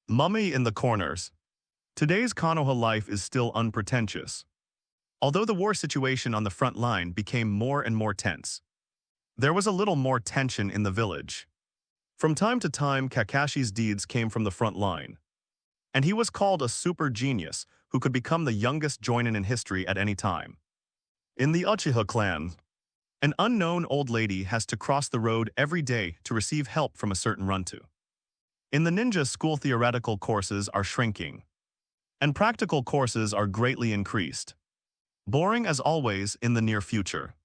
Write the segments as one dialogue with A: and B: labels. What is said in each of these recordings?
A: Mummy in the corners. Today's Konoha life is still unpretentious. Although the war situation on the front line became more and more tense, there was a little more tension in the village. From time to time, Kakashi's deeds came from the front line, and he was called a super genius who could become the youngest joinin in history at any time. In the Uchiha clan, an unknown old lady has to cross the road every day to receive help from a certain run-to. In the ninja school, theoretical courses are shrinking, and practical courses are greatly increased. Boring as always in the near future.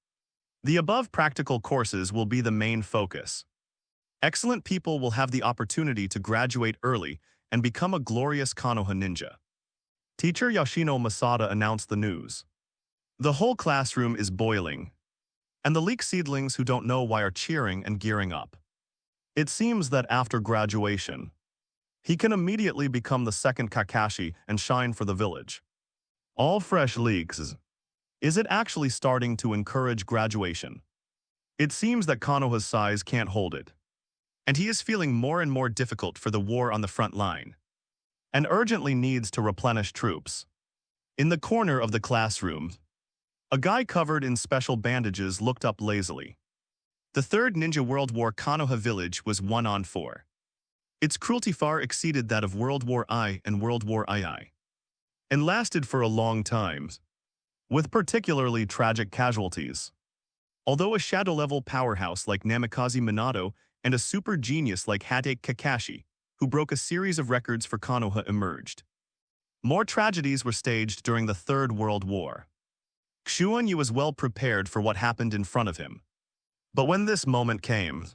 A: The above practical courses will be the main focus. Excellent people will have the opportunity to graduate early and become a glorious Konoha ninja. Teacher Yoshino Masada announced the news. The whole classroom is boiling, and the leek seedlings who don't know why are cheering and gearing up. It seems that after graduation, he can immediately become the second Kakashi and shine for the village. All fresh leaks. Is it actually starting to encourage graduation? It seems that Konoha's size can't hold it, and he is feeling more and more difficult for the war on the front line, and urgently needs to replenish troops. In the corner of the classroom, a guy covered in special bandages looked up lazily. The third Ninja World War Konoha village was 1-on-4. Its cruelty far exceeded that of World War I and World War II, and lasted for a long time, with particularly tragic casualties. Although a shadow-level powerhouse like Namikaze Minato and a super genius like Hatake Kakashi, who broke a series of records for Konoha, emerged, more tragedies were staged during the Third World War. Xuanyi was well prepared for what happened in front of him. But when this moment came,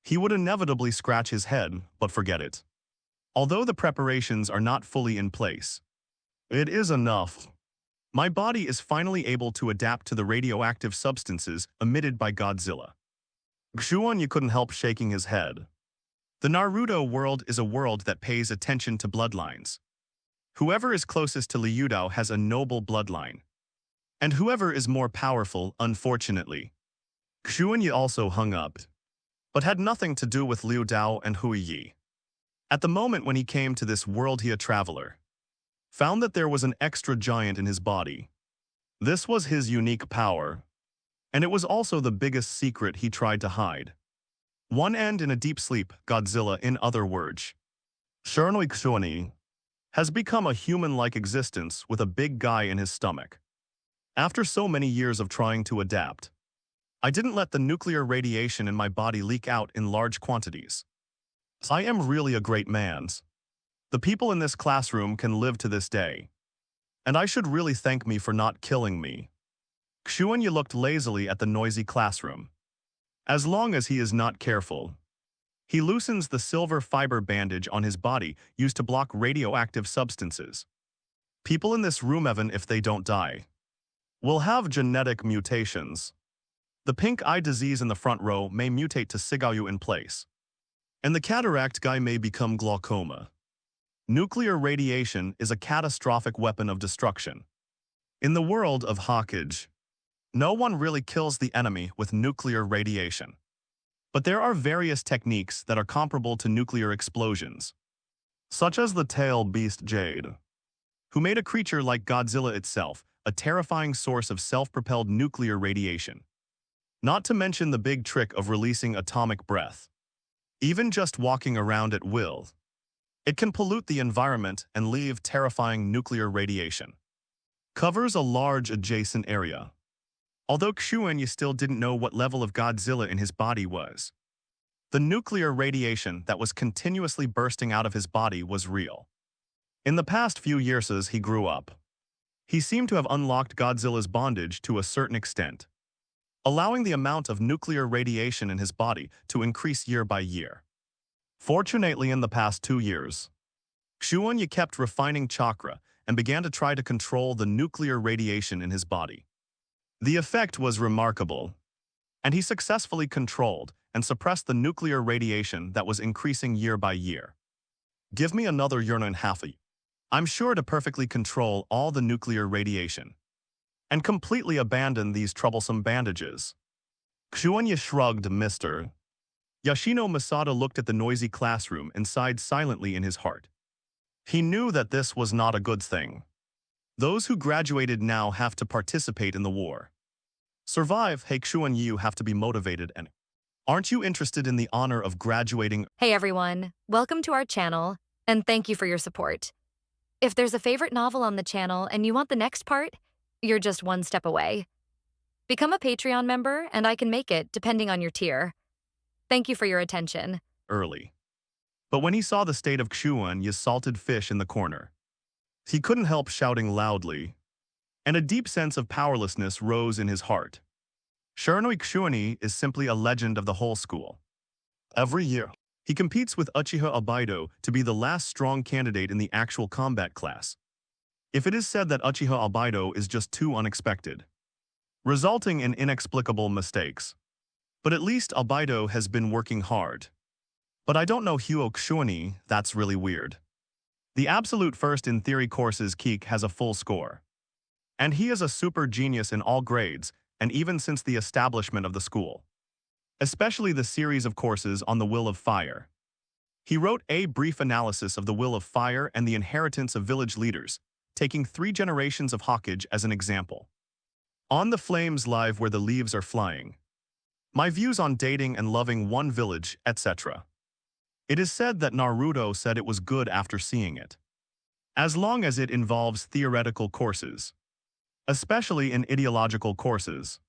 A: he would inevitably scratch his head, but forget it. Although the preparations are not fully in place, it is enough. My body is finally able to adapt to the radioactive substances emitted by Godzilla. Xuanyi couldn't help shaking his head. The Naruto world is a world that pays attention to bloodlines. Whoever is closest to Liu Dao has a noble bloodline, and whoever is more powerful, unfortunately. Xuanyi also hung up, but had nothing to do with Liu Dao and Hui Yi. At the moment when he came to this world, he, a traveler, found that there was an extra giant in his body. This was his unique power, and it was also the biggest secret he tried to hide. One end in a deep sleep, Godzilla, in other words, Shiranui Xuanyi, has become a human-like existence with a big guy in his stomach. After so many years of trying to adapt, I didn't let the nuclear radiation in my body leak out in large quantities. I am really a great man. The people in this classroom can live to this day, and I should really thank me for not killing me. Xuanyi looked lazily at the noisy classroom. As long as he is not careful, he loosens the silver fiber bandage on his body used to block radioactive substances. People in this room, even if they don't die, will have genetic mutations. The pink eye disease in the front row may mutate to Sigayu in place, and the cataract guy may become glaucoma. Nuclear radiation is a catastrophic weapon of destruction. In the world of Hokage, no one really kills the enemy with nuclear radiation. But there are various techniques that are comparable to nuclear explosions, such as the tail beast Jade, who made a creature like Godzilla itself a terrifying source of self-propelled nuclear radiation. Not to mention the big trick of releasing atomic breath. Even just walking around at will, it can pollute the environment and leave terrifying nuclear radiation. Covers a large adjacent area. Although Xuanyi still didn't know what level of Godzilla in his body was, the nuclear radiation that was continuously bursting out of his body was real. In the past few years as he grew up, he seemed to have unlocked Godzilla's bondage to a certain extent, allowing the amount of nuclear radiation in his body to increase year by year. Fortunately, in the past 2 years, Xuanyi kept refining chakra and began to try to control the nuclear radiation in his body. The effect was remarkable, and he successfully controlled and suppressed the nuclear radiation that was increasing year by year. Give me another year and a half. I'm sure to perfectly control all the nuclear radiation and completely abandon these troublesome bandages. Xuanyi shrugged. Mr. Yoshino Masada looked at the noisy classroom and sighed silently in his heart. He knew that this was not a good thing. Those who graduated now have to participate in the war. Survive, Xuanyi have to be motivated and aren't you interested in the honor of graduating?
B: Hey everyone, welcome to our channel, and thank you for your support. If there's a favorite novel on the channel and you want the next part, you're just one step away. Become a Patreon member and I can make it depending on your tier. Thank you for your attention.
A: Early. But when he saw the state of Xuanyi's salted fish in the corner, he couldn't help shouting loudly, and a deep sense of powerlessness rose in his heart. Shiranui Xuanyi is simply a legend of the whole school. Every year, he competes with Uchiha Obaido to be the last strong candidate in the actual combat class. If it is said that Uchiha Obaido is just too unexpected, resulting in inexplicable mistakes. But at least Obaido has been working hard. But I don't know Xuanyi, that's really weird. The absolute first in theory courses Keek has a full score. And he is a super genius in all grades, and even since the establishment of the school. Especially the series of courses on the Will of Fire. He wrote a brief analysis of the Will of Fire and the inheritance of village leaders, taking 3 generations of Hokage as an example. On the Flames Live where the leaves are flying. My views on dating and loving one village, etc. It is said that Naruto said it was good after seeing it. As long as it involves theoretical courses. Especially in ideological courses.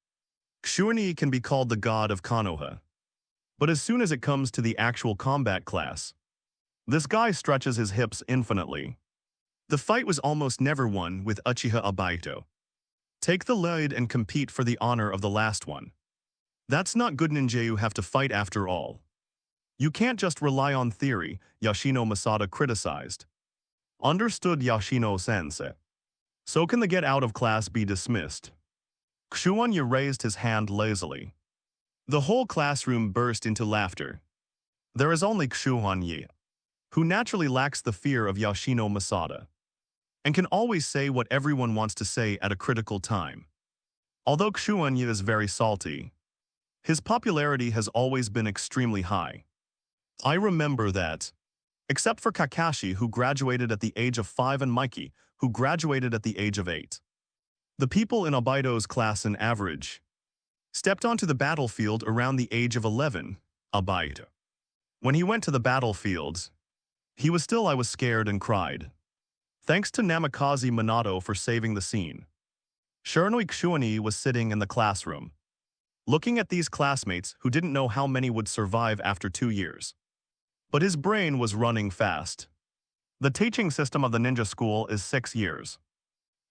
A: Xuanyi can be called the god of Konoha. But as soon as it comes to the actual combat class, this guy stretches his hips infinitely. The fight was almost never won with Uchiha Obaido. Take the lead and compete for the honor of the last one. That's not good ninja have to fight after all. You can't just rely on theory, Yoshino Masada criticized. Understood Yoshino-sensei. So can the get out of class be dismissed? Xuanyi raised his hand lazily. The whole classroom burst into laughter. There is only Xuanyi, who naturally lacks the fear of Yoshino Masada, and can always say what everyone wants to say at a critical time. Although Xuanyi is very salty, his popularity has always been extremely high. I remember that. Except for Kakashi, who graduated at the age of 5, and Mikey, who graduated at the age of 8. The people in Obaido's class on average stepped onto the battlefield around the age of 11, Obaido. When he went to the battlefield, he was still I was scared and cried. Thanks to Namikaze Minato for saving the scene. Shiranui Xuanyi was sitting in the classroom, looking at these classmates who didn't know how many would survive after 2 years. But his brain was running fast. The teaching system of the ninja school is 6 years.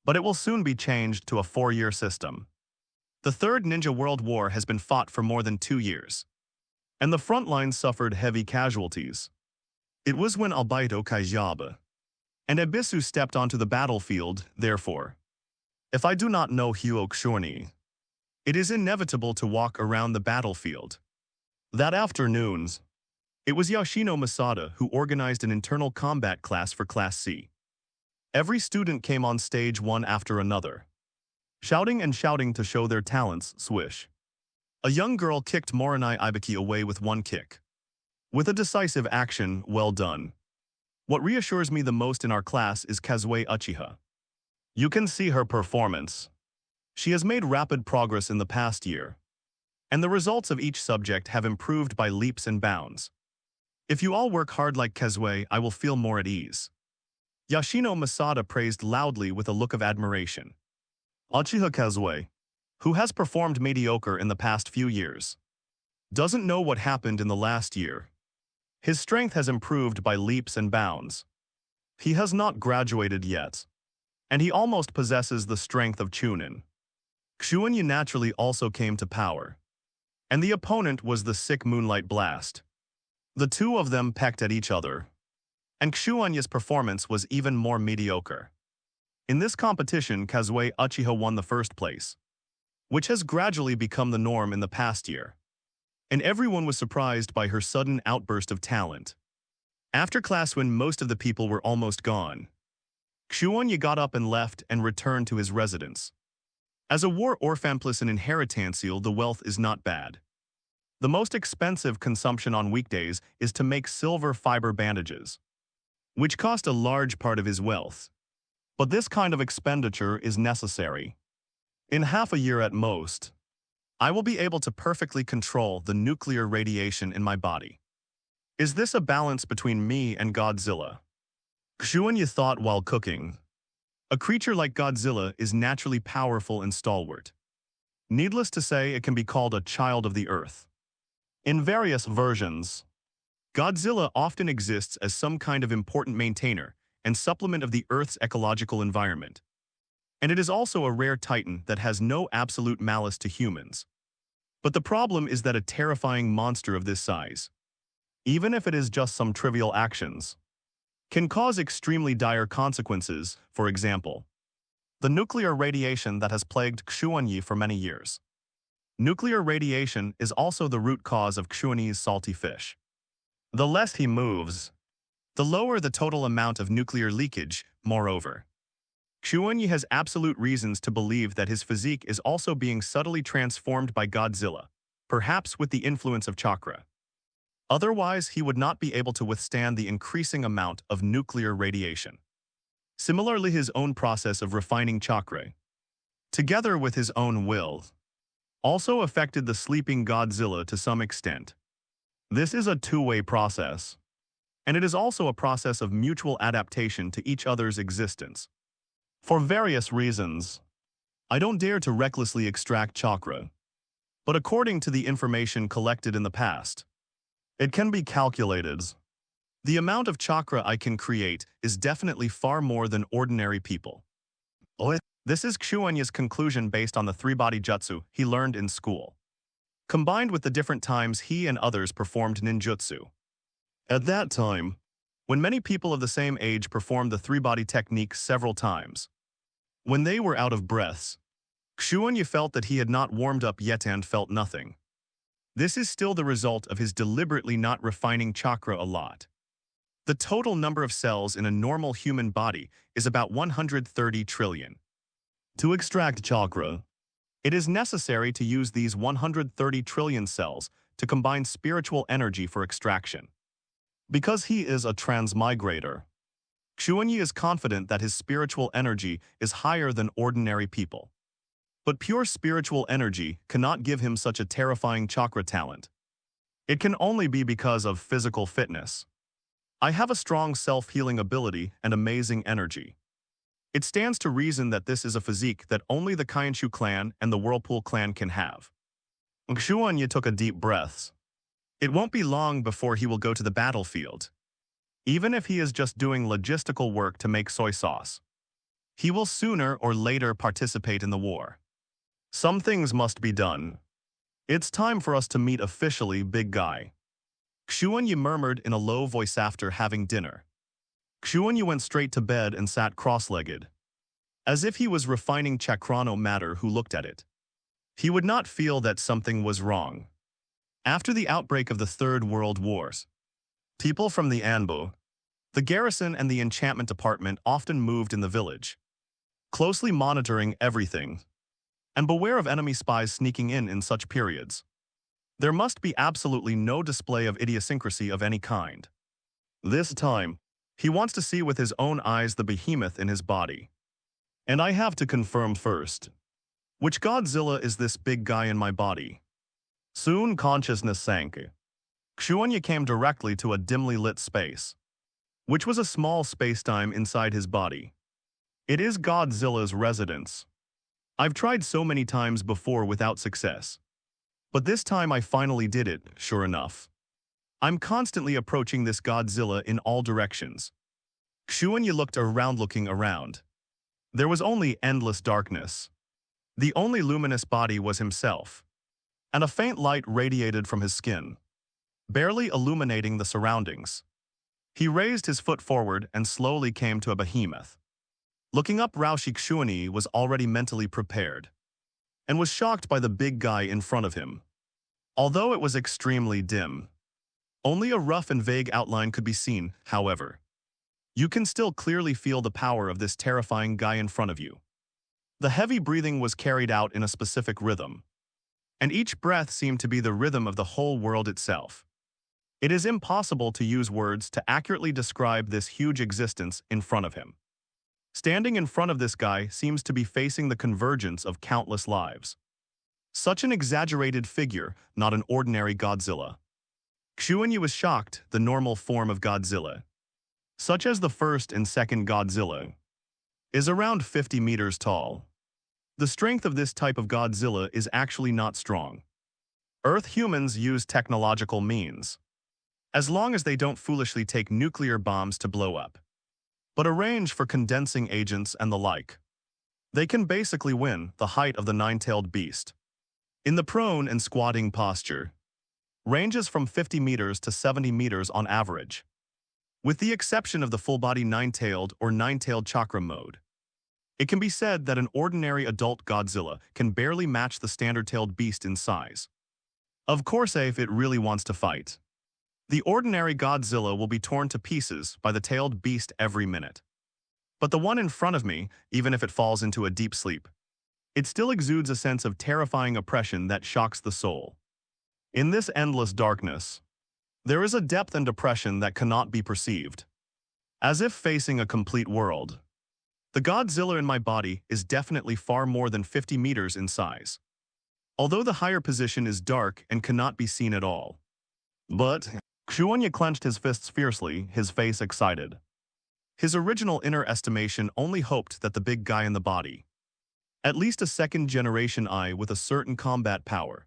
A: But it will soon be changed to a 4-year system. The Third Ninja World War has been fought for more than 2 years. And the front line suffered heavy casualties. It was when Obaido Kaijaba and Ebisu stepped onto the battlefield, therefore. If I do not know Xuanyi, it is inevitable to walk around the battlefield. That afternoons, it was Yoshino Masada who organized an internal combat class for Class C. Every student came on stage one after another, shouting and shouting to show their talents, swish. A young girl kicked Morinai Ibiki away with 1 kick. With a decisive action, well done. What reassures me the most in our class is Kazui Uchiha. You can see her performance. She has made rapid progress in the past year, and the results of each subject have improved by leaps and bounds. If you all work hard like Kazui, I will feel more at ease. Yoshino Masada praised loudly with a look of admiration. Uchiha Kazui, who has performed mediocre in the past few years, doesn't know what happened in the last year. His strength has improved by leaps and bounds. He has not graduated yet, and he almost possesses the strength of Chunin. Xuanyi naturally also came to power, and the opponent was the sick Moonlight Blast. The two of them pecked at each other, and Xuanyi's performance was even more mediocre. In this competition, Kazui Uchiha won the first place, which has gradually become the norm in the past year. And everyone was surprised by her sudden outburst of talent. After class when most of the people were almost gone, Xuanyi got up and left and returned to his residence. As a war orphan plus an inheritential, the wealth is not bad. The most expensive consumption on weekdays is to make silver fiber bandages. which cost a large part of his wealth. But this kind of expenditure is necessary. In half a year at most, I will be able to perfectly control the nuclear radiation in my body. Is this a balance between me and Godzilla? Xuanyi thought while cooking. A creature like Godzilla is naturally powerful and stalwart. Needless to say, it can be called a child of the earth. In various versions, Godzilla often exists as some kind of important maintainer and supplement of the Earth's ecological environment. And it is also a rare titan that has no absolute malice to humans. But the problem is that a terrifying monster of this size, even if it is just some trivial actions, can cause extremely dire consequences. For example, the nuclear radiation that has plagued Xuanyi for many years. Nuclear radiation is also the root cause of Xuanyi's salty fish. The less he moves, the lower the total amount of nuclear leakage. Moreover, Xuanyi has absolute reasons to believe that his physique is also being subtly transformed by Godzilla, perhaps with the influence of chakra. Otherwise, he would not be able to withstand the increasing amount of nuclear radiation. Similarly, his own process of refining chakra, together with his own will, also affected the sleeping Godzilla to some extent. This is a two-way process, and it is also a process of mutual adaptation to each other's existence. For various reasons, I don't dare to recklessly extract chakra, but according to the information collected in the past, it can be calculated. The amount of chakra I can create is definitely far more than ordinary people. This is Xuanyi's conclusion based on the three-body jutsu he learned in school, combined with the different times he and others performed ninjutsu. At that time, when many people of the same age performed the three-body technique several times, when they were out of breaths, Xuanyi felt that he had not warmed up yet and felt nothing. This is still the result of his deliberately not refining chakra a lot. The total number of cells in a normal human body is about 130 trillion. To extract chakra, it is necessary to use these 130 trillion cells to combine spiritual energy for extraction. Because he is a transmigrator, Xuanyi is confident that his spiritual energy is higher than ordinary people. But pure spiritual energy cannot give him such a terrifying chakra talent. It can only be because of physical fitness. I have a strong self-healing ability and amazing energy. It stands to reason that this is a physique that only the Kainshu clan and the Whirlpool clan can have. Xuanyi took a deep breath. It won't be long before he will go to the battlefield. Even if he is just doing logistical work to make soy sauce, he will sooner or later participate in the war. Some things must be done. It's time for us to meet officially, big guy. Xuanyi murmured in a low voice after having dinner. Xuanyi went straight to bed and sat cross-legged, as if he was refining chakra no matter who looked at it. He would not feel that something was wrong. After the outbreak of the Third World Wars, people from the Anbu, the garrison and the enchantment department often moved in the village, closely monitoring everything. And beware of enemy spies sneaking in such periods. There must be absolutely no display of idiosyncrasy of any kind. This time, he wants to see with his own eyes the behemoth in his body. And I have to confirm first, which Godzilla is this big guy in my body? Soon consciousness sank. Xuanyi came directly to a dimly lit space, which was a small spacetime inside his body. It is Godzilla's residence. I've tried so many times before without success. But this time I finally did it, sure enough. I'm constantly approaching this Godzilla in all directions. Xuanyi looked around looking around. There was only endless darkness. The only luminous body was himself. And a faint light radiated from his skin, barely illuminating the surroundings. He raised his foot forward and slowly came to a behemoth. Looking up, Xuanyi was already mentally prepared, and was shocked by the big guy in front of him. Although it was extremely dim, only a rough and vague outline could be seen, however. You can still clearly feel the power of this terrifying guy in front of you. The heavy breathing was carried out in a specific rhythm, and each breath seemed to be the rhythm of the whole world itself. It is impossible to use words to accurately describe this huge existence in front of him. Standing in front of this guy seems to be facing the convergence of countless lives. Such an exaggerated figure, not an ordinary Godzilla. Xuanyi was shocked, the normal form of Godzilla, such as the first and second Godzilla, is around 50 meters tall. The strength of this type of Godzilla is actually not strong. Earth humans use technological means, as long as they don't foolishly take nuclear bombs to blow up, but arrange for condensing agents and the like. They can basically win the height of the nine-tailed beast. In the prone and squatting posture, ranges from 50 meters to 70 meters on average, with the exception of the full-body nine-tailed or nine-tailed chakra mode. It can be said that an ordinary adult Godzilla can barely match the standard-tailed beast in size. Of course, if it really wants to fight, the ordinary Godzilla will be torn to pieces by the tailed beast every minute. But the one in front of me, even if it falls into a deep sleep, it still exudes a sense of terrifying oppression that shocks the soul. In this endless darkness, there is a depth and depression that cannot be perceived. As if facing a complete world. The Godzilla in my body is definitely far more than 50 meters in size, although the higher position is dark and cannot be seen at all. But Xuanyi clenched his fists fiercely, his face excited. His original inner estimation only hoped that the big guy in the body, at least a second-generation eye with a certain combat power,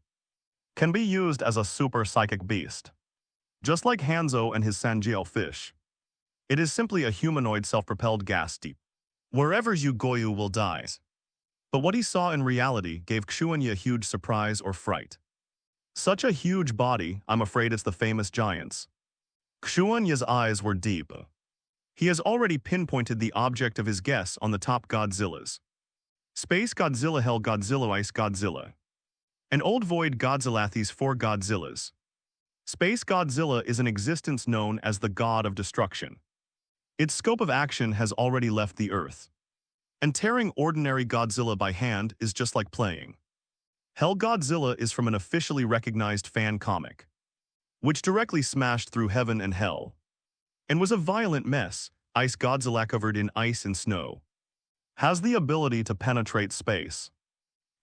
A: can be used as a super psychic beast. Just like Hanzo and his Sanjiao fish, it is simply a humanoid self-propelled gas deep. Wherever you go, you will die. But what he saw in reality gave Xuanyi a huge surprise or fright. Such a huge body, I'm afraid it's the famous giants. Xuanyi's eyes were deep. He has already pinpointed the object of his guess on the top Godzillas. Space Godzilla, Hell Godzilla, Ice Godzilla. An old void Godzilla, these four Godzillas. Space Godzilla is an existence known as the god of destruction. Its scope of action has already left the Earth. And tearing ordinary Godzilla by hand is just like playing. Hell Godzilla is from an officially recognized fan comic, which directly smashed through heaven and hell, and was a violent mess. Ice Godzilla, covered in ice and snow, has the ability to penetrate space.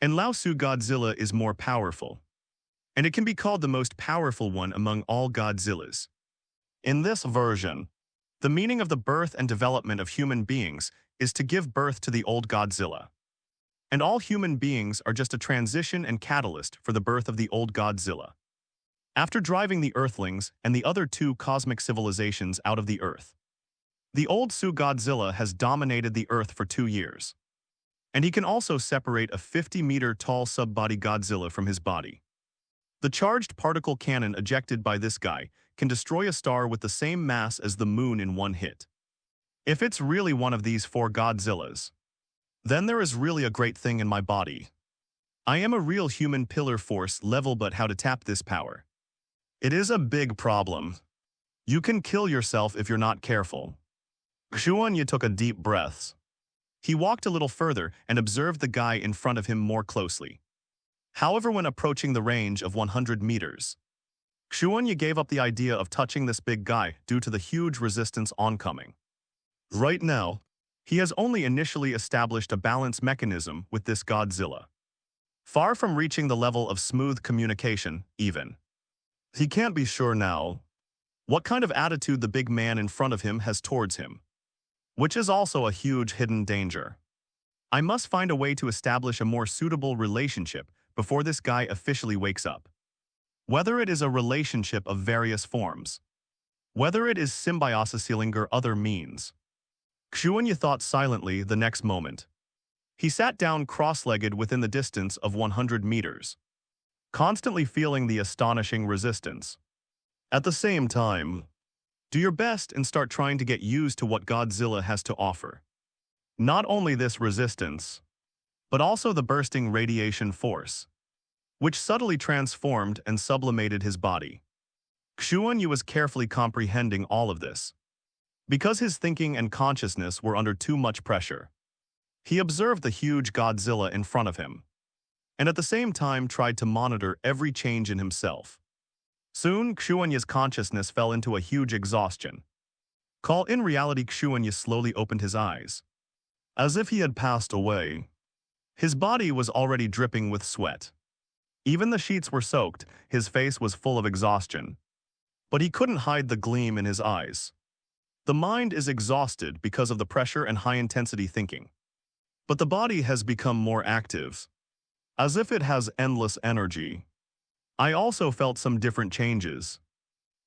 A: And Laosu Godzilla is more powerful, and it can be called the most powerful one among all Godzillas. In this version, the meaning of the birth and development of human beings is to give birth to the old Godzilla. And all human beings are just a transition and catalyst for the birth of the old Godzilla. After driving the Earthlings and the other two cosmic civilizations out of the Earth, the old Su Godzilla has dominated the Earth for 2 years. And he can also separate a 50-meter-tall sub-body Godzilla from his body. The charged particle cannon ejected by this guy can destroy a star with the same mass as the moon in one hit. If it's really one of these four Godzillas, then there is really a great thing in my body. I am a real human pillar force level, but how to tap this power? It is a big problem. You can kill yourself if you're not careful. Xuanyi took a deep breath. He walked a little further and observed the guy in front of him more closely. However, when approaching the range of 100 meters, Xuanyi gave up the idea of touching this big guy due to the huge resistance oncoming. Right now, he has only initially established a balance mechanism with this Godzilla. Far from reaching the level of smooth communication, even. He can't be sure now what kind of attitude the big man in front of him has towards him, which is also a huge hidden danger. I must find a way to establish a more suitable relationship before this guy officially wakes up. Whether it is a relationship of various forms, whether it is symbiosis or other means. Xuanyi thought silently the next moment. He sat down cross-legged within the distance of 100 meters, constantly feeling the astonishing resistance. At the same time, do your best and start trying to get used to what Godzilla has to offer. Not only this resistance, but also the bursting radiation force, which subtly transformed and sublimated his body. Xuanyi was carefully comprehending all of this, because his thinking and consciousness were under too much pressure. He observed the huge Godzilla in front of him, and at the same time tried to monitor every change in himself. Soon, Xuanyi's consciousness fell into a huge exhaustion. In reality, Xuanyi slowly opened his eyes, as if he had passed away. His body was already dripping with sweat. Even the sheets were soaked, his face was full of exhaustion. But he couldn't hide the gleam in his eyes. The mind is exhausted because of the pressure and high-intensity thinking. But the body has become more active, as if it has endless energy. I also felt some different changes.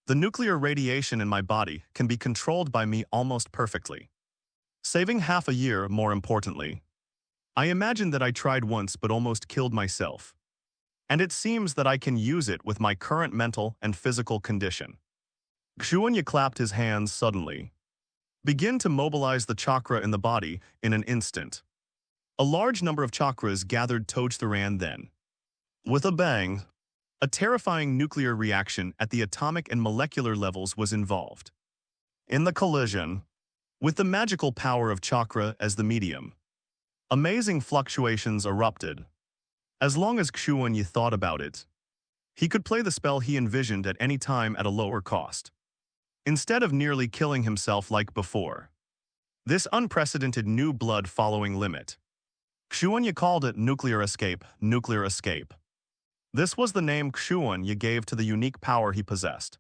A: The nuclear radiation in my body can be controlled by me almost perfectly, saving half a year, more importantly. I imagined that I tried once but almost killed myself. And it seems that I can use it with my current mental and physical condition. Xuanyi clapped his hands suddenly. Begin to mobilize the chakra in the body in an instant. A large number of chakras gathered Tojtharan then. With a bang, a terrifying nuclear reaction at the atomic and molecular levels was involved. In the collision, with the magical power of chakra as the medium, amazing fluctuations erupted. As long as Xuanyi thought about it, he could play the spell he envisioned at any time at a lower cost, instead of nearly killing himself like before. This unprecedented new blood following limit. Xuanyi called it nuclear escape, nuclear escape. This was the name Xuanyi gave to the unique power he possessed.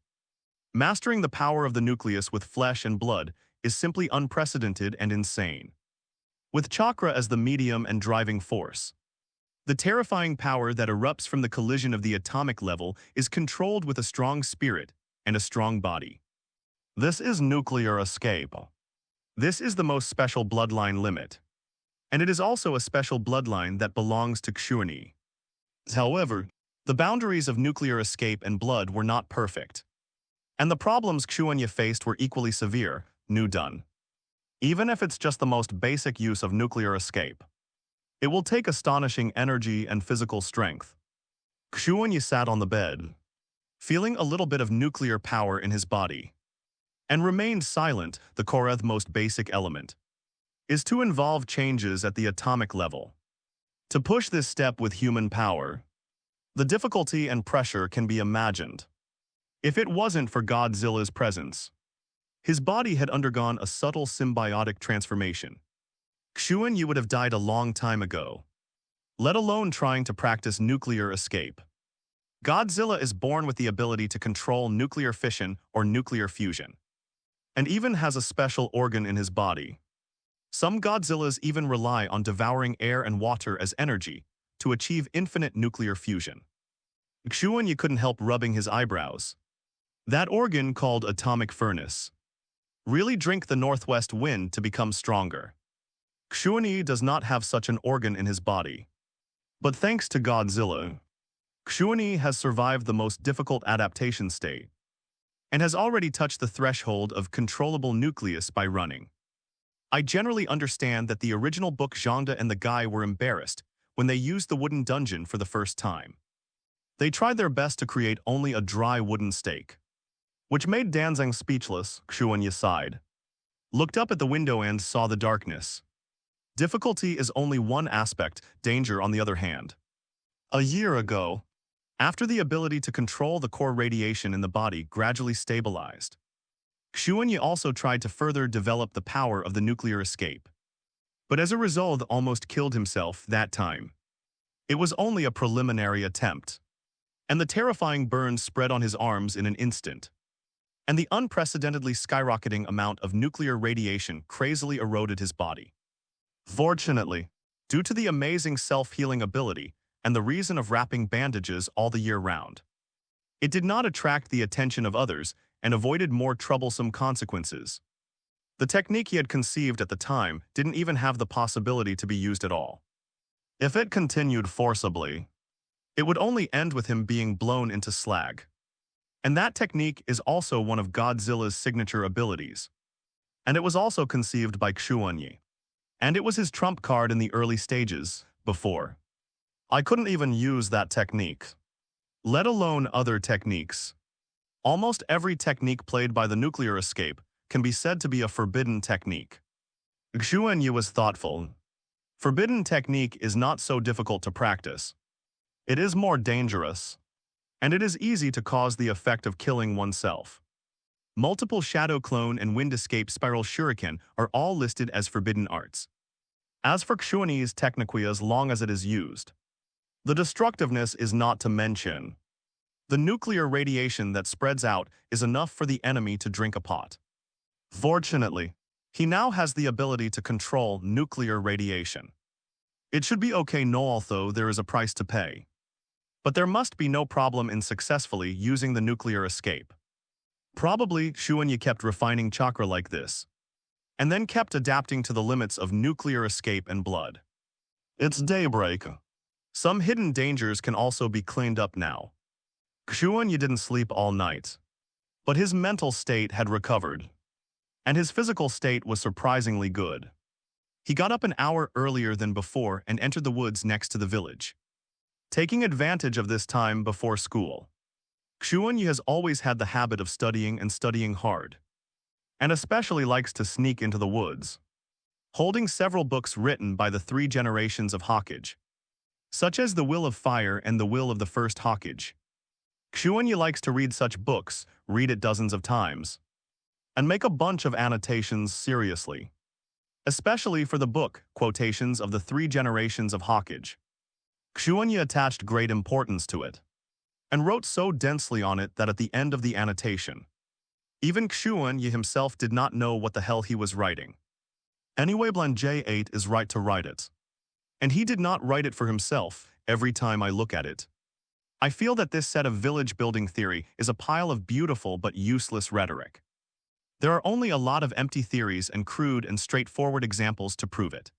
A: Mastering the power of the nucleus with flesh and blood is simply unprecedented and insane. With chakra as the medium and driving force, the terrifying power that erupts from the collision of the atomic level is controlled with a strong spirit and a strong body. This is nuclear escape. This is the most special bloodline limit. And it is also a special bloodline that belongs to Xuanyi. However, the boundaries of nuclear escape and blood were not perfect. And the problems Xuanyi faced were equally severe, done. Even if it's just the most basic use of nuclear escape, it will take astonishing energy and physical strength. Xuanyi sat on the bed, feeling a little bit of nuclear power in his body, and remained silent. The Koreth most basic element is to involve changes at the atomic level. To push this step with human power, the difficulty and pressure can be imagined. If it wasn't for Godzilla's presence, his body had undergone a subtle symbiotic transformation. Xuanyi would have died a long time ago, let alone trying to practice nuclear escape. Godzilla is born with the ability to control nuclear fission or nuclear fusion, and even has a special organ in his body. Some Godzillas even rely on devouring air and water as energy to achieve infinite nuclear fusion. Xuanyi couldn't help rubbing his eyebrows. That organ, called atomic furnace, really drink the northwest wind to become stronger. Xuanyi does not have such an organ in his body. But thanks to Godzilla, Xuanyi has survived the most difficult adaptation state, and has already touched the threshold of controllable nucleus by running. I generally understand that the original book Zhangda and the guy were embarrassed when they used the wooden dungeon for the first time. They tried their best to create only a dry wooden stake, which made Danzang speechless. Xuanyi sighed, looked up at the window and saw the darkness. Difficulty is only one aspect, danger on the other hand. A year ago, after the ability to control the core radiation in the body gradually stabilized, Xuanyi also tried to further develop the power of the nuclear escape. But as a result, almost killed himself that time. It was only a preliminary attempt, and the terrifying burns spread on his arms in an instant. And the unprecedentedly skyrocketing amount of nuclear radiation crazily eroded his body. Fortunately, due to the amazing self-healing ability and the reason of wrapping bandages all the year round, it did not attract the attention of others and avoided more troublesome consequences. The technique he had conceived at the time didn't even have the possibility to be used at all. If it continued forcibly, it would only end with him being blown into slag. And that technique is also one of Godzilla's signature abilities. And it was also conceived by Xuanyi. And it was his trump card in the early stages, before. I couldn't even use that technique, let alone other techniques. Almost every technique played by the nuclear escape can be said to be a forbidden technique. Xuanyi was thoughtful. Forbidden technique is not so difficult to practice. It is more dangerous. and it is easy to cause the effect of killing oneself. Multiple shadow clone and wind escape spiral shuriken are all listed as forbidden arts. As for Xuanyi's technique, as long as it is used, the destructiveness is not to mention. The nuclear radiation that spreads out is enough for the enemy to drink a pot. Fortunately, he now has the ability to control nuclear radiation. It should be okay no, although there is a price to pay. But there must be no problem in successfully using the nuclear escape. Probably Xuanyi kept refining chakra like this, and then kept adapting to the limits of nuclear escape and blood. It's daybreak. Some hidden dangers can also be cleaned up now. Xuanyi didn't sleep all night, but his mental state had recovered, and his physical state was surprisingly good. He got up an hour earlier than before and entered the woods next to the village, taking advantage of this time before school. Xuanyi has always had the habit of studying and studying hard, and especially likes to sneak into the woods, holding several books written by the 3 generations of Hokage, such as The Will of Fire and The Will of the First Hokage. Xuanyi likes to read such books, read it dozens of times, and make a bunch of annotations seriously, especially for the book quotations of the 3 generations of Hokage. Xuanyi attached great importance to it, and wrote so densely on it that at the end of the annotation, even Xuanyi himself did not know what the hell he was writing. Anyway, Blan J8 is right to write it, and he did not write it for himself. Every time I look at it, I feel that this set of village building theory is a pile of beautiful but useless rhetoric. There are only a lot of empty theories and crude and straightforward examples to prove it.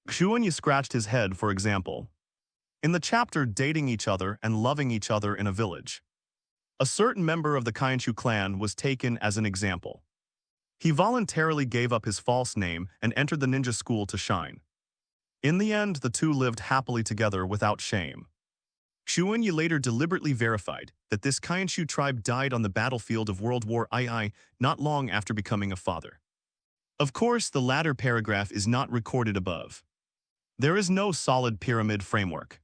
A: Xuanyi scratched his head, for example. In the chapter Dating Each Other and Loving Each Other in a Village, a certain member of the Kainshu clan was taken as an example. He voluntarily gave up his false name and entered the ninja school to shine. In the end, the two lived happily together without shame. Xuanyi later deliberately verified that this Kainshu tribe died on the battlefield of World War II not long after becoming a father. Of course, the latter paragraph is not recorded above. There is no solid pyramid framework,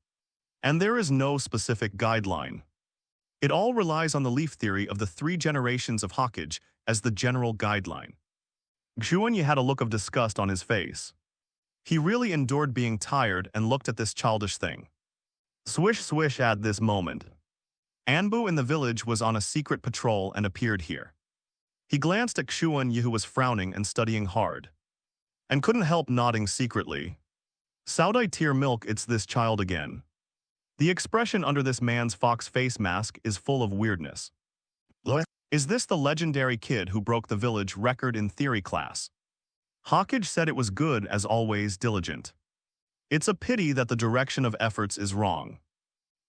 A: and there is no specific guideline. It all relies on the leaf theory of the 3 generations of Hokage as the general guideline. Xuanyi had a look of disgust on his face. He really endured being tired and looked at this childish thing. Swish swish at this moment. Anbu in the village was on a secret patrol and appeared here. He glanced at Xuanyi, who was frowning and studying hard, and couldn't help nodding secretly. Saudai tear milk, it's this child again. The expression under this man's fox face mask is full of weirdness. Is this the legendary kid who broke the village record in theory class? Hokage said it was good as always, diligent. It's a pity that the direction of efforts is wrong.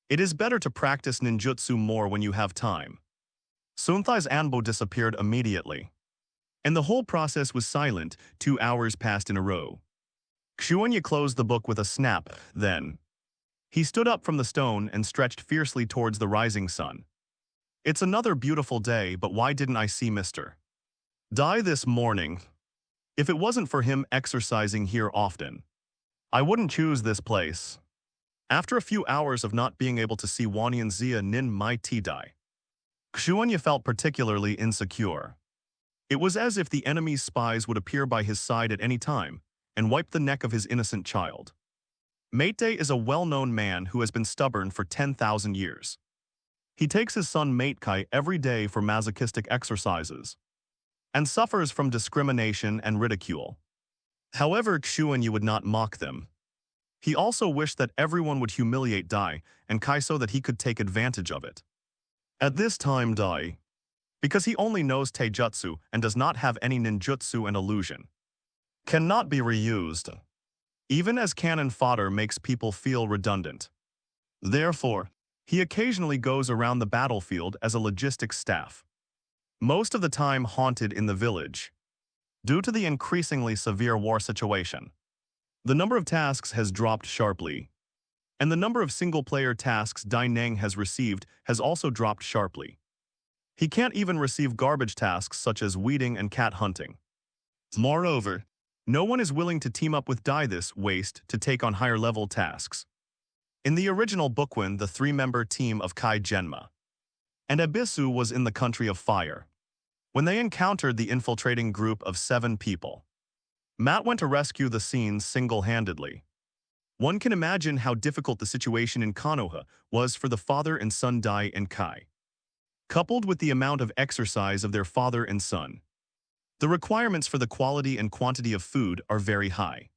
A: It is better to practice ninjutsu more when you have time. Sunthai's Anbu disappeared immediately, and the whole process was silent. 2 hours passed in a row. Xuanyi closed the book with a snap, then he stood up from the stone and stretched fiercely towards the rising sun. It's another beautiful day, but why didn't I see Mr. Dai this morning? If it wasn't for him exercising here often, I wouldn't choose this place. After a few hours of not being able to see Wanyan Zia Nin Mai Ti Dai, Xuanyi felt particularly insecure. It was as if the enemy's spies would appear by his side at any time and wipe the neck of his innocent child. Meitei is a well-known man who has been stubborn for 10,000 years. He takes his son Meitkai every day for masochistic exercises, and suffers from discrimination and ridicule. However, Xuanyi would not mock them. He also wished that everyone would humiliate Dai and Kai so that he could take advantage of it. At this time, Dai, because he only knows taijutsu and does not have any ninjutsu and illusion, cannot be reused, even as cannon fodder makes people feel redundant. Therefore, he occasionally goes around the battlefield as a logistics staff, most of the time haunted in the village. Due to the increasingly severe war situation, the number of tasks has dropped sharply, and the number of single-player tasks Dai Neng has received has also dropped sharply. He can't even receive garbage tasks such as weeding and cat hunting. Moreover, no one is willing to team up with Dai this waste to take on higher-level tasks. In the original bookwen, the three-member team of Kai Genma and Abisu was in the Country of Fire. When they encountered the infiltrating group of 7 people, Matt went to rescue the scenes single-handedly. One can imagine how difficult the situation in Konoha was for the father and son Dai and Kai. Coupled with the amount of exercise of their father and son, the requirements for the quality and quantity of food are very high.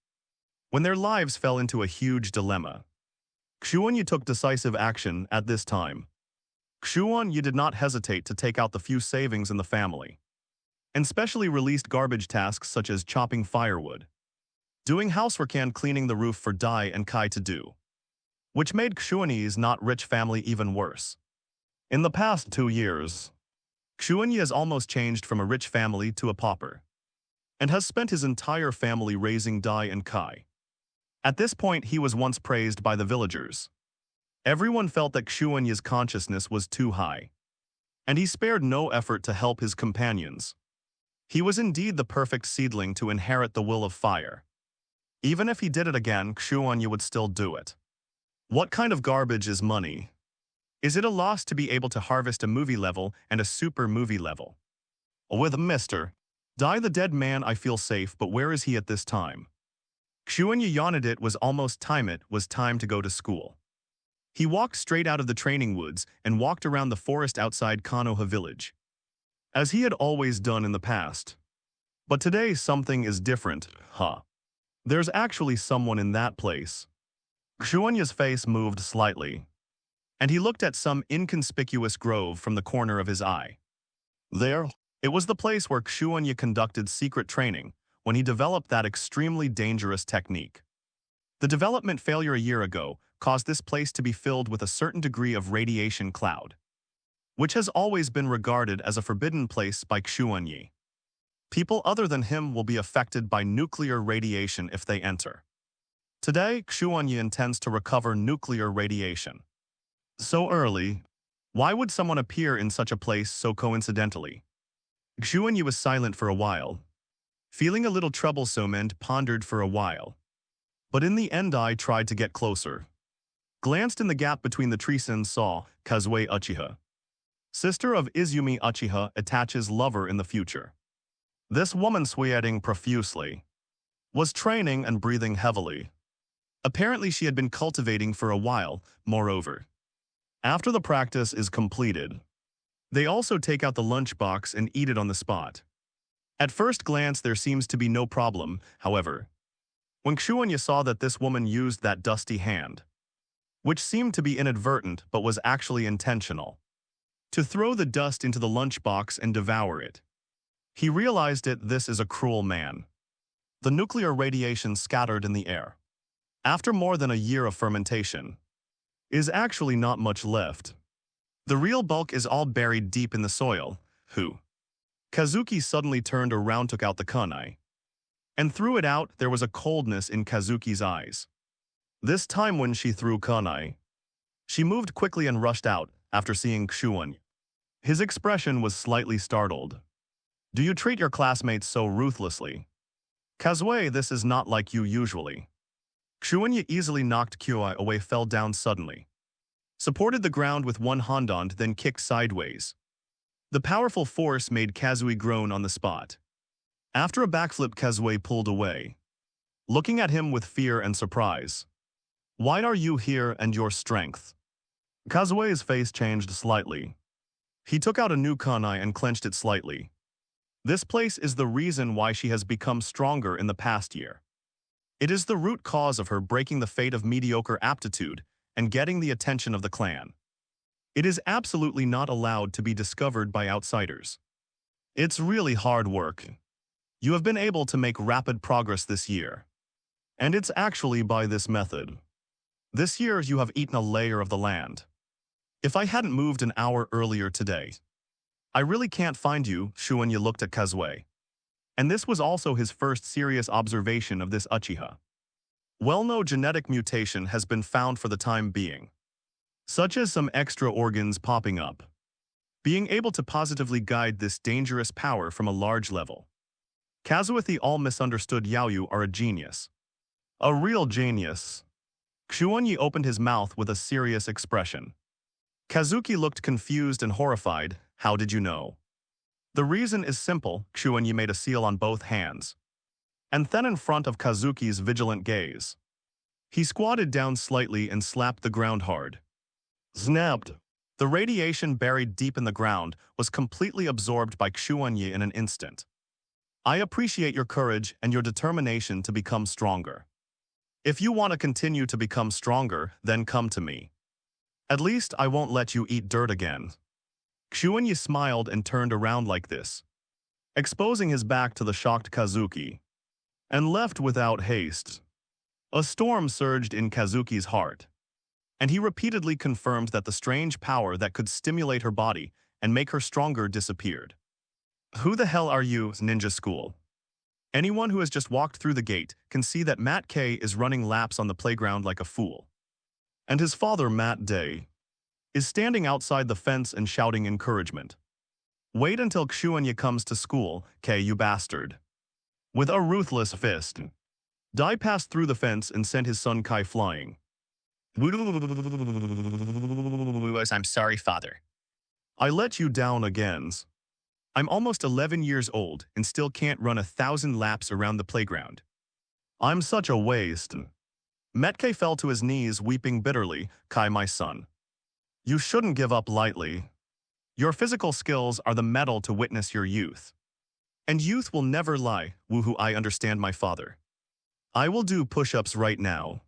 A: When their lives fell into a huge dilemma, Xuanyi took decisive action at this time. Xuanyi did not hesitate to take out the few savings in the family, and specially released garbage tasks such as chopping firewood, doing housework and cleaning the roof for Dai and Kai to do, which made Xuanyi's not rich family even worse. In the past 2 years, Xuanyi has almost changed from a rich family to a pauper, and has spent his entire family raising Dai and Kai. At this point, he was once praised by the villagers. Everyone felt that Xuanyi's consciousness was too high, and he spared no effort to help his companions. He was indeed the perfect seedling to inherit the will of fire. Even if he did it again, Xuanyi would still do it. What kind of garbage is money? Is it a loss to be able to harvest a movie level and a super movie level? With Mr. Dai the dead man, I feel safe, but where is he at this time? Xuanyi yawned. It was almost time. It was time to go to school. He walked straight out of the training woods and walked around the forest outside Konoha village, as he had always done in the past. But today something is different, huh? There's actually someone in that place. Xuanyi's face moved slightly, and he looked at some inconspicuous grove from the corner of his eye. There, it was the place where Xuanyi conducted secret training when he developed that extremely dangerous technique. The development failure a year ago caused this place to be filled with a certain degree of radiation cloud, which has always been regarded as a forbidden place by Xuanyi. People other than him will be affected by nuclear radiation if they enter. Today, Xuanyi intends to recover nuclear radiation. So early? Why would someone appear in such a place so coincidentally? Xuanyi was silent for a while, feeling a little troublesome, and pondered for a while. But in the end, I tried to get closer. Glanced in the gap between the trees and saw Kazui Uchiha, sister of Izumi Uchiha, attaches lover in the future. This woman, sweating profusely, was training and breathing heavily. Apparently she had been cultivating for a while, moreover. After the practice is completed, they also take out the lunchbox and eat it on the spot. At first glance there seems to be no problem, however. When Xuanyi saw that this woman used that dusty hand, which seemed to be inadvertent but was actually intentional, to throw the dust into the lunchbox and devour it, he realized this is a cruel man. The nuclear radiation scattered in the air, after more than a year of fermentation, is actually not much left. The real bulk is all buried deep in the soil. Kazuki suddenly turned around, took out the kunai, and threw it out. There was a coldness in Kazuki's eyes. This time when she threw kunai, she moved quickly and rushed out after seeing Xuanyi. His expression was slightly startled. Do you treat your classmates so ruthlessly? Kazui, this is not like you usually. Xuanyi easily knocked Kyoi away, fell down suddenly, supported the ground with one handand, then kicked sideways. The powerful force made Kazui groan on the spot. After a backflip, Kazui pulled away, looking at him with fear and surprise. Why are you here, and your strength? Kazui's face changed slightly. He took out a new kunai and clenched it slightly. This place is the reason why she has become stronger in the past year. It is the root cause of her breaking the fate of mediocre aptitude and getting the attention of the clan. It is absolutely not allowed to be discovered by outsiders. It's really hard work. You have been able to make rapid progress this year. And it's actually by this method. This year you have eaten a layer of the land. If I hadn't moved an hour earlier today, I really can't find you. Xuanyi looked at Kazui. And this was also his first serious observation of this Uchiha. Well, no genetic mutation has been found for the time being, such as some extra organs popping up, being able to positively guide this dangerous power from a large level. Kazui, all misunderstood Yaoyu are a genius. A real genius. Xuanyi opened his mouth with a serious expression. Kazuki looked confused and horrified. How did you know? The reason is simple. Xuanyi made a seal on both hands. And then in front of Kazuki's vigilant gaze, he squatted down slightly and slapped the ground hard. Snapped. The radiation buried deep in the ground was completely absorbed by Xuanyi in an instant. I appreciate your courage and your determination to become stronger. If you want to continue to become stronger, then come to me. At least I won't let you eat dirt again. Xuanyi smiled and turned around like this, exposing his back to the shocked Kazuki, and left without haste. A storm surged in Kazuki's heart, and he repeatedly confirmed that the strange power that could stimulate her body and make her stronger disappeared. Who the hell are you, ninja school? Anyone who has just walked through the gate can see that Matt K is running laps on the playground like a fool. And his father, Matt Day, is standing outside the fence and shouting encouragement. Wait until Xuanyi comes to school, K, you bastard. With a ruthless fist, Dai passed through the fence and sent his son Kai flying. I'm sorry, father. I let you down again. I'm almost 11 years old and still can't run 1,000 laps around the playground. I'm such a waste. Metke fell to his knees weeping bitterly. Kai, my son, you shouldn't give up lightly. Your physical skills are the metal to witness your youth. And youth will never lie. Woohoo, I understand, my father. I will do push-ups right now.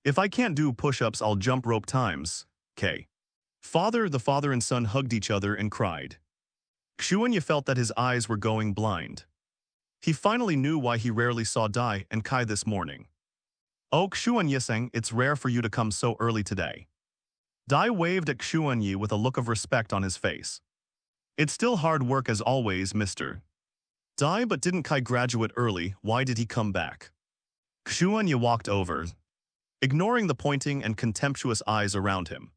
A: If I can't do push-ups, I'll jump rope times. K. The father and son hugged each other and cried. Xuanyi felt that his eyes were going blind. He finally knew why he rarely saw Dai and Kai this morning. Oh, Xuanyi-sang, it's rare for you to come so early today. Dai waved at Xuanyi with a look of respect on his face. It's still hard work as always, mister. Dai, but didn't Kai graduate early? Why did he come back? Xuanyi walked over, ignoring the pointing and contemptuous eyes around him,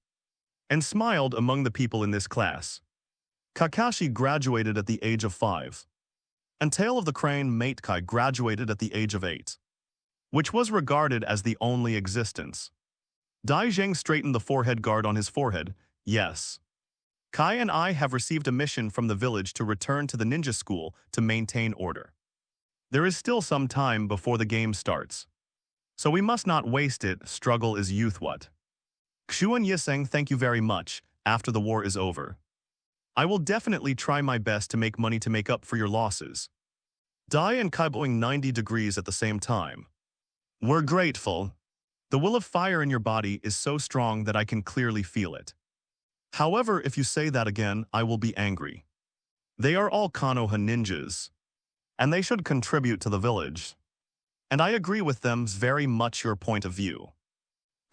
A: and smiled among the people in this class. Kakashi graduated at the age of 5. And Tail of the Crane mate Kai graduated at the age of 8, which was regarded as the only existence. Dai Zheng straightened the forehead guard on his forehead. Yes. Kai and I have received a mission from the village to return to the ninja school to maintain order. There is still some time before the game starts, so we must not waste it. Struggle is youth. What? Xuanyi-sang, thank you very much. After the war is over, I will definitely try my best to make money to make up for your losses. Dai and Kai blowing 90 degrees at the same time. We're grateful. The will of fire in your body is so strong that I can clearly feel it. However, if you say that again, I will be angry. They are all Konoha ninjas, and they should contribute to the village. And I agree with them very much your point of view.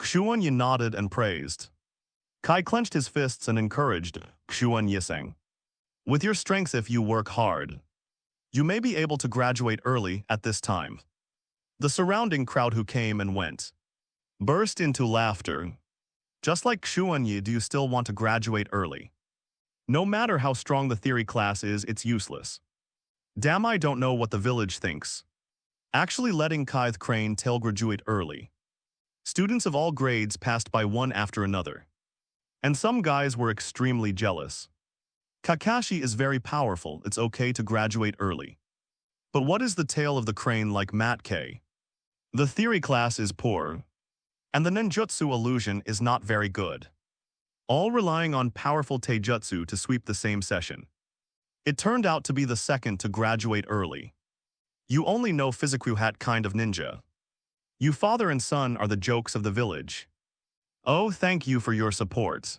A: Xuanyi nodded and praised. Kai clenched his fists and encouraged Xuanyi-sang. With your strength, if you work hard, you may be able to graduate early at this time. The surrounding crowd who came and went burst into laughter. Just like Xuanyi, do you still want to graduate early? No matter how strong the theory class is, it's useless. Damn, I don't know what the village thinks. Actually letting Kai the Crane Tail graduate early. Students of all grades passed by one after another. And some guys were extremely jealous. Kakashi is very powerful, it's okay to graduate early. But what is the tail of the crane like Matt K? The theory class is poor, and the ninjutsu illusion is not very good. All relying on powerful taijutsu to sweep the same session. It turned out to be the second to graduate early. You only know Physicu hat kind of ninja. You father and son are the jokes of the village. Oh, thank you for your support.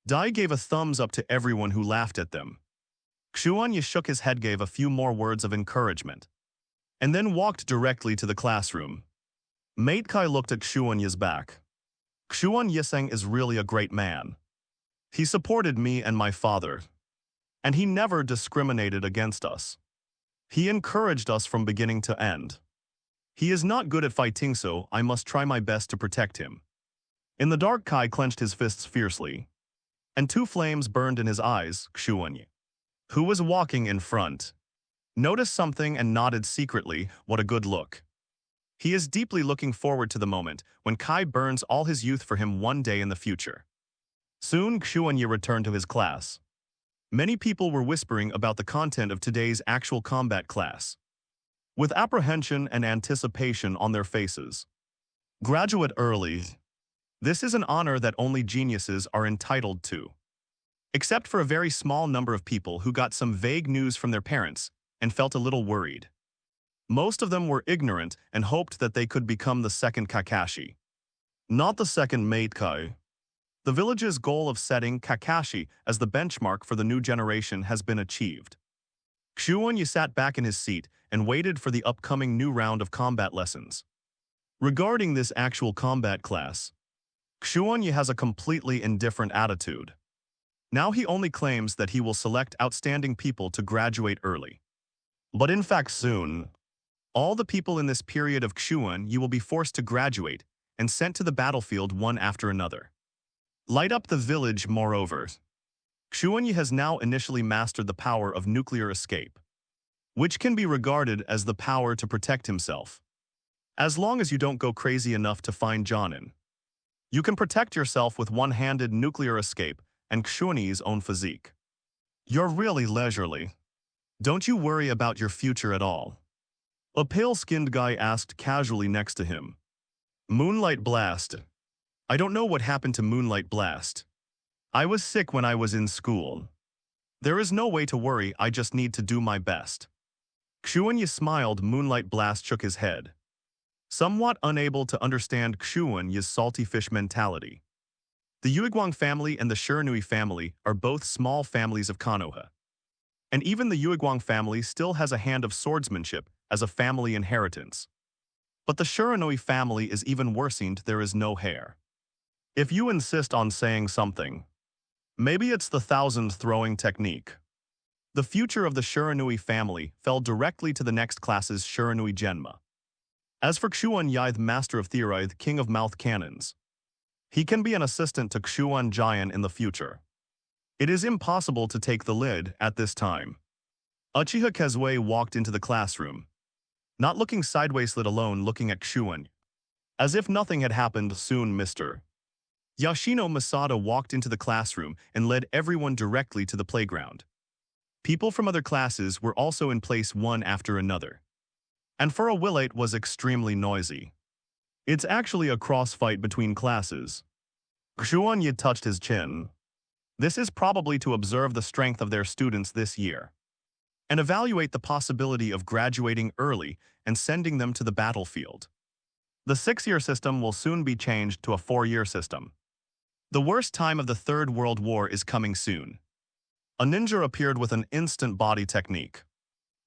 A: Dai gave a thumbs up to everyone who laughed at them. Xuanyi shook his head, gave a few more words of encouragement, and then walked directly to the classroom. Mate Kai looked at Xuanyi's back. Xuanyi-sang is really a great man. He supported me and my father, and he never discriminated against us. He encouraged us from beginning to end. He is not good at fighting, so I must try my best to protect him. In the dark, Kai clenched his fists fiercely, and 2 flames burned in his eyes. Xuanyi, who was walking in front, noticed something and nodded secretly. What a good look. He is deeply looking forward to the moment when Kai burns all his youth for him one day in the future. Soon, Xuanyi returned to his class. Many people were whispering about the content of today's actual combat class, with apprehension and anticipation on their faces. Graduate early. This is an honor that only geniuses are entitled to. Except for a very small number of people who got some vague news from their parents and felt a little worried. Most of them were ignorant and hoped that they could become the second Kakashi, not the second mate Kai. The village's goal of setting Kakashi as the benchmark for the new generation has been achieved. Xuanyi sat back in his seat and waited for the upcoming new round of combat lessons. Regarding this actual combat class, Xuanyi has a completely indifferent attitude. Now he only claims that he will select outstanding people to graduate early. But in fact soon, all the people in this period of Xuanyi will be forced to graduate and sent to the battlefield one after another. Light up the village, moreover. Xuanyi has now initially mastered the power of nuclear escape, which can be regarded as the power to protect himself. As long as you don't go crazy enough to find Jonin, you can protect yourself with one-handed nuclear escape and Xuanyi's own physique. You're really leisurely. Don't you worry about your future at all? A pale-skinned guy asked casually next to him. Moonlight Blast. I don't know what happened to Moonlight Blast. I was sick when I was in school. There is no way to worry, I just need to do my best. Xuanyi smiled. Moonlight Blast shook his head, somewhat unable to understand Xuanyi's salty fish mentality. The Yuiguang family and the Shiranui family are both small families of Konoha. And even the Yuiguang family still has a hand of swordsmanship as a family inheritance. But the Shiranui family is even worsened. There is no hair. If you insist on saying something, maybe it's the thousand throwing technique. The future of the Shiranui family fell directly to the next class's Shiranui Genma. As for Xuanyi, the master of theory, the king of mouth cannons, he can be an assistant to Xuanjian in the future. It is impossible to take the lid at this time. Uchiha Kazui walked into the classroom, not looking sideways, let alone looking at Xuanyi. As if nothing had happened. Soon Mr. Yoshino Masada walked into the classroom and led everyone directly to the playground. People from other classes were also in place one after another. And for a will, it was extremely noisy. It's actually a cross-fight between classes. Xuanyi touched his chin. This is probably to observe the strength of their students this year and evaluate the possibility of graduating early and sending them to the battlefield. The 6-year system will soon be changed to a 4-year system. The worst time of the Third World War is coming soon. A ninja appeared with an instant body technique,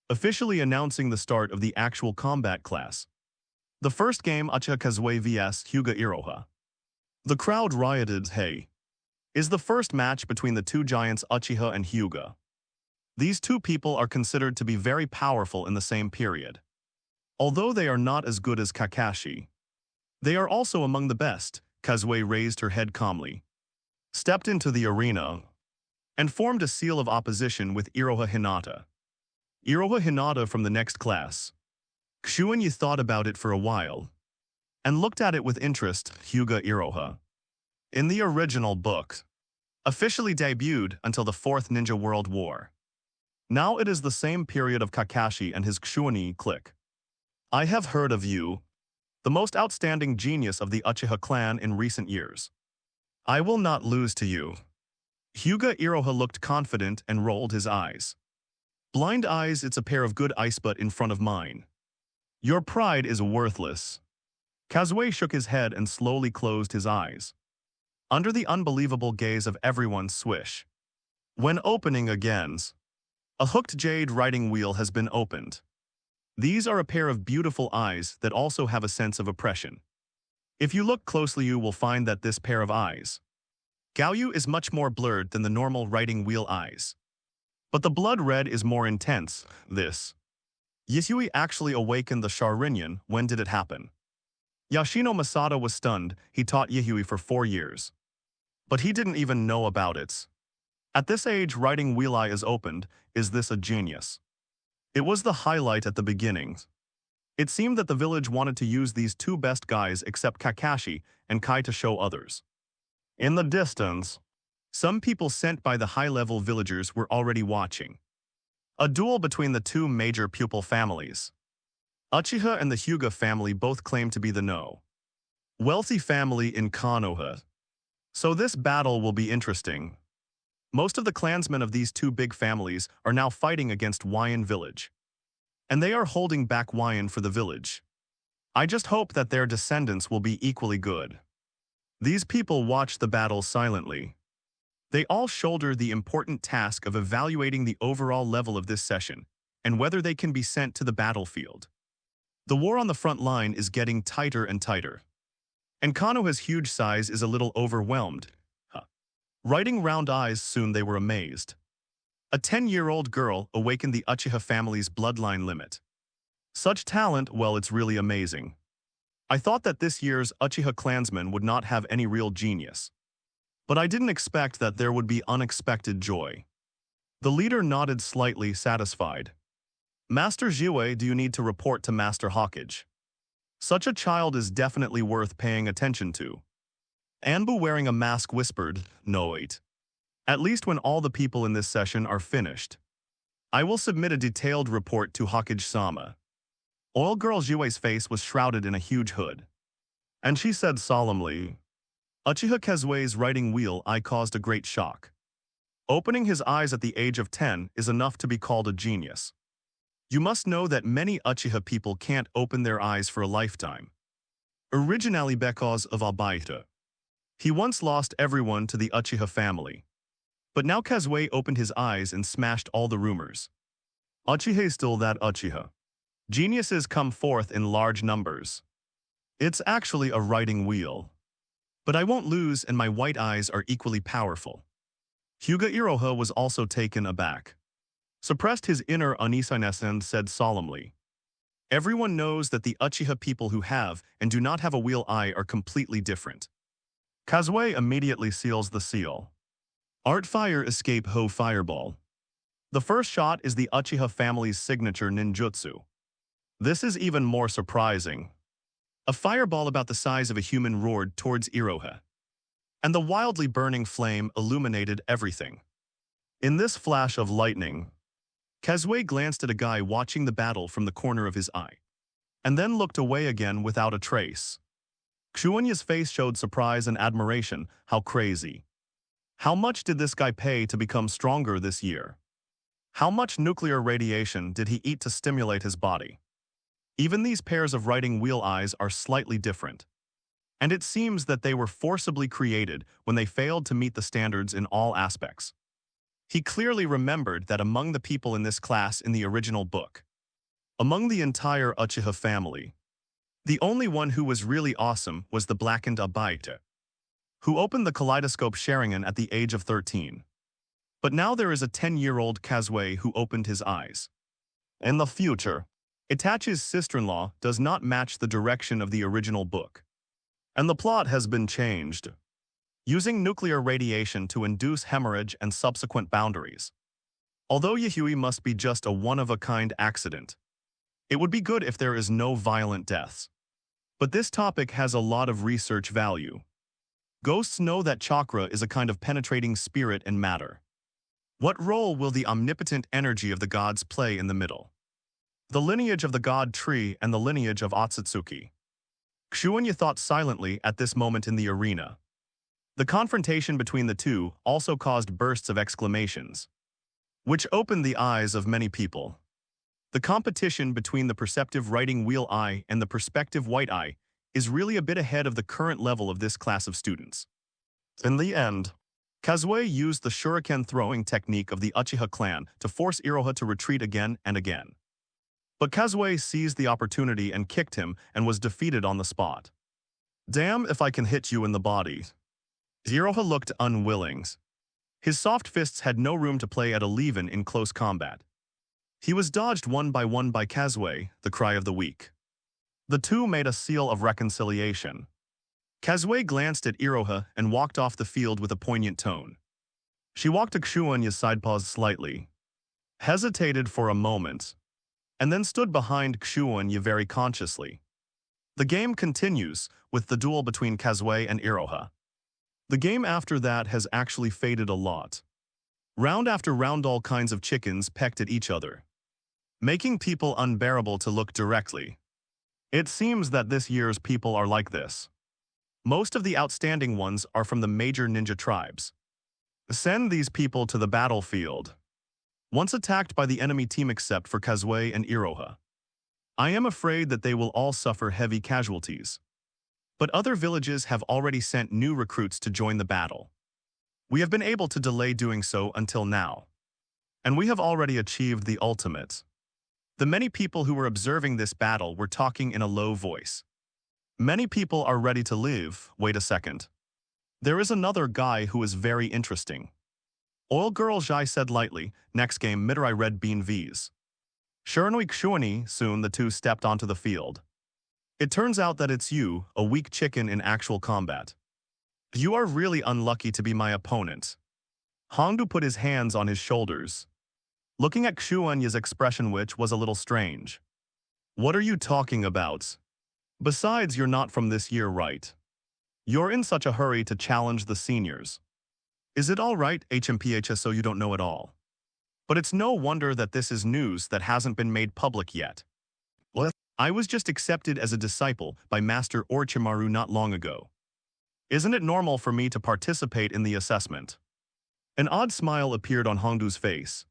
A: officially announcing the start of the actual combat class. The first game, Uchiha Kazui vs Hyuga Iroha. The crowd rioted. Hey, is the first match between the two giants Uchiha and Hyuga. These two people are considered to be very powerful in the same period. Although they are not as good as Kakashi, they are also among the best. Kazui raised her head calmly, stepped into the arena, and formed a seal of opposition with Iroha Hinata. Iroha Hinata from the next class. Xuanyi thought about it for a while and looked at it with interest. Hyuga Iroha, in the original book, officially debuted until the Fourth Ninja World War. Now it is the same period of Kakashi and his Xuanyi clique. I have heard of you, the most outstanding genius of the Uchiha clan in recent years. I will not lose to you. Hyuga Iroha looked confident and rolled his eyes. Blind eyes, it's a pair of good eyes, but in front of mine. Your pride is worthless. Kazui shook his head and slowly closed his eyes, under the unbelievable gaze of everyone. Swish. When opening again, a hooked jade riding wheel has been opened. These are a pair of beautiful eyes that also have a sense of oppression. If you look closely, you will find that this pair of eyes, Gaoyu, is much more blurred than the normal riding wheel eyes. But the blood red is more intense. This Yisui actually awakened the Sharingan. When did it happen? Yoshino Masada was stunned. He taught Yisui for 4 years, but he didn't even know about it. At this age, riding wheel eye is opened. Is this a genius? It was the highlight at the beginning. It seemed that the village wanted to use these two best guys except Kakashi and Kai to show others. In the distance, some people sent by the high-level villagers were already watching. A duel between the two major pupil families. Uchiha and the Hyuga family both claim to be the wealthy family in Konoha. So this battle will be interesting. Most of the clansmen of these two big families are now fighting against Wyan village. And they are holding back Wyan for the village. I just hope that their descendants will be equally good. These people watch the battle silently. They all shoulder the important task of evaluating the overall level of this session and whether they can be sent to the battlefield. The war on the front line is getting tighter and tighter. And Konoha's huge size is a little overwhelmed. Writing round eyes, soon they were amazed. A 10-year-old girl awakened the Uchiha family's bloodline limit. Such talent, well, it's really amazing. I thought that this year's Uchiha clansmen would not have any real genius. But I didn't expect that there would be unexpected joy. The leader nodded slightly, satisfied. Master Jiwei, do you need to report to Master Hokage? Such a child is definitely worth paying attention to. Anbu, wearing a mask, whispered, "No, wait. At least when all the people in this session are finished, I will submit a detailed report to Hokage-sama." Oil Girl Jiwei's face was shrouded in a huge hood. And she said solemnly, Uchiha Kazue's writing wheel eye caused a great shock. Opening his eyes at the age of 10 is enough to be called a genius. You must know that many Uchiha people can't open their eyes for a lifetime. Originally because of Abaita. He once lost everyone to the Uchiha family. But now Kazue opened his eyes and smashed all the rumors. Uchiha is still that Uchiha. Geniuses come forth in large numbers. It's actually a writing wheel. But I won't lose, and my white eyes are equally powerful. Hyuga Iroha was also taken aback. Suppressed his inner uneasiness and said solemnly, "Everyone knows that the Uchiha people who have and do not have a wheel eye are completely different." Kazue immediately seals the seal. Art Fire Escape Ho Fireball. The first shot is the Uchiha family's signature ninjutsu. This is even more surprising. A fireball about the size of a human roared towards Iroha. And the wildly burning flame illuminated everything. In this flash of lightning, Kazue glanced at a guy watching the battle from the corner of his eye, and then looked away again without a trace. Xuanyi's face showed surprise and admiration. How crazy. How much did this guy pay to become stronger this year? How much nuclear radiation did he eat to stimulate his body? Even these pairs of writing wheel eyes are slightly different. And it seems that they were forcibly created when they failed to meet the standards in all aspects. He clearly remembered that among the people in this class in the original book, among the entire Uchiha family, the only one who was really awesome was the blackened Abaita, who opened the kaleidoscope Sharingan at the age of 13. But now there is a 10-year-old Kazue who opened his eyes. In the future, Itachi's sister-in-law does not match the direction of the original book. And the plot has been changed, using nuclear radiation to induce hemorrhage and subsequent boundaries. Although Yahui must be just a one-of-a-kind accident, it would be good if there is no violent deaths. But this topic has a lot of research value. Ghosts know that chakra is a kind of penetrating spirit and matter. What role will the omnipotent energy of the gods play in the middle? The lineage of the god tree and the lineage of Otsutsuki. Xuanyi thought silently at this moment in the arena. The confrontation between the two also caused bursts of exclamations, which opened the eyes of many people. The competition between the perceptive writing wheel eye and the perspective white eye is really a bit ahead of the current level of this class of students. In the end, Kazue used the shuriken throwing technique of the Uchiha clan to force Iroha to retreat again and again. But Kazue seized the opportunity and kicked him and was defeated on the spot. Damn if I can hit you in the body. Iroha looked unwilling. His soft fists had no room to play at 11 in close combat. He was dodged one by Kazue, the cry of the weak. The two made a seal of reconciliation. Kazue glanced at Iroha and walked off the field with a poignant tone. She walked to Xuanyi's side, paused slightly, hesitated for a moment, and then stood behind Xuanyi very consciously. The game continues, with the duel between Kazui and Iroha. The game after that has actually faded a lot. Round after round all kinds of chickens pecked at each other, making people unbearable to look directly. It seems that this year's people are like this. Most of the outstanding ones are from the major ninja tribes. Send these people to the battlefield. Once attacked by the enemy team except for Kazui and Iroha. I am afraid that they will all suffer heavy casualties. But other villages have already sent new recruits to join the battle. We have been able to delay doing so until now. And we have already achieved the ultimate. The many people who were observing this battle were talking in a low voice. Many people are ready to live. Wait a second. There is another guy who is very interesting. Oil Girl Jai said lightly, next game Midrai Red Bean Vs. Shiranui Xuanyi, soon the two stepped onto the field. It turns out that it's you, a weak chicken in actual combat. You are really unlucky to be my opponent. Hongdu put his hands on his shoulders, looking at Xuanyi's expression, which was a little strange. What are you talking about? Besides, you're not from this year, right? You're in such a hurry to challenge the seniors. Is it all right, HMPHS, so you don't know it all? But it's no wonder that this is news that hasn't been made public yet. Well, I was just accepted as a disciple by Master Orochimaru not long ago. Isn't it normal for me to participate in the assessment? An odd smile appeared on Hongdu's face,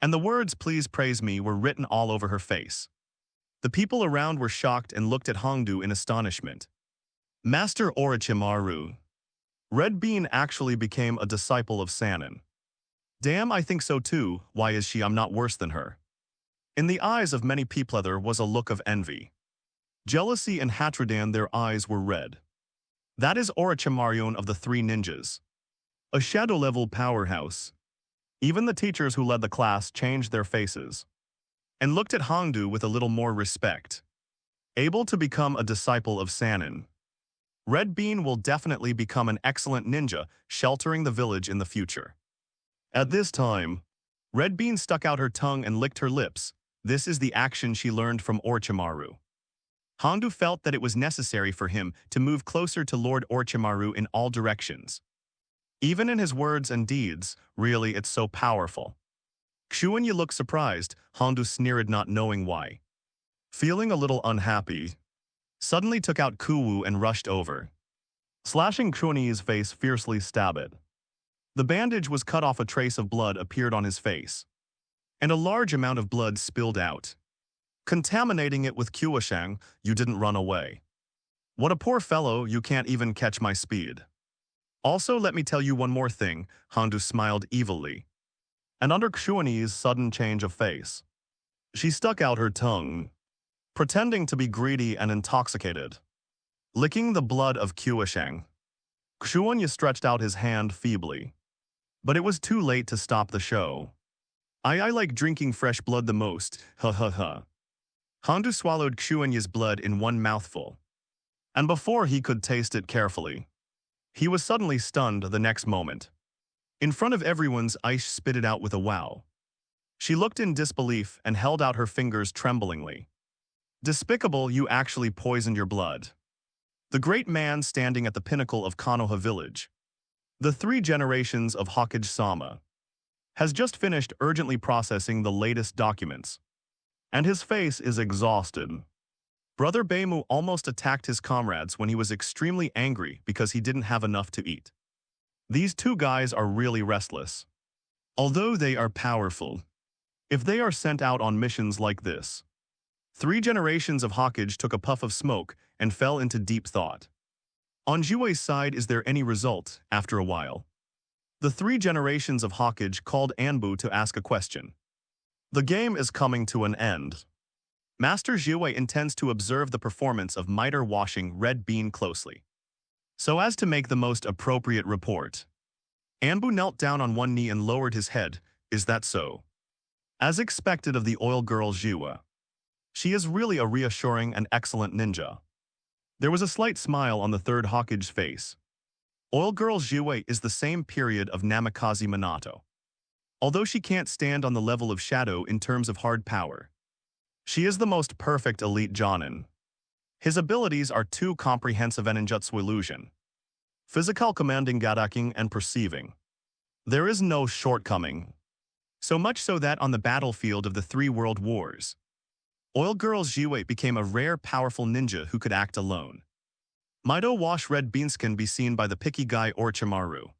A: and the words "please praise me" were written all over her face. The people around were shocked and looked at Hongdu in astonishment. Master Orochimaru. Red Bean actually became a disciple of Sannin. Damn, I think so too. Why is she? I'm not worse than her. In the eyes of many people there was a look of envy. Jealousy and hatred, and their eyes were red. That is Orochimaru of the three ninjas. A shadow-level powerhouse. Even the teachers who led the class changed their faces and looked at Hongdu with a little more respect. Able to become a disciple of Sannin. Red Bean will definitely become an excellent ninja, sheltering the village in the future. At this time, Red Bean stuck out her tongue and licked her lips. This is the action she learned from Orochimaru. Hongdu felt that it was necessary for him to move closer to Lord Orochimaru in all directions. Even in his words and deeds, really it's so powerful. Xuanyi looked surprised. Hongdu sneered, not knowing why. Feeling a little unhappy, suddenly took out Kuwu and rushed over, slashing Xuanyi's face, fiercely stab it. The bandage was cut off, a trace of blood appeared on his face, and a large amount of blood spilled out, contaminating it with Kuwashang. You didn't run away. What a poor fellow, you can't even catch my speed. Also, let me tell you one more thing, Hongdu smiled evilly. And under Xuanyi's sudden change of face, she stuck out her tongue, pretending to be greedy and intoxicated, licking the blood of Kuwashang. Xuanyi stretched out his hand feebly, but it was too late to stop the show. I like drinking fresh blood the most, ha ha ha. Hongdu swallowed Xuanyi's blood in one mouthful, and before he could taste it carefully, he was suddenly stunned the next moment. In front of everyone's eyes, spit it out with a wow. She looked in disbelief and held out her fingers tremblingly. Despicable, you actually poisoned your blood. The great man standing at the pinnacle of Konoha village, the 3 generations of Hokage-sama, has just finished urgently processing the latest documents, and his face is exhausted. Brother Beimu almost attacked his comrades when he was extremely angry because he didn't have enough to eat. These 2 guys are really restless. Although they are powerful, if they are sent out on missions like this. 3 generations of Hokage took a puff of smoke and fell into deep thought. On Jiwei's side, is there any result? After a while, the 3 generations of Hokage called Anbu to ask a question. The game is coming to an end. Master Jiwei intends to observe the performance of Miter washing Red Bean closely, so as to make the most appropriate report. Anbu knelt down on one knee and lowered his head. Is that so? As expected of the oil girl Jiwei. She is really a reassuring and excellent ninja. There was a slight smile on the 3rd Hokage's face. Oil girl Jiwei is the same period of Namikaze Minato. Although she can't stand on the level of shadow in terms of hard power, She is the most perfect elite Jonin. His abilities are two comprehensive ninjutsu illusion, physical commanding gadaking and perceiving. There is no shortcoming. So much so that on the battlefield of the 3 world wars, Oil Girl Jiwei became a rare powerful ninja who could act alone. Mido Wash Red Beans can be seen by the picky guy Orochimaru.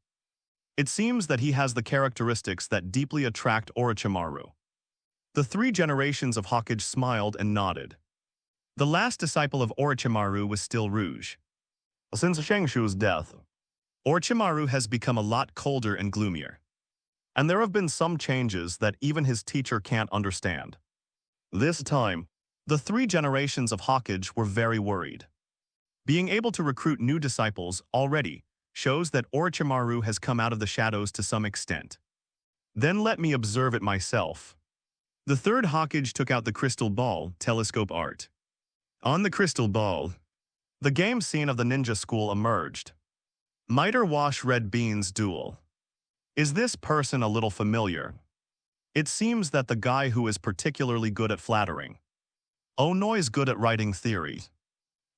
A: It seems that he has the characteristics that deeply attract Orochimaru. The 3 generations of Hokage smiled and nodded. The last disciple of Orochimaru was still Rouge. Since Shengshu's death, Orochimaru has become a lot colder and gloomier. And there have been some changes that even his teacher can't understand. This time, the 3 generations of Hokage were very worried. Being able to recruit new disciples already shows that Orochimaru has come out of the shadows to some extent. Then let me observe it myself. The 3rd Hokage took out the crystal ball telescope art. On the crystal ball, the game scene of the ninja school emerged. Miter Wash Red Beans duel. Is this person a little familiar? It seems that the guy who is particularly good at flattering. Onoi's good at writing theory.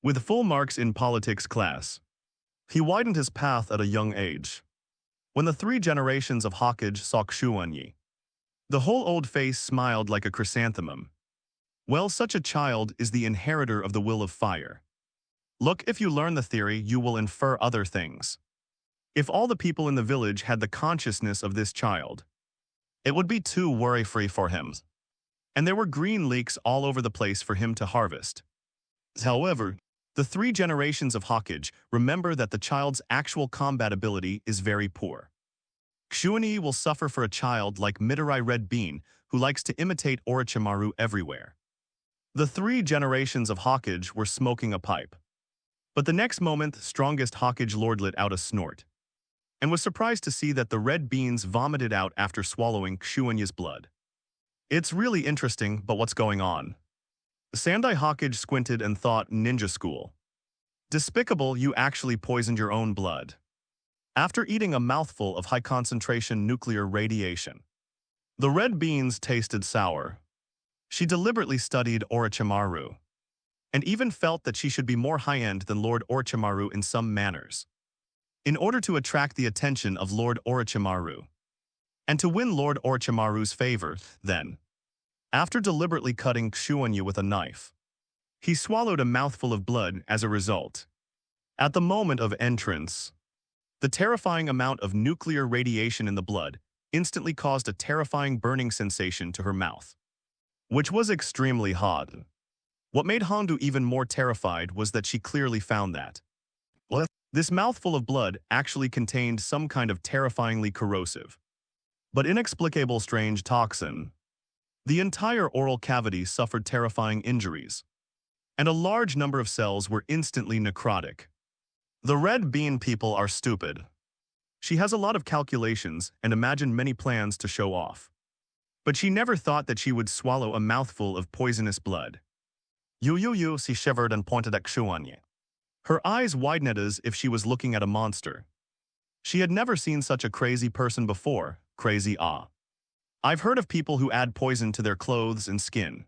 A: With full marks in politics class, he widened his path at a young age. When the 3 generations of Hokage saw Xuanyi, the whole old face smiled like a chrysanthemum. Well, such a child is the inheritor of the will of fire. Look, if you learn the theory, you will infer other things. If all the people in the village had the consciousness of this child, it would be too worry-free for him. And there were green leeks all over the place for him to harvest. However, the 3 generations of Hokage remember that the child's actual combat ability is very poor. Xuanyi will suffer for a child like Midori Red Bean, who likes to imitate Orochimaru everywhere. The 3 generations of Hokage were smoking a pipe. But the next moment, the strongest Hokage lord let out a snort, and was surprised to see that the red beans vomited out after swallowing Xuanyi's blood. It's really interesting, but what's going on? Sandai Hokage squinted and thought, ninja school. Despicable, you actually poisoned your own blood. After eating a mouthful of high-concentration nuclear radiation, the red beans tasted sour. She deliberately studied Orochimaru, and even felt that she should be more high-end than Lord Orochimaru in some manners. In order to attract the attention of Lord Orochimaru, and to win Lord Orochimaru's favor, then, after deliberately cutting Xuanyi with a knife, he swallowed a mouthful of blood as a result. At the moment of entrance, the terrifying amount of nuclear radiation in the blood instantly caused a terrifying burning sensation to her mouth, which was extremely hot. What made Hondu even more terrified was that she clearly found that this mouthful of blood actually contained some kind of terrifyingly corrosive, but inexplicable strange toxin. The entire oral cavity suffered terrifying injuries, and a large number of cells were instantly necrotic. The red bean people are stupid. She has a lot of calculations and imagined many plans to show off. But she never thought that she would swallow a mouthful of poisonous blood. She shivered and pointed at Xuanyi. Her eyes widened as if she was looking at a monster. She had never seen such a crazy person before, crazy I've heard of people who add poison to their clothes and skin.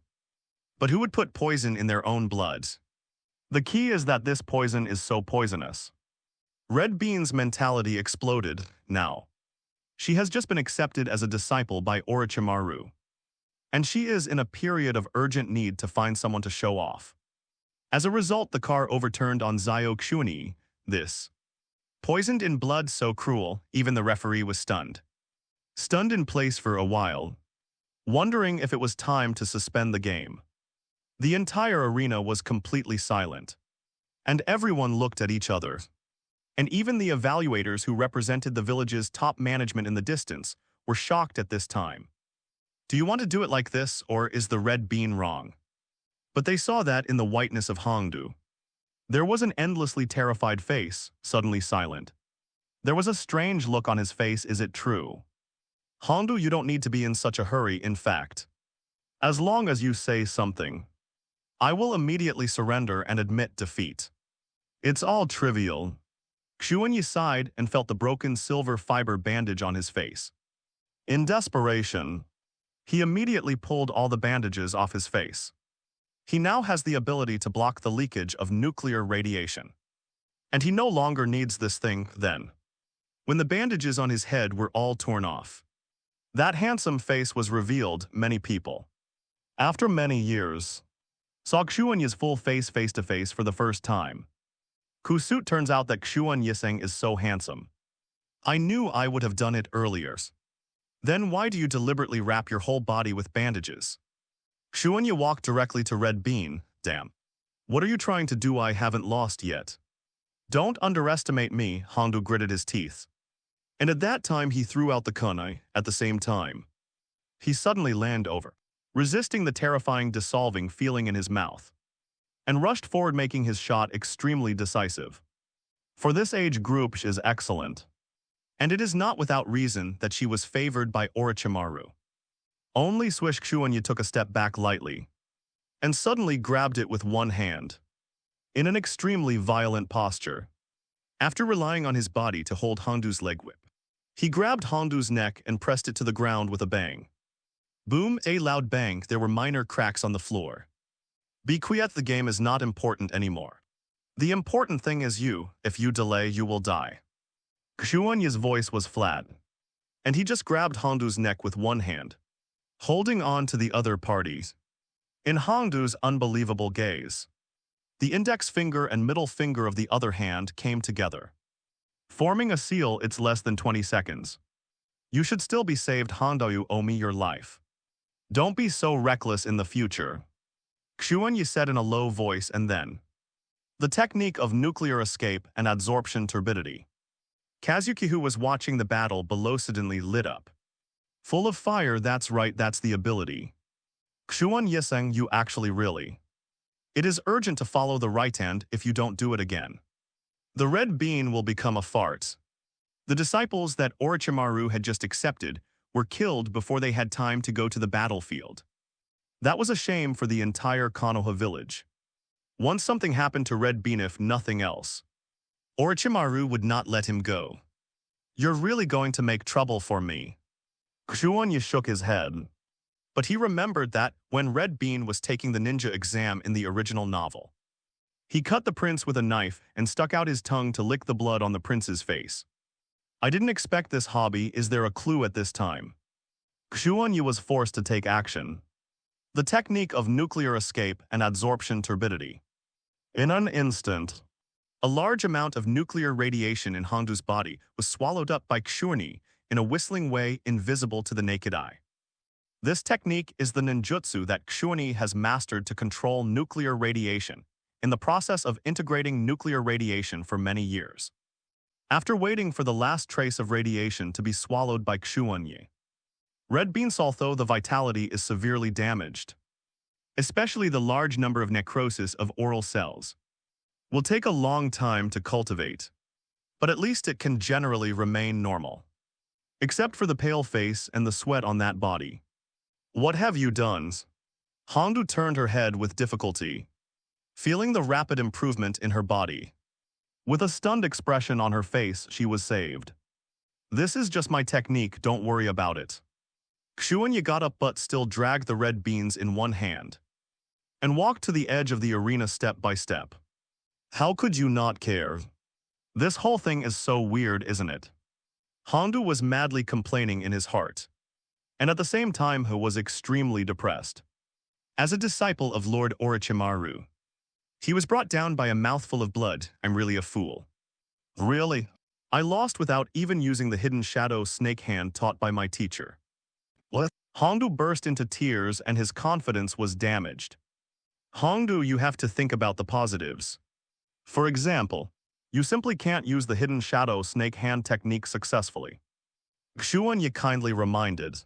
A: But who would put poison in their own blood? The key is that this poison is so poisonous. Red Bean's mentality exploded, now. She has just been accepted as a disciple by Orochimaru, and she is in a period of urgent need to find someone to show off. As a result, the car overturned on Zio Xuanyi. This poisoned in blood so cruel, even the referee was stunned. Stunned in place for a while, wondering if it was time to suspend the game. The entire arena was completely silent, and everyone looked at each other. And even the evaluators who represented the village's top management in the distance were shocked at this time. Do you want to do it like this, or is the red bean wrong? But they saw that in the whiteness of Hongdu. There was an endlessly terrified face, suddenly silent. There was a strange look on his face. Is it true? Hongdu, you don't need to be in such a hurry, in fact. As long as you say something, I will immediately surrender and admit defeat. It's all trivial. Xuanyi sighed and felt the broken silver fiber bandage on his face. In desperation, he immediately pulled all the bandages off his face. He now has the ability to block the leakage of nuclear radiation. And he no longer needs this thing then. When the bandages on his head were all torn off, that handsome face was revealed many people. After many years, saw Xuanyi's full face to face for the first time. Kusut turns out that Xuanyi is so handsome. I knew I would have done it earlier. Then why do you deliberately wrap your whole body with bandages? Xuanyi walked directly to Red Bean. Damn. What are you trying to do I haven't lost yet? Don't underestimate me, Hongdu gritted his teeth. And at that time he threw out the kunai. At the same time, he suddenly leaned over, resisting the terrifying dissolving feeling in his mouth, and rushed forward making his shot extremely decisive. For this age group she is excellent. And it is not without reason that she was favored by Orochimaru. Only Swish Xuanyi took a step back lightly, and suddenly grabbed it with one hand, in an extremely violent posture. After relying on his body to hold Hongdu's leg whip, he grabbed Hongdu's neck and pressed it to the ground with a bang. Boom, a loud bang, there were minor cracks on the floor. Be quiet, the game is not important anymore. The important thing is you, if you delay you will die. Xuanyi's voice was flat, and he just grabbed Hongdu's neck with one hand, holding on to the other parties. In Hongdu's unbelievable gaze, the index finger and middle finger of the other hand came together, forming a seal. It's less than 20 seconds. You should still be saved, Hongdu, you owe me your life. Don't be so reckless in the future, Xuanyi said in a low voice, and then the technique of nuclear escape and adsorption turbidity. Kazuki, who was watching the battle below, suddenly lit up. Full of fire, that's right, that's the ability. Xuanyi, you actually really. It is urgent to follow the right hand if you don't do it again. The red bean will become a fart. The disciples that Orochimaru had just accepted were killed before they had time to go to the battlefield. That was a shame for the entire Konoha village. Once something happened to Red Bean, if nothing else, Orochimaru would not let him go. You're really going to make trouble for me. Xuanyi shook his head. But he remembered that when Red Bean was taking the ninja exam in the original novel, he cut the prince with a knife and stuck out his tongue to lick the blood on the prince's face. I didn't expect this hobby. Is there a clue at this time? Xuanyi was forced to take action. The technique of nuclear escape and adsorption turbidity. In an instant, a large amount of nuclear radiation in Hongdu's body was swallowed up by Xuanyi in a whistling way invisible to the naked eye. This technique is the ninjutsu that Xuanyi has mastered to control nuclear radiation, in the process of integrating nuclear radiation for many years. After waiting for the last trace of radiation to be swallowed by Xuanyi, Red Bean's, although the vitality is severely damaged, especially the large number of necrosis of oral cells, will take a long time to cultivate, but at least it can generally remain normal. Except for the pale face and the sweat on that body. What have you done? Hongdu turned her head with difficulty, feeling the rapid improvement in her body. With a stunned expression on her face, she was saved. This is just my technique, don't worry about it. Xuanyi got up but still dragged the red beans in one hand and walked to the edge of the arena step by step. How could you not care? This whole thing is so weird, isn't it? Hongdu was madly complaining in his heart, and at the same time he was extremely depressed. As a disciple of Lord Orochimaru, he was brought down by a mouthful of blood. I'm really a fool. Really? I lost without even using the hidden shadow snake hand taught by my teacher. What? Hongdu burst into tears and his confidence was damaged. Hongdu, you have to think about the positives. For example, you simply can't use the hidden shadow snake hand technique successfully. Xuanyi kindly reminded.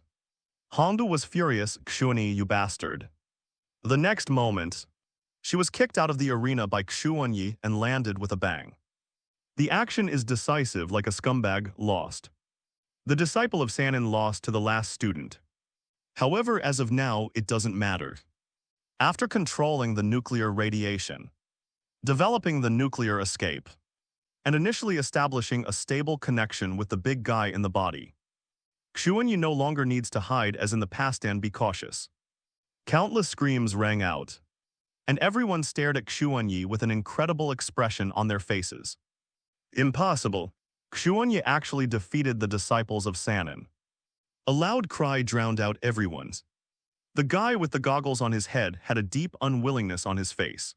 A: Hongdu was furious. Xuanyi, you bastard. The next moment, she was kicked out of the arena by Xuanyi and landed with a bang. The action is decisive, like a scumbag, lost. The disciple of Sannin lost to the last student. However, as of now, it doesn't matter. After controlling the nuclear radiation, developing the nuclear escape, and initially establishing a stable connection with the big guy in the body, Xuanyi no longer needs to hide as in the past and be cautious. Countless screams rang out. and everyone stared at Xuanyi with an incredible expression on their faces. Impossible. Xuanyi actually defeated the disciples of Sannin. A loud cry drowned out everyone's. The guy with the goggles on his head had a deep unwillingness on his face.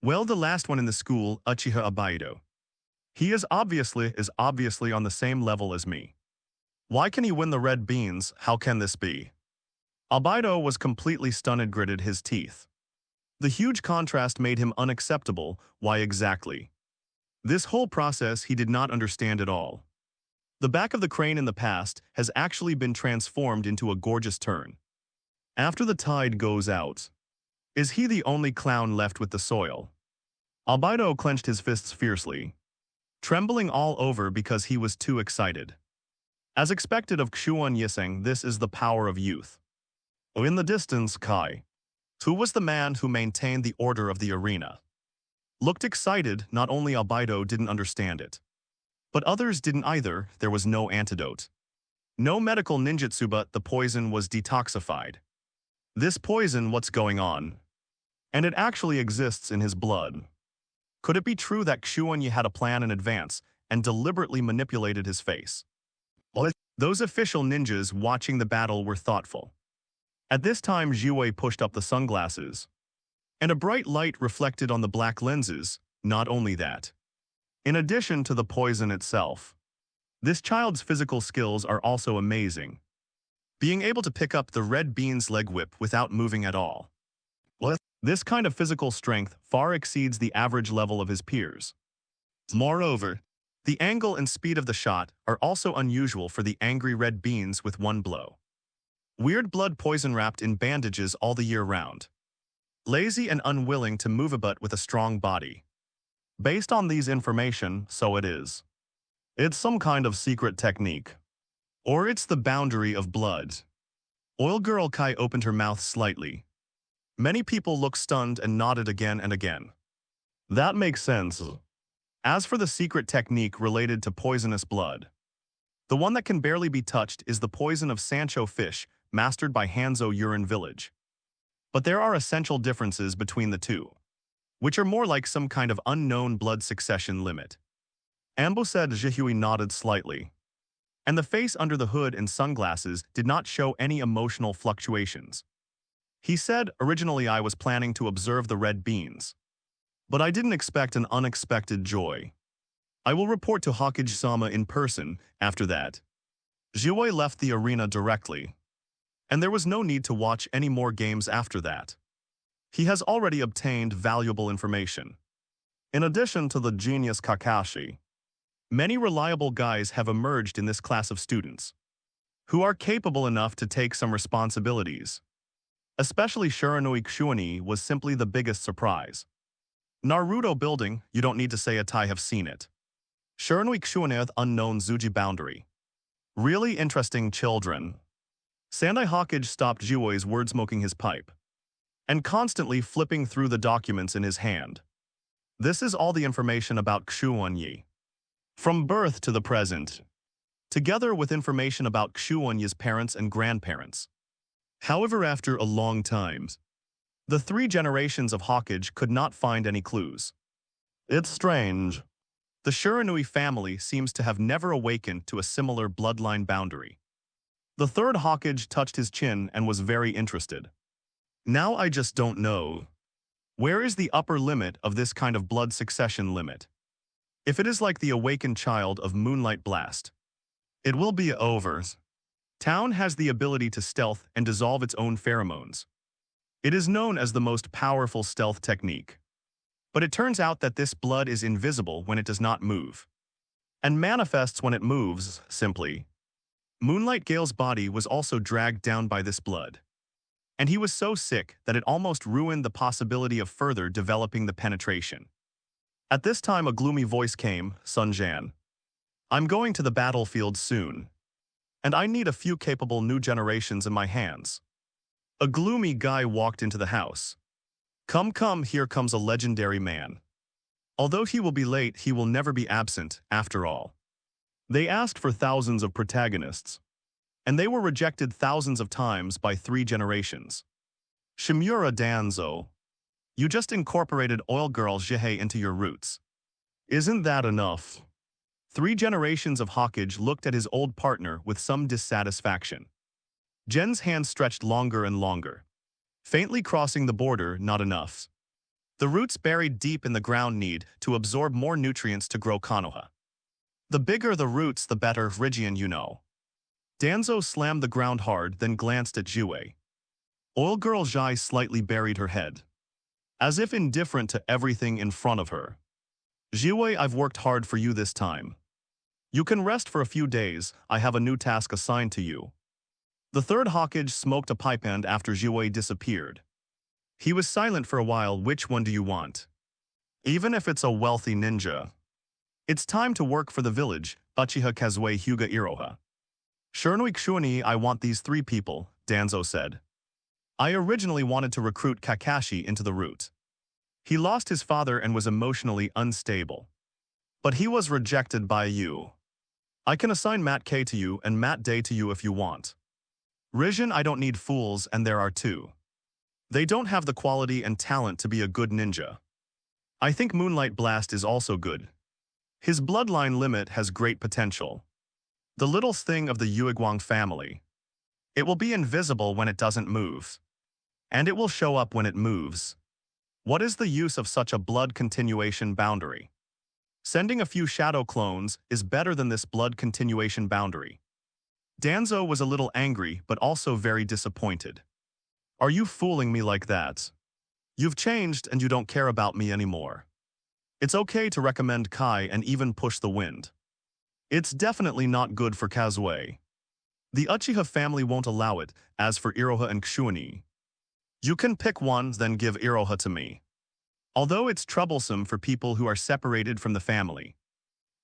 A: Well, the last one in the school, Uchiha Obaido. He is obviously on the same level as me. Why can he win the red beans? How can this be? Obaido was completely stunned, gritted his teeth. The huge contrast made him unacceptable. Why exactly? This whole process he did not understand at all. The back of the crane in the past has actually been transformed into a gorgeous turn. After the tide goes out, is he the only clown left with the soil? Obaido clenched his fists fiercely, trembling all over because he was too excited. As expected of Xuanyi, this is the power of youth. In the distance, Kai, who was the man who maintained the order of the arena, looked excited. Not only Obaido didn't understand it, but others didn't either. There was no antidote. No medical ninjutsu, but the poison was detoxified. This poison, what's going on? And it actually exists in his blood. Could it be true that Xuanyi had a plan in advance and deliberately manipulated his face? Well, those official ninjas watching the battle were thoughtful. At this time, Jiwei pushed up the sunglasses, and a bright light reflected on the black lenses. Not only that, in addition to the poison itself, this child's physical skills are also amazing. Being able to pick up the red bean's leg whip without moving at all. Well, this kind of physical strength far exceeds the average level of his peers. Moreover, the angle and speed of the shot are also unusual for the angry red beans with one blow. Weird blood poison wrapped in bandages all the year round. Lazy and unwilling to move a butt with a strong body. Based on these information, so it is. It's some kind of secret technique. Or it's the boundary of blood. Oil Girl Kai opened her mouth slightly. Many people looked stunned and nodded again and again. That makes sense. As for the secret technique related to poisonous blood, the one that can barely be touched is the poison of Sancho fish, mastered by Hanzo Urine Village. But there are essential differences between the two, which are more like some kind of unknown blood succession limit. Anbu said. Jihui nodded slightly, and the face under the hood and sunglasses did not show any emotional fluctuations. He said, originally I was planning to observe the red beans, but I didn't expect an unexpected joy. I will report to Hokage-sama in person after that. Jiwei left the arena directly, and there was no need to watch any more games after that. He has already obtained valuable information. In addition to the genius Kakashi, many reliable guys have emerged in this class of students, who are capable enough to take some responsibilities. Especially Shiranui Xuanyi was simply the biggest surprise. Naruto building, you don't need to say it, I have seen it. Shiranui Xuanyi unknown Zuji boundary. Really interesting children. Sandai Hokage stopped Jiwei's word, smoking his pipe, and constantly flipping through the documents in his hand. This is all the information about Xuanyi, from birth to the present, together with information about Xuanyi's parents and grandparents. However, after a long time, the 3 generations of Hokage could not find any clues. It's strange. The Shiranui family seems to have never awakened to a similar bloodline boundary. The 3rd Hokage touched his chin and was very interested. Now I just don't know. Where is the upper limit of this kind of blood succession limit? If it is like the awakened child of Moonlight Blast, it will be over. Town has the ability to stealth and dissolve its own pheromones. It is known as the most powerful stealth technique. But it turns out that this blood is invisible when it does not move, and manifests when it moves, simply. Moonlight Gale's body was also dragged down by this blood, and he was so sick that it almost ruined the possibility of further developing the penetration. At this time a gloomy voice came, Sunjan. I'm going to the battlefield soon, and I need a few capable new generations in my hands. A gloomy guy walked into the house. Come, here comes a legendary man. Although he will be late, he will never be absent, after all. They asked for thousands of protagonists, and they were rejected thousands of times by 3 generations. Shimura Danzo. You just incorporated oil girl Jihei into your roots. Isn't that enough? 3 generations of Hokage looked at his old partner with some dissatisfaction. Jen's hand stretched longer and longer. Faintly crossing the border, not enough. The roots buried deep in the ground need to absorb more nutrients to grow Konoha. The bigger the roots, the better, Phrygian, you know. Danzo slammed the ground hard, then glanced at Jiwei. Oil girl Jai slightly buried her head, as if indifferent to everything in front of her. Jiwei, I've worked hard for you this time. You can rest for a few days, I have a new task assigned to you. The third Hokage smoked a pipe and after Jiwei disappeared. He was silent for a while. Which one do you want? Even if it's a wealthy ninja. It's time to work for the village, Uchiha Kazui Hyuga Iroha. Shiranui Xuanyi, I want these 3 people, Danzo said. I originally wanted to recruit Kakashi into the route. He lost his father and was emotionally unstable. But he was rejected by you. I can assign Matt K to you and Matt Day to you if you want. Rizhin, I don't need fools, and there are 2. They don't have the quality and talent to be a good ninja. I think Moonlight Blast is also good. His bloodline limit has great potential. The little thing of the Yuiguang family. It will be invisible when it doesn't move. And it will show up when it moves. What is the use of such a blood continuation boundary? Sending a few shadow clones is better than this blood continuation boundary. Danzo was a little angry but also very disappointed. Are you fooling me like that? You've changed and you don't care about me anymore. It's okay to recommend Kai and even push the wind. It's definitely not good for Kazui. The Uchiha family won't allow it, as for Iroha and Xuanyi. You can pick one, then give Iroha to me. Although it's troublesome for people who are separated from the family.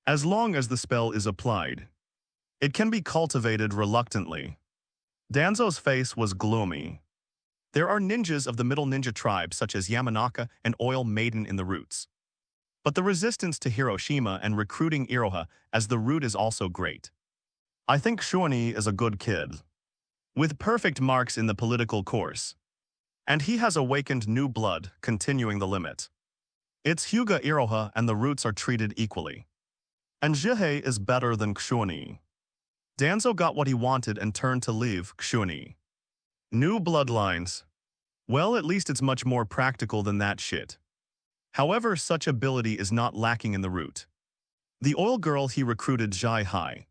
A: As long as the spell is applied. It can be cultivated reluctantly. Danzo's face was gloomy. There are ninjas of the middle ninja tribe such as Yamanaka and Oil Maiden in the roots. But the resistance to Hiroshima and recruiting Iroha as the root is also great. I think Xuanyi is a good kid. With perfect marks in the political course. And he has awakened new blood, continuing the limit. It's Hyuga Iroha and the roots are treated equally. And Jihei is better than Xuanyi. Danzo got what he wanted and turned to leave Xuanyi. New bloodlines. Well, at least it's much more practical than that shit. However, such ability is not lacking in the root. The oil girl he recruited, Jai Hai,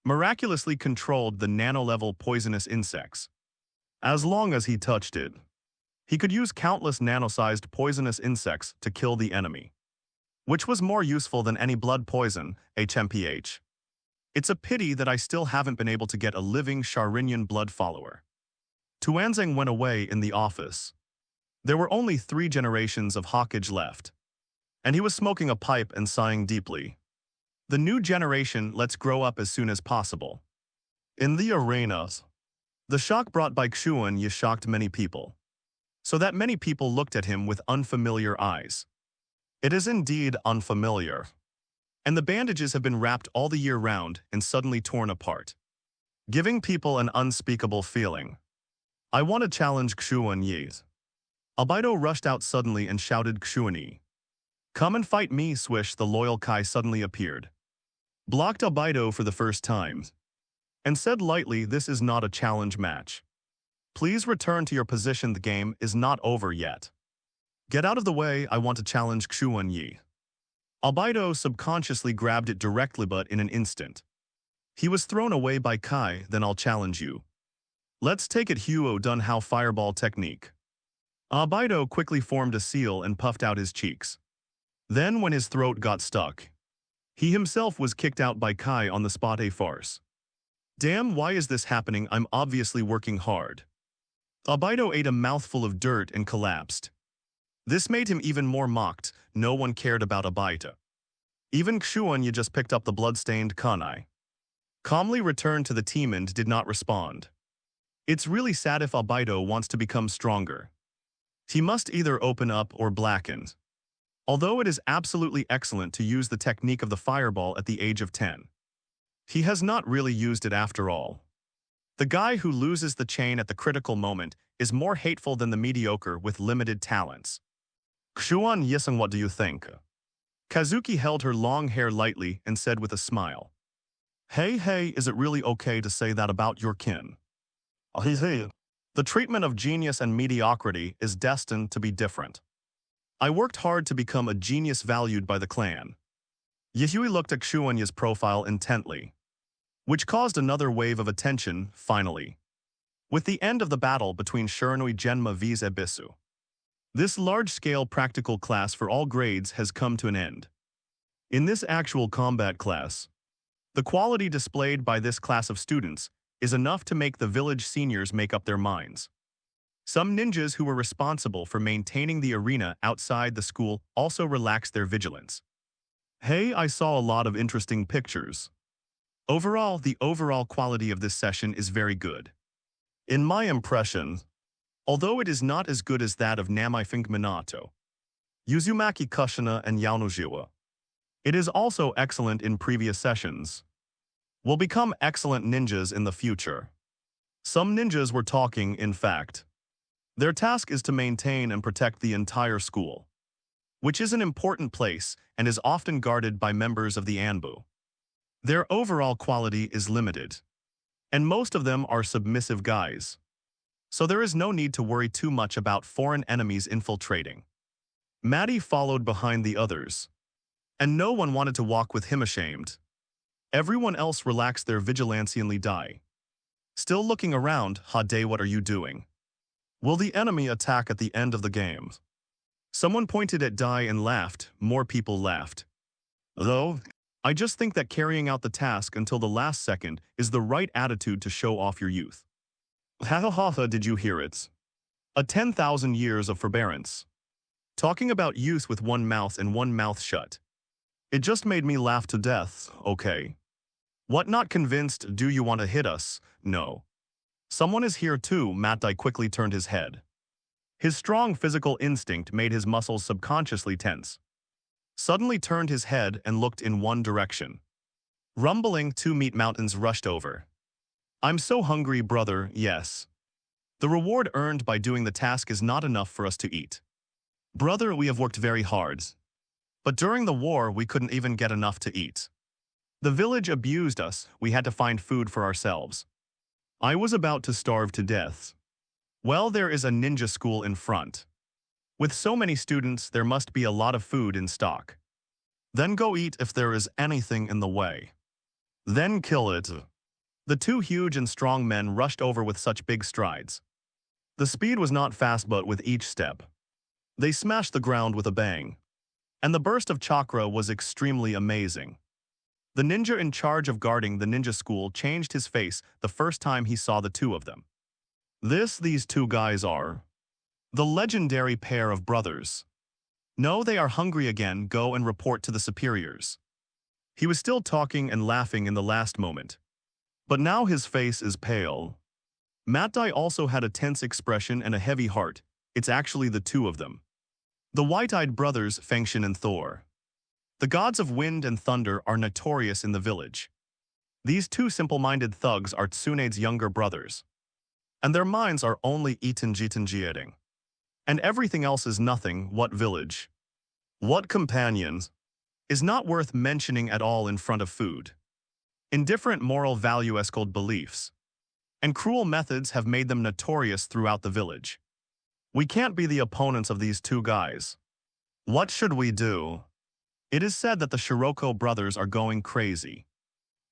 A: miraculously controlled the nano-level poisonous insects. As long as he touched it, he could use countless nano-sized poisonous insects to kill the enemy, which was more useful than any blood poison, HMPH. It's a pity that I still haven't been able to get a living Sharingan blood follower. Tuanzang went away in the office. There were only 3 generations of Hokage left, and he was smoking a pipe and sighing deeply. The new generation let's grow up as soon as possible. In the arenas, the shock brought by Xuanyi shocked many people, so that many people looked at him with unfamiliar eyes. It is indeed unfamiliar. And the bandages have been wrapped all the year round and suddenly torn apart, giving people an unspeakable feeling. I want to challenge Xuanyi. Albedo rushed out suddenly and shouted, Xuanyi, come and fight me. Swish, the loyal Kai suddenly appeared, blocked Albedo for the first time, and said lightly, this is not a challenge match. Please return to your position, the game is not over yet. Get out of the way, I want to challenge Xuanyi. Albedo subconsciously grabbed it directly but in an instant. He was thrown away by Kai, then I'll challenge you. Let's take it Huo done how fireball technique. Albedo quickly formed a seal and puffed out his cheeks. Then when his throat got stuck, he himself was kicked out by Kai on the spot. A farce. Damn, why is this happening? I'm obviously working hard. Albedo ate a mouthful of dirt and collapsed. This made him even more mocked. No one cared about Albedo. Even Xuanyi just picked up the blood-stained kunai. Calmly returned to the team and did not respond. It's really sad if Albedo wants to become stronger. He must either open up or blacken. Although it is absolutely excellent to use the technique of the fireball at the age of 10. He has not really used it after all. The guy who loses the chain at the critical moment is more hateful than the mediocre with limited talents. Xuan Yiseng, what do you think? Kazuki held her long hair lightly and said with a smile. Hey, is it really okay to say that about your kin? Hey. The treatment of genius and mediocrity is destined to be different. I worked hard to become a genius valued by the clan. Yihui looked at Xuanyi's profile intently, which caused another wave of attention, finally. With the end of the battle between Shiranui Genma vs Ebisu, this large-scale practical class for all grades has come to an end. In this actual combat class, the quality displayed by this class of students is enough to make the village seniors make up their minds. Some ninjas who were responsible for maintaining the arena outside the school also relaxed their vigilance. Hey, I saw a lot of interesting pictures. Overall, the overall quality of this session is very good. In my impression, although it is not as good as that of Namifink Minato, Uzumaki Kushina and Yaonojiwa, it is also excellent in previous sessions. Will become excellent ninjas in the future. Some ninjas were talking, in fact. Their task is to maintain and protect the entire school, which is an important place and is often guarded by members of the Anbu. Their overall quality is limited, and most of them are submissive guys. So there is no need to worry too much about foreign enemies infiltrating. Maddie followed behind the others, and no one wanted to walk with him ashamed. Everyone else relaxed their vigilance and die. Still looking around, Hade, what are you doing? Will the enemy attack at the end of the game? Someone pointed at Dai and laughed. More people laughed. Though, I just think that carrying out the task until the last second is the right attitude to show off your youth. Ha, did you hear it? A 10,000 years of forbearance. Talking about youth with one mouth and one mouth shut. It just made me laugh to death, okay. What, not convinced? Do you want to hit us? No. Someone is here too. Mattai quickly turned his head. His strong physical instinct made his muscles subconsciously tense. Suddenly turned his head and looked in one direction. Rumbling, 2 meat mountains rushed over. I'm so hungry, brother, yes. The reward earned by doing the task is not enough for us to eat. Brother, we have worked very hard. But during the war, we couldn't even get enough to eat. The village abused us, we had to find food for ourselves. I was about to starve to death. Well, there is a ninja school in front. With so many students, there must be a lot of food in stock. Then go eat if there is anything in the way. Then kill it. The 2 huge and strong men rushed over with such big strides. The speed was not fast, but with each step, they smashed the ground with a bang. And the burst of chakra was extremely amazing. The ninja in charge of guarding the ninja school changed his face the first time he saw the 2 of them. These 2 guys are the legendary pair of brothers. No, they are hungry again. Go and report to the superiors. He was still talking and laughing in the last moment, but now his face is pale. Mattai also had a tense expression and a heavy heart. It's actually the 2 of them. The white-eyed brothers, Fengshin and Thor. The gods of wind and thunder are notorious in the village. These 2 simple-minded thugs are Tsunede's younger brothers. And their minds are only eating. And everything else is nothing. What village? What companions? Is not worth mentioning at all in front of food. Indifferent moral value-escaled beliefs and cruel methods have made them notorious throughout the village. We can't be the opponents of these 2 guys. What should we do? It is said that the Shiroko brothers are going crazy,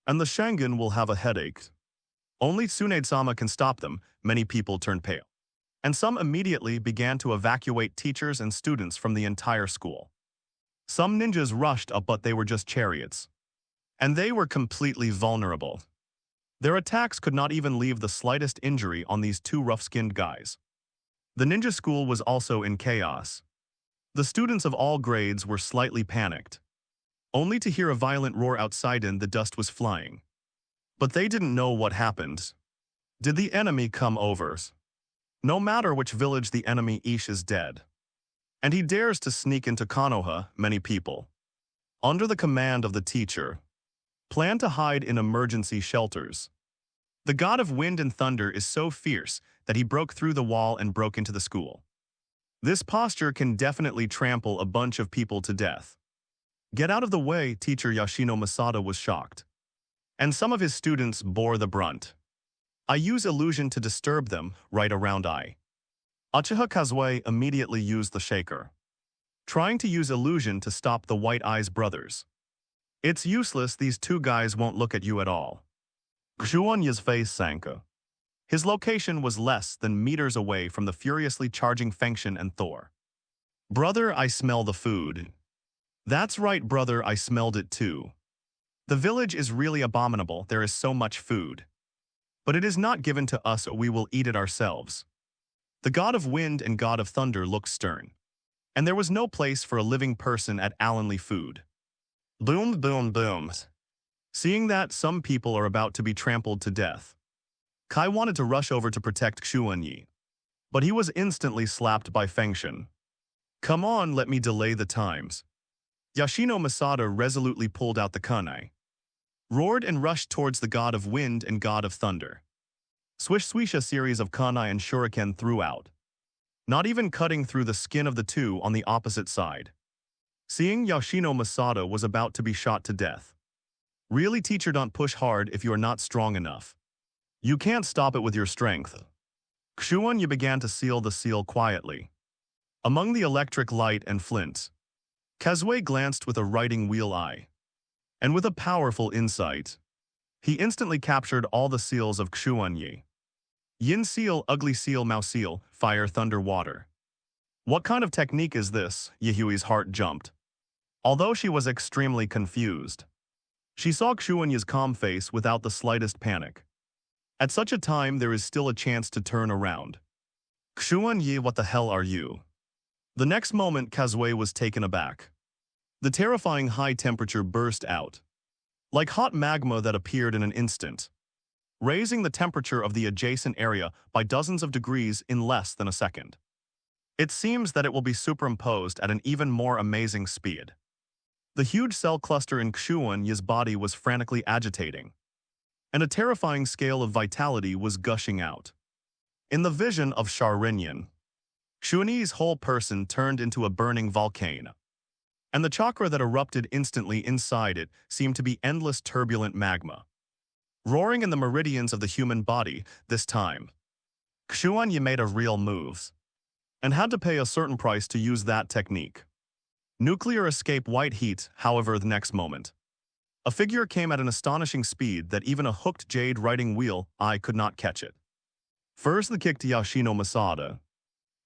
A: and the Shangen will have a headache. Only Tsunade-sama can stop them. Many people turned pale, and some immediately began to evacuate teachers and students from the entire school. Some ninjas rushed up, but they were just chariots, and they were completely vulnerable. Their attacks could not even leave the slightest injury on these 2 rough-skinned guys. The ninja school was also in chaos. The students of all grades were slightly panicked, only to hear a violent roar outside and the dust was flying. But they didn't know what happened. Did the enemy come over? No matter which village the enemy is dead. And he dares to sneak into Konoha. Many people, under the command of the teacher, plan to hide in emergency shelters. The god of wind and thunder is so fierce that he broke through the wall and broke into the school. This posture can definitely trample a bunch of people to death. Get out of the way, teacher Yoshino Masada was shocked. And some of his students bore the brunt. I use illusion to disturb them, right around eye. Uchiha Kazui immediately used the shaker, trying to use illusion to stop the White Eyes brothers. It's useless, these two guys won't look at you at all. Xuanyi's face sank. His location was less than meters away from the furiously charging Fengshen and Thor. Brother, I smell the food. That's right, brother, I smelled it too. The village is really abominable, there is so much food. But it is not given to us, we will eat it ourselves. The god of wind and god of thunder looked stern. And there was no place for a living person at Allenly Food. Boom, boom, boom. Seeing that some people are about to be trampled to death, Kai wanted to rush over to protect Xuanyi, but he was instantly slapped by Fengshen. Come on, let me delay the times. Yoshino Masada resolutely pulled out the kunai, roared and rushed towards the god of wind and god of thunder. Swish swish, a series of kunai and shuriken threw out, not even cutting through the skin of the two on the opposite side. Seeing Yoshino Masada was about to be shot to death. Really, teacher, don't push hard if you are not strong enough. You can't stop it with your strength. Xuanyi began to seal the seal quietly. Among the electric light and flints, Kazui glanced with a writing wheel eye. And with a powerful insight, he instantly captured all the seals of Xuanyi. Yin seal, ugly seal, mouse seal, fire, thunder, water. What kind of technique is this? Yihui's heart jumped. Although she was extremely confused, she saw Xuanyi's calm face without the slightest panic. At such a time, there is still a chance to turn around. Xuanyi, what the hell are you? The next moment, Kazui was taken aback. The terrifying high temperature burst out, like hot magma that appeared in an instant, raising the temperature of the adjacent area by dozens of degrees in less than a second. It seems that it will be superimposed at an even more amazing speed. The huge cell cluster in Xuanyi's body was frantically agitating, and a terrifying scale of vitality was gushing out. In the vision of Sharinyan, Xuanyi's whole person turned into a burning volcano, and the chakra that erupted instantly inside it seemed to be endless turbulent magma, roaring in the meridians of the human body. This time, Xuanyi made a real move, and had to pay a certain price to use that technique. Nuclear escape white heat, however, the next moment, a figure came at an astonishing speed that even a hooked jade writing wheel eye could not catch it. First, the kick to Yoshino Masada,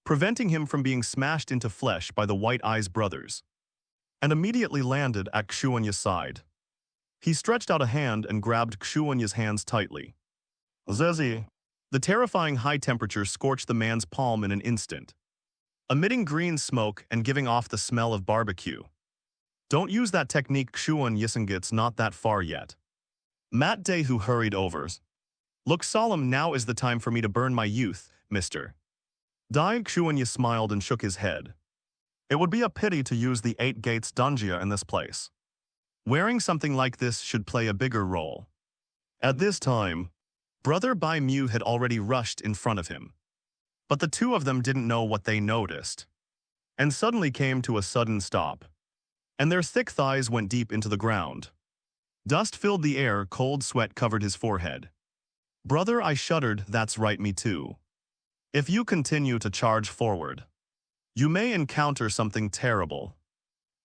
A: preventing him from being smashed into flesh by the White Eyes brothers, and immediately landed at Xuanyi's side. He stretched out a hand and grabbed Xuanyi's hands tightly. Zezi. The terrifying high temperature scorched the man's palm in an instant, emitting green smoke and giving off the smell of barbecue. Don't use that technique, Xuanyi, gets not that far yet. Matt Day, who hurried over. Look solemn, now is the time for me to burn my youth, mister. Dai. Xuanyi smiled and shook his head. It would be a pity to use the 8 gates dunjia in this place. Wearing something like this should play a bigger role. At this time, Brother Bai Mu had already rushed in front of him. But the two of them didn't know what they noticed, and suddenly came to a sudden stop, and their thick thighs went deep into the ground. Dust filled the air, cold sweat covered his forehead. Brother, I shuddered. That's right, me too. If you continue to charge forward, you may encounter something terrible.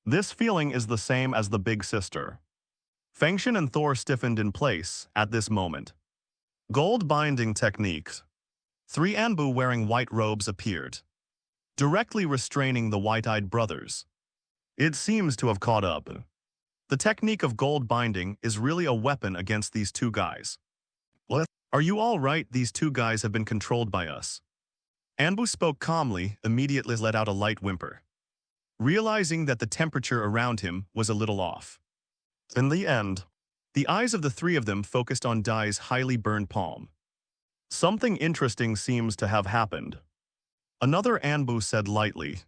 A: This feeling is the same as the big sister. Fengshen and Thor stiffened in place at this moment. Gold binding techniques. 3 Anbu wearing white robes appeared, directly restraining the white-eyed brothers. It seems to have caught up. The technique of gold binding is really a weapon against these two guys. What? Are you all right? These two guys have been controlled by us. Anbu spoke calmly, immediately let out a light whimper, realizing that the temperature around him was a little off. In the end, the eyes of the 3 of them focused on Dai's highly burned palm. Something interesting seems to have happened, another Anbu said lightly,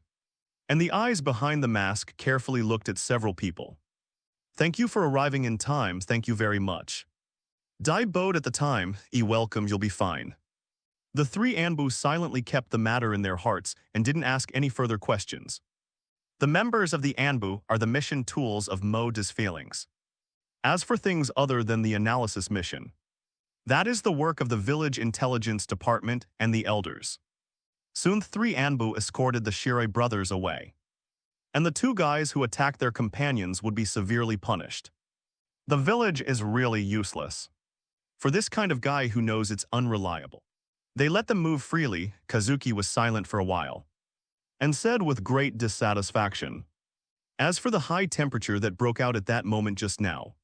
A: and the eyes behind the mask carefully looked at several people. Thank you for arriving in time, thank you very much. Dai bowed at the time, welcome, you'll be fine. The three Anbu silently kept the matter in their hearts and didn't ask any further questions. The members of the Anbu are the mission tools of Mo's feelings. As for things other than the analysis mission, that is the work of the village intelligence department and the elders. Soon 3 Anbu escorted the Shirai brothers away, and the 2 guys who attacked their companions would be severely punished. The village is really useless for this kind of guy who knows it's unreliable. They let them move freely. Kazuki was silent for a while and said with great dissatisfaction, as for the high temperature that broke out at that moment just now,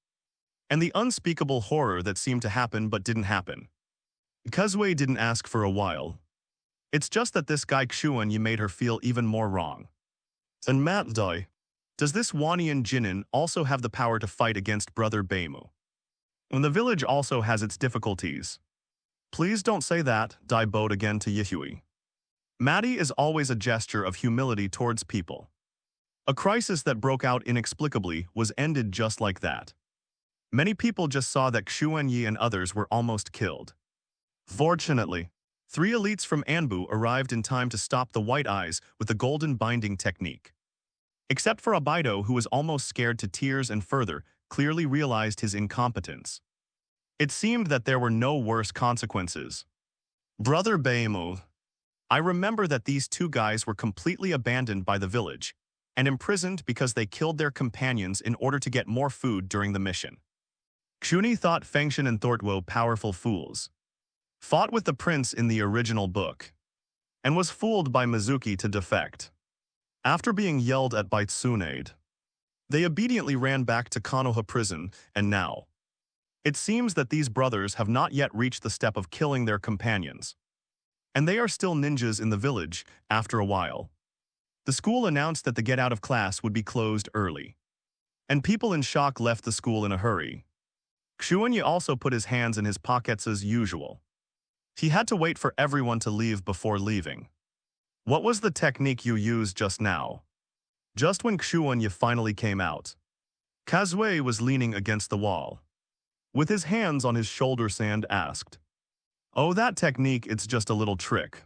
A: and the unspeakable horror that seemed to happen but didn't happen, Kazui didn't ask for a while. It's just that this guy Xuanyi made her feel even more wrong. And Matt Dai, does this Wanian Jinin also have the power to fight against Brother Beimu? And the village also has its difficulties. Please don't say that, Dai bowed again to Yihui. Maddie is always a gesture of humility towards people. A crisis that broke out inexplicably was ended just like that. Many people just saw that Xuanyi and others were almost killed. Fortunately, 3 elites from Anbu arrived in time to stop the White Eyes with the golden binding technique. Except for Abido, who was almost scared to tears and further, clearly realized his incompetence. It seemed that there were no worse consequences. Brother Beimu, I remember that these 2 guys were completely abandoned by the village and imprisoned because they killed their companions in order to get more food during the mission. Xuni thought Fengshen and Thortwo powerful fools, fought with the prince in the original book, and was fooled by Mizuki to defect. After being yelled at by Tsunade, they obediently ran back to Konoha prison, and now it seems that these brothers have not yet reached the step of killing their companions. And they are still ninjas in the village. After a while, the school announced that the get out of class would be closed early, and people in shock left the school in a hurry. Xuanyi also put his hands in his pockets as usual. He had to wait for everyone to leave before leaving. What was the technique you used just now? Just when Xuanyi finally came out, Kazui was leaning against the wall, with his hands on his shoulders and asked, "Oh, that technique, it's just a little trick.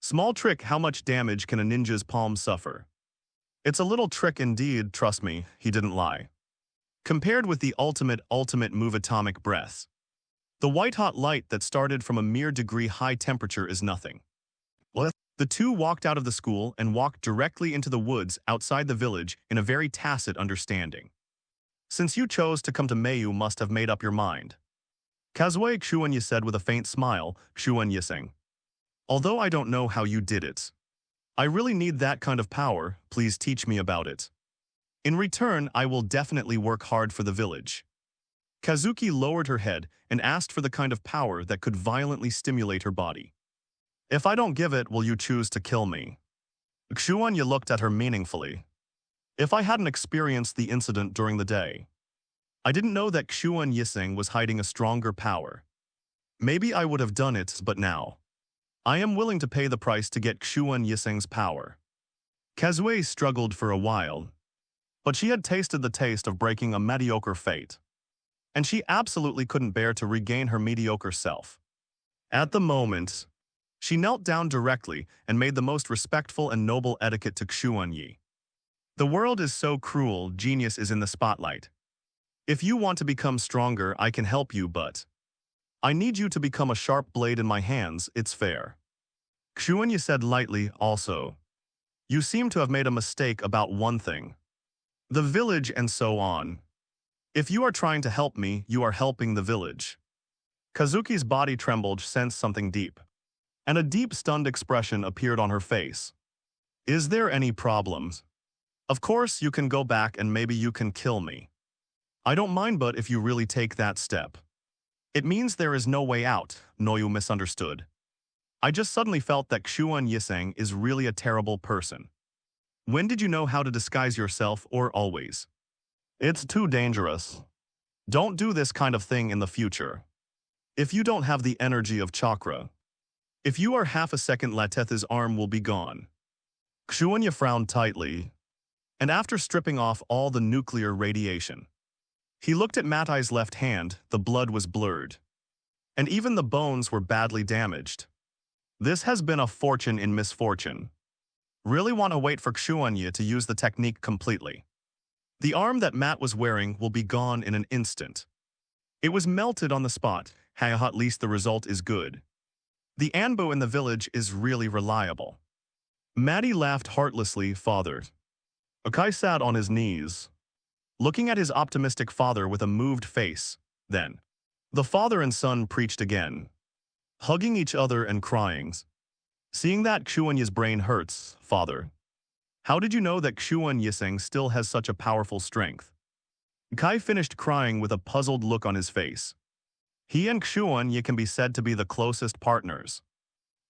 A: Small trick, how much damage can a ninja's palm suffer? It's a little trick indeed, trust me," he didn't lie. Compared with the ultimate move, atomic breath, the white-hot light that started from a mere degree high temperature is nothing. The 2 walked out of the school and walked directly into the woods outside the village in a very tacit understanding. Since you chose to come to Mei, you must have made up your mind. Kazui Xuanyi said with a faint smile, Xuanyi sang. Although I don't know how you did it, I really need that kind of power, please teach me about it. In return, I will definitely work hard for the village. Kazuki lowered her head and asked for the kind of power that could violently stimulate her body. If I don't give it, will you choose to kill me? Xuanyi looked at her meaningfully. If I hadn't experienced the incident during the day, I didn't know that Xuan Yiseng was hiding a stronger power. Maybe I would have done it, but now I am willing to pay the price to get Xuan Yiseng's power. Kazui struggled for a while, but she had tasted the taste of breaking a mediocre fate, and she absolutely couldn't bear to regain her mediocre self. At the moment, she knelt down directly and made the most respectful and noble etiquette to Xuanyi. The world is so cruel, genius is in the spotlight. If you want to become stronger, I can help you, but I need you to become a sharp blade in my hands, it's fair. Xuanyi said lightly, also, you seem to have made a mistake about one thing. The village and so on. If you are trying to help me, you are helping the village. Kazuki's body trembled, sensed something deep, and a deep stunned expression appeared on her face. Is there any problems? Of course, you can go back and maybe you can kill me. I don't mind, but if you really take that step, it means there is no way out, Noyu misunderstood. I just suddenly felt that Xuan Yiseng is really a terrible person. When did you know how to disguise yourself, or always? It's too dangerous. Don't do this kind of thing in the future. If you don't have the energy of chakra, if you are half a second, Lateth's arm will be gone. Xuanya frowned tightly, and after stripping off all the nuclear radiation, he looked at Matai's left hand. The blood was blurred, and even the bones were badly damaged. This has been a fortune in misfortune. Really want to wait for Xuanyi to use the technique completely. The arm that Matt was wearing will be gone in an instant. It was melted on the spot. At least the result is good. The Anbu in the village is really reliable. Maddie laughed heartlessly, father. Akai sat on his knees, looking at his optimistic father with a moved face. Then, the father and son preached again, hugging each other and crying. Seeing that Xuanyi's brain hurts, father. How did you know that Xuanyi still has such a powerful strength? Kai finished crying with a puzzled look on his face. He and Xuanyi can be said to be the closest partners,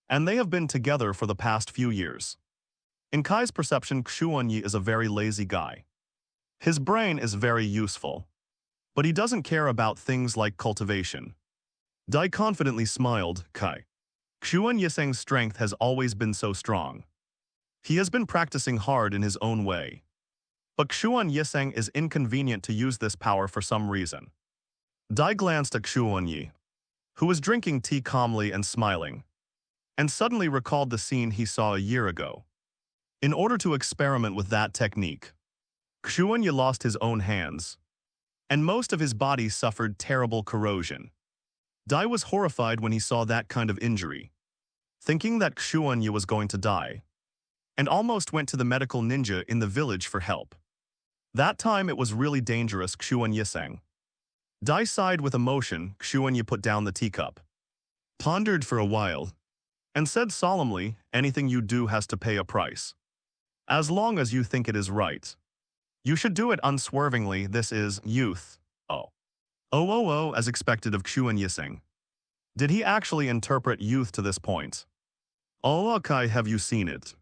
A: and they have been together for the past few years. In Kai's perception, Xuanyi is a very lazy guy. His brain is very useful, but he doesn't care about things like cultivation. Dai confidently smiled, Kai. Xuanyiseng's strength has always been so strong. He has been practicing hard in his own way. But Xuanyiseng is inconvenient to use this power for some reason. Dai glanced at Xuanyi, who was drinking tea calmly and smiling, and suddenly recalled the scene he saw a year ago. In order to experiment with that technique, Xuanyi lost his own hands, and most of his body suffered terrible corrosion. Dai was horrified when he saw that kind of injury, thinking that Xuanyi was going to die, and almost went to the medical ninja in the village for help. That time it was really dangerous, Xuanyiseng. Dai sighed with emotion. Xuanyi put down the teacup, pondered for a while, and said solemnly, anything you do has to pay a price. As long as you think it is right, you should do it unswervingly. This is youth. As expected of Xuanyiseng. Did he actually interpret youth to this point? Kai, have you seen it?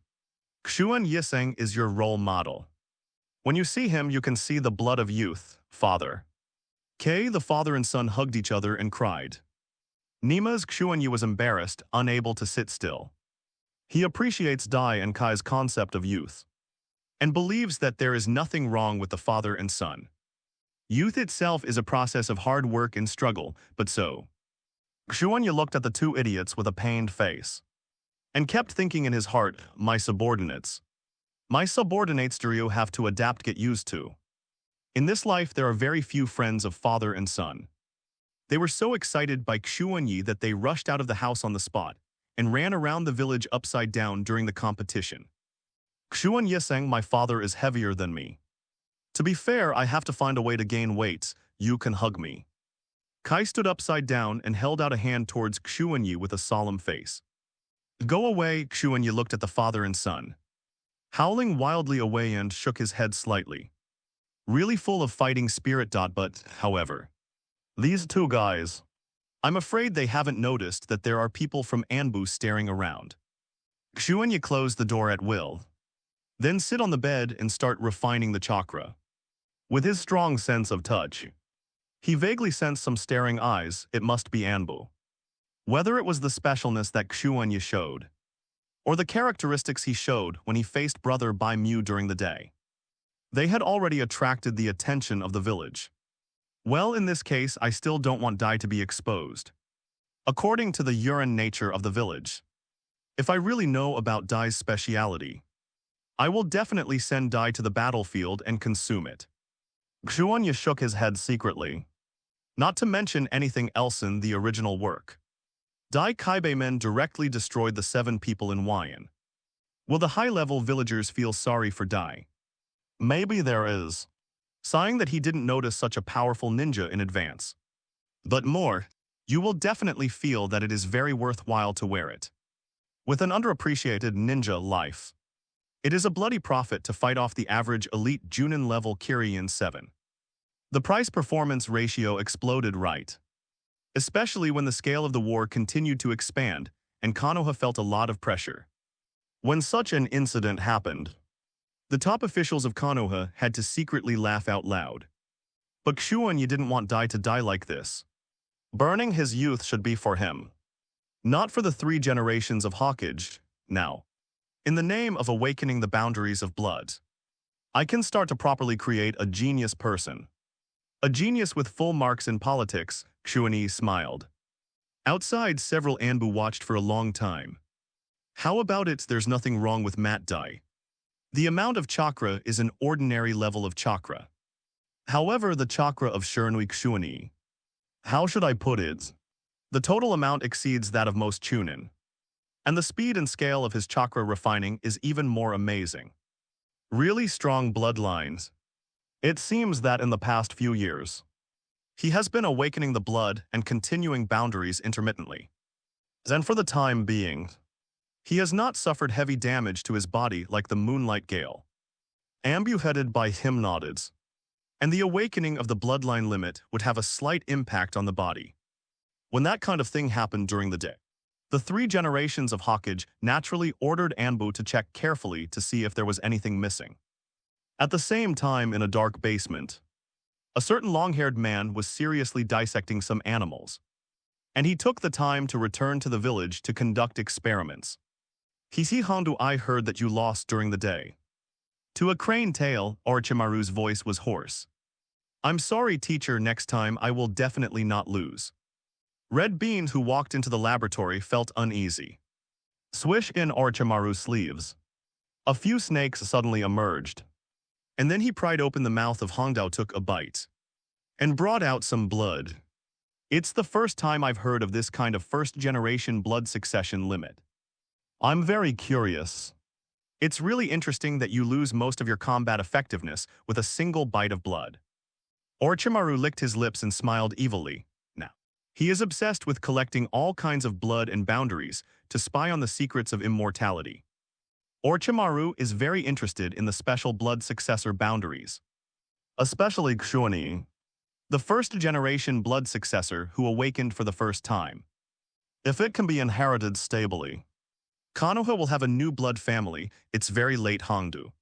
A: Xuanyiseng is your role model. When you see him, you can see the blood of youth, father. The father and son hugged each other and cried. Nima's Xuanyi was embarrassed, unable to sit still. He appreciates Dai and Kai's concept of youth, and believes that there is nothing wrong with the father and son. Youth itself is a process of hard work and struggle, but so. Xuanyi looked at the two idiots with a pained face, and kept thinking in his heart, my subordinates. My subordinates do you have to adapt, get used to. In this life there are very few friends of father and son. They were so excited by Xuanyi that they rushed out of the house on the spot, and ran around the village upside down during the competition. Xuanyiseng, my father is heavier than me. To be fair, I have to find a way to gain weight. You can hug me. Kai stood upside down and held out a hand towards Xuanyi with a solemn face. Go away, Xuanyi looked at the father and son, howling wildly away, and shook his head slightly. Really full of fighting spirit. But, however, these two guys, I'm afraid they haven't noticed that there are people from Anbu staring around. Xuanyi closed the door at will, then sit on the bed and start refining the chakra. With his strong sense of touch, he vaguely sensed some staring eyes. It must be Anbu. Whether it was the specialness that Xuanyi showed, or the characteristics he showed when he faced Brother Bai Mu during the day, they had already attracted the attention of the village. Well, in this case, I still don't want Dai to be exposed, according to the urine nature of the village. If I really know about Dai's speciality, I will definitely send Dai to the battlefield and consume it. Xuanyi shook his head secretly, not to mention anything else in the original work. Dai Kaibe men directly destroyed the 7 people in Wyan. Will the high-level villagers feel sorry for Dai? Maybe there is. Sighing that he didn't notice such a powerful ninja in advance. But more, you will definitely feel that it is very worthwhile to wear it. With an underappreciated ninja life, it is a bloody profit to fight off the average elite Junin level Kirin 7. The price-performance ratio exploded, right? Especially when the scale of the war continued to expand and Konoha felt a lot of pressure. When such an incident happened, the top officials of Konoha had to secretly laugh out loud. But Xuanyi didn't want Dai to die like this. Burning his youth should be for him, not for the 3 generations of Hokage. Now, in the name of awakening the boundaries of blood, I can start to properly create a genius person. A genius with full marks in politics, Xuanyi smiled. Outside, several Anbu watched for a long time, How about it there's nothing wrong with mat dai? The amount of chakra is an ordinary level of chakra. However, the chakra of Shiranui Xuanyi, how should I put it? The total amount exceeds that of most chunin. And the speed and scale of his chakra refining is even more amazing. Really strong bloodlines. It seems that in the past few years, he has been awakening the blood and continuing boundaries intermittently. And for the time being, he has not suffered heavy damage to his body like the moonlight gale. Anbu headed by him nodded, and the awakening of the bloodline limit would have a slight impact on the body. When that kind of thing happened during the day, the 3 generations of Hokage naturally ordered Anbu to check carefully to see if there was anything missing. At the same time, in a dark basement, a certain long-haired man was seriously dissecting some animals, and he took the time to return to the village to conduct experiments. Hisi Hondu, I heard that you lost during the day. To a crane tail, Orochimaru's voice was hoarse. I'm sorry, teacher, next time I will definitely not lose. Red Beans, who walked into the laboratory, felt uneasy. Swish in Orochimaru's sleeves. A few snakes suddenly emerged. And then he pried open the mouth of Hongdao, took a bite, and brought out some blood. It's the first time I've heard of this kind of first-generation blood succession limit. I'm very curious. It's really interesting that you lose most of your combat effectiveness with a single bite of blood. Orochimaru licked his lips and smiled evilly. Now, he is obsessed with collecting all kinds of blood and boundaries to spy on the secrets of immortality. Orochimaru is very interested in the special blood successor boundaries, especially Xuanyi, the first-generation blood successor who awakened for the first time. If it can be inherited stably, Konoha will have a new blood family. It's very late, Hongdu.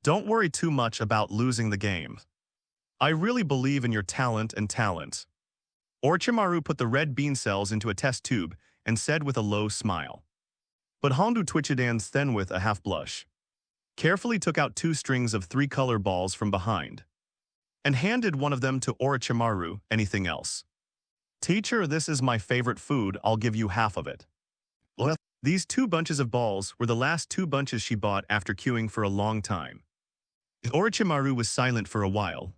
A: Don't worry too much about losing the game. I really believe in your talent and talent. Orochimaru put the red bean cells into a test tube and said with a low smile. But Hongdu twitched hands then with a half-blush, carefully took out 2 strings of 3 color balls from behind, and handed one of them to Orochimaru. Anything else? Teacher, this is my favorite food. I'll give you half of it. Well, these 2 bunches of balls were the last 2 bunches she bought after queuing for a long time. Orochimaru was silent for a while.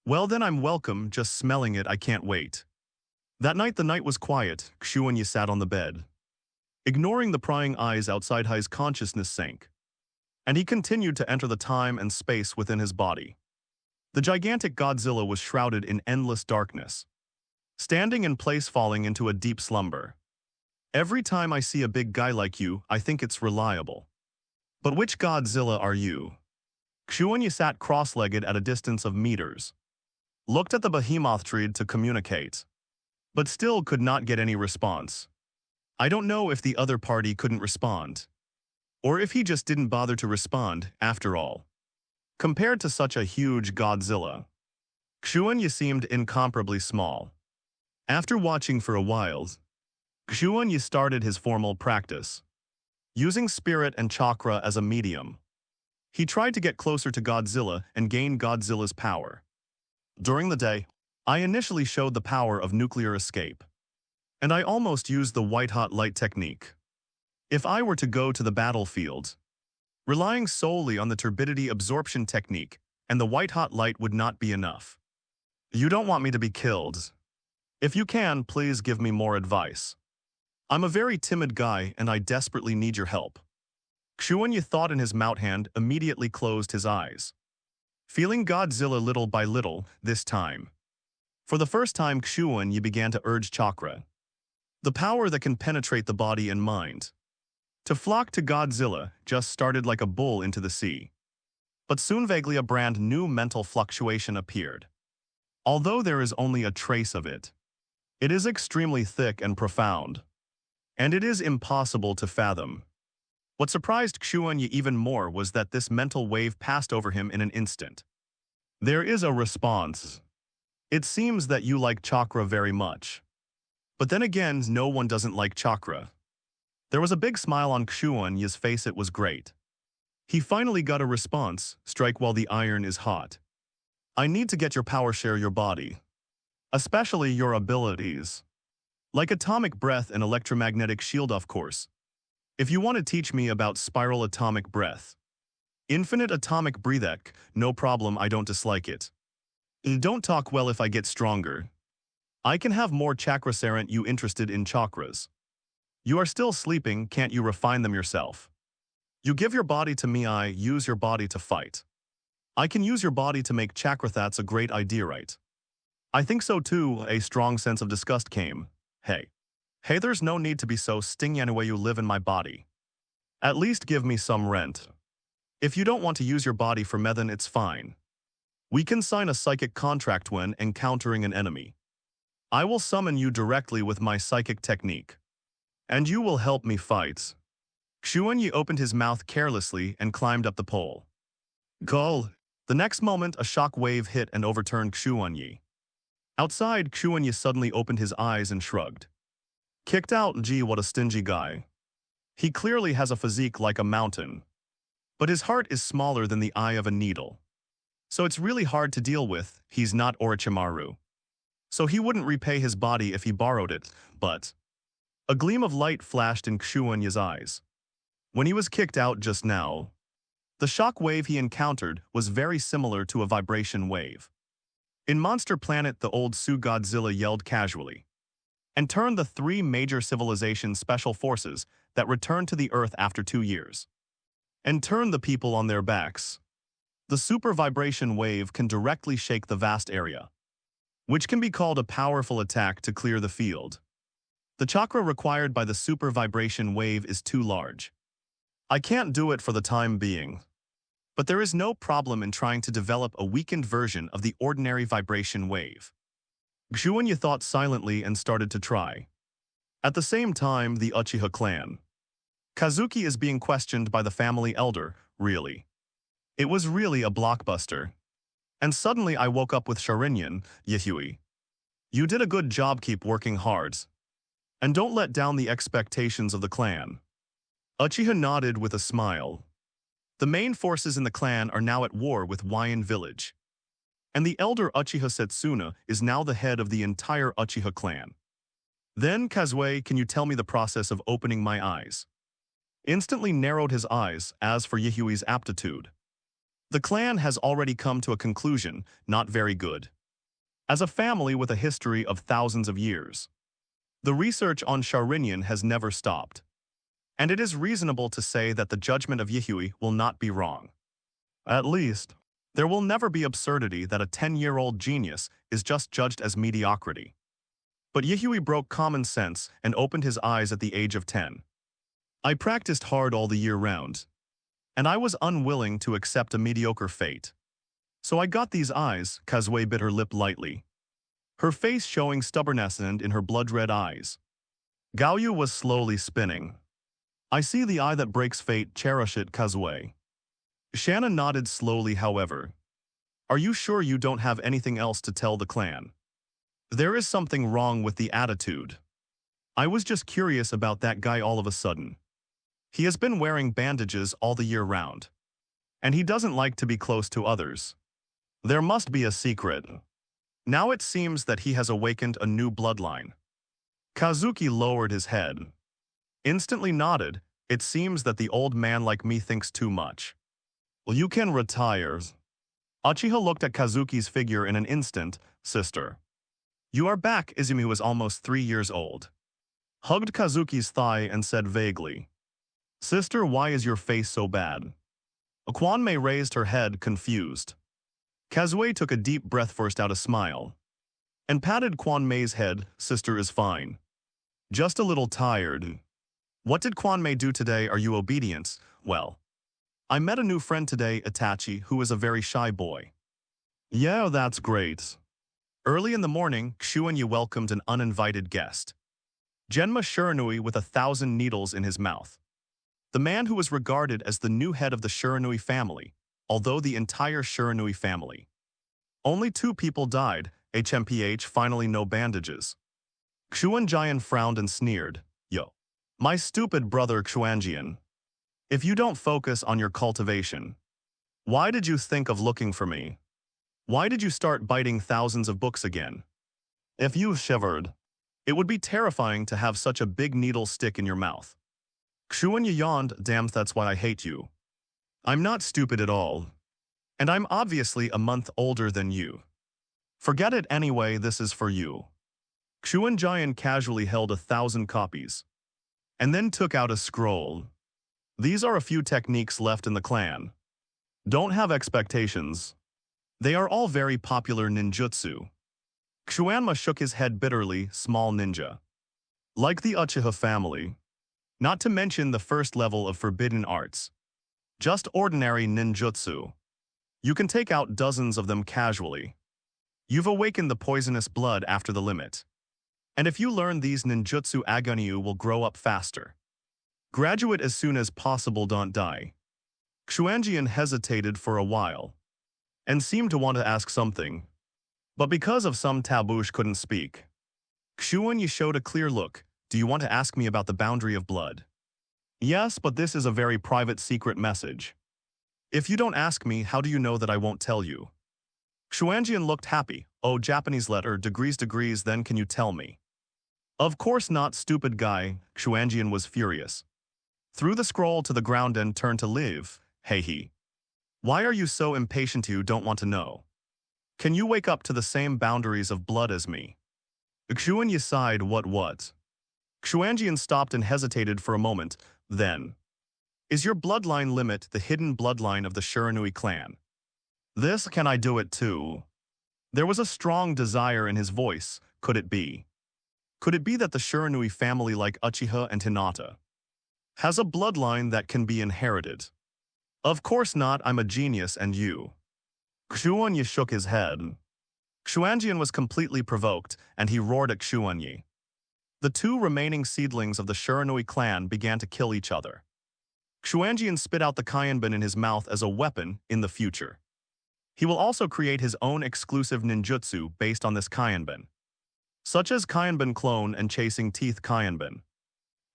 A: Well then, I'm welcome, just smelling it I can't wait. That night the night was quiet. Xuanyi sat on the bed. Ignoring the prying eyes outside, his consciousness sank, and he continued to enter the time and space within his body. The gigantic Godzilla was shrouded in endless darkness, standing in place, falling into a deep slumber. Every time I see a big guy like you, I think it's reliable. But which Godzilla are you? Xuanyi sat cross-legged at a distance of meters, looked at the behemoth tree to communicate, but still could not get any response. I don't know if the other party couldn't respond, or if he just didn't bother to respond after all. Compared to such a huge Godzilla, Xuanyi seemed incomparably small. After watching for a while, Xuanyi started his formal practice. Using spirit and chakra as a medium, he tried to get closer to Godzilla and gain Godzilla's power. During the day, I initially showed the power of nuclear escape, and I almost used the white-hot light technique. If I were to go to the battlefield, relying solely on the turbidity absorption technique and the white-hot light would not be enough. You don't want me to be killed. If you can, please give me more advice. I'm a very timid guy and I desperately need your help. Xuanyi thought, in his mouth hand, immediately closed his eyes, feeling Godzilla little by little this time. For the first time, Xuanyi began to urge chakra, the power that can penetrate the body and mind, to flock to Godzilla. Just started like a bull into the sea. But soon vaguely a brand new mental fluctuation appeared. Although there is only a trace of it, it is extremely thick and profound, and it is impossible to fathom. What surprised Xuanyi even more was that this mental wave passed over him in an instant. There is a response. It seems that you like chakra very much. But then again, no one doesn't like chakra. There was a big smile on Xuanyi's face. It was great. He finally got a response. Strike while the iron is hot. I need to get your power, share your body, especially your abilities, like atomic breath and electromagnetic shield, of course. If you want to teach me about spiral atomic breath, infinite atomic breathek, no problem, I don't dislike it. Don't talk well if I get stronger. I can have more chakras. Aren't you interested in chakras? You are still sleeping, can't you refine them yourself? You give your body to me, I use your body to fight. I can use your body to make chakra. That's a great idea, right? I think so too. A strong sense of disgust came. Hey, there's no need to be so stingy anyway. You live in my body. At least give me some rent. If you don't want to use your body for me, then it's fine. We can sign a psychic contract when encountering an enemy. I will summon you directly with my psychic technique. And you will help me fight. Xuanyi opened his mouth carelessly and climbed up the pole. Gul! The next moment, a shock wave hit and overturned Xuanyi. Outside, Xuanyi suddenly opened his eyes and shrugged. Kicked out, gee, what a stingy guy. He clearly has a physique like a mountain. But his heart is smaller than the eye of a needle. So it's really hard to deal with. He's not Orochimaru. So he wouldn't repay his body if he borrowed it, but... A gleam of light flashed in Xuanyi's eyes. When he was kicked out just now, the shock wave he encountered was very similar to a vibration wave. In Monster Planet, the old Sioux Godzilla yelled casually and turned the 3 major civilization special forces that returned to the Earth after 2 years and turned the people on their backs. The super vibration wave can directly shake the vast area, which can be called a powerful attack to clear the field. The chakra required by the super vibration wave is too large. I can't do it for the time being. But there is no problem in trying to develop a weakened version of the ordinary vibration wave. Xuanyi thought silently and started to try. At the same time, the Uchiha clan. Kazuki is being questioned by the family elder, really. It was really a blockbuster. And suddenly I woke up with Shiranui Xuanyi. You did a good job, keep working hard. And don't let down the expectations of the clan. Uchiha nodded with a smile. The main forces in the clan are now at war with Wyan village. And the elder Uchiha Setsuna is now the head of the entire Uchiha clan. Then, Kazui, can you tell me the process of opening my eyes? Instantly narrowed his eyes, as for Yuhui's aptitude. The clan has already come to a conclusion, not very good. As a family with a history of thousands of years, the research on Shiranui has never stopped. And it is reasonable to say that the judgment of Yuhui will not be wrong. At least, there will never be absurdity that a 10-year-old genius is just judged as mediocrity. But Yuhui broke common sense and opened his eyes at the age of 10. I practiced hard all the year round, and I was unwilling to accept a mediocre fate. So I got these eyes. Kazui bit her lip lightly, her face showing stubbornness and in her blood-red eyes. Gaoyu was slowly spinning. I see the eye that breaks fate, cherish it, Kazui. Shanna nodded slowly, however. Are you sure you don't have anything else to tell the clan? There is something wrong with the attitude. I was just curious about that guy all of a sudden. He has been wearing bandages all the year round. And he doesn't like to be close to others. There must be a secret. Now it seems that he has awakened a new bloodline. Kazuki lowered his head. Instantly nodded, it seems that the old man like me thinks too much. Well, you can retire. Uchiha looked at Kazuki's figure in an instant. Sister. You are back. Izumi was almost 3 years old. Hugged Kazuki's thigh and said vaguely, Sister, why is your face so bad? Kwanmei raised her head, confused. Kazui took a deep breath, forced out a smile, and patted Kwanmei's head. Sister is fine. Just a little tired. What did Kwanmei do today? Are you obedient? Well, I met a new friend today, Itachi, who is a very shy boy. Yeah, that's great. Early in the morning, Xuanyi welcomed an uninvited guest. Genma Shiranui with 1,000 needles in his mouth. The man who was regarded as the new head of the Shiranui family, although the entire Shiranui family. Only 2 people died, HMPH, finally no bandages. Xuanjian frowned and sneered. Yo. My stupid brother Xuanjian. If you don't focus on your cultivation, why did you think of looking for me? Why did you start biting thousands of books again? If you shivered, it would be terrifying to have such a big needle stick in your mouth. Xuanyi yawned. Damn, that's why I hate you. I'm not stupid at all. And I'm obviously a month older than you. Forget it anyway, this is for you. Xuanjian casually held 1,000 copies. And then took out a scroll. These are a few techniques left in the clan. Don't have expectations. They are all very popular ninjutsu. Xuanma shook his head bitterly, small ninja. Like the Uchiha family. Not to mention the first level of forbidden arts. Just ordinary ninjutsu. You can take out dozens of them casually. You've awakened the poisonous blood after the limit. And if you learn these ninjutsu, Agonyu will grow up faster. Graduate as soon as possible, don't die. Xuanjian hesitated for a while. And seemed to want to ask something. But because of some taboosh couldn't speak. Xuanyi showed a clear look. Do you want to ask me about the boundary of blood? Yes, but this is a very private secret message. If you don't ask me, how do you know that I won't tell you? Xuanjian looked happy. Oh, Japanese letter, degrees, then can you tell me? Of course not, stupid guy. Xuanjian was furious. Threw the scroll to the ground and turned to Liv. Hey he. Why are you so impatient? You don't want to know. Can you wake up to the same boundaries of blood as me? Xuanyi sighed. What? Xuanjian stopped and hesitated for a moment, then. Is your bloodline limit the hidden bloodline of the Shiranui clan? This, can I do it too? There was a strong desire in his voice. Could it be? Could it be that the Shiranui family, like Uchiha and Hinata, has a bloodline that can be inherited? Of course not, I'm a genius and you. Xuanyi shook his head. Xuanjian was completely provoked, and he roared at Xuanyi. The two remaining seedlings of the Shiranui clan began to kill each other. Xuanjian spit out the Kaienben in his mouth as a weapon in the future. He will also create his own exclusive ninjutsu based on this Kaienben, such as Kaienben clone and chasing teeth Kaienben.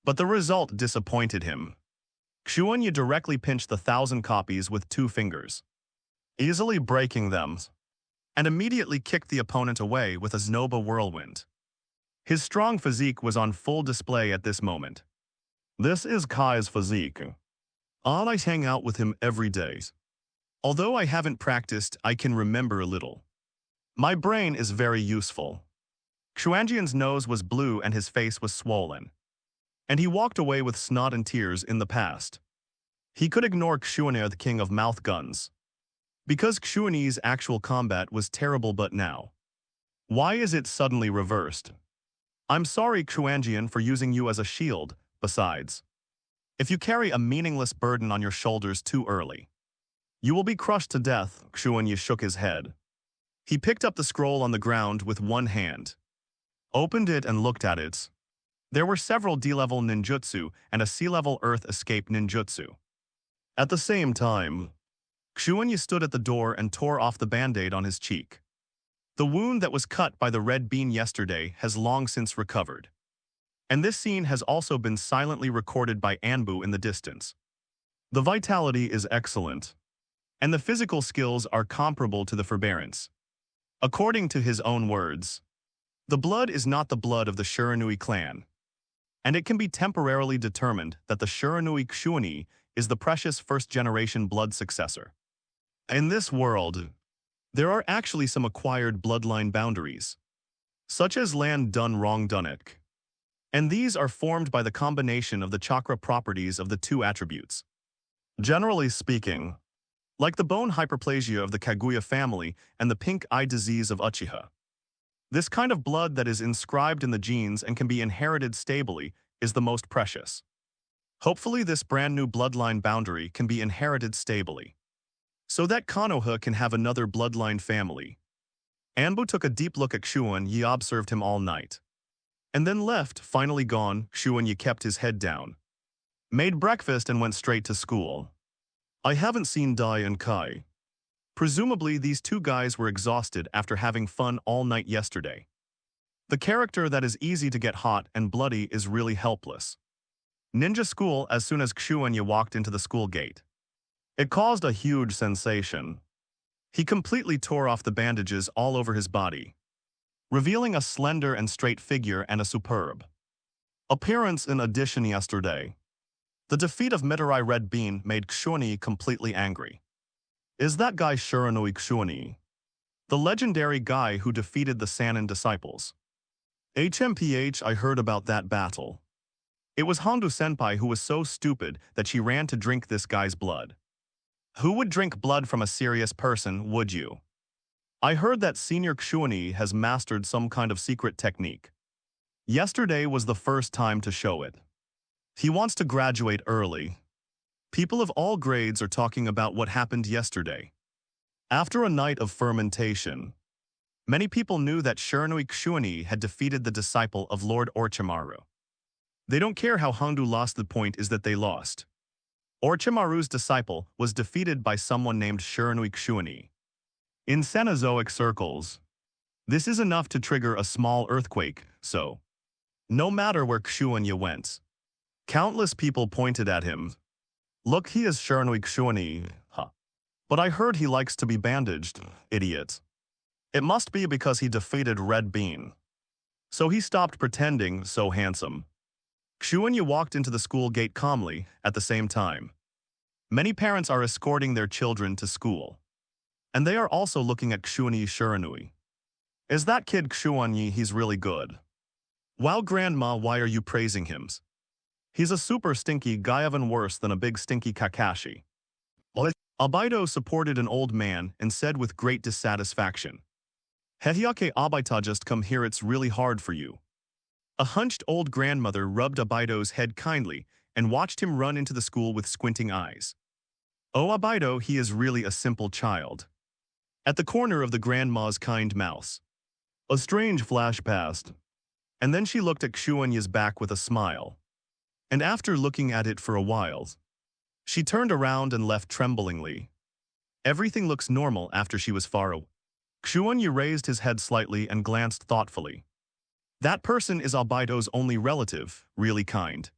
A: But the result disappointed him. Xuanyi directly pinched the 1,000 copies with 2 fingers, easily breaking them, and immediately kicked the opponent away with a Znoba whirlwind. His strong physique was on full display at this moment. This is Kai's physique. I hang out with him every day. Although I haven't practiced, I can remember a little. My brain is very useful. Xuanjian's nose was blue and his face was swollen. And he walked away with snot and tears in the past. He could ignore Xuanyi, the king of mouth guns, because Xuanyi's actual combat was terrible, but now. Why is it suddenly reversed? I'm sorry, Xuanjian, for using you as a shield, besides. If you carry a meaningless burden on your shoulders too early, you will be crushed to death. Xuanyi shook his head. He picked up the scroll on the ground with one hand, opened it and looked at it. There were several D-level ninjutsu and a C-level earth escape ninjutsu. At the same time, Xuanyi stood at the door and tore off the band-aid on his cheek. The wound that was cut by the red bean yesterday has long since recovered. And this scene has also been silently recorded by Anbu in the distance. The vitality is excellent, and the physical skills are comparable to the forbearance. According to his own words, the blood is not the blood of the Shiranui clan, and it can be temporarily determined that the Shiranui Xuanyi is the precious first-generation blood successor. In this world, there are actually some acquired bloodline boundaries, such as land done wrong done it. And these are formed by the combination of the chakra properties of the 2 attributes. Generally speaking, like the bone hyperplasia of the Kaguya family and the pink eye disease of Uchiha. This kind of blood that is inscribed in the genes and can be inherited stably is the most precious. Hopefully this brand new bloodline boundary can be inherited stably, so that Konoha can have another bloodline family. Anbu took a deep look at Xuanyi, observed him all night, and then left. Finally gone, Xuanyi kept his head down, made breakfast and went straight to school. I haven't seen Dai and Kai. Presumably these 2 guys were exhausted after having fun all night yesterday. The character that is easy to get hot and bloody is really helpless. Ninja school as soon as Xuanyi walked into the school gate. It caused a huge sensation. He completely tore off the bandages all over his body, revealing a slender and straight figure and a superb appearance in addition yesterday. The defeat of Mitarai Red Bean made Xuanyi completely angry. Is that guy Shiranui Xuanyi? The legendary guy who defeated the Sannin disciples? HMPH, I heard about that battle. It was Hondo-senpai who was so stupid that she ran to drink this guy's blood. Who would drink blood from a serious person, would you? I heard that Senior Xuanyi has mastered some kind of secret technique. Yesterday was the first time to show it. He wants to graduate early. People of all grades are talking about what happened yesterday. After a night of fermentation, many people knew that Shiranui Xuanyi had defeated the disciple of Lord Orochimaru. They don't care how Hondo lost, the point is that they lost. Orochimaru's disciple was defeated by someone named Shiranui Xuanyi. In Cenozoic circles, this is enough to trigger a small earthquake, so no matter where Xuanyi went, countless people pointed at him. Look, he is Shiranui Xuanyi, huh? But I heard he likes to be bandaged, idiot. It must be because he defeated Red Bean. So he stopped pretending so handsome. Xuanyi walked into the school gate calmly at the same time. Many parents are escorting their children to school. And they are also looking at Xuanyi Shiranui. Is that kid Xuanyi? He's really good. Wow, grandma, why are you praising him? He's a super stinky guy, even worse than a big stinky Kakashi. Albedo supported an old man and said with great dissatisfaction, Hehiake Abaita, just come here, it's really hard for you. A hunched old grandmother rubbed Abido's head kindly and watched him run into the school with squinting eyes. Oh, Abido, he is really a simple child. At the corner of the grandma's kind mouse, a strange flash passed, and then she looked at Xuanyi's back with a smile. And after looking at it for a while, she turned around and left tremblingly. Everything looks normal after she was far away. Xuanyi raised his head slightly and glanced thoughtfully. That person is Albedo's only relative, really kind.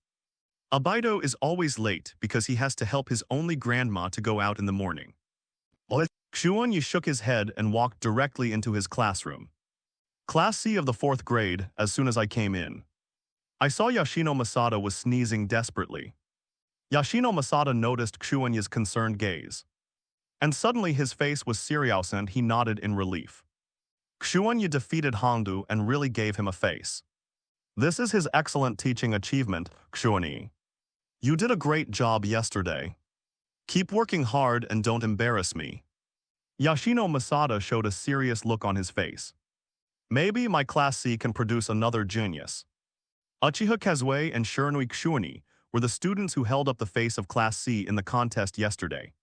A: Albedo is always late because he has to help his only grandma to go out in the morning. Xuanyi shook his head and walked directly into his classroom. Class C of the 4th grade. As soon as I came in, I saw Yoshino Masada was sneezing desperately. Yoshino Masada noticed Xuanyi's concerned gaze. And suddenly his face was serious and he nodded in relief. Xuanyi defeated Hondo and really gave him a face. This is his excellent teaching achievement, Xuanyi. You did a great job yesterday. Keep working hard and don't embarrass me. Yoshino Masada showed a serious look on his face. Maybe my Class C can produce another genius. Uchiha Kazui and Shiranui Xuanyi were the students who held up the face of Class C in the contest yesterday.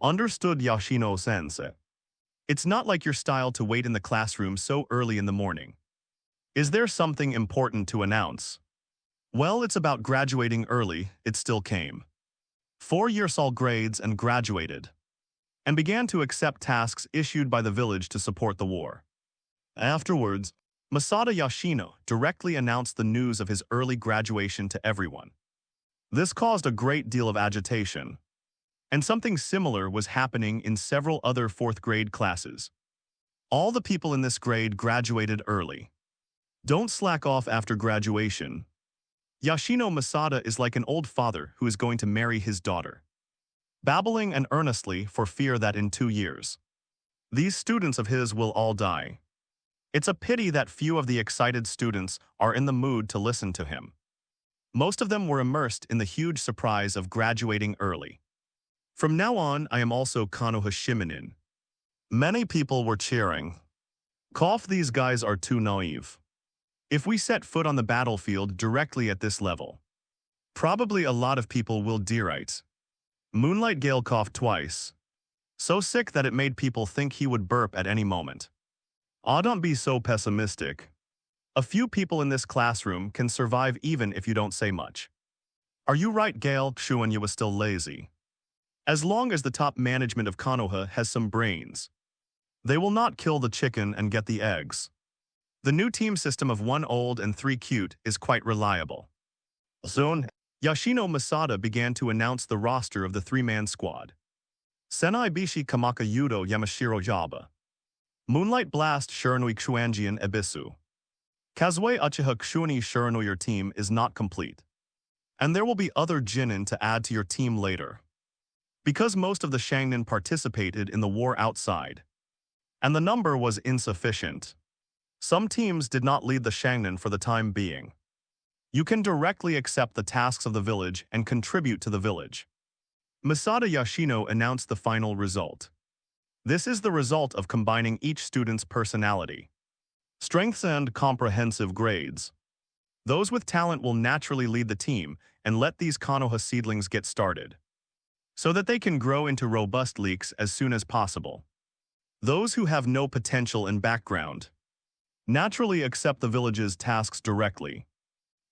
A: Understood, Yoshino-sensei. It's not like your style to wait in the classroom so early in the morning. Is there something important to announce? Well, it's about graduating early. It still came. 4 years all grades and graduated. And began to accept tasks issued by the village to support the war. Afterwards, Masada Yoshino directly announced the news of his early graduation to everyone. This caused a great deal of agitation. And something similar was happening in several other 4th grade classes. All the people in this grade graduated early. Don't slack off after graduation. Yoshino Masada is like an old father who is going to marry his daughter. Babbling and earnestly for fear that in 2 years, these students of his will all die. It's a pity that few of the excited students are in the mood to listen to him. Most of them were immersed in the huge surprise of graduating early. From now on, I am also Konoha Shiminin. Many people were cheering. Cough, these guys are too naive. If we set foot on the battlefield directly at this level, probably a lot of people will derite. Moonlight Gale coughed twice. So sick that it made people think he would burp at any moment. Ah, don't be so pessimistic. A few people in this classroom can survive even if you don't say much. Are you right, Gale? Xuanyi was still lazy. As long as the top management of Konoha has some brains, they will not kill the chicken and get the eggs. The new team system of 1 old and 3 cute is quite reliable. Soon, Yoshino Masada began to announce the roster of the 3-man squad. Senai Bishi Kamaka Yudo Yamashiro Yaba. Moonlight Blast Shiranui Xuanyi and Ebisu. Kazue Uchiha Xuanyi Shiranui. Your team is not complete. And there will be other Jinin to add to your team later. Because most of the Shangnin participated in the war outside, and the number was insufficient, some teams did not lead the Shangnin for the time being. You can directly accept the tasks of the village and contribute to the village. Masada Yoshino announced the final result. This is the result of combining each student's personality, strengths and comprehensive grades. Those with talent will naturally lead the team and let these Konoha seedlings get started, so that they can grow into robust leaks as soon as possible. Those who have no potential and background naturally accept the village's tasks directly.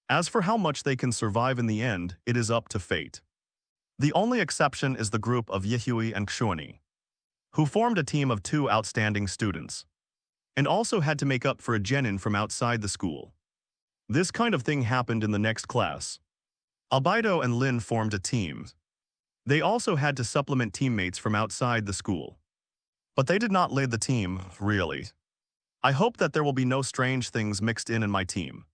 A: As for how much they can survive in the end, it is up to fate. The only exception is the group of Youthful and Xuanyi, who formed a team of 2 outstanding students, and also had to make up for a genin from outside the school. This kind of thing happened in the next class. Albedo and Lin formed a team. They also had to supplement teammates from outside the school. But they did not lead the team, really. I hope that there will be no strange things mixed in my team.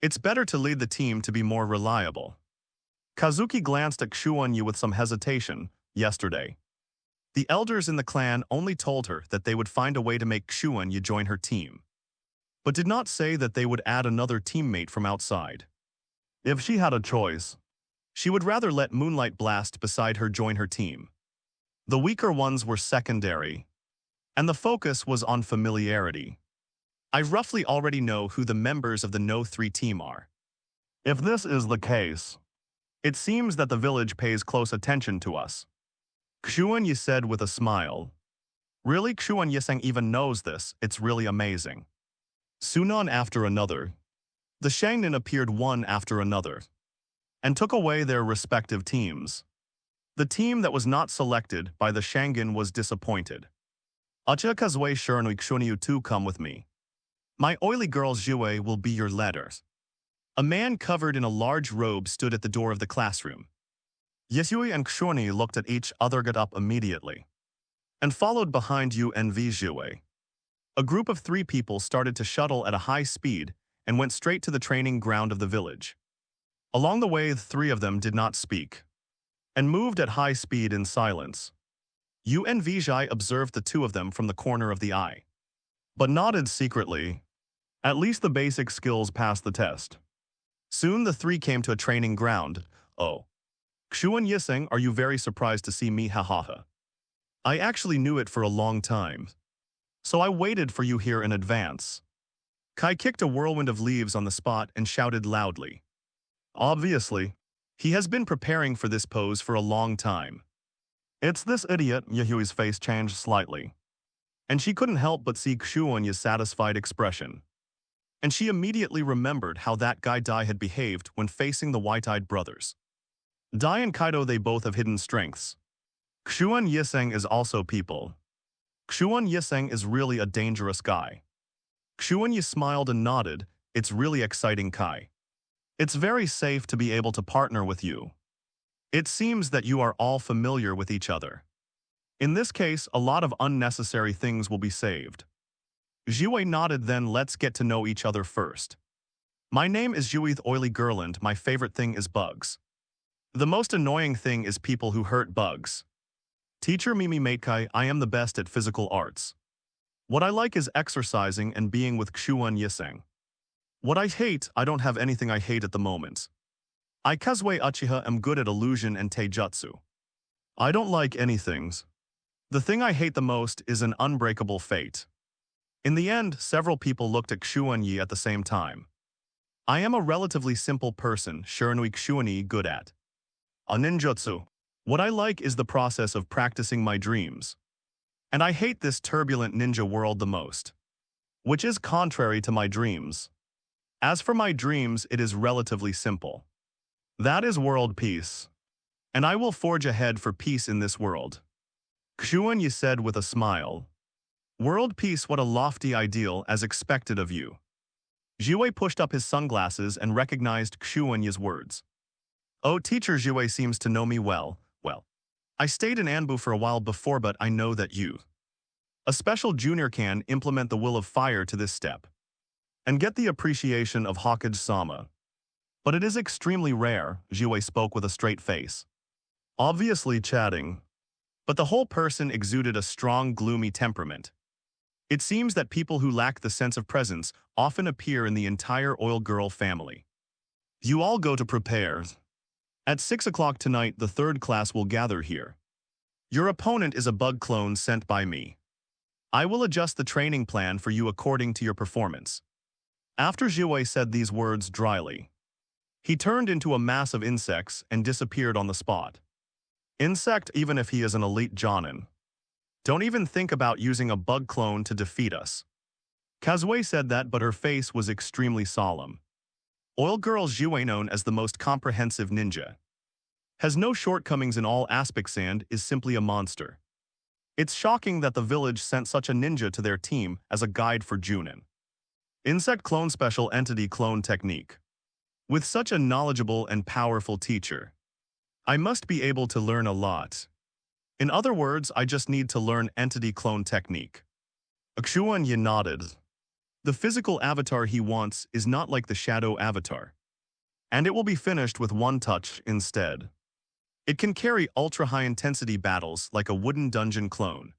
A: It's better to lead the team to be more reliable. Kazuki glanced at Xuanyi with some hesitation yesterday. The elders in the clan only told her that they would find a way to make Xuanyi join her team, but did not say that they would add another teammate from outside. If she had a choice, she would rather let Moonlight Blast beside her join her team. The weaker ones were secondary, and the focus was on familiarity. I roughly already know who the members of the No 3 team are. If this is the case, it seems that the village pays close attention to us. Xuanyi said with a smile. Really, Xuanyi even knows this, it's really amazing. Soon after another, the Shangnin appeared one after another, and took away their respective teams. The team that was not selected by the Shangin was disappointed. Acha Kazui Shiranui Xuanyi too, come with me. My oily girl Jue will be your leaders. A man covered in a large robe stood at the door of the classroom. Yesui and Xuanyi looked at each other, got up immediately, and followed behind UNV Jue. A group of 3 people started to shuttle at a high speed and went straight to the training ground of the village. Along the way, the 3 of them did not speak, and moved at high speed in silence. UNV Jai observed the 2 of them from the corner of the eye, but nodded secretly. At least the basic skills passed the test. Soon the 3 came to a training ground. Oh. Xuanyi, are you very surprised to see me? Hahaha. I actually knew it for a long time, so I waited for you here in advance. Kai kicked a whirlwind of leaves on the spot and shouted loudly. Obviously, he has been preparing for this pose for a long time. It's this idiot. Yahui's face changed slightly, and she couldn't help but see Xuanyi's satisfied expression. And she immediately remembered how that guy Dai had behaved when facing the white-eyed brothers. Dai and Kaido, they both have hidden strengths. Xuanyi is also people. Xuanyi is really a dangerous guy. Xuanyi smiled and nodded. It's really exciting, Kai. It's very safe to be able to partner with you. It seems that you are all familiar with each other. In this case, a lot of unnecessary things will be saved. Jue nodded. Then let's get to know each other first. My name is Juith Oily Girland. My favorite thing is bugs. The most annoying thing is people who hurt bugs. Teacher Mimi Matekai, I am the best at physical arts. What I like is exercising and being with Xuanyi. What I hate, I don't have anything I hate at the moment. I Kazue Uchiha am good at illusion and taijutsu. I don't like anything. The thing I hate the most is an unbreakable fate. In the end, several people looked at Xuanyi at the same time. I am a relatively simple person, Shiranui Xuanyi, good at a ninjutsu. What I like is the process of practicing my dreams. And I hate this turbulent ninja world the most, which is contrary to my dreams. As for my dreams, it is relatively simple. That is world peace. And I will forge ahead for peace in this world. Xuanyi said with a smile. World peace, what a lofty ideal, as expected of you. Jue pushed up his sunglasses and recognized Xuanyi's words. Oh, teacher Jue seems to know me well. Well, I stayed in Anbu for a while before, but I know that you, a special junior, can implement the will of fire to this step and get the appreciation of Hokage-sama. But it is extremely rare, Jiwei spoke with a straight face. Obviously chatting. But the whole person exuded a strong, gloomy temperament. It seems that people who lack the sense of presence often appear in the entire Oil Girl family. You all go to prepare. At 6 o'clock tonight, the third class will gather here. Your opponent is a bug clone sent by me. I will adjust the training plan for you according to your performance. After Jiwei said these words dryly, he turned into a mass of insects and disappeared on the spot. Insect, even if he is an elite Jonin. Don't even think about using a bug clone to defeat us. Kazui said that, but her face was extremely solemn. Oil Girl Jiwei, known as the most comprehensive ninja, has no shortcomings in all aspects and is simply a monster. It's shocking that the village sent such a ninja to their team as a guide for Junin. Insect clone special entity clone technique. With such a knowledgeable and powerful teacher, I must be able to learn a lot. In other words, I just need to learn entity clone technique. Xuanyi nodded. The physical avatar he wants is not like the shadow avatar. And it will be finished with one touch instead. It can carry ultra-high-intensity battles like a wooden dungeon clone.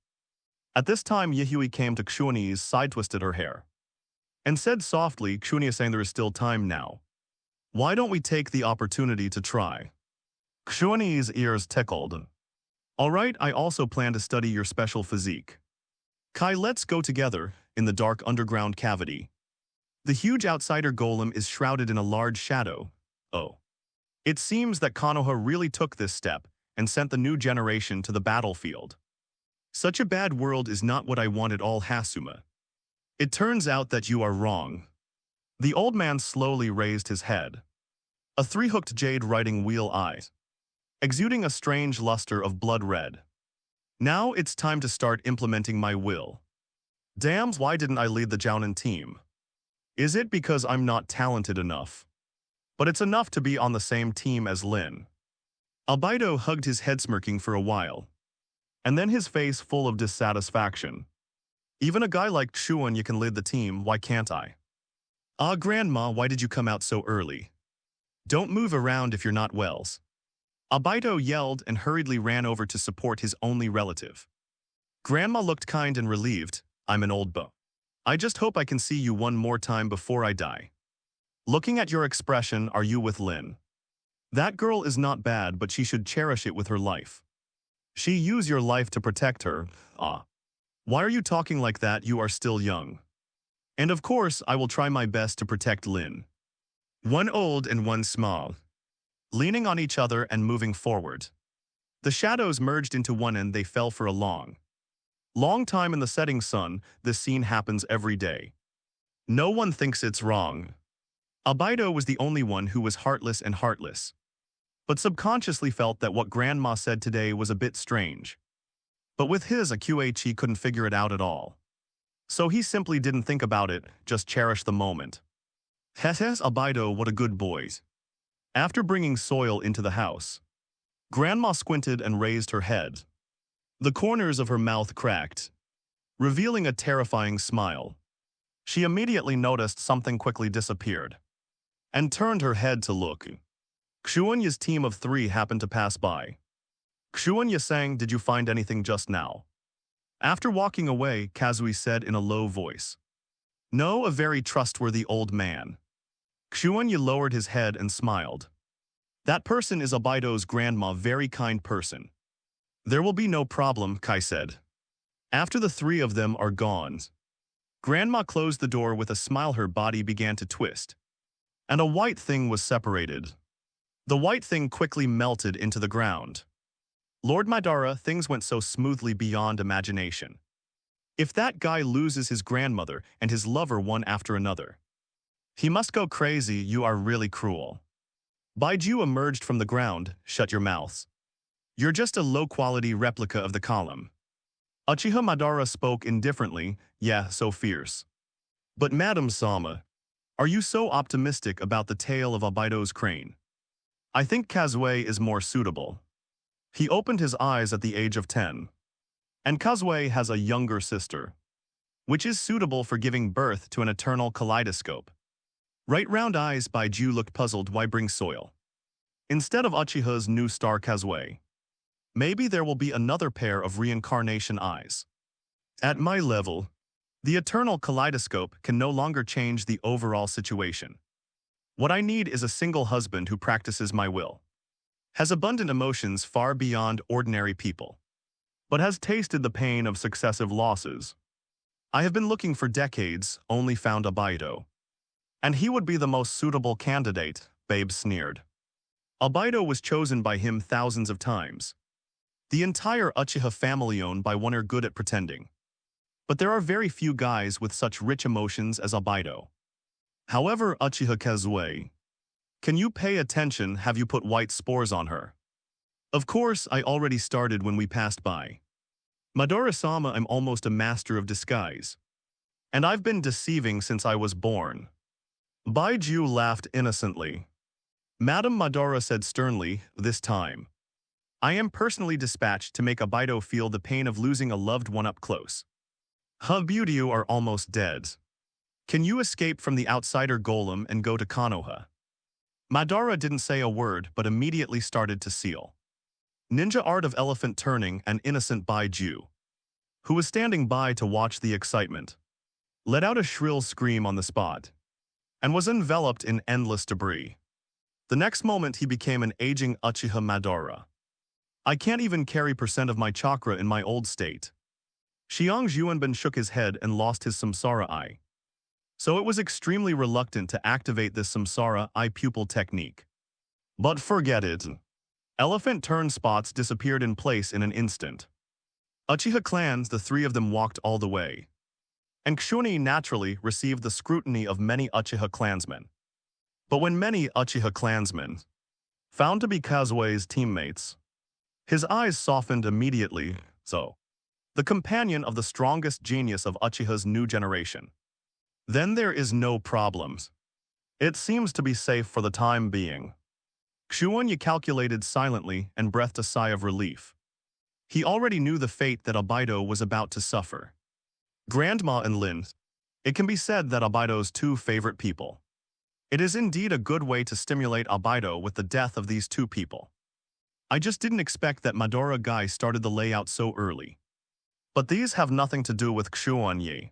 A: At this time, Yihui came to Xuanyi's side, twisted her hair, and said softly, Xuanyi saying there is still time now. Why don't we take the opportunity to try? Xuanyi's ears tickled. All right, I also plan to study your special physique. Kai, let's go together, in the dark underground cavity. The huge outsider golem is shrouded in a large shadow. Oh. It seems that Konoha really took this step and sent the new generation to the battlefield. Such a bad world is not what I want at all, Hasuma. It turns out that you are wrong. The old man slowly raised his head. A three-hooked jade writing wheel eyes, exuding a strange luster of blood red. Now it's time to start implementing my will. Damn, why didn't I lead the Jounin team? Is it because I'm not talented enough? But it's enough to be on the same team as Lin. Albedo hugged his head, smirking for a while, and then his face full of dissatisfaction. Even a guy like Xuanyi can lead the team, why can't I? Ah, Grandma, why did you come out so early? Don't move around if you're not wells. Albedo yelled and hurriedly ran over to support his only relative. Grandma looked kind and relieved. I'm an old beau. I just hope I can see you one more time before I die. Looking at your expression, are you with Lin? That girl is not bad, but she should cherish it with her life. She used your life to protect her. Ah. Why are you talking like that? You are still young. And of course, I will try my best to protect Lin. One old and one small. Leaning on each other and moving forward. The shadows merged into one and they fell for a long time in the setting sun. This scene happens every day. No one thinks it's wrong. Albedo was the only one who was heartless and heartless, but subconsciously felt that what Grandma said today was a bit strange. But with his AQH, he couldn't figure it out at all. So he simply didn't think about it, just cherished the moment. Hehes, Albedo, what a good boy. After bringing soil into the house, Grandma squinted and raised her head. The corners of her mouth cracked, revealing a terrifying smile. She immediately noticed something quickly disappeared, and turned her head to look. Xuanyi's team of 3 happened to pass by. Xuanyi sang, did you find anything just now? After walking away, Kazui said in a low voice. No, a very trustworthy old man. Xuanyi lowered his head and smiled. That person is Albedo's grandma, very kind person. There will be no problem, Kai said. After the 3 of them are gone, Grandma closed the door with a smile. Her body began to twist, and a white thing was separated. The white thing quickly melted into the ground. Lord Madara, things went so smoothly beyond imagination. If that guy loses his grandmother and his lover one after another, he must go crazy. You are really cruel. Baiju emerged from the ground. Shut your mouths. You're just a low-quality replica of the column. Uchiha Madara spoke indifferently. Yeah, so fierce. But Madam Sama, are you so optimistic about the tale of Albedo's crane? I think Kazue is more suitable. He opened his eyes at the age of 10. And Kazue has a younger sister, which is suitable for giving birth to an eternal kaleidoscope. Right round eyes Baiju looked puzzled why bring soil. Instead of Uchiha's new star Kazui. Maybe there will be another pair of reincarnation eyes. At my level, the eternal kaleidoscope can no longer change the overall situation. What I need is a single husband who practices my will, has abundant emotions far beyond ordinary people, but has tasted the pain of successive losses. I have been looking for decades, only found Obaido. And he would be the most suitable candidate, Babe sneered. Obaido was chosen by him thousands of times. The entire Uchiha family owned by one are good at pretending. But there are very few guys with such rich emotions as Obaido. However, Uchiha Kazui, can you pay attention? Have you put white spores on her? Of course, I already started when we passed by. Madara-sama, I'm almost a master of disguise. And I've been deceiving since I was born. Baiju laughed innocently. Madame Madara said sternly, this time, I am personally dispatched to make Obaido feel the pain of losing a loved one up close. Beauty, you are almost dead. Can you escape from the outsider golem and go to Konoha? Madara didn't say a word but immediately started to seal. Ninja art of elephant turning an innocent Baiju, who was standing by to watch the excitement, let out a shrill scream on the spot, and was enveloped in endless debris. The next moment he became an aging Uchiha Madara. I can't even carry % of my chakra in my old state. Xiang Xuanben shook his head and lost his samsara eye. So it was extremely reluctant to activate this samsara eye pupil technique. But forget it. Elephant turn spots disappeared in place in an instant. Uchiha clans, the three of them walked all the way. And Xuanyi naturally received the scrutiny of many Uchiha clansmen. But when many Uchiha clansmen found to be Kazui's teammates, his eyes softened immediately, so the companion of the strongest genius of Uchiha's new generation. Then there is no problems. It seems to be safe for the time being. Xuanyi calculated silently and breathed a sigh of relief. He already knew the fate that Obaido was about to suffer. Grandma and Lin. It can be said that Obaido's two favorite people. It is indeed a good way to stimulate Obaido with the death of these two people. I just didn't expect that Madara guy started the layout so early. But these have nothing to do with Xuanyi.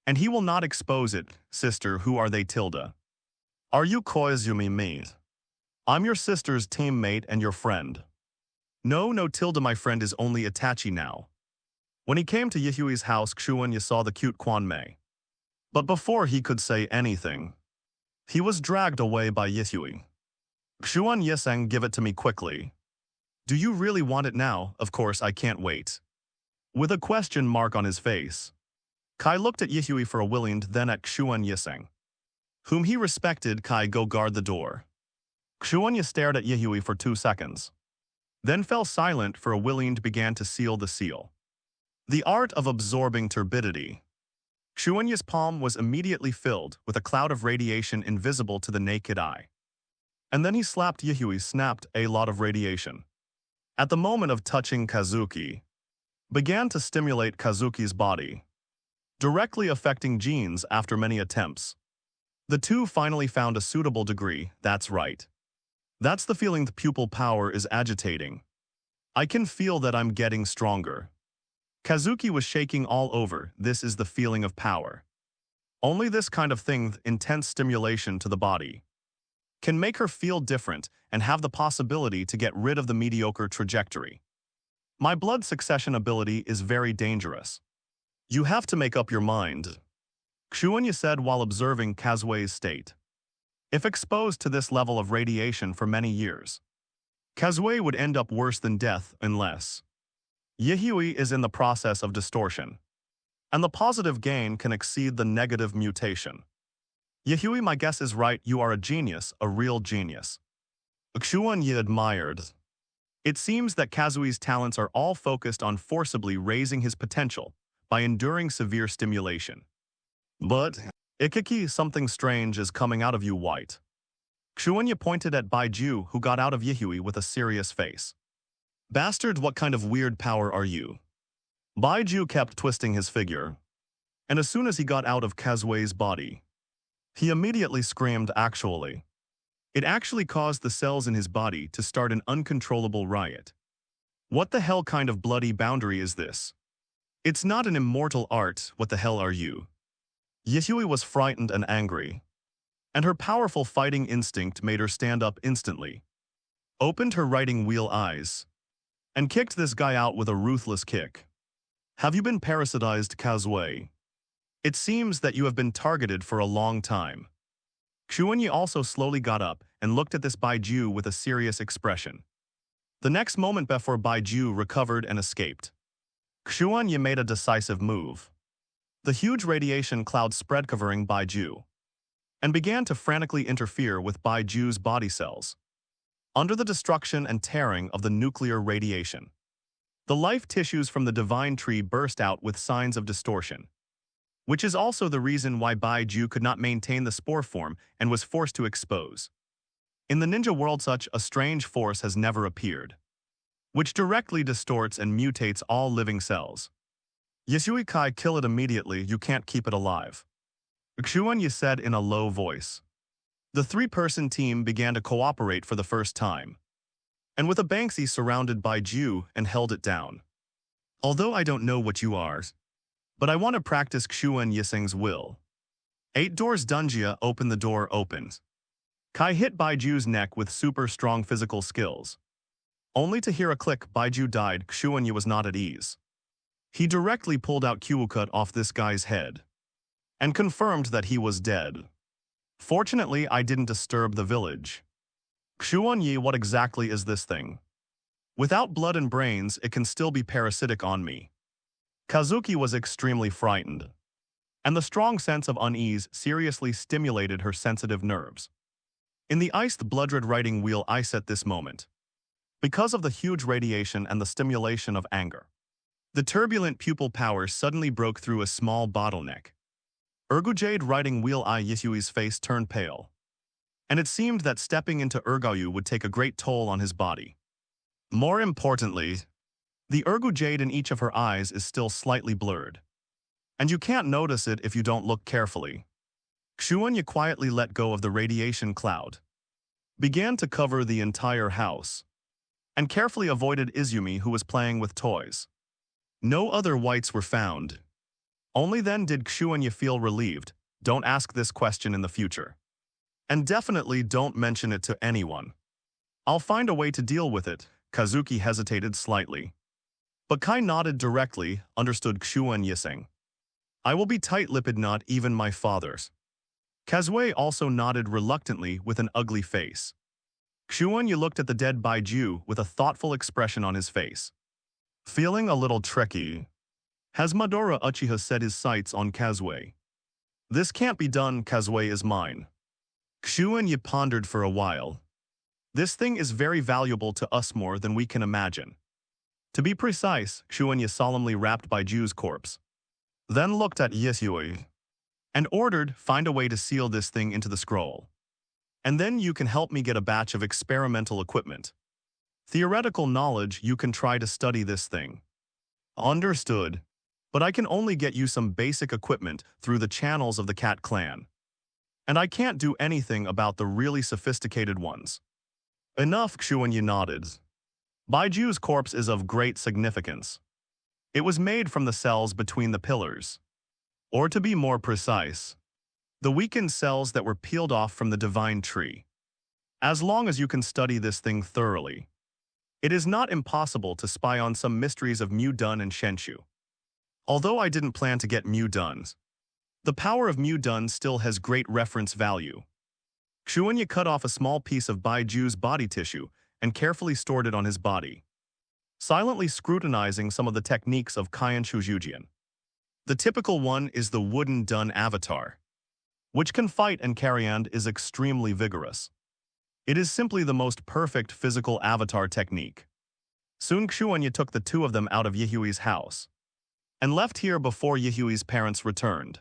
A: And he will not expose it, sister. Who are they, Tilda? Are you Koizumi me? I'm your sister's teammate and your friend. No, Tilda, my friend is only Itachi now. When he came to Yihui's house, Xuanyi saw the cute Kwanmei. But before he could say anything, he was dragged away by Yihui. Xuanyi sang, give it to me quickly. Do you really want it now? Of course, I can't wait. With a question mark on his face, Kai looked at Yihui for a willing, then at Xuanyi sang, whom he respected. Kai, go guard the door. Xuanyi stared at Yihui for 2 seconds, then fell silent for a willing began to seal the seal. The art of absorbing turbidity. Xuanyi's palm was immediately filled with a cloud of radiation invisible to the naked eye. And then he slapped Yihui, snapped a lot of radiation. At the moment of touching Kazuki, began to stimulate Kazuki's body, directly affecting genes after many attempts. The two finally found a suitable degree, that's right. That's the feeling the pupil power is agitating. I can feel that I'm getting stronger. Kazuki was shaking all over. This is the feeling of power. Only this kind of thing, intense stimulation to the body, can make her feel different and have the possibility to get rid of the mediocre trajectory. My blood succession ability is very dangerous. You have to make up your mind, Xuanyi said while observing Kazui's state. If exposed to this level of radiation for many years, Kazui would end up worse than death unless Yihui is in the process of distortion, and the positive gain can exceed the negative mutation. Yihui, my guess is right, you are a genius, a real genius. Xuanyi admired. It seems that Kazui's talents are all focused on forcibly raising his potential by enduring severe stimulation. But, Ikiki, something strange is coming out of you, White. Xuanyi pointed at Baiju, who got out of Yihui with a serious face. Bastard, what kind of weird power are you? Baiju kept twisting his figure, and as soon as he got out of Kazui's body, He immediately screamed actually. It actually caused the cells in his body to start an uncontrollable riot. What the hell kind of bloody boundary is this? It's not an immortal art, what the hell are you? Yihui was frightened and angry, and her powerful fighting instinct made her stand up instantly, opened her riding wheel eyes, and kicked this guy out with a ruthless kick. Have you been parasitized, Kazui? It seems that you have been targeted for a long time. Xuanyi also slowly got up and looked at this Baiju with a serious expression. The next moment before Baiju recovered and escaped, Xuanyi made a decisive move. The huge radiation cloud spread covering Baiju and began to frantically interfere with Baiju's body cells. Under the destruction and tearing of the nuclear radiation, the life tissues from the divine tree burst out with signs of distortion, which is also the reason why Baiju could not maintain the spore form and was forced to expose. In the ninja world, such a strange force has never appeared, which directly distorts and mutates all living cells. Yisui Kai, kill it immediately, you can't keep it alive, Xuanyi said in a low voice. The three-person team began to cooperate for the first time, and with a Banksy surrounded Baiju and held it down. Although I don't know what you are, but I want to practice Xuan Yiseng's will. 8 doors Dunjia, open the door opens. Kai hit Baiju's neck with super strong physical skills. Only to hear a click, Baiju died. Xuanyi was not at ease. He directly pulled out Kyukut off this guy's head and confirmed that he was dead. Fortunately, I didn't disturb the village. Xuanyi, what exactly is this thing? Without blood and brains, it can still be parasitic on me. Kazuki was extremely frightened, and the strong sense of unease seriously stimulated her sensitive nerves. In the iced blood-red riding wheel ice at this moment, because of the huge radiation and the stimulation of anger, the turbulent pupil power suddenly broke through a small bottleneck. Jade riding wheel eye Yisui's face turned pale, and it seemed that stepping into Ergayu would take a great toll on his body. More importantly, the Jade in each of her eyes is still slightly blurred, and you can't notice it if you don't look carefully. Xuanyi quietly let go of the radiation cloud, began to cover the entire house, and carefully avoided Izumi, who was playing with toys. No other whites were found. Only then did Xuanyi feel relieved. Don't ask this question in the future. And definitely don't mention it to anyone. I'll find a way to deal with it. Kazuki hesitated slightly, but Kai nodded directly, understood Xuan Yiseng. I will be tight-lipped, not even my father's. Kazui also nodded reluctantly with an ugly face. Xuanyi looked at the dead Baiju with a thoughtful expression on his face. Feeling a little tricky, has Madara Uchiha set his sights on Kazui? This can't be done, Kazui is mine. Xuanyi pondered for a while. This thing is very valuable to us, more than we can imagine. To be precise, Xuanyi solemnly wrapped Baiju's corpse, then looked at Yisui and ordered, find a way to seal this thing into the scroll. And then you can help me get a batch of experimental equipment. Theoretical knowledge, you can try to study this thing. Understood. But I can only get you some basic equipment through the channels of the Cat clan. And I can't do anything about the really sophisticated ones. Enough, Xuanyi nodded. Baiju's corpse is of great significance. It was made from the cells between the pillars. Or to be more precise, the weakened cells that were peeled off from the divine tree. As long as you can study this thing thoroughly, it is not impossible to spy on some mysteries of Mu Dun and Shenshu. Although I didn't plan to get Mu Duns, the power of Mu Dun still has great reference value. Xuanyi cut off a small piece of Baiju's body tissue and carefully stored it on his body, silently scrutinizing some of the techniques of Kaian Shujujian. The typical one is the wooden Dun avatar, which can fight and carry and is extremely vigorous. It is simply the most perfect physical avatar technique. Soon Xuanyi took the two of them out of Yihui's house and left here before Yihui's parents returned.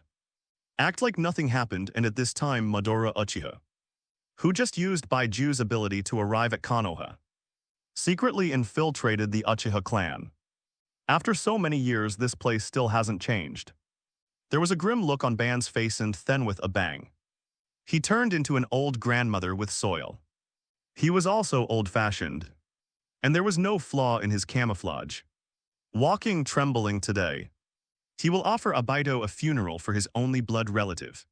A: Act like nothing happened, and at this time Madara Uchiha, who just used Baiju's ability to arrive at Konoha, secretly infiltrated the Uchiha clan. After so many years, this place still hasn't changed. There was a grim look on Ban's face and then with a bang, He turned into an old grandmother with soil. He was also old-fashioned, and there was no flaw in his camouflage. Walking trembling today, he will offer Abido a funeral for his only blood relative,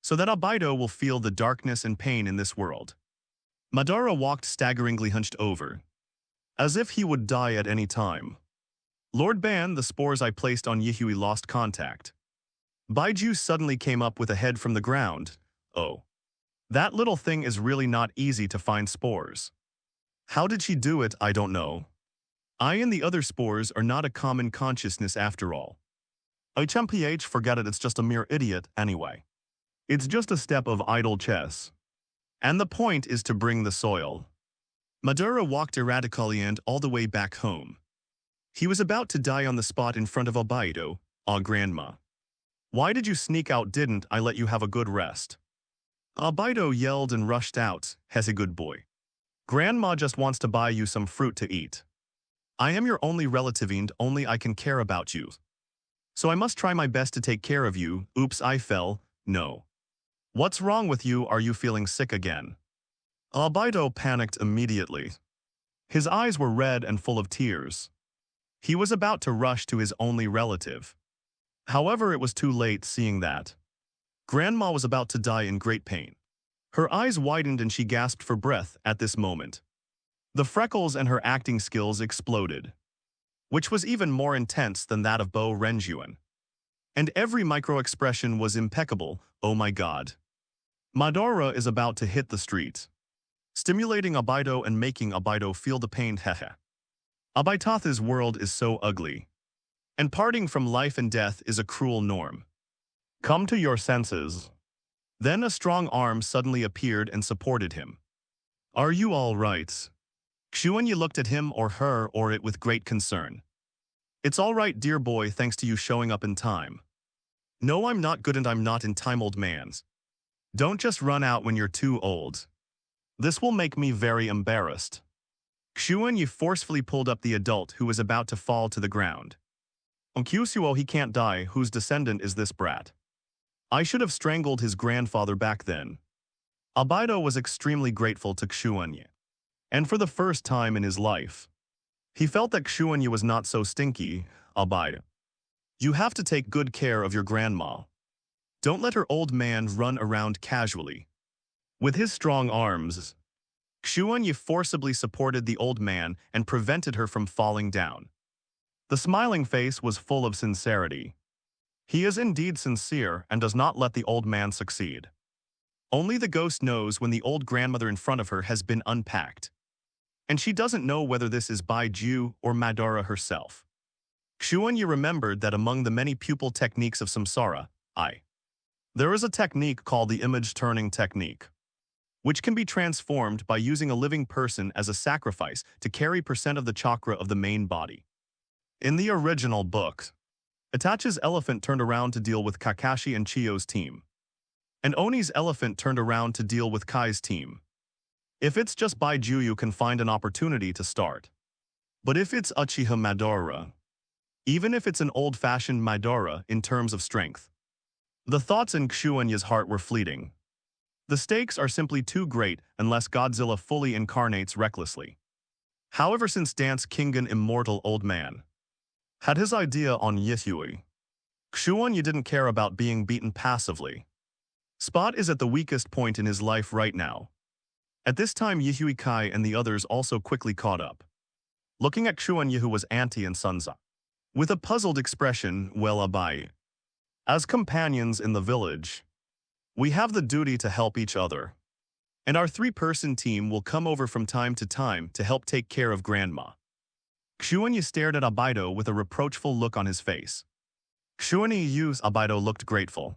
A: so that Abido will feel the darkness and pain in this world. Madara walked staggeringly hunched over, as if he would die at any time. Lord Ban, the spores I placed on Yihui lost contact. Baiju suddenly came up with a head from the ground. Oh. That little thing is really not easy to find spores. How did she do it, I don't know. I and the other spores are not a common consciousness after all. HMPH, forget it, it's just a mere idiot anyway. It's just a step of idle chess. And the point is to bring the soil. Madara walked erratically and all the way back home. He was about to die on the spot in front of Abido, grandma. Why did you sneak out? Didn't I let you have a good rest? Abido yelled and rushed out. Has a good boy. Grandma just wants to buy you some fruit to eat. I am your only relative and only I can care about you. So I must try my best to take care of you. Oops, I fell. No. What's wrong with you? Are you feeling sick again? Abido panicked immediately. His eyes were red and full of tears. He was about to rush to his only relative. However, it was too late. Seeing that Grandma was about to die in great pain. Her eyes widened and she gasped for breath at this moment. The freckles and her acting skills exploded, which was even more intense than that of Bo Renjuan. And every micro-expression was impeccable. Oh my god. Madara is about to hit the street, stimulating Abido and making Abido feel the pain. Hehe. Abitatha's world is so ugly, and parting from life and death is a cruel norm. Come to your senses. Then a strong arm suddenly appeared and supported him. Are you all right? Xuanyi looked at him or her or it with great concern. It's all right, dear boy, thanks to you showing up in time. No, I'm not good and I'm not in time, old mans. Don't just run out when you're too old. This will make me very embarrassed. Xuanyi forcefully pulled up the adult who was about to fall to the ground. Onkyusuo, he can't die. Whose descendant is this brat? I should have strangled his grandfather back then. Abido was extremely grateful to Xuanyi. And for the first time in his life, he felt that Xuanyi was not so stinky. Abido, you have to take good care of your grandma. Don't let her old man run around casually. With his strong arms, Xuanyi forcibly supported the old man and prevented her from falling down. The smiling face was full of sincerity. He is indeed sincere and does not let the old man succeed. Only the ghost knows when the old grandmother in front of her has been unpacked. And she doesn't know whether this is Baiju or Madara herself. Xuanyi remembered that among the many pupil techniques of samsara, there is a technique called the image-turning technique, which can be transformed by using a living person as a sacrifice to carry % of the chakra of the main body. In the original book, Itachi's elephant turned around to deal with Kakashi and Chiyo's team, and Oni's elephant turned around to deal with Kai's team. If it's just Baiju, you can find an opportunity to start. But if it's Uchiha Madara, even if it's an old-fashioned Madara in terms of strength, the thoughts in Xuanyi's heart were fleeting. The stakes are simply too great unless Godzilla fully incarnates recklessly. However, since Dance Kingan Immortal Old Man had his idea on Yihui, Xuanyi didn't care about being beaten passively. Spot is at the weakest point in his life right now. At this time, Yihui Kai and the others also quickly caught up, looking at Xuanyi, who was Auntie and Sunza, with a puzzled expression. Well, Abai, as companions in the village, we have the duty to help each other, and our 3-person team will come over from time to help take care of Grandma. Xuanyi stared at Abido with a reproachful look on his face. Abido looked grateful.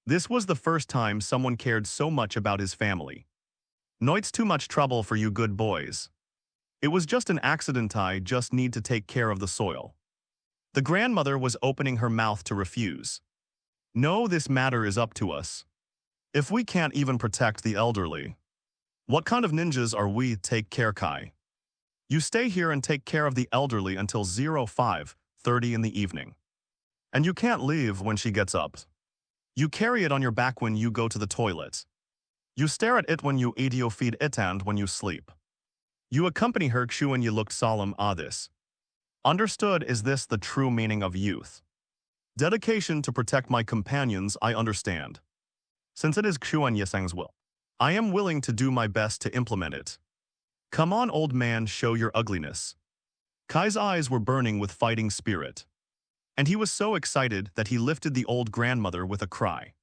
A: This was the first time someone cared so much about his family. No, it's too much trouble for you good boys. It was just an accident. I just need to take care of the soil. The grandmother was opening her mouth to refuse. No, this matter is up to us. If we can't even protect the elderly, what kind of ninjas are we? Take care, Kai. You stay here and take care of the elderly until 05:30 in the evening. And you can't leave when she gets up. You carry it on your back when you go to the toilet. You stare at it when you eat, you feed it, and when you sleep. You accompany her, Xuanyi looked solemn. This. Understood, is this the true meaning of youth? Dedication to protect my companions, I understand. Since it is Xuanyi Sang's will, I am willing to do my best to implement it. Come on, old man, show your ugliness. Kai's eyes were burning with fighting spirit. And he was so excited that he lifted the old grandmother with a cry.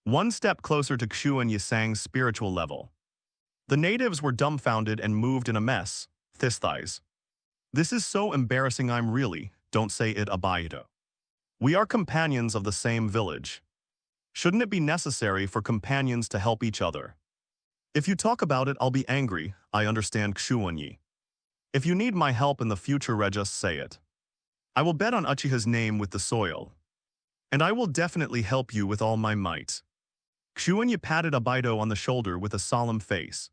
A: One step closer to Xuanyi Sang's spiritual level. The natives were dumbfounded and moved in a mess, thighs. This is so embarrassing, I'm really, don't say it, Abaito. We are companions of the same village. Shouldn't it be necessary for companions to help each other? If you talk about it, I'll be angry, I understand, Xuanyi. If you need my help in the future, just say it. I will bet on Uchiha's name with the soil. And I will definitely help you with all my might. Xuanyi patted Abaito on the shoulder with a solemn face.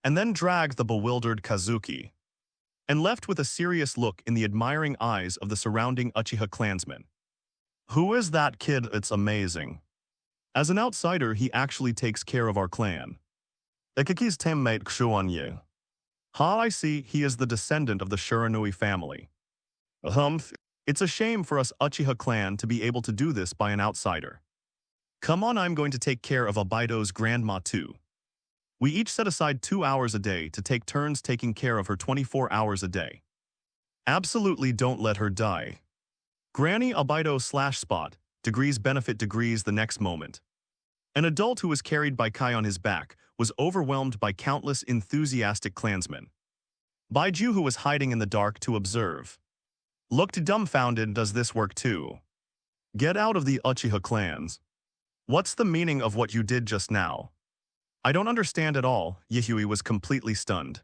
A: And then dragged the bewildered Kazuki. And left with a serious look in the admiring eyes of the surrounding Uchiha clansmen. Who is that kid? It's amazing. As an outsider, he actually takes care of our clan. Ikaki's teammate Xuanyi. I see, he is the descendant of the Shiranui family. It's a shame for us Uchiha clan to be able to do this by an outsider. Come on, I'm going to take care of Abaito's grandma too. We each set aside 2 hours a day to take turns taking care of her 24 hours a day. Absolutely don't let her die. Granny Abaito /spot, degrees benefit degrees the next moment. An adult who was carried by Kai on his back was overwhelmed by countless enthusiastic clansmen. Baiju, who was hiding in the dark to observe, looked dumbfounded. Does this work too? Get out of the Uchiha clans. What's the meaning of what you did just now? I don't understand at all. Yihui was completely stunned.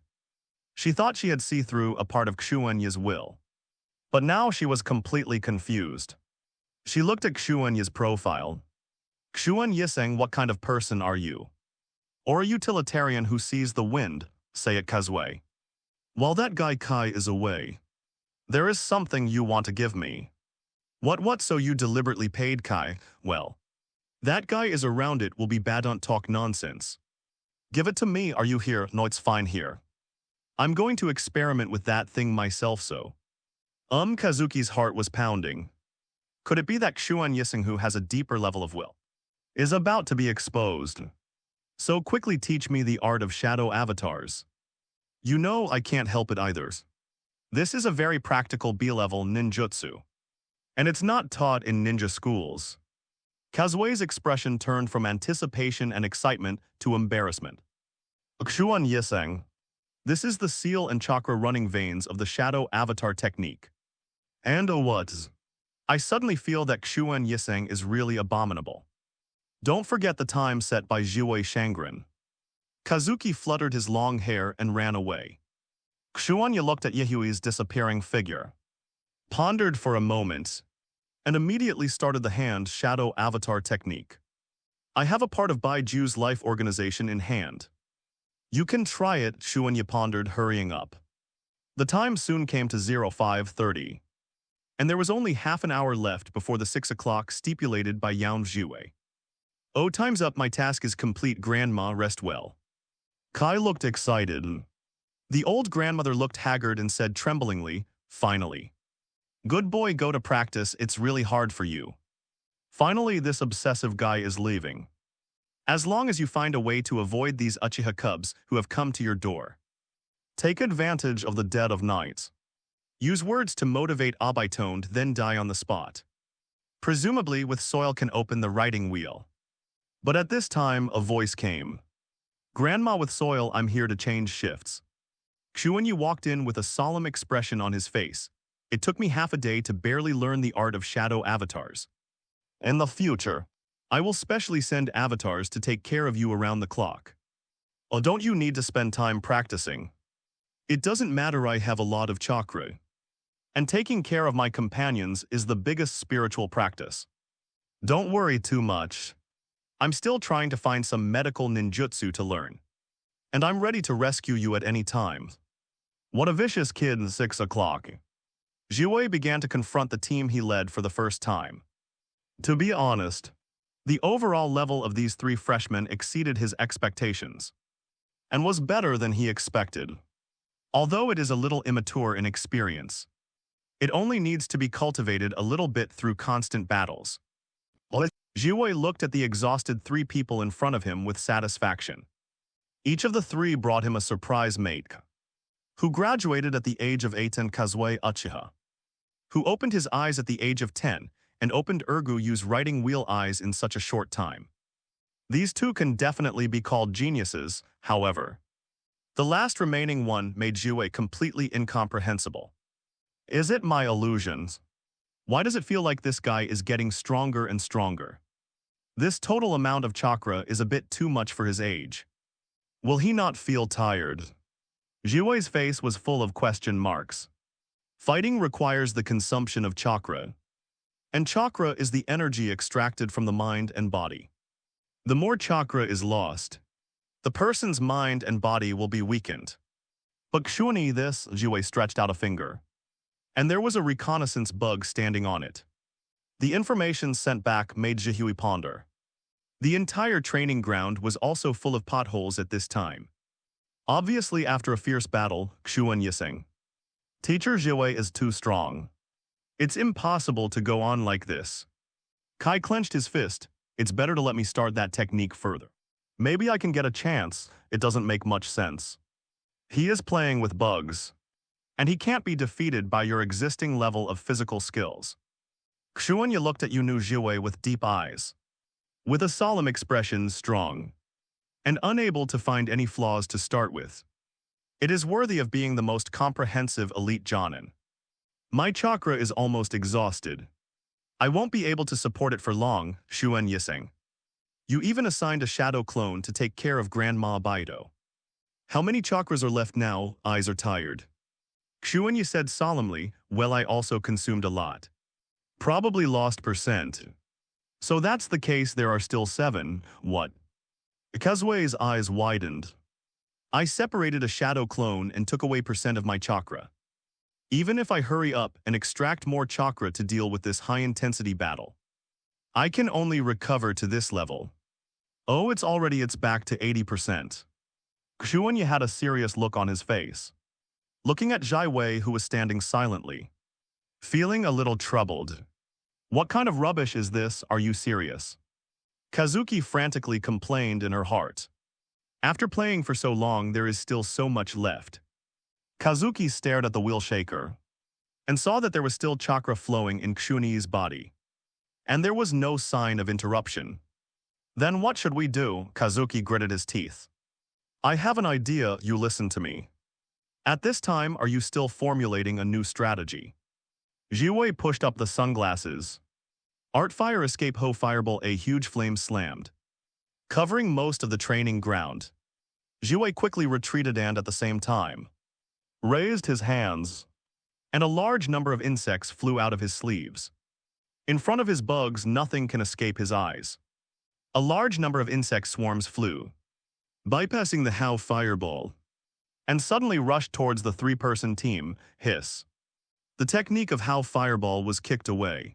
A: She thought she had seen through a part of Xuanyi's will. But now she was completely confused. She looked at Xuanyi's profile. Xuanyi Sang, what kind of person are you? Or a utilitarian who sees the wind, say it Kazui. While that guy Kai is away, there is something you want to give me. What so you deliberately paid Kai? Well, that guy is around, it will be bad, don't talk nonsense. Give it to me, are you here? No, it's fine here. I'm going to experiment with that thing myself so. Kazuki's heart was pounding. Could it be that Xuanyi Sang, who has a deeper level of will, is about to be exposed? So quickly teach me the art of shadow avatars. You know I can't help it either. This is a very practical B-level ninjutsu. And it's not taught in ninja schools. Kazui's expression turned from anticipation and excitement to embarrassment. Xuanyi Sang, this is the seal and chakra running veins of the shadow avatar technique. And what? I suddenly feel that Xuanyi Sang is really abominable. Don't forget the time set by Jiwei Shangren. Kazuki fluttered his long hair and ran away. Xuanyi looked at Yihui's disappearing figure, pondered for a moment, and immediately started the hand shadow avatar technique. I have a part of Baiju's life organization in hand. You can try it, Xuanyi pondered, hurrying up. The time soon came to 05:30. And there was only half an hour left before the 6 o'clock stipulated by Yaun Jiwei. Oh, time's up, my task is complete, grandma, rest well. Kai looked excited. The old grandmother looked haggard and said tremblingly, finally. Good boy, go to practice, it's really hard for you. Finally, this obsessive guy is leaving. As long as you find a way to avoid these Uchiha cubs who have come to your door. Take advantage of the dead of night. Use words to motivate Abaito, then die on the spot. Presumably with soil can open the writing wheel. But at this time, a voice came. Grandma with soil, I'm here to change shifts. Xuanyi walked in with a solemn expression on his face. It took me half a day to barely learn the art of shadow avatars. In the future, I will specially send avatars to take care of you around the clock. Oh, don't you need to spend time practicing? It doesn't matter, I have a lot of chakra. And taking care of my companions is the biggest spiritual practice. Don't worry too much. I'm still trying to find some medical ninjutsu to learn. And I'm ready to rescue you at any time. What a vicious kid. 6 o'clock. Jiwei began to confront the team he led for the first time. To be honest, The overall level of these three freshmen exceeded his expectations and was better than he expected. Although it is a little immature in experience, it only needs to be cultivated a little bit through constant battles. Jiwei looked at the exhausted three people in front of him with satisfaction. Each of the three brought him a surprise mate, who graduated at the age of 8, and Kazui Uchiha, who opened his eyes at the age of 10 and opened Erguyu's writing wheel eyes in such a short time. These two can definitely be called geniuses, however. The last remaining one made Jiwei completely incomprehensible. Is it my illusions? Why does it feel like this guy is getting stronger and stronger? This total amount of chakra is a bit too much for his age. Will he not feel tired? Jiwei's face was full of question marks. Fighting requires the consumption of chakra, and chakra is the energy extracted from the mind and body. The more chakra is lost, the person's mind and body will be weakened. But Xuanyi, this, Jiwei stretched out a finger, and there was a reconnaissance bug standing on it. The information sent back made Jihui ponder. The entire training ground was also full of potholes at this time. Obviously, after a fierce battle, Xuanyi sang, "Teacher Jiwei is too strong. It's impossible to go on like this." Kai clenched his fist. It's better to let me start that technique further. Maybe I can get a chance. It doesn't make much sense. He is playing with bugs, and he can't be defeated by your existing level of physical skills. Xuanyi looked at Yunu Jiwei with deep eyes, with a solemn expression, strong, and unable to find any flaws to start with. It is worthy of being the most comprehensive elite Jonin. My chakra is almost exhausted. I won't be able to support it for long, Xuanyi sang. You even assigned a shadow clone to take care of Grandma Baido. How many chakras are left now? Eyes are tired. Xuanyi said solemnly, well, I also consumed a lot. Probably lost percent. So that's the case, there are still 7, what? Kazue's eyes widened. I separated a shadow clone and took away percent of my chakra. Even if I hurry up and extract more chakra to deal with this high-intensity battle, I can only recover to this level. Oh, it's back to 80%. Xuanyi had a serious look on his face, looking at Jai Wei, who was standing silently, feeling a little troubled. What kind of rubbish is this? Are you serious? Kazuki frantically complained in her heart. After playing for so long, there is still so much left. Kazuki stared at the wheel shaker and saw that there was still chakra flowing in Xuanyi's body, and there was no sign of interruption. Then what should we do? Kazuki gritted his teeth. I have an idea, you listen to me. At this time, are you still formulating a new strategy? Jiwei pushed up the sunglasses. Art fire escape ho fireball, a huge flame slammed, covering most of the training ground. Jiwei quickly retreated and at the same time raised his hands, and a large number of insects flew out of his sleeves. In front of his bugs, nothing can escape his eyes. A large number of insect swarms flew, bypassing the How fireball, and suddenly rushed towards the 3-person team, hiss. The technique of How fireball was kicked away.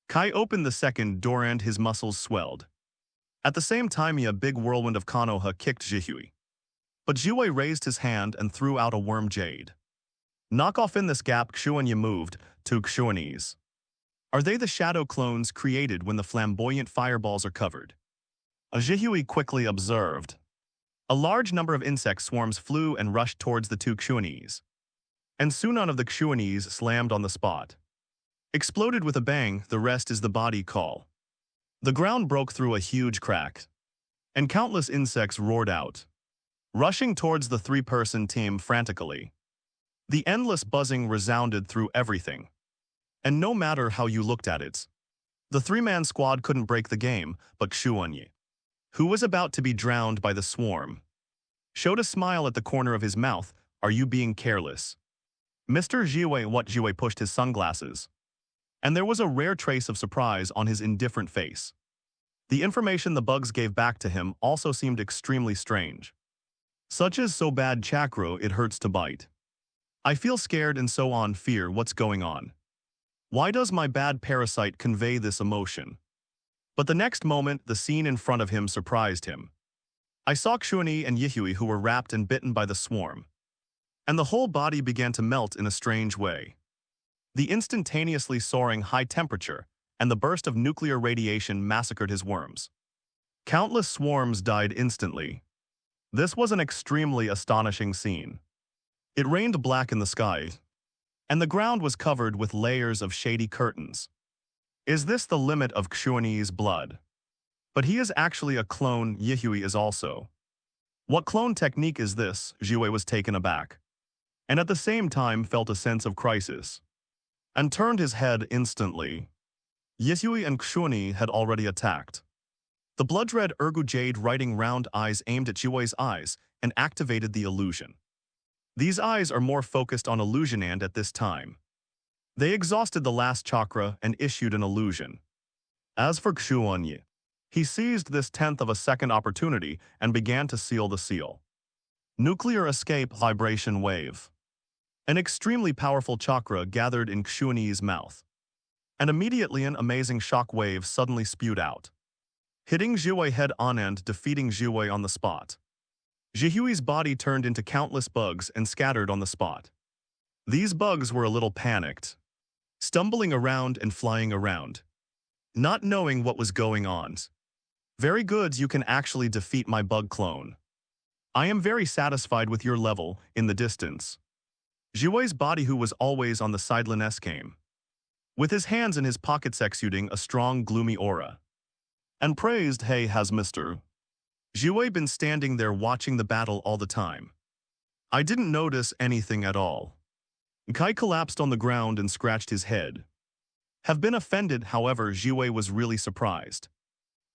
A: Kai opened the second door and his muscles swelled. At the same time, a big whirlwind of Konoha kicked Jihui. But Jiwei raised his hand and threw out a worm jade. Knock off in this gap. Xuanyi moved to Xuanyi's. Are they the shadow clones created when the flamboyant fireballs are covered? Jihui quickly observed. A large number of insect swarms flew and rushed towards the 2 Xuanyis. And soon none of the Xuanyis slammed on the spot. Exploded with a bang, the rest is the body call. The ground broke through a huge crack, and countless insects roared out, rushing towards the 3-person team frantically. The endless buzzing resounded through everything. And no matter how you looked at it, the 3-man squad couldn't break the game, but Xuanyi, who was about to be drowned by the swarm, showed a smile at the corner of his mouth. Are you being careless? Mr. Jiwei? What? Jiwei pushed his sunglasses, and there was a rare trace of surprise on his indifferent face. The information the bugs gave back to him also seemed extremely strange. Such as so bad chakra, it hurts to bite. I feel scared and so on. Fear, what's going on? Why does my bad parasite convey this emotion? But the next moment, the scene in front of him surprised him. I saw Xuanyi and Yihui who were wrapped and bitten by the swarm. And the whole body began to melt in a strange way. The instantaneously soaring high temperature and the burst of nuclear radiation massacred his worms. Countless swarms died instantly. This was an extremely astonishing scene. It rained black in the sky, and the ground was covered with layers of shady curtains. Is this the limit of Xuanyi's blood? But he is actually a clone, Yihui is also. What clone technique is this? Zhuwei was taken aback, and at the same time felt a sense of crisis, and turned his head instantly. Yihui and Xuanyi had already attacked. The blood-red Ergu Jade writing round eyes aimed at Zhuwei's eyes and activated the illusion. These eyes are more focused on illusion and at this time. They exhausted the last chakra and issued an illusion. As for Xuanyi, he seized this tenth of a second opportunity and began to seal the seal. Nuclear escape vibration wave. An extremely powerful chakra gathered in Xuanyi's mouth. And immediately an amazing shock wave suddenly spewed out, hitting Zhuwei head-on and defeating Zhuwei on the spot. Zhihui's body turned into countless bugs and scattered on the spot. These bugs were a little panicked, stumbling around and flying around, not knowing what was going on. Very good, you can actually defeat my bug clone. I am very satisfied with your level in the distance. Zhuwei's body, who was always on the sidelines, came, with his hands in his pockets exuding a strong gloomy aura, and praised, "Hey, has Mr. Zhuwei been standing there watching the battle all the time? I didn't notice anything at all." Kai collapsed on the ground and scratched his head. Have been offended, however, Zhuwei was really surprised.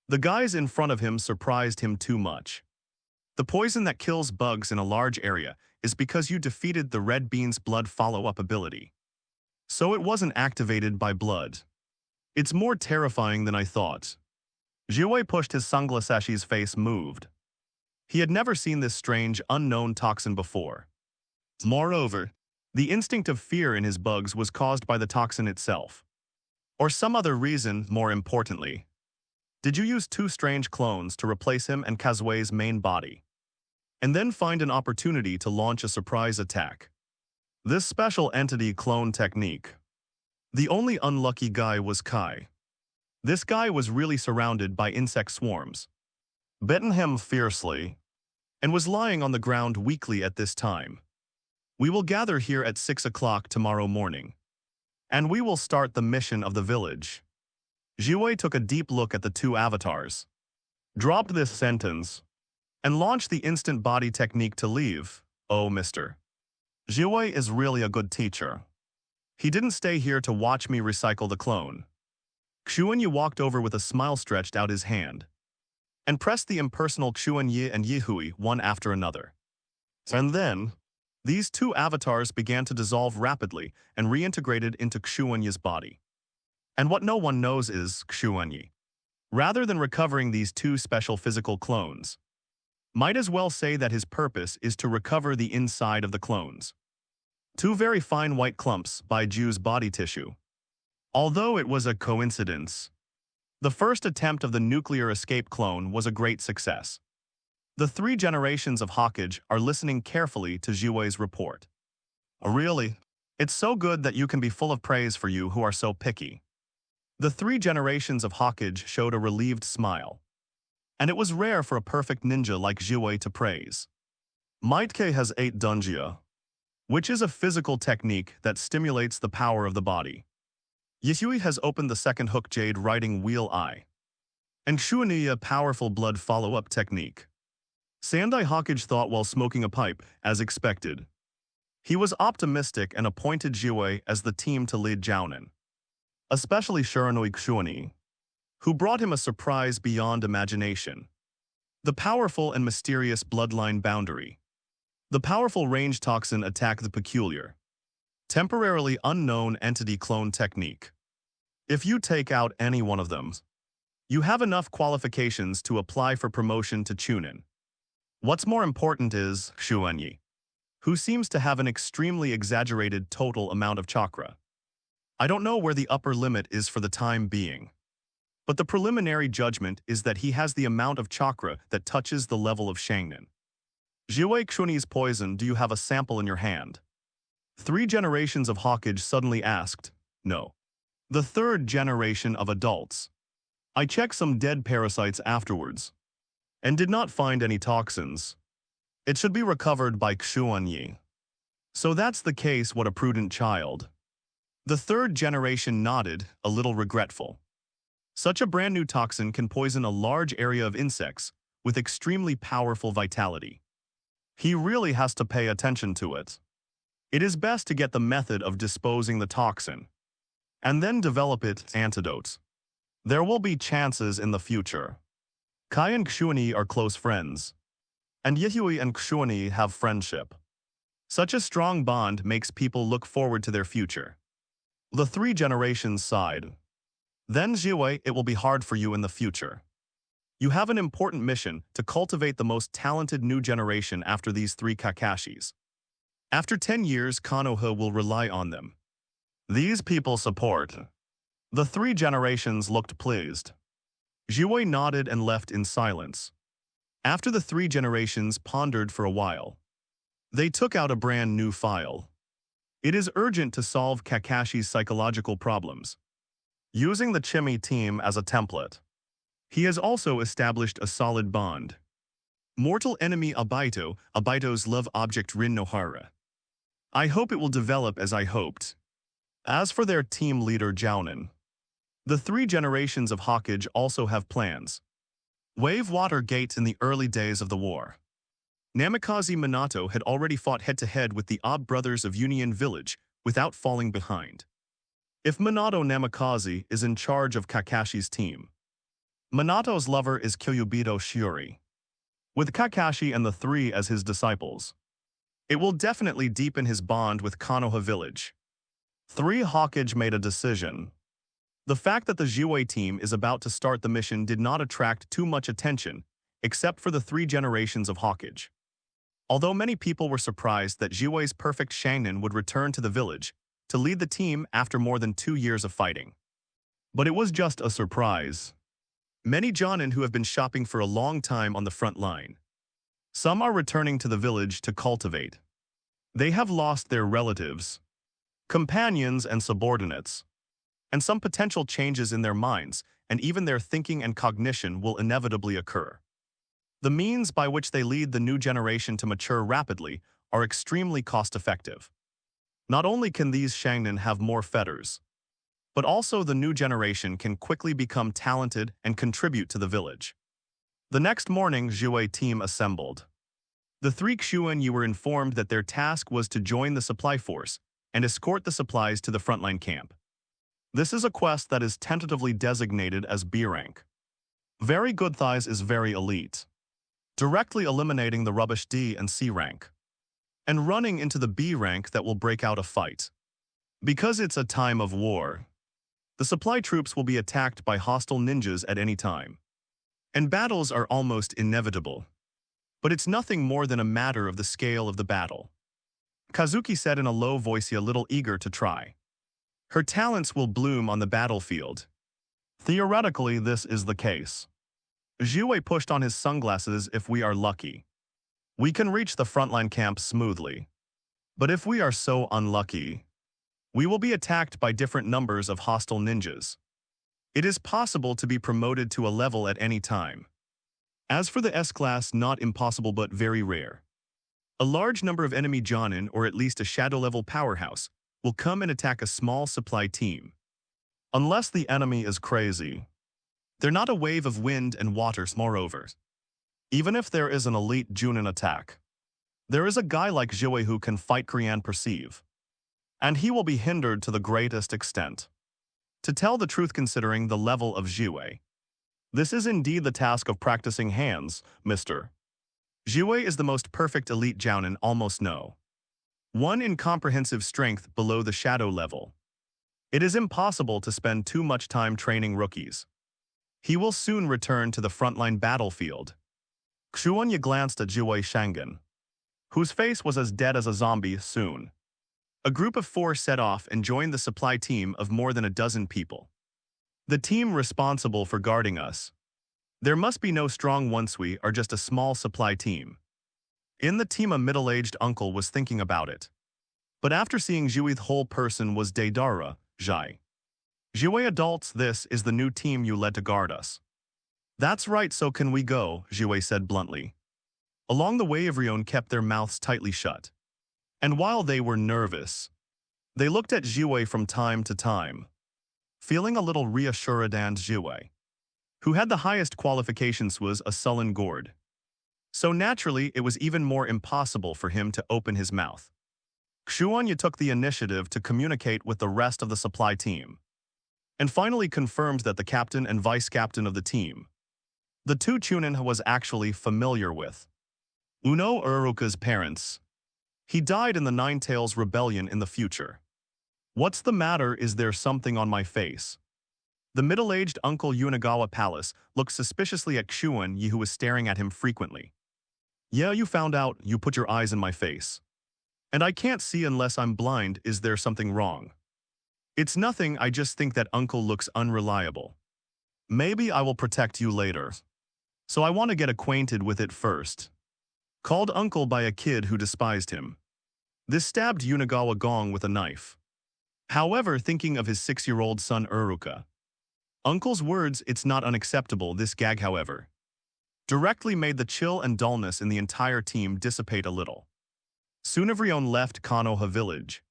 A: The guys in front of him surprised him too much. The poison that kills bugs in a large area is because you defeated the red bean's blood follow-up ability. So it wasn't activated by blood. It's more terrifying than I thought. Zhuwei pushed his sunglasses, face moved. He had never seen this strange, unknown toxin before. Moreover, the instinct of fear in his bugs was caused by the toxin itself. Or some other reason, more importantly. Did you use two strange clones to replace him and Kazui's main body, and then find an opportunity to launch a surprise attack? This special entity clone technique. The only unlucky guy was Kai. This guy was really surrounded by insect swarms, bitten him fiercely, and was lying on the ground weakly at this time. We will gather here at 6 o'clock tomorrow morning, and we will start the mission of the village. Zhuwei took a deep look at the two avatars, dropped this sentence, and launched the instant body technique to leave. Oh, Mr. Zhuwei is really a good teacher. He didn't stay here to watch me recycle the clone. Xuanyi walked over with a smile, stretched out his hand, and pressed the impersonal Xuanyi and Yihui one after another. And then, these two avatars began to dissolve rapidly and reintegrated into Xuanyi's body. And what no one knows is Xuanyi, rather than recovering these two special physical clones, might as well say that his purpose is to recover the inside of the clones. Two very fine white clumps by Ju's body tissue. Although it was a coincidence, the first attempt of the nuclear escape clone was a great success. The three generations of Hokage are listening carefully to Zhuwei's report. Really? It's so good that you can be full of praise for you who are so picky. The three generations of Hokage showed a relieved smile. And it was rare for a perfect ninja like Zhuwei to praise. Maitke has 8 Dunjia, which is a physical technique that stimulates the power of the body. Yihui has opened the second hook jade writing wheel eye, and Xuanyi a powerful blood follow-up technique. Sandai Hokage thought while smoking a pipe, as expected. He was optimistic and appointed Zhuwei as the team to lead Jounin, especially Shiranui Xuanyi, who brought him a surprise beyond imagination. The powerful and mysterious bloodline boundary. The powerful range toxin attack, the peculiar, temporarily unknown entity clone technique. If you take out any one of them, you have enough qualifications to apply for promotion to Chunin. What's more important is Xuanyi, who seems to have an extremely exaggerated total amount of chakra. I don't know where the upper limit is for the time being. But the preliminary judgment is that he has the amount of chakra that touches the level of Shangnan. Shiranui Xuanyi's poison, do you have a sample in your hand? 3 generations of Hokage suddenly asked. No. The 3rd generation of adults. I checked some dead parasites afterwards and did not find any toxins. It should be recovered by Xuanyi. So that's the case, what a prudent child. The 3rd generation nodded, a little regretful. Such a brand new toxin can poison a large area of insects with extremely powerful vitality. He really has to pay attention to it. It is best to get the method of disposing the toxin and then develop its antidote. There will be chances in the future. Kai and Xuanyi are close friends, and Youthful and Xuanyi have friendship. Such a strong bond makes people look forward to their future. The 3 generations sighed. Then Jiwei, it will be hard for you in the future. You have an important mission to cultivate the most talented new generation after these 3 Kakashis. After 10 years, Konoha will rely on them. These people support. The 3 generations looked pleased. Jiwei nodded and left in silence. After the 3 generations pondered for a while, they took out a brand new file. It is urgent to solve Kakashi's psychological problems. Using the Chimi team as a template, he has also established a solid bond. Mortal enemy Obito's love object Rin Nohara. I hope it will develop as I hoped. As for their team leader Jounin, the 3 generations of Hokage also have plans. Wave water gates in the early days of the war. Namikaze Minato had already fought head-to-head with the Ob brothers of Union Village without falling behind. If Minato Namikaze is in charge of Kakashi's team, Minato's lover is Kyubito Shiori. With Kakashi and the 3 as his disciples, it will definitely deepen his bond with Konoha Village. 3 Hokage made a decision. The fact that the Jiwei team is about to start the mission did not attract too much attention, except for the 3 generations of Hokage. Although many people were surprised that Jiwei's perfect Shangnan would return to the village to lead the team after more than 2 years of fighting. But it was just a surprise. Many Jonin who have been shopping for a long time on the front line. Some are returning to the village to cultivate. They have lost their relatives, companions and subordinates, and some potential changes in their minds and even their thinking and cognition will inevitably occur. The means by which they lead the new generation to mature rapidly are extremely cost-effective. Not only can these Shangnan have more fetters, but also the new generation can quickly become talented and contribute to the village. The next morning, Jiwei team assembled. The 3 Xuanyi were informed that their task was to join the supply force and escort the supplies to the frontline camp. This is a quest that is tentatively designated as B rank. Very good thighs is very elite, directly eliminating the rubbish D and C rank, and running into the B rank that will break out a fight. Because it's a time of war, the supply troops will be attacked by hostile ninjas at any time, and battles are almost inevitable. But it's nothing more than a matter of the scale of the battle. Kazuki said in a low voice, a little eager to try. Her talents will bloom on the battlefield. Theoretically, this is the case. Jiwei pushed on his sunglasses. If we are lucky, we can reach the frontline camp smoothly. But if we are so unlucky, we will be attacked by different numbers of hostile ninjas. It is possible to be promoted to a level at any time. As for the S-class, not impossible but very rare. A large number of enemy Jonin, or at least a shadow-level powerhouse, will come and attack a small supply team. Unless the enemy is crazy. They're not a wave of wind and waters, moreover. Even if there is an elite Junin attack, there is a guy like Jiwei who can fight Korean perceive. And he will be hindered to the greatest extent. To tell the truth, considering the level of Jiwei, this is indeed the task of practicing hands, Mr. Jiwei is the most perfect elite Jounin almost no one incomprehensive strength below the shadow level. It is impossible to spend too much time training rookies. He will soon return to the frontline battlefield. Xuanyi glanced at Jiwei Shangan, whose face was as dead as a zombie. Soon, a group of 4 set off and joined the supply team of more than a dozen people. The team responsible for guarding us. There must be no strong once we are just a small supply team. In the team a middle-aged uncle was thinking about it. But after seeing Jiui's whole person was Deidara, Zhai. Jiui adults, this is the new team you led to guard us. That's right, so can we go, Jiui said bluntly. Along the way everyone kept their mouths tightly shut. And while they were nervous, they looked at Jiui from time to time, feeling a little reassured, and Jiui, who had the highest qualifications, was a sullen gourd. So naturally it was even more impossible for him to open his mouth. Xuanyi took the initiative to communicate with the rest of the supply team, and finally confirmed that the captain and vice-captain of the team, the two Chunin, was actually familiar with Uno Uruka's parents. He died in the Nine-Tails Rebellion in the future. What's the matter? Is there something on my face? The middle-aged Uncle Unagawa Palace looked suspiciously at Xuanyi, who was staring at him frequently. Yeah, you found out, you put your eyes in my face. And I can't see unless I'm blind. Is there something wrong? It's nothing, I just think that uncle looks unreliable. Maybe I will protect you later. So I want to get acquainted with it first. Called uncle by a kid who despised him. This stabbed Unagawa Gong with a knife. However, thinking of his 6-year-old son Uruka. Uncle's words, it's not unacceptable. This gag, however, directly made the chill and dullness in the entire team dissipate a little. Soon everyone left Konoha village,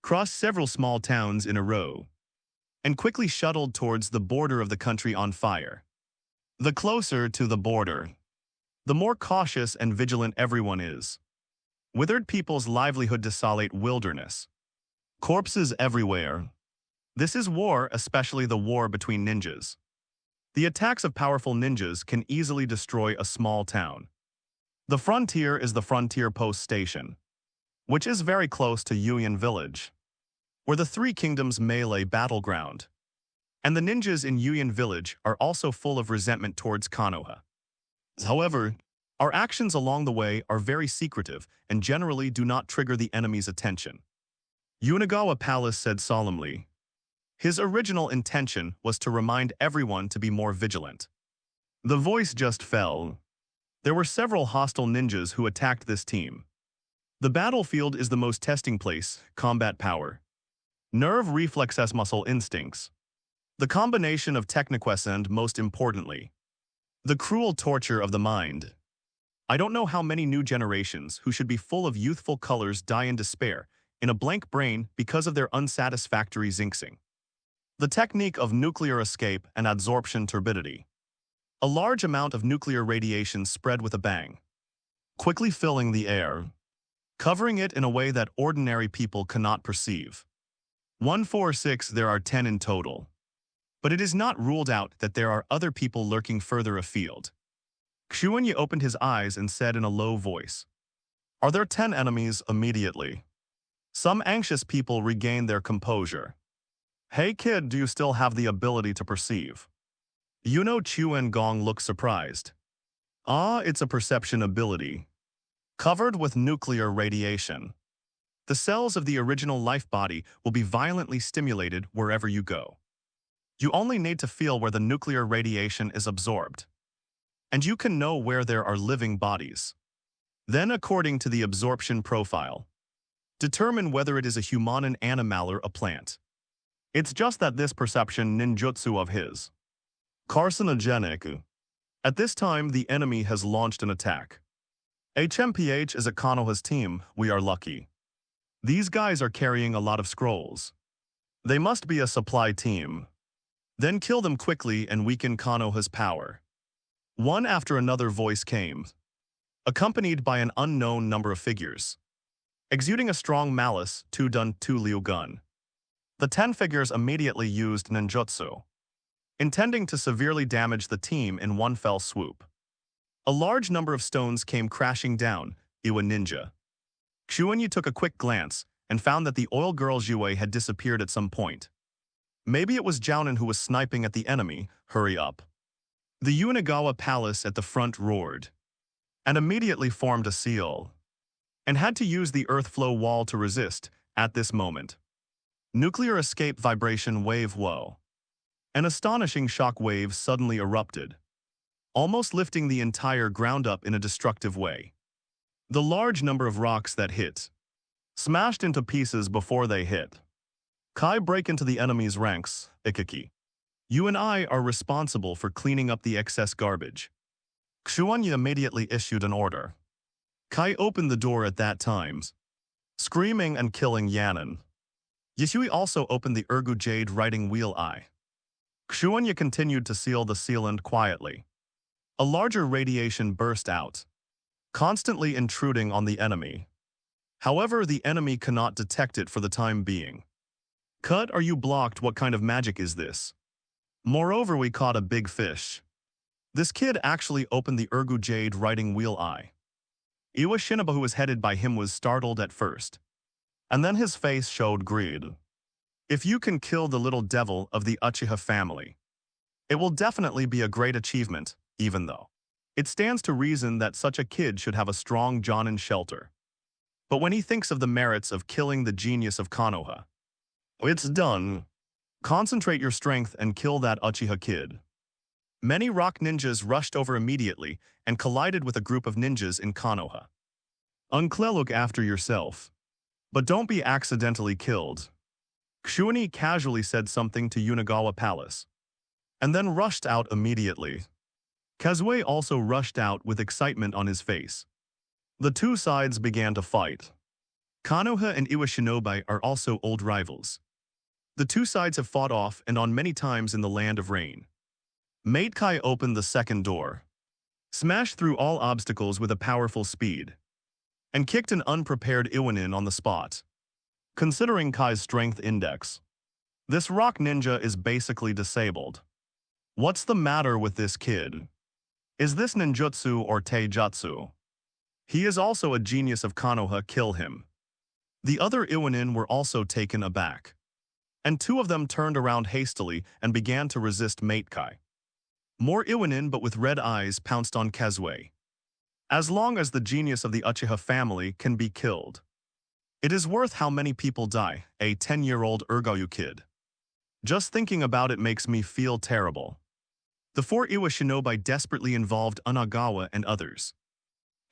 A: crossed several small towns in a row, and quickly shuttled towards the border of the country on fire. The closer to the border, the more cautious and vigilant everyone is. Withered people's livelihood, desolate wilderness. Corpses everywhere. This is war, especially the war between ninjas. The attacks of powerful ninjas can easily destroy a small town. The frontier is the frontier post station, which is very close to Yuyan village, where the Three Kingdoms melee battleground. And the ninjas in Yuyan village are also full of resentment towards Konoha. However, our actions along the way are very secretive and generally do not trigger the enemy's attention. Unagawa Palace said solemnly. His original intention was to remind everyone to be more vigilant. The voice just fell. There were several hostile ninjas who attacked this team. The battlefield is the most testing place, combat power, nerve reflexes, muscle instincts, the combination of techniques, and, most importantly, the cruel torture of the mind. I don't know how many new generations who should be full of youthful colors die in despair, in a blank brain because of their unsatisfactory zinxing. The technique of nuclear escape and adsorption turbidity. A large amount of nuclear radiation spread with a bang, quickly filling the air, covering it in a way that ordinary people cannot perceive. 146, there are 10 in total. But it is not ruled out that there are other people lurking further afield. Xuanyi opened his eyes and said in a low voice, "Are there 10 enemies?" Immediately, some anxious people regained their composure. "Hey kid, do you still have the ability to perceive?" Chuan Gong looked surprised. "Ah, it's a perception ability. Covered with nuclear radiation. The cells of the original life body will be violently stimulated wherever you go. You only need to feel where the nuclear radiation is absorbed. And you can know where there are living bodies. Then, according to the absorption profile, determine whether it is a human, an animal, or a plant. It's just that this perception ninjutsu of his carcinogenic. At this time, the enemy has launched an attack. HMPH is at Konoha's team. We are lucky. These guys are carrying a lot of scrolls. They must be a supply team. Then kill them quickly and weaken Konoha's power." One after another voice came, accompanied by an unknown number of figures, exuding a strong malice. Two dun, two liu gun. The 10 figures immediately used ninjutsu, intending to severely damage the team in one fell swoop. A large number of stones came crashing down. Iwa ninja. Xuanyi took a quick glance and found that the oil girl Jiui had disappeared at some point. Maybe it was Jounin who was sniping at the enemy. Hurry up. The Unagawa Palace at the front roared, and immediately formed a seal, and had to use the earth flow wall to resist at this moment. Nuclear escape vibration wave. Whoa. An astonishing shock wave suddenly erupted, almost lifting the entire ground up in a destructive way. The large number of rocks that hit smashed into pieces before they hit. Kai break into the enemy's ranks, Ikiki. You and I are responsible for cleaning up the excess garbage. Xuanyi immediately issued an order. Kai opened the door at that time, screaming and killing Yanan. Yishui also opened the Ergu Jade riding wheel eye. Xuanyi continued to seal the sealant quietly. A larger radiation burst out, constantly intruding on the enemy. However, the enemy cannot detect it for the time being. Cut, are you blocked? What kind of magic is this? Moreover, we caught a big fish. This kid actually opened the Ergu Jade riding wheel eye. Iwa Shinobu, who was headed by him, was startled at first, and then his face showed greed. If you can kill the little devil of the Uchiha family, it will definitely be a great achievement, even though it stands to reason that such a kid should have a strong Jonin shelter. But when he thinks of the merits of killing the genius of Konoha, it's done. Concentrate your strength and kill that Uchiha kid. Many rock ninjas rushed over immediately and collided with a group of ninjas in Konoha. Look after yourself, but don't be accidentally killed. Xuanyi casually said something to Unagawa Palace, and then rushed out immediately. Kazui also rushed out with excitement on his face. The two sides began to fight. Konoha and Iwa Shinobi are also old rivals. The two sides have fought off and on many times in the Land of Rain. Mate Kai opened the second door, smashed through all obstacles with a powerful speed, and kicked an unprepared Iwanin on the spot. Considering Kai's strength index, this rock ninja is basically disabled. What's the matter with this kid? Is this ninjutsu or taijutsu? He is also a genius of Konoha, kill him. The other Iwanin were also taken aback, and two of them turned around hastily and began to resist Mate Kai. More Iwanin, but with red eyes, pounced on Kazui. As long as the genius of the Uchiha family can be killed, it is worth how many people die, a 10-year-old Urgoyu kid. Just thinking about it makes me feel terrible. The four Iwa Shinobi desperately involved Unagawa and others,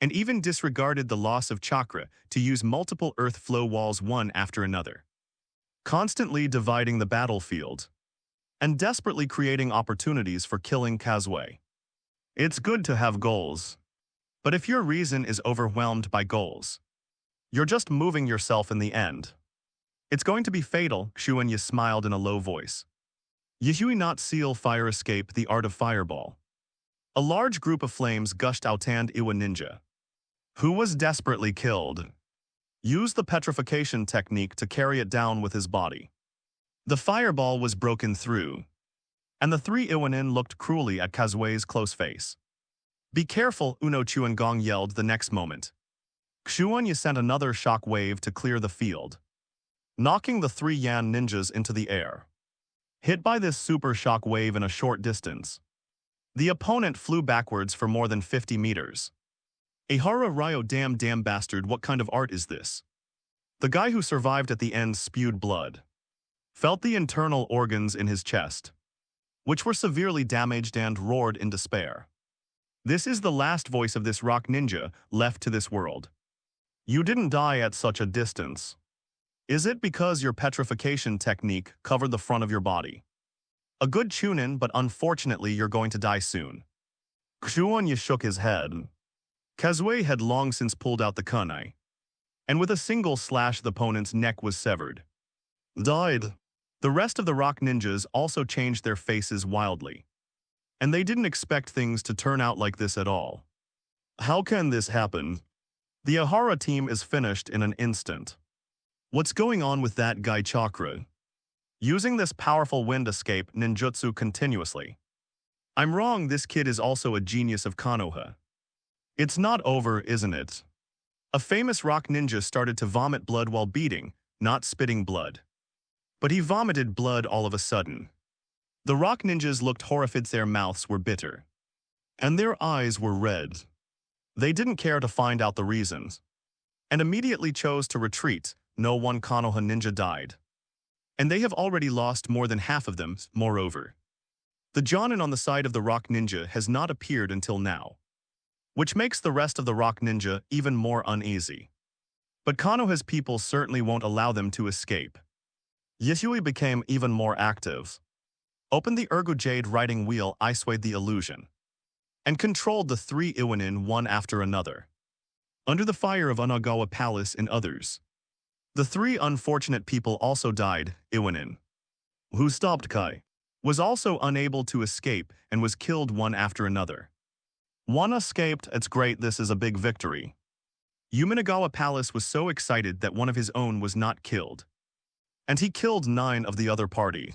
A: and even disregarded the loss of chakra to use multiple earth flow walls one after another, constantly dividing the battlefield, and desperately creating opportunities for killing Kazui. It's good to have goals, but if your reason is overwhelmed by goals, you're just moving yourself in the end. It's going to be fatal, Xuanyi smiled in a low voice. Yishui not seal fire escape the art of fireball. A large group of flames gushed out and Iwa ninja, who was desperately killed, used the petrification technique to carry it down with his body. The fireball was broken through, and the three Iwanin looked cruelly at Kazui's close face. Be careful, Uno Chuangong yelled the next moment. Xuanyi sent another shock wave to clear the field, knocking the three Yan ninjas into the air. Hit by this super shock wave in a short distance, the opponent flew backwards for more than 50 meters. Ehara Ryo, damn bastard, what kind of art is this? The guy who survived at the end spewed blood, felt the internal organs in his chest, which were severely damaged, and roared in despair. This is the last voice of this rock ninja left to this world. You didn't die at such a distance. Is it because your petrification technique covered the front of your body? A good tune-in, but unfortunately you're going to die soon. Xuanyi shook his head. Kazui had long since pulled out the kunai, and with a single slash the opponent's neck was severed. Died. The rest of the rock ninjas also changed their faces wildly, and they didn't expect things to turn out like this at all. How can this happen? The Ehara team is finished in an instant. What's going on with that guy Chakra? Using this powerful wind escape ninjutsu continuously. I'm wrong, this kid is also a genius of Konoha. It's not over, isn't it? A famous rock ninja started to vomit blood while beating, not spitting blood. But he vomited blood all of a sudden. The rock ninjas looked horrified, their mouths were bitter, and their eyes were red. They didn't care to find out the reasons, and immediately chose to retreat. No one Konoha ninja died, and they have already lost more than half of them, moreover. The Jonin on the side of the Rock Ninja has not appeared until now, which makes the rest of the Rock Ninja even more uneasy. But Konoha's people certainly won't allow them to escape. Yisui became even more active. Opened the Ergo Jade riding wheel, I swayed the illusion, and controlled the three Iwanin one after another. Under the fire of Onagawa Palace and others, the three unfortunate people also died. Iwanin, who stopped Kai, was also unable to escape and was killed one after another. One escaped. It's great, this is a big victory. Yuminagawa Palace was so excited that one of his own was not killed, and he killed 9 of the other party.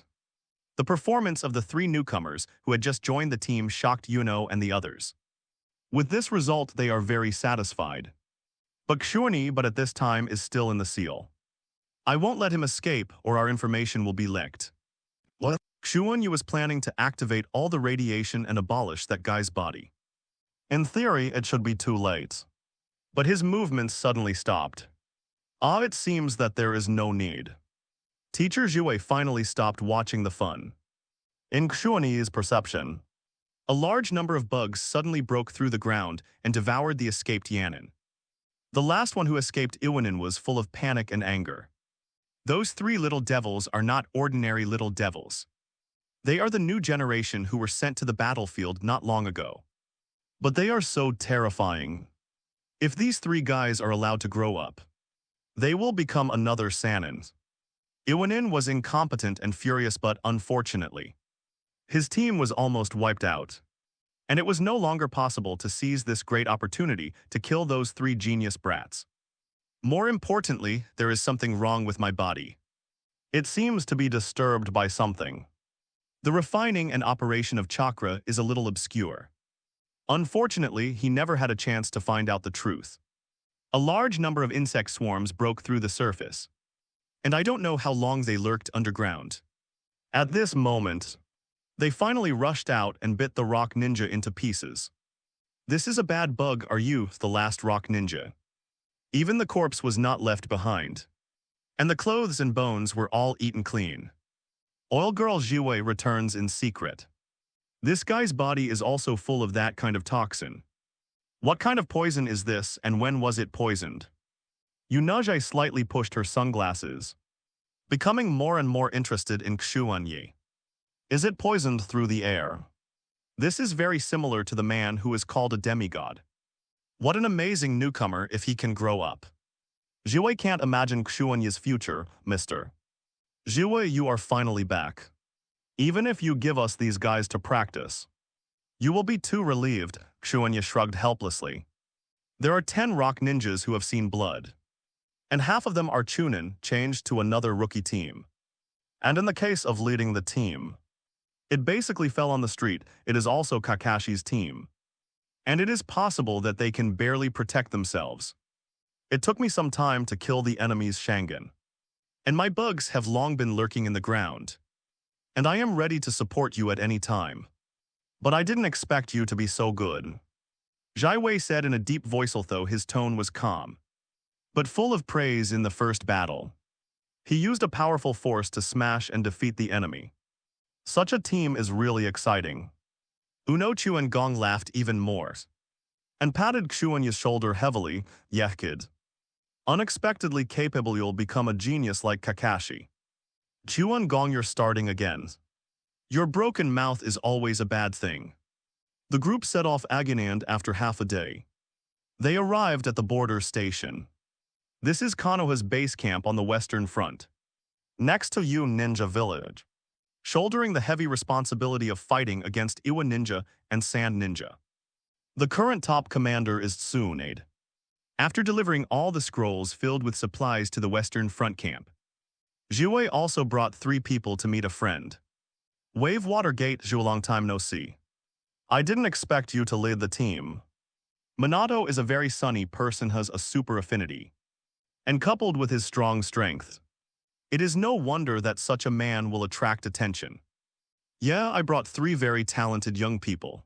A: The performance of the 3 newcomers who had just joined the team shocked Yuno and the others. With this result, they are very satisfied. But Xuanyi, at this time, is still in the seal. I won't let him escape or our information will be leaked. What? Xuanyi was planning to activate all the radiation and abolish that guy's body. In theory, it should be too late. But his movements suddenly stopped. It seems that there is no need. Teacher Zhuwei finally stopped watching the fun. In Xuanyi's perception, a large number of bugs suddenly broke through the ground and devoured the escaped Yanin. The last one who escaped Iwanin was full of panic and anger. Those 3 little devils are not ordinary little devils. They are the new generation who were sent to the battlefield not long ago. But they are so terrifying. If these 3 guys are allowed to grow up, they will become another Sannin. Iwanin was incompetent and furious, but unfortunately, his team was almost wiped out, and it was no longer possible to seize this great opportunity to kill those 3 genius brats. More importantly, there is something wrong with my body. It seems to be disturbed by something. The refining and operation of chakra is a little obscure. Unfortunately, he never had a chance to find out the truth. A large number of insect swarms broke through the surface, and I don't know how long they lurked underground. At this moment, they finally rushed out and bit the Rock Ninja into pieces. This is a bad bug, are you, the last Rock Ninja? Even the corpse was not left behind, and the clothes and bones were all eaten clean. Oil Girl Zhuwei returns in secret. This guy's body is also full of that kind of toxin. What kind of poison is this, and when was it poisoned? Yunajai slightly pushed her sunglasses, becoming more and more interested in Xuanyi. Is it poisoned through the air? This is very similar to the man who is called a demigod. What an amazing newcomer if he can grow up. Zhuwei can't imagine Xuanyi's future, Mr. Zhuwei, you are finally back. Even if you give us these guys to practice, you will be too relieved, Xuanyi shrugged helplessly. There are 10 rock ninjas who have seen blood, and half of them are Chunin, changed to another rookie team. And in the case of leading the team, it basically fell on the street. It is also Kakashi's team. And it is possible that they can barely protect themselves. It took me some time to kill the enemy's Shangan, and my bugs have long been lurking in the ground. And I am ready to support you at any time. But I didn't expect you to be so good. Zhai Wei said in a deep voice, although his tone was calm, but full of praise. In the first battle, he used a powerful force to smash and defeat the enemy. Such a team is really exciting. Unochu and Gong laughed even more, and patted Xuanyi's shoulder heavily. Yeah, kid. Unexpectedly capable, you'll become a genius like Kakashi. Chuan Gong, you're starting again. Your broken mouth is always a bad thing. The group set off Agonand after half a day. They arrived at the border station. This is Konoha's base camp on the western front, next to Yu Ninja Village, shouldering the heavy responsibility of fighting against Iwa Ninja and Sand Ninja. The current top commander is Tsunade. After delivering all the scrolls filled with supplies to the western front camp, Zhuwei also brought 3 people to meet a friend. Wave Watergate, Zhu, long time no see. I didn't expect you to lead the team. Minato is a very sunny person, has a super affinity, and coupled with his strong strength, it is no wonder that such a man will attract attention. Yeah, I brought 3 very talented young people.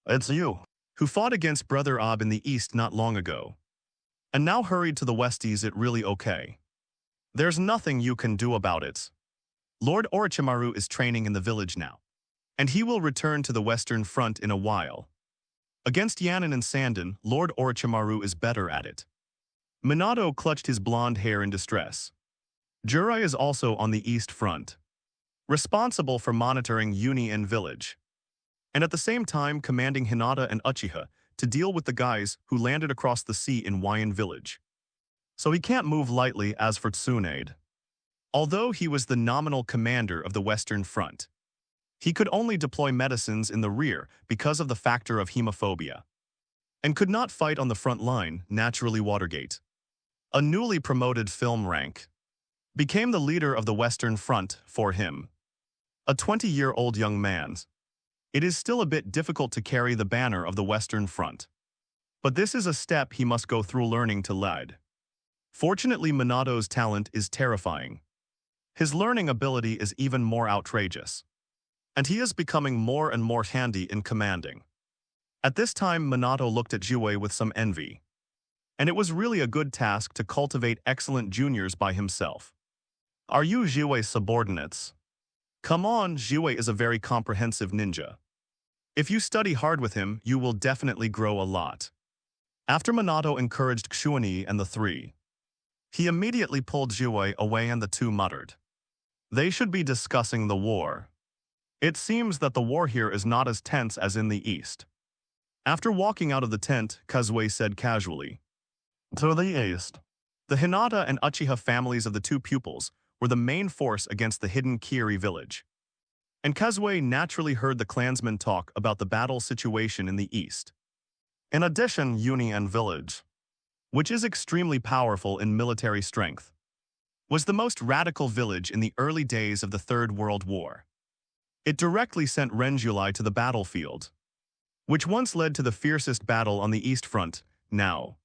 A: It's you, who fought against Brother Ab in the east not long ago, and now hurried to the westies. It really okay. There's nothing you can do about it. Lord Orochimaru is training in the village now. and he will return to the Western Front in a while. Against Yanin and Sandon, Lord Orochimaru is better at it. Minato clutched his blonde hair in distress. Jirai is also on the East Front, responsible for monitoring Union Village, and at the same time commanding Hinata and Uchiha to deal with the guys who landed across the sea in Wyan Village. So he can't move lightly as for Tsunade. Although he was the nominal commander of the Western Front, he could only deploy medicines in the rear because of the factor of hemophobia, and could not fight on the front line, naturally Watergate. A newly promoted film rank became the leader of the Western Front for him. A 20-year-old young man. It is still a bit difficult to carry the banner of the Western Front. But this is a step he must go through learning to lead. Fortunately, Minato's talent is terrifying. His learning ability is even more outrageous. And he is becoming more and more handy in commanding. At this time, Minato looked at Jiwei with some envy. And it was really a good task to cultivate excellent juniors by himself. Are you Jiwei's subordinates? Come on, Jiwei is a very comprehensive ninja. If you study hard with him, you will definitely grow a lot. After Minato encouraged Xuanyi and the three, he immediately pulled Jiwei away and the two muttered. They should be discussing the war. It seems that the war here is not as tense as in the East. After walking out of the tent, Kazui said casually, to the East. The Hinata and Uchiha families of the two pupils were the main force against the hidden Kiri village. And Kazue naturally heard the clansmen talk about the battle situation in the east. In addition, Union Village, which is extremely powerful in military strength, was the most radical village in the early days of the Third World War. It directly sent Renjulai to the battlefield, which once led to the fiercest battle on the East Front. Now,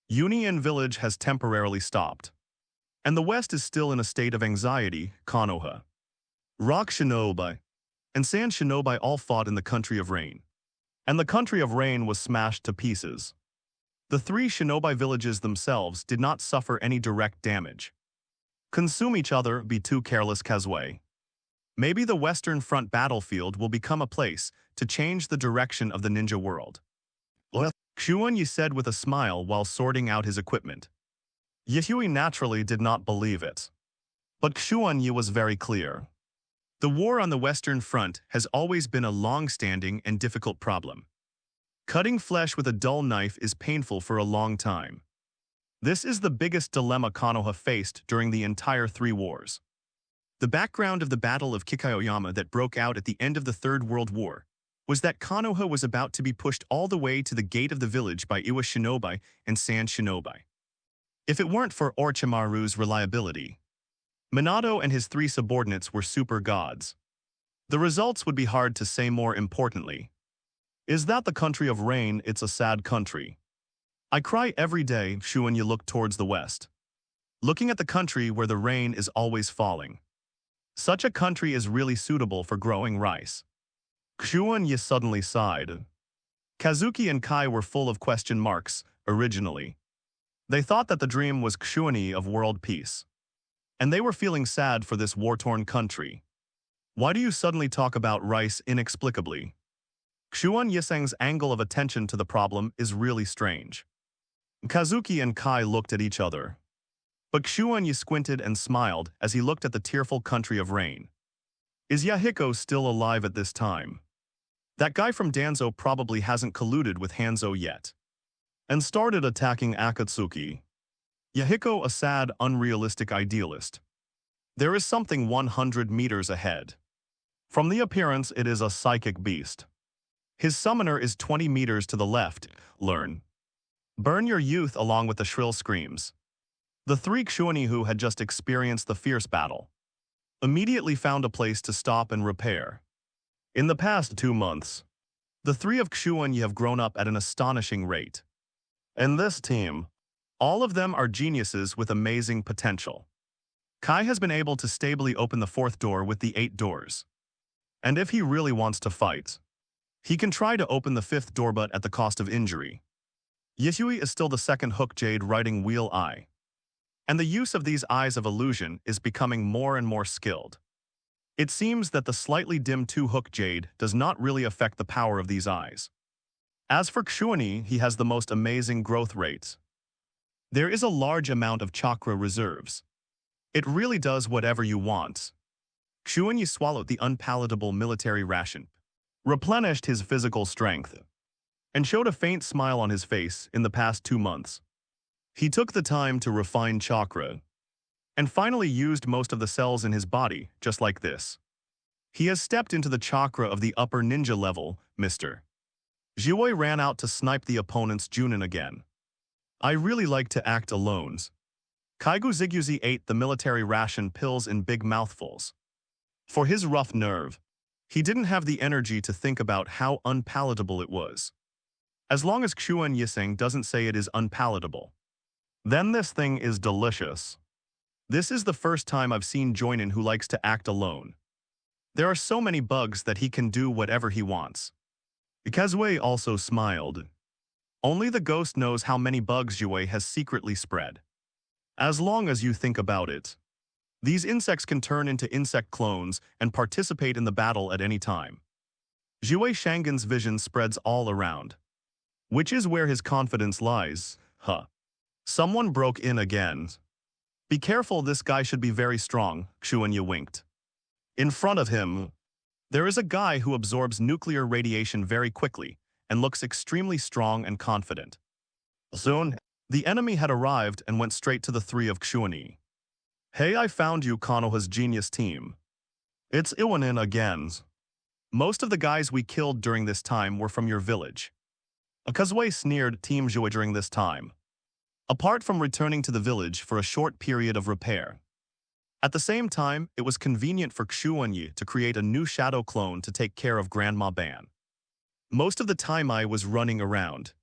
A: Union Village has temporarily stopped, and the West is still in a state of anxiety. Konoha, Rock Shinobi, and Sand Shinobi all fought in the Country of Rain, and the Country of Rain was smashed to pieces. The three Shinobi villages themselves did not suffer any direct damage. Consume each other, be too careless, Kazue. Maybe the Western Front battlefield will become a place to change the direction of the ninja world. Xuanyi said with a smile while sorting out his equipment. Yihui naturally did not believe it. But Xuanyi was very clear. The war on the Western Front has always been a long-standing and difficult problem. Cutting flesh with a dull knife is painful for a long time. This is the biggest dilemma Konoha faced during the entire three wars. The background of the Battle of Kikayoyama that broke out at the end of the Third World War was that Konoha was about to be pushed all the way to the gate of the village by Iwa Shinobi and Sand Shinobi. If it weren't for Orochimaru's reliability, Minato and his three subordinates were super gods. The results would be hard to say. More importantly, is that the Country of Rain? It's a sad country. I cry every day. Xuanyi looked towards the west, looking at the country where the rain is always falling. Such a country is really suitable for growing rice. Xuanyi suddenly sighed. Kazuki and Kai were full of question marks originally. They thought that the dream was Xuanyi of world peace, and they were feeling sad for this war-torn country. Why do you suddenly talk about rice inexplicably? Xuan Yiseng's angle of attention to the problem is really strange. Kazuki and Kai looked at each other. But Xuanyi squinted and smiled as he looked at the tearful Country of Rain. Is Yahiko still alive at this time? That guy from Danzo probably hasn't colluded with Hanzo yet and started attacking Akatsuki. Yahiko, a sad, unrealistic idealist. There is something 100 meters ahead. From the appearance, it is a psychic beast. His summoner is 20 meters to the left. Learn. Burn your youth along with the shrill screams. The three Xuanyi who had just experienced the fierce battle immediately found a place to stop and repair. In the past 2 months, the three of Xuanyi have grown up at an astonishing rate. And this team, all of them are geniuses with amazing potential. Kai has been able to stably open the 4th door with the 8 doors. And if he really wants to fight, he can try to open the 5th door but at the cost of injury. Yihui is still the 2nd hook jade riding wheel eye. And the use of these eyes of illusion is becoming more and more skilled. It seems that the slightly dim two-hook jade does not really affect the power of these eyes. As for Xuanyi, he has the most amazing growth rates. There is a large amount of chakra reserves. It really does whatever you want. Xuanyi swallowed the unpalatable military ration, replenished his physical strength, and showed a faint smile on his face in the past 2 months. He took the time to refine chakra, and finally used most of the cells in his body, just like this. He has stepped into the chakra of the upper ninja level, Mr. Jiwei ran out to snipe the opponent's Junin again. I really like to act alone. Kaigu Ziguzi ate the military ration pills in big mouthfuls. For his rough nerve, he didn't have the energy to think about how unpalatable it was. As long as Xuan Yiseng doesn't say it is unpalatable, then this thing is delicious. This is the first time I've seen Joinin who likes to act alone. There are so many bugs that he can do whatever he wants. Kazui also smiled. Only the ghost knows how many bugs Jiwei has secretly spread. As long as you think about it, these insects can turn into insect clones and participate in the battle at any time. Jiwei Shangen's vision spreads all around, which is where his confidence lies. Someone broke in again. Be careful, this guy should be very strong, Xuanyi winked. In front of him, there is a guy who absorbs nuclear radiation very quickly and looks extremely strong and confident. Soon, the enemy had arrived and went straight to the three of Xuanyi. Hey, I found you, Konoha's genius team. It's Iwanin again. Most of the guys we killed during this time were from your village. Kazui sneered Team Jiwei during this time, apart from returning to the village for a short period of repair. At the same time, it was convenient for Xuanyi to create a new shadow clone to take care of Grandma Ban. Most of the time I was running around,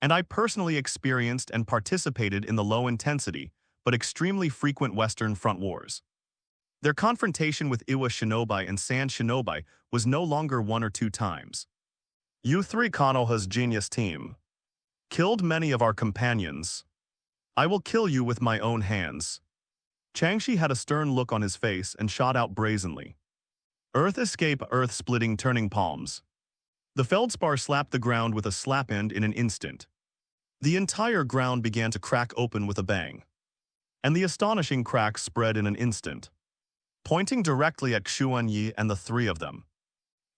A: and I personally experienced and participated in the low-intensity, but extremely frequent Western Front wars. Their confrontation with Iwa Shinobi and Sand Shinobi was no longer 1 or 2 times. You three, Konoha's genius team, killed many of our companions. I will kill you with my own hands. Changshi had a stern look on his face and shot out brazenly. Earth escape, earth-splitting turning palms. The feldspar slapped the ground with a slap end in an instant. The entire ground began to crack open with a bang, and the astonishing crack spread in an instant, pointing directly at Xuanyi and the three of them.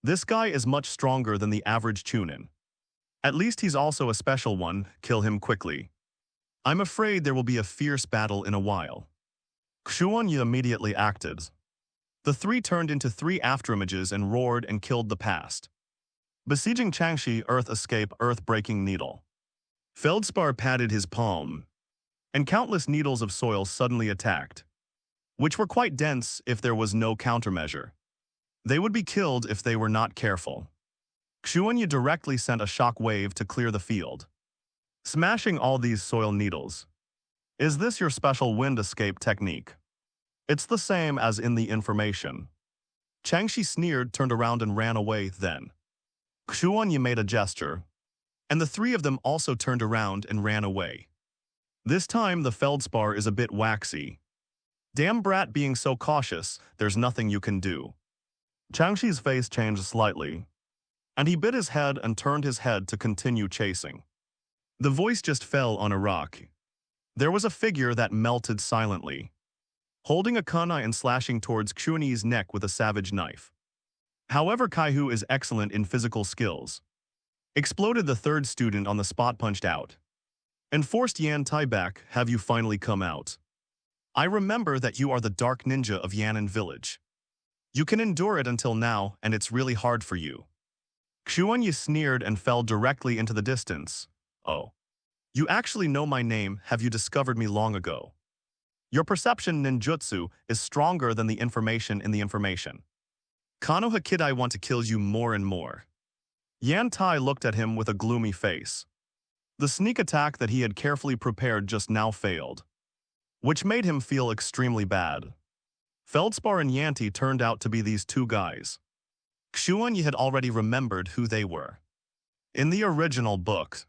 A: This guy is much stronger than the average Chunin. At least he's also a special one, kill him quickly. I'm afraid there will be a fierce battle in a while. Xuanyi immediately acted. The three turned into 3 afterimages and roared and killed the past. Besieging Changshi, earth escape, earth-breaking needle. Feldspar patted his palm, and countless needles of soil suddenly attacked, which were quite dense if there was no countermeasure. They would be killed if they were not careful. Xuanyi directly sent a shock wave to clear the field, smashing all these soil needles. Is this your special wind escape technique? It's the same as in the information. Changshi sneered, turned around and ran away then. Xuanyi made a gesture, and the 3 of them also turned around and ran away. This time the feldspar is a bit waxy. Damn brat, being so cautious, there's nothing you can do. Changshi's face changed slightly, and he bit his head and turned his head to continue chasing. The voice just fell on a rock. There was a figure that melted silently, holding a kunai and slashing towards Xuanyi's neck with a savage knife. However, Kaihu is excellent in physical skills. Exploded, the 3rd student on the spot punched out, and forced Yan Tai back. Have you finally come out? I remember that you are the dark ninja of Yan'an village. You can endure it until now, and it's really hard for you. Xuanyi sneered and fell directly into the distance. Oh. You actually know my name, have you discovered me long ago? Your perception ninjutsu is stronger than the information in the information. Konoha kid, I want to kill you more and more. Yan Tai looked at him with a gloomy face. The sneak attack that he had carefully prepared just now failed, which made him feel extremely bad. Feldspar and Yanti turned out to be these 2 guys. Xuanyi had already remembered who they were. In the original book,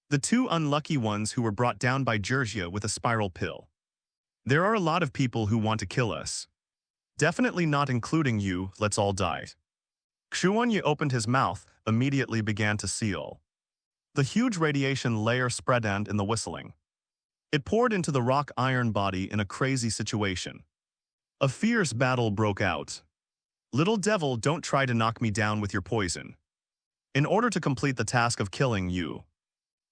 A: the 2 unlucky ones who were brought down by Georgia with a spiral pill. There are a lot of people who want to kill us. Definitely not including you, let's all die. Xuanyi opened his mouth, immediately began to seal. The huge radiation layer spread and in the whistling. It poured into the rock iron body in a crazy situation. A fierce battle broke out. Little devil, don't try to knock me down with your poison. In order to complete the task of killing you,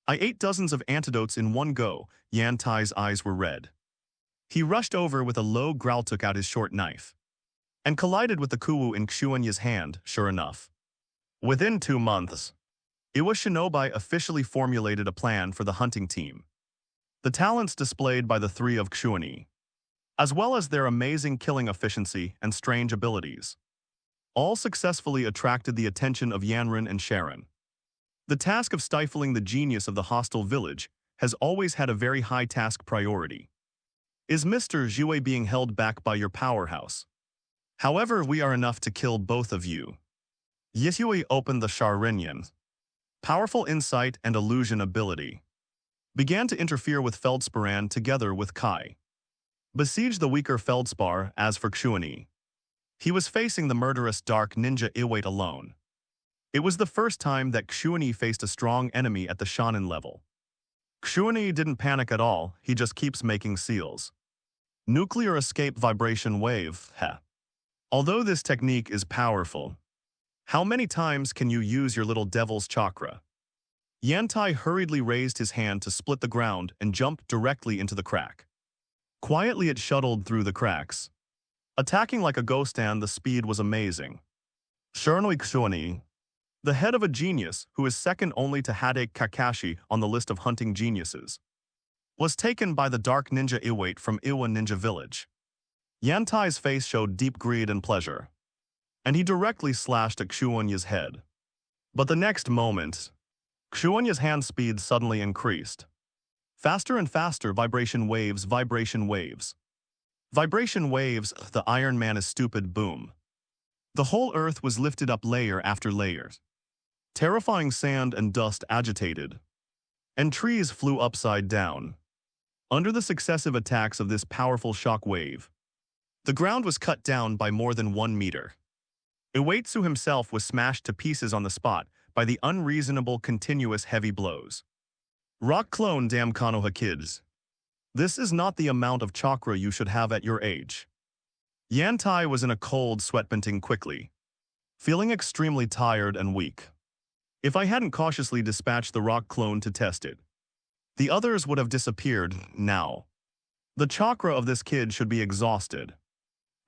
A: I ate dozens of antidotes in one go. Yan Tai's eyes were red. He rushed over with a low growl, took out his short knife, and collided with the kuwu in Xuanyi's hand, sure enough. Within 2 months, Iwa Shinobi officially formulated a plan for the hunting team. The talents displayed by the three of Xuanyi, as well as their amazing killing efficiency and strange abilities, all successfully attracted the attention of Yanren and Sharon. The task of stifling the genius of the hostile village has always had a very high task priority. Is Mr. Zhue being held back by your powerhouse? However, we are enough to kill both of you. Yishui opened the Sharinyan. Powerful insight and illusion ability began to interfere with Feldsparan together with Kai. Besiege the weaker Feldspar. As for Xuanyi, he was facing the murderous dark ninja Iwait alone. It was the first time that Xuanyi faced a strong enemy at the shonen level. Xuanyi didn't panic at all, he just keeps making seals. Nuclear escape vibration wave, heh. Although this technique is powerful, how many times can you use your little devil's chakra? Yantai hurriedly raised his hand to split the ground and jumped directly into the crack. Quietly it shuttled through the cracks, attacking like a ghost, and the speed was amazing. Shiranui Xuanyi, the head of a genius who is second only to Hokage Kakashi on the list of hunting geniuses, was taken by the dark ninja Iwait from Iwa Ninja Village. Yantai's face showed deep greed and pleasure, and he directly slashed at Xuanyi's head. But the next moment, Xuanyi's hand speed suddenly increased. Faster and faster, vibration waves, vibration waves. Vibration waves, the Iron Man is stupid, boom. The whole earth was lifted up layer after layer. Terrifying sand and dust agitated, and trees flew upside down. Under the successive attacks of this powerful shock wave, the ground was cut down by more than 1 meter. Iwaitsu himself was smashed to pieces on the spot by the unreasonable continuous heavy blows. Rock clone, damn Konoha kids. This is not the amount of chakra you should have at your age. Yantai was in a cold sweat, panting quickly, feeling extremely tired and weak. If I hadn't cautiously dispatched the rock clone to test it, the others would have disappeared now. The chakra of this kid should be exhausted,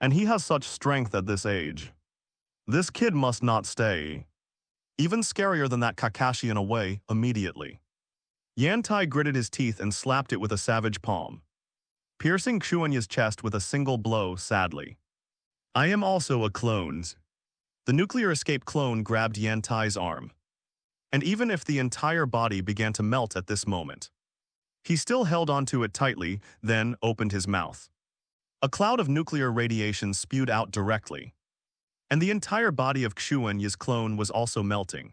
A: and he has such strength at this age. This kid must not stay. Even scarier than that Kakashi in a way, immediately. Yantai gritted his teeth and slapped it with a savage palm, piercing Xuanyi's chest with a single blow, sadly. I am also a clone. The nuclear escape clone grabbed Yantai's arm, and even if the entire body began to melt at this moment, he still held onto it tightly, then opened his mouth. A cloud of nuclear radiation spewed out directly, and the entire body of Xuanyi's clone was also melting,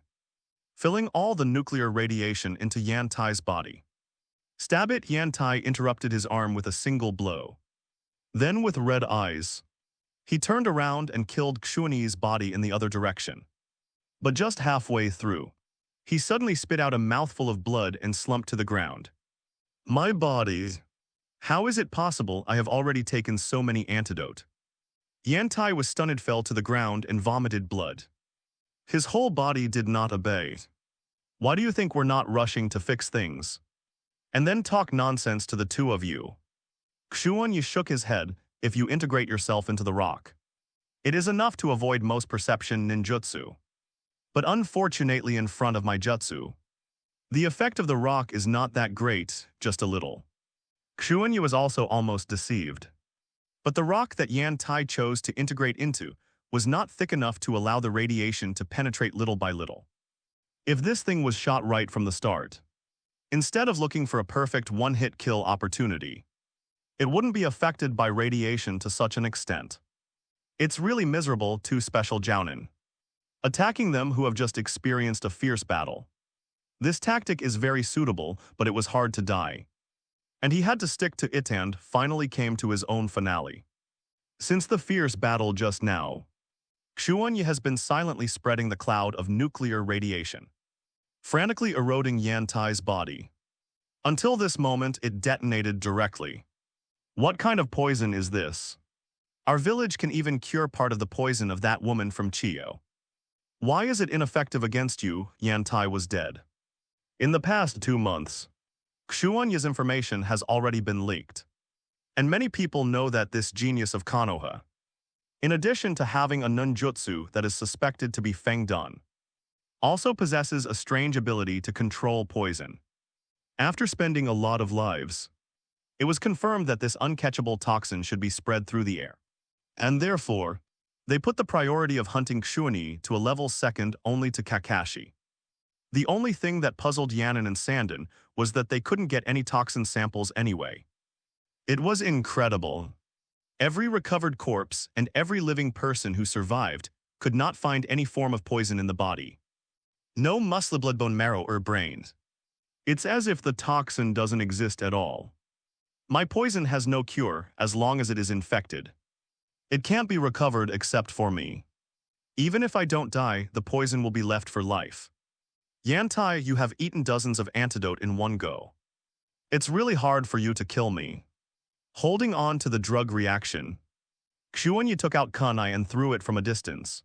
A: filling all the nuclear radiation into Yantai's body. Stab it, Yantai interrupted his arm with a single blow. Then with red eyes, he turned around and killed Xuanyi's body in the other direction. But just halfway through, he suddenly spit out a mouthful of blood and slumped to the ground. My body. How is it possible I have already taken so many antidote? Yantai was stunned, fell to the ground and vomited blood. His whole body did not obey. Why do you think we're not rushing to fix things? And then talk nonsense to the two of you. Xuanyi shook his head. If you integrate yourself into the rock, it is enough to avoid most perception ninjutsu. But unfortunately in front of my jutsu, the effect of the rock is not that great, just a little. Xuanyi was also almost deceived. But the rock that Yantai chose to integrate into was not thick enough to allow the radiation to penetrate little by little. If this thing was shot right from the start, instead of looking for a perfect one-hit kill opportunity, it wouldn't be affected by radiation to such an extent. It's really miserable to special jounin, attacking them who have just experienced a fierce battle. This tactic is very suitable, but it was hard to die. And he had to stick to it and finally came to his own finale. Since the fierce battle just now, Xuanyi has been silently spreading the cloud of nuclear radiation, frantically eroding Yantai's body. Until this moment, it detonated directly. What kind of poison is this? Our village can even cure part of the poison of that woman from Chio. Why is it ineffective against you? Yantai was dead. In the past 2 months, Xuanyi's information has already been leaked. And many people know that this genius of Konoha, in addition to having a ninjutsu that is suspected to be Fengdan, also possesses a strange ability to control poison. After spending a lot of lives, it was confirmed that this uncatchable toxin should be spread through the air. And therefore, they put the priority of hunting Xuanyi to a level second only to Kakashi. The only thing that puzzled Yanin and Sandon was that they couldn't get any toxin samples anyway. It was incredible. Every recovered corpse and every living person who survived could not find any form of poison in the body. No muscle, blood, bone marrow, or brains. It's as if the toxin doesn't exist at all. My poison has no cure as long as it is infected. It can't be recovered except for me. Even if I don't die, the poison will be left for life. Yantai, you have eaten dozens of antidote in one go. It's really hard for you to kill me. Holding on to the drug reaction, Xuanyi took out kunai and threw it from a distance,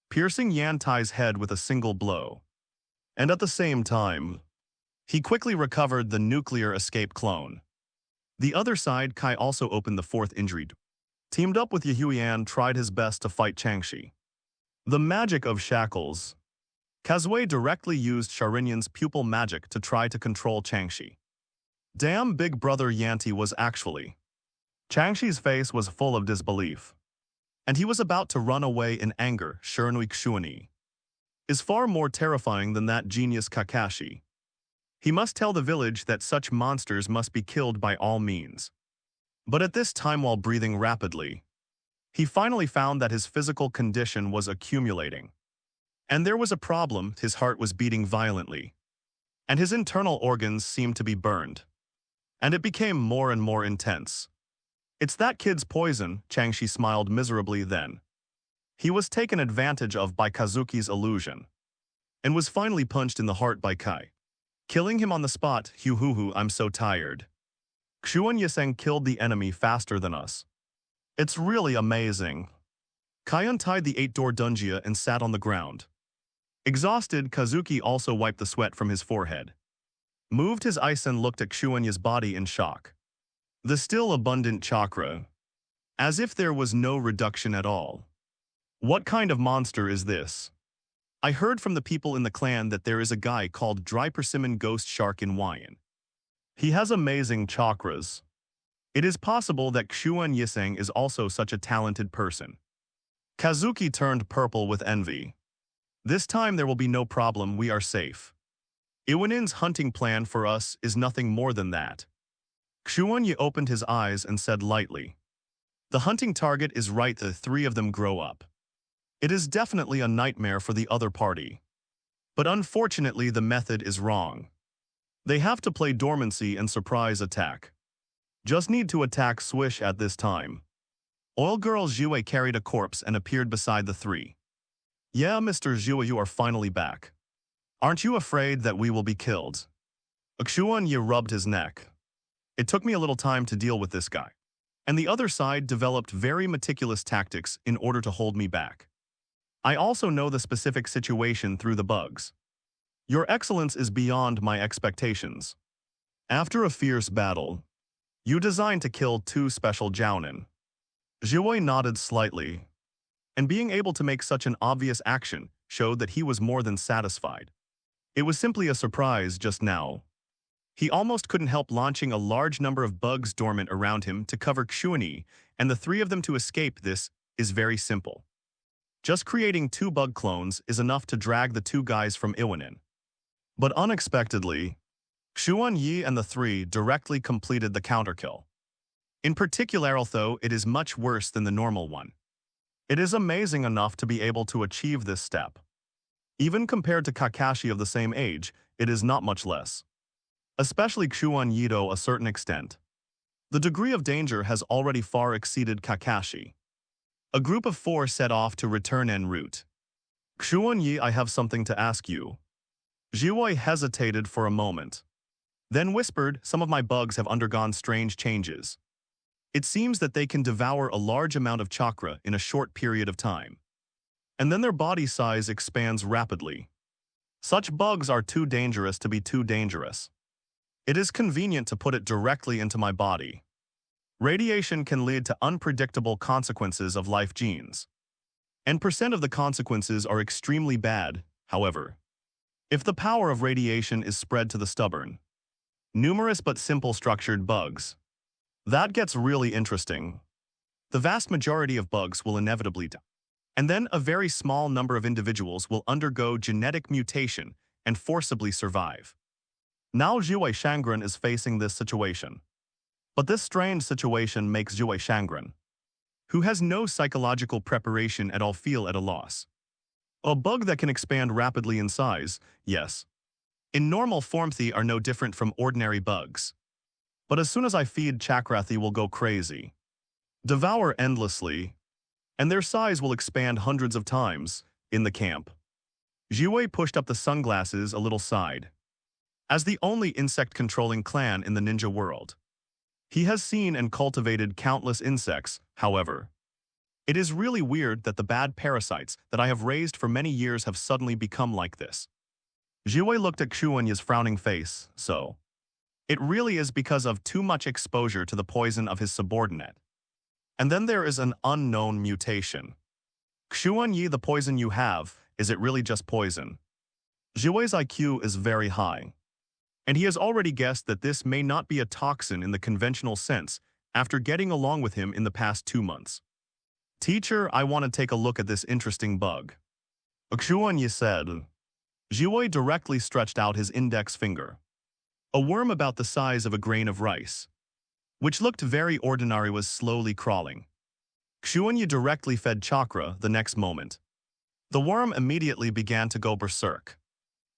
A: piercing Yantai's head with a single blow. And at the same time, he quickly recovered the nuclear escape clone. The other side, Kai also opened the fourth injury. Teamed up with Yahuyan, tried his best to fight Changshi. The magic of shackles. Kazui directly used Sharinyan's pupil magic to try to control Changshi. Damn, big brother Yanti was actually. Changshi's face was full of disbelief. And he was about to run away in anger. Shiranui Xuanyi is far more terrifying than that genius Kakashi. He must tell the village that such monsters must be killed by all means. But at this time, while breathing rapidly, he finally found that his physical condition was accumulating. And there was a problem, his heart was beating violently. And his internal organs seemed to be burned. And it became more and more intense. It's that kid's poison, Changshi smiled miserably then. He was taken advantage of by Kazuki's illusion. And was finally punched in the heart by Kai. Killing him on the spot, Huhuhu, I'm so tired. Xuan Yiseng killed the enemy faster than us. It's really amazing. Kai untied the 8-door dungia and sat on the ground. Exhausted, Kazuki also wiped the sweat from his forehead. Moved his eyes and looked at Xuanya's body in shock. The still abundant chakra. As if there was no reduction at all. What kind of monster is this? I heard from the people in the clan that there is a guy called Dry Persimmon Ghost Shark in Wyan. He has amazing chakras. It is possible that Xuan Yiseng is also such a talented person. Kazuki turned purple with envy. This time there will be no problem, we are safe. Iwanin's hunting plan for us is nothing more than that. Xuanyi opened his eyes and said lightly. The hunting target is right, the 3 of them grow up. It is definitely a nightmare for the other party. But unfortunately the method is wrong. They have to play dormancy and surprise attack. Just need to attack swish at this time. Oil Girl Zhue carried a corpse and appeared beside the 3. Yeah, Mr. Zhue, you are finally back. Aren't you afraid that we will be killed? Xuanyi rubbed his neck. It took me a little time to deal with this guy. And the other side developed very meticulous tactics in order to hold me back. I also know the specific situation through the bugs. Your excellence is beyond my expectations. After a fierce battle, you designed to kill 2 special jounin. Zhue nodded slightly. And being able to make such an obvious action showed that he was more than satisfied. It was simply a surprise just now. He almost couldn't help launching a large number of bugs dormant around him to cover Xuanyi, and the 3 of them to escape. This is very simple. Just creating 2 bug clones is enough to drag the 2 guys from Iwanin. But unexpectedly, Xuanyi and the 3 directly completed the counterkill. In particular, though, it is much worse than the normal one. It is amazing enough to be able to achieve this step. Even compared to Kakashi of the same age, it is not much less. Especially Xuanyi to a certain extent. The degree of danger has already far exceeded Kakashi. A group of 4 set off to return en route. Xuanyi, I have something to ask you. Jiwei hesitated for a moment, then whispered, some of my bugs have undergone strange changes. It seems that they can devour a large amount of chakra in a short period of time. And then their body size expands rapidly. Such bugs are too dangerous to be too dangerous. It is convenient to put it directly into my body. Radiation can lead to unpredictable consequences of life genes. And percent of the consequences are extremely bad, however. If the power of radiation is spread to the stubborn, numerous but simple structured bugs, that gets really interesting. The vast majority of bugs will inevitably die. And then a very small number of individuals will undergo genetic mutation and forcibly survive. Now Zhuwei Shangren is facing this situation. But this strange situation makes Zhuwei Shangren, who has no psychological preparation at all, feel at a loss. A bug that can expand rapidly in size, yes. In normal form, they are no different from ordinary bugs. But as soon as I feed chakra, they will go crazy, devour endlessly, and their size will expand hundreds of times in the camp. Jiwei pushed up the sunglasses a little side. As the only insect-controlling clan in the ninja world, he has seen and cultivated countless insects, however. It is really weird that the bad parasites that I have raised for many years have suddenly become like this. Jiwei looked at Xuanyi's frowning face, so. It really is because of too much exposure to the poison of his subordinate. And then there is an unknown mutation. Xuanyi, the poison you have, is it really just poison? Jiwei's IQ is very high. And he has already guessed that this may not be a toxin in the conventional sense after getting along with him in the past 2 months. Teacher, I want to take a look at this interesting bug. Xuanyi said. Jiwei directly stretched out his index finger. A worm about the size of a grain of rice, which looked very ordinary, was slowly crawling. Xuanyi directly fed chakra the next moment. The worm immediately began to go berserk.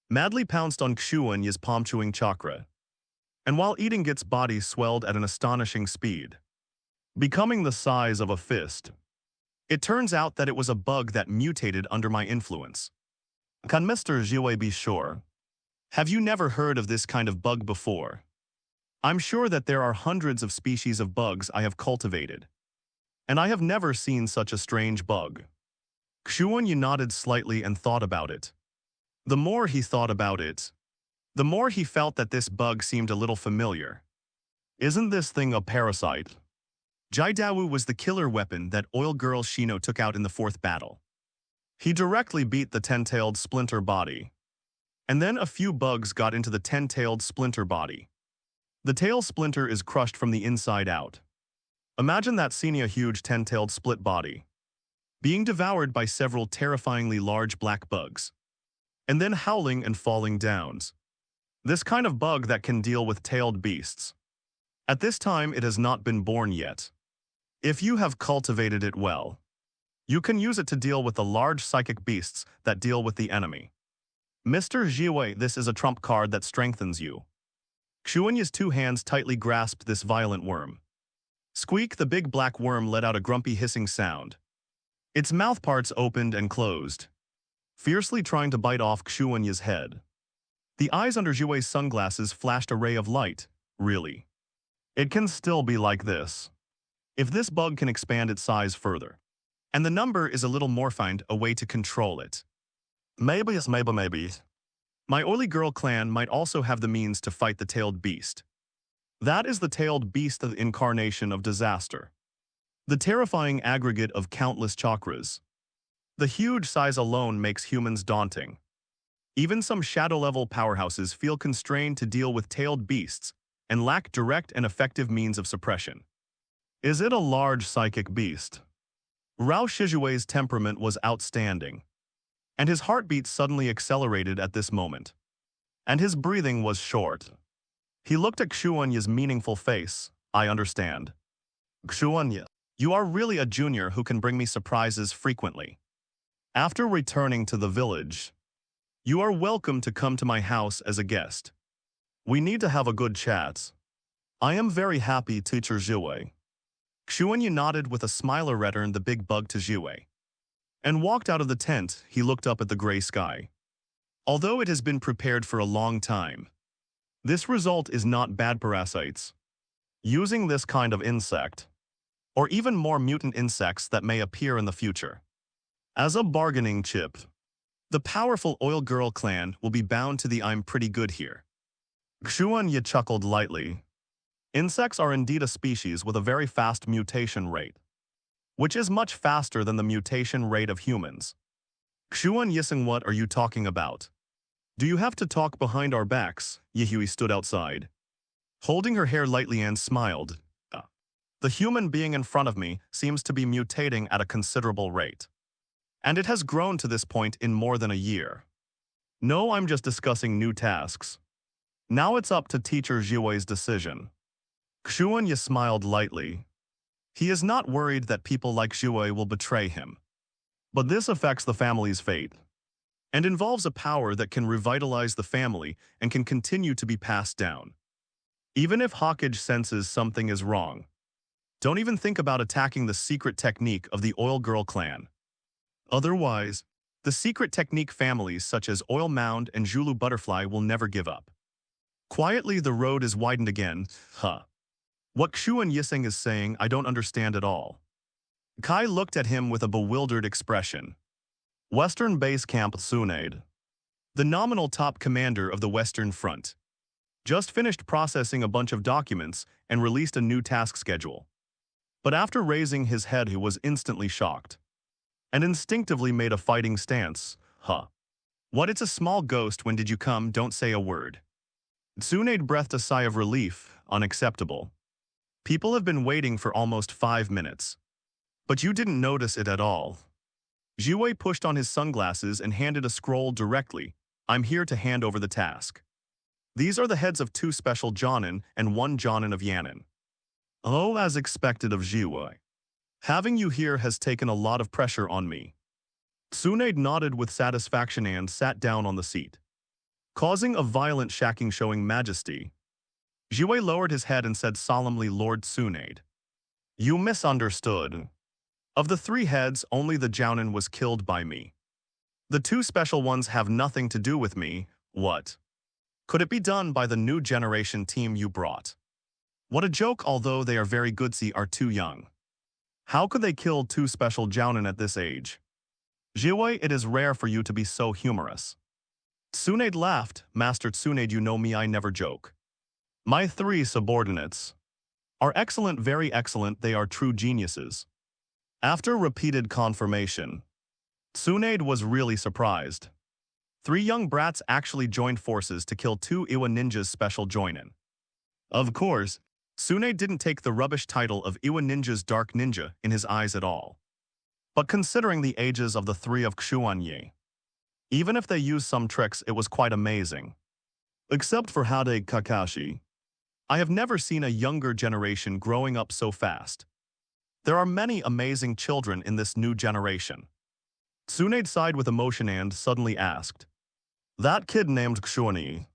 A: Madly pounced on Xuanyi's palm-chewing chakra. And while eating, its body swelled at an astonishing speed, becoming the size of a fist. It turns out that it was a bug that mutated under my influence. Can Mr. Jiwei be sure? Have you never heard of this kind of bug before? I'm sure that there are hundreds of species of bugs I have cultivated. And I have never seen such a strange bug. Xuanyi nodded slightly and thought about it. The more he thought about it, the more he felt that this bug seemed a little familiar. Isn't this thing a parasite? Jaidawu was the killer weapon that oil girl Shino took out in the 4th battle. He directly beat the 10-tailed splinter body. And then a few bugs got into the 10-tailed splinter body. The tail splinter is crushed from the inside out. Imagine that, seeing a huge 10-tailed split body being devoured by several terrifyingly large black bugs, and then howling and falling down. This kind of bug that can deal with tailed beasts. At this time, it has not been born yet. If you have cultivated it well, you can use it to deal with the large psychic beasts that deal with the enemy. Mr. Jiwei, this is a trump card that strengthens you. Xuanyi's 2 hands tightly grasped this violent worm. Squeak, the big black worm let out a grumpy hissing sound. Its mouth parts opened and closed, fiercely trying to bite off Xuanyi's head. The eyes under Jiwei's sunglasses flashed a ray of light. Really? It can still be like this. If this bug can expand its size further, and the number is a little more, find a way to control it. Maybe. My oily girl clan might also have the means to fight the tailed beast. That is the tailed beast, the incarnation of disaster. The terrifying aggregate of countless chakras. The huge size alone makes humans daunting. Even some shadow-level powerhouses feel constrained to deal with tailed beasts and lack direct and effective means of suppression. Is it a large psychic beast? Rao Shijue's temperament was outstanding, and his heartbeat suddenly accelerated at this moment. And his breathing was short. He looked at Xuanyi's meaningful face. I understand. Xuanyi, you are really a junior who can bring me surprises frequently. After returning to the village, you are welcome to come to my house as a guest. We need to have a good chat. I am very happy, teacher Zhiwei. Xuanyi nodded with a smile, returned the big bug to Zhiwei. And walked out of the tent. He looked up at the gray sky. Although it has been prepared for a long time, this result is not bad. Parasites. Using this kind of insect, or even more mutant insects that may appear in the future, as a bargaining chip, the powerful Oil Girl clan will be bound to the I'm pretty good here. Xuanyi chuckled lightly. Insects are indeed a species with a very fast mutation rate, which is much faster than the mutation rate of humans. Xuanyi, what are you talking about? Do you have to talk behind our backs? Yihui stood outside, holding her hair lightly and smiled. The human being in front of me seems to be mutating at a considerable rate. And it has grown to this point in more than a year. No, I'm just discussing new tasks. Now it's up to teacher Zhiwei's decision. Xuanyi smiled lightly. He is not worried that people like Zhiwei will betray him. But this affects the family's fate, and involves a power that can revitalize the family and can continue to be passed down. Even if Hokage senses something is wrong, don't even think about attacking the secret technique of the Oil Girl clan. Otherwise, the secret technique families such as Oil Mound and Zhulu Butterfly will never give up. Quietly, the road is widened again. What Xuanyi is saying, I don't understand at all. Kai looked at him with a bewildered expression. Western Base Camp Tsunade, the nominal top commander of the Western Front, just finished processing a bunch of documents and released a new task schedule. But after raising his head, he was instantly shocked and instinctively made a fighting stance. What, it's a small ghost, when did you come? Don't say a word. Tsunade breathed a sigh of relief. Unacceptable. People have been waiting for almost 5 minutes. But you didn't notice it at all. Zhiwei pushed on his sunglasses and handed a scroll directly. I'm here to hand over the task. These are the heads of 2 special Jonin and 1 Jonin of Yanin. Oh, as expected of Zhiwei. Having you here has taken a lot of pressure on me. Tsunade nodded with satisfaction and sat down on the seat, causing a violent shaking, showing majesty. Zhiwei lowered his head and said solemnly, Lord Tsunade, you misunderstood. Of the 3 heads, only the Jounin was killed by me. The 2 special ones have nothing to do with me. What? Could it be done by the new generation team you brought? What a joke, although they are very goodsy, are too young. How could they kill 2 special Jounin at this age? Zhiwei, it is rare for you to be so humorous. Tsunade laughed. Master Tsunade, you know me, I never joke. My 3 subordinates are excellent, very excellent, they are true geniuses. After repeated confirmation, Tsunade was really surprised. 3 young brats actually joined forces to kill 2 Iwa ninjas special Joinin. Of course, Tsunade didn't take the rubbish title of Iwa ninja's dark ninja in his eyes at all. But considering the ages of the 3 of Xuanyi, even if they used some tricks, it was quite amazing. Except for Hokage Kakashi, I have never seen a younger generation growing up so fast. There are many amazing children in this new generation. Tsunade sighed with emotion and suddenly asked, that kid named Xuanyi,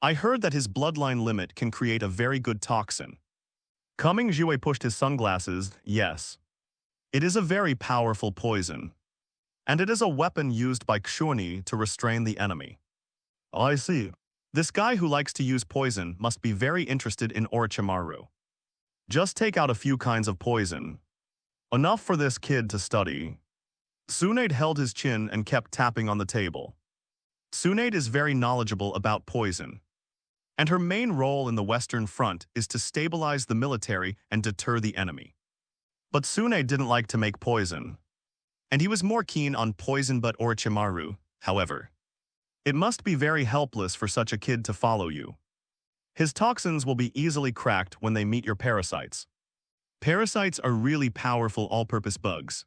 A: I heard that his bloodline limit can create a very good toxin. Coming, Zhiwei pushed his sunglasses. Yes. It is a very powerful poison. And it is a weapon used by Xuanyi to restrain the enemy. I see. This guy who likes to use poison must be very interested in Orochimaru. Just take out a few kinds of poison. Enough for this kid to study. Tsunade held his chin and kept tapping on the table. Tsunade is very knowledgeable about poison, and her main role in the Western Front is to stabilize the military and deter the enemy. But Tsunade didn't like to make poison, and he was more keen on poison. But Orochimaru, however, it must be very helpless for such a kid to follow you. His toxins will be easily cracked when they meet your parasites. Parasites are really powerful all-purpose bugs.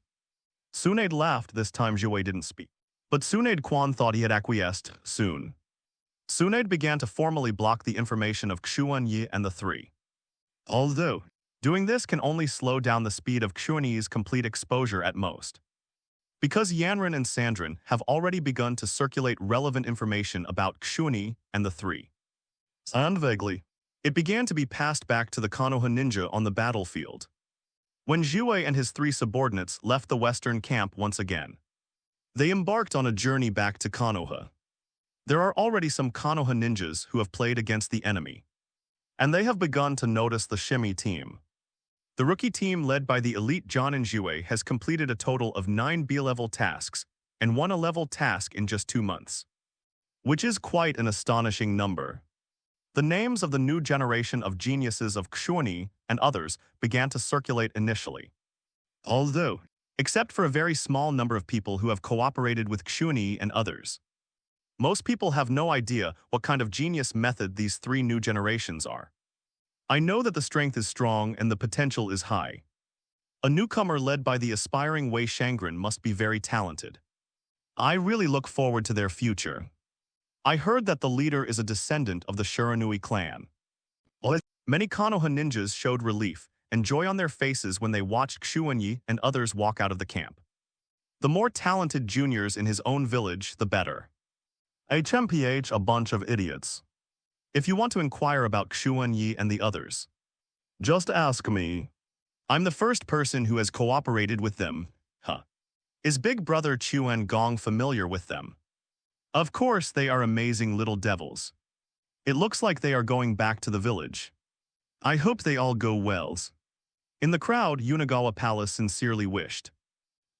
A: Tsunade laughed. This time Zhiwei didn't speak. But Tsunade Quan thought he had acquiesced soon. Tsunade began to formally block the information of Xuanyi and the 3. Although, doing this can only slow down the speed of Xuanyi's complete exposure at most. Because Yanran and Sandrin have already begun to circulate relevant information about Xuanyi and the 3. And vaguely, It began to be passed back to the Konoha ninja on the battlefield. When Jiwei and his three subordinates left the western camp once again, they embarked on a journey back to Konoha. There are already some Konoha ninjas who have played against the enemy, and they have begun to notice the shimmy team. The rookie team led by the elite John and Jiwei has completed a total of 9 B-level tasks and 1 A-level task in just 2 months, which is quite an astonishing number. The names of the new generation of geniuses of Xuanyi and others began to circulate initially. Although, except for a very small number of people who have cooperated with Xuanyi and others, most people have no idea what kind of genius method these 3 new generations are. I know that the strength is strong and the potential is high. A newcomer led by the aspiring Wei Shangren must be very talented. I really look forward to their future. I heard that the leader is a descendant of the Shiranui clan. Many Konoha ninjas showed relief and joy on their faces when they watched Xuanyi and others walk out of the camp. The more talented juniors in his own village, the better. HMPH, a bunch of idiots. If you want to inquire about Xuanyi and the others, just ask me. I'm the first person who has cooperated with them. Is Big Brother Chuan Gong familiar with them? Of course, they are amazing little devils. It looks like they are going back to the village. I hope they all go well. In the crowd, Unagawa Palace sincerely wished.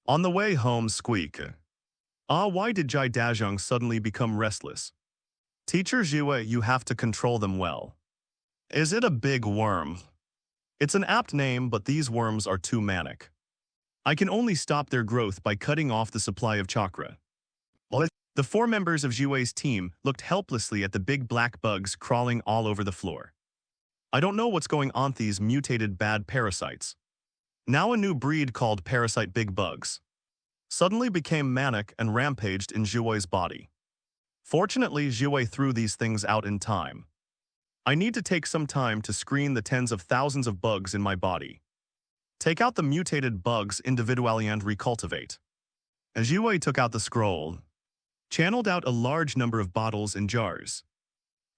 A: On the way home, squeak. Why did Jai Dajung suddenly become restless? Teacher Jiwei, you have to control them well. Is it a big worm? It's an apt name, but these worms are too manic. I can only stop their growth by cutting off the supply of chakra. The 4 members of Jiwei's team looked helplessly at the big black bugs crawling all over the floor. I don't know what's going on with these mutated bad parasites. Now a new breed called parasite big bugs suddenly became manic and rampaged in Jiwei's body. Fortunately, Jiwei threw these things out in time. I need to take some time to screen the tens of thousands of bugs in my body. Take out the mutated bugs individually and recultivate. As Jiwei took out the scroll, channeled out a large number of bottles and jars,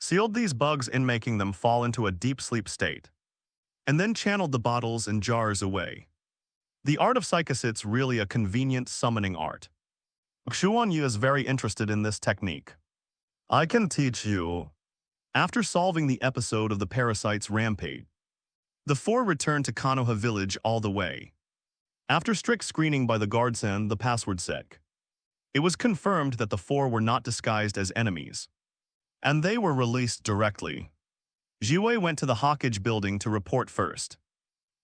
A: sealed these bugs in, making them fall into a deep sleep state, and then channeled the bottles and jars away. The art of psychosit's really a convenient summoning art. Xuanyi is very interested in this technique. I can teach you. After solving the episode of the parasite's rampage, the 4 returned to Konoha village all the way. After strict screening by the guardsman, the password sec, it was confirmed that the 4 were not disguised as enemies, and they were released directly. Jiwei went to the Hokage building to report first,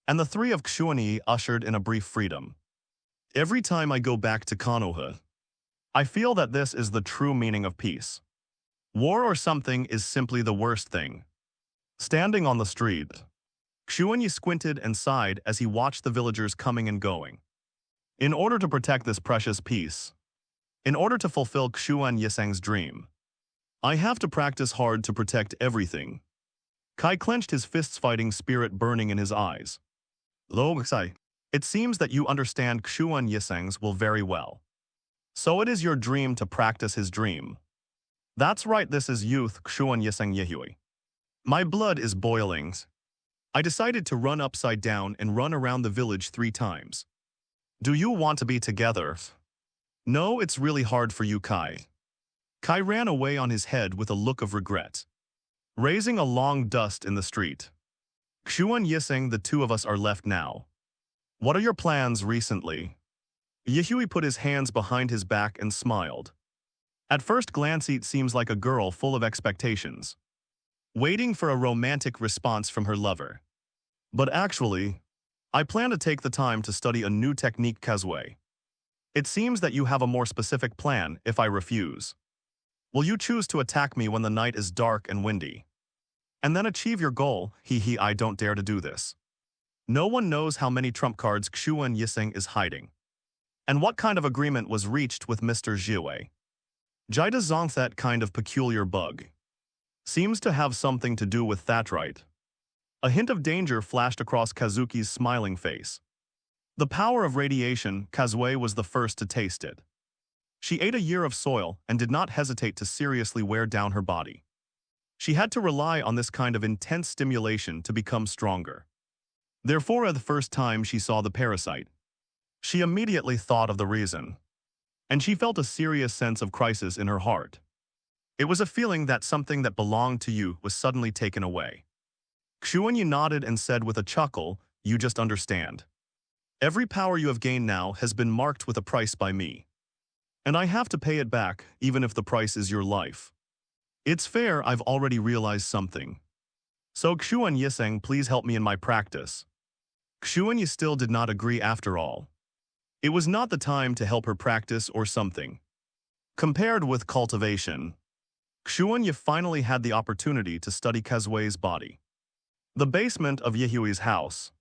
A: and the 3 of Xuanyi ushered in a brief freedom. Every time I go back to Konoha, I feel that this is the true meaning of peace. War or something is simply the worst thing. Standing on the street, Xuanyi squinted and sighed as he watched the villagers coming and going. In order to protect this precious peace, in order to fulfill Xuan Yisang's dream, I have to practice hard to protect everything. Kai clenched his fists, fighting spirit burning in his eyes. Logsai, it seems that you understand Xuan Yisang's will very well. So it is your dream to practice his dream. That's right, this is youth Xuan Yisang Yehui. My blood is boiling. I decided to run upside down and run around the village 3 times. Do you want to be together? No, it's really hard for you, Kai. Kai ran away on his head with a look of regret, raising a long dust in the street. Xuan Yisang, the 2 of us are left now. What are your plans recently? Yehui put his hands behind his back and smiled. At first glance, it seems like a girl full of expectations, waiting for a romantic response from her lover. But actually, I plan to take the time to study a new technique, Kazui. It seems that you have a more specific plan if I refuse. Will you choose to attack me when the night is dark and windy, and then achieve your goal? I don't dare to do this. No one knows how many trump cards Xuan Yisang is hiding, and what kind of agreement was reached with Mr. Jiwei. Jida Zong, that kind of peculiar bug, seems to have something to do with that, right? A hint of danger flashed across Kazuki's smiling face. The power of radiation, Kazui was the first to taste it. She ate a year of soil and did not hesitate to seriously wear down her body. She had to rely on this kind of intense stimulation to become stronger. Therefore, at the first time she saw the parasite, she immediately thought of the reason, and she felt a serious sense of crisis in her heart. It was a feeling that something that belonged to you was suddenly taken away. Xuanyi nodded and said with a chuckle, "You just understand. Every power you have gained now has been marked with a price by me. And I have to pay it back, even if the price is your life. It's fair, I've already realized something. So Xuanyi, please help me in my practice." Xuanyi still did not agree after all. It was not the time to help her practice or something. Compared with cultivation, Xuanyi finally had the opportunity to study Kazui's body. The basement of Yehui's house.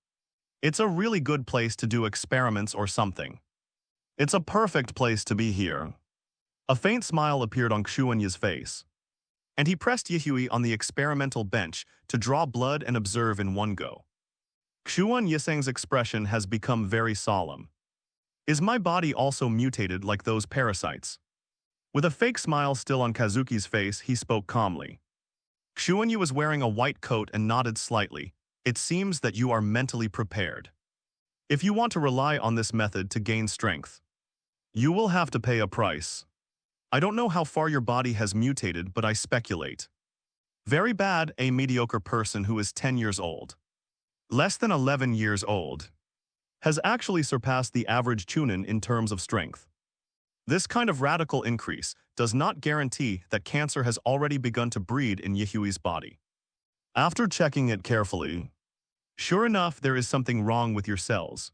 A: It's a really good place to do experiments or something. It's a perfect place to be here. A faint smile appeared on Xuanyi's face, and he pressed Yehui on the experimental bench to draw blood and observe in one go. Xuanyiseng's expression has become very solemn. Is my body also mutated like those parasites? With a fake smile still on Kazuki's face, he spoke calmly. Xuanyi was wearing a white coat and nodded slightly. It seems that you are mentally prepared. If you want to rely on this method to gain strength, you will have to pay a price. I don't know how far your body has mutated, but I speculate. Very bad, a mediocre person who is 10 years old, less than 11 years old, has actually surpassed the average Chunin in terms of strength. This kind of radical increase does not guarantee that cancer has already begun to breed in Yehui's body. After checking it carefully, sure enough, there is something wrong with your cells.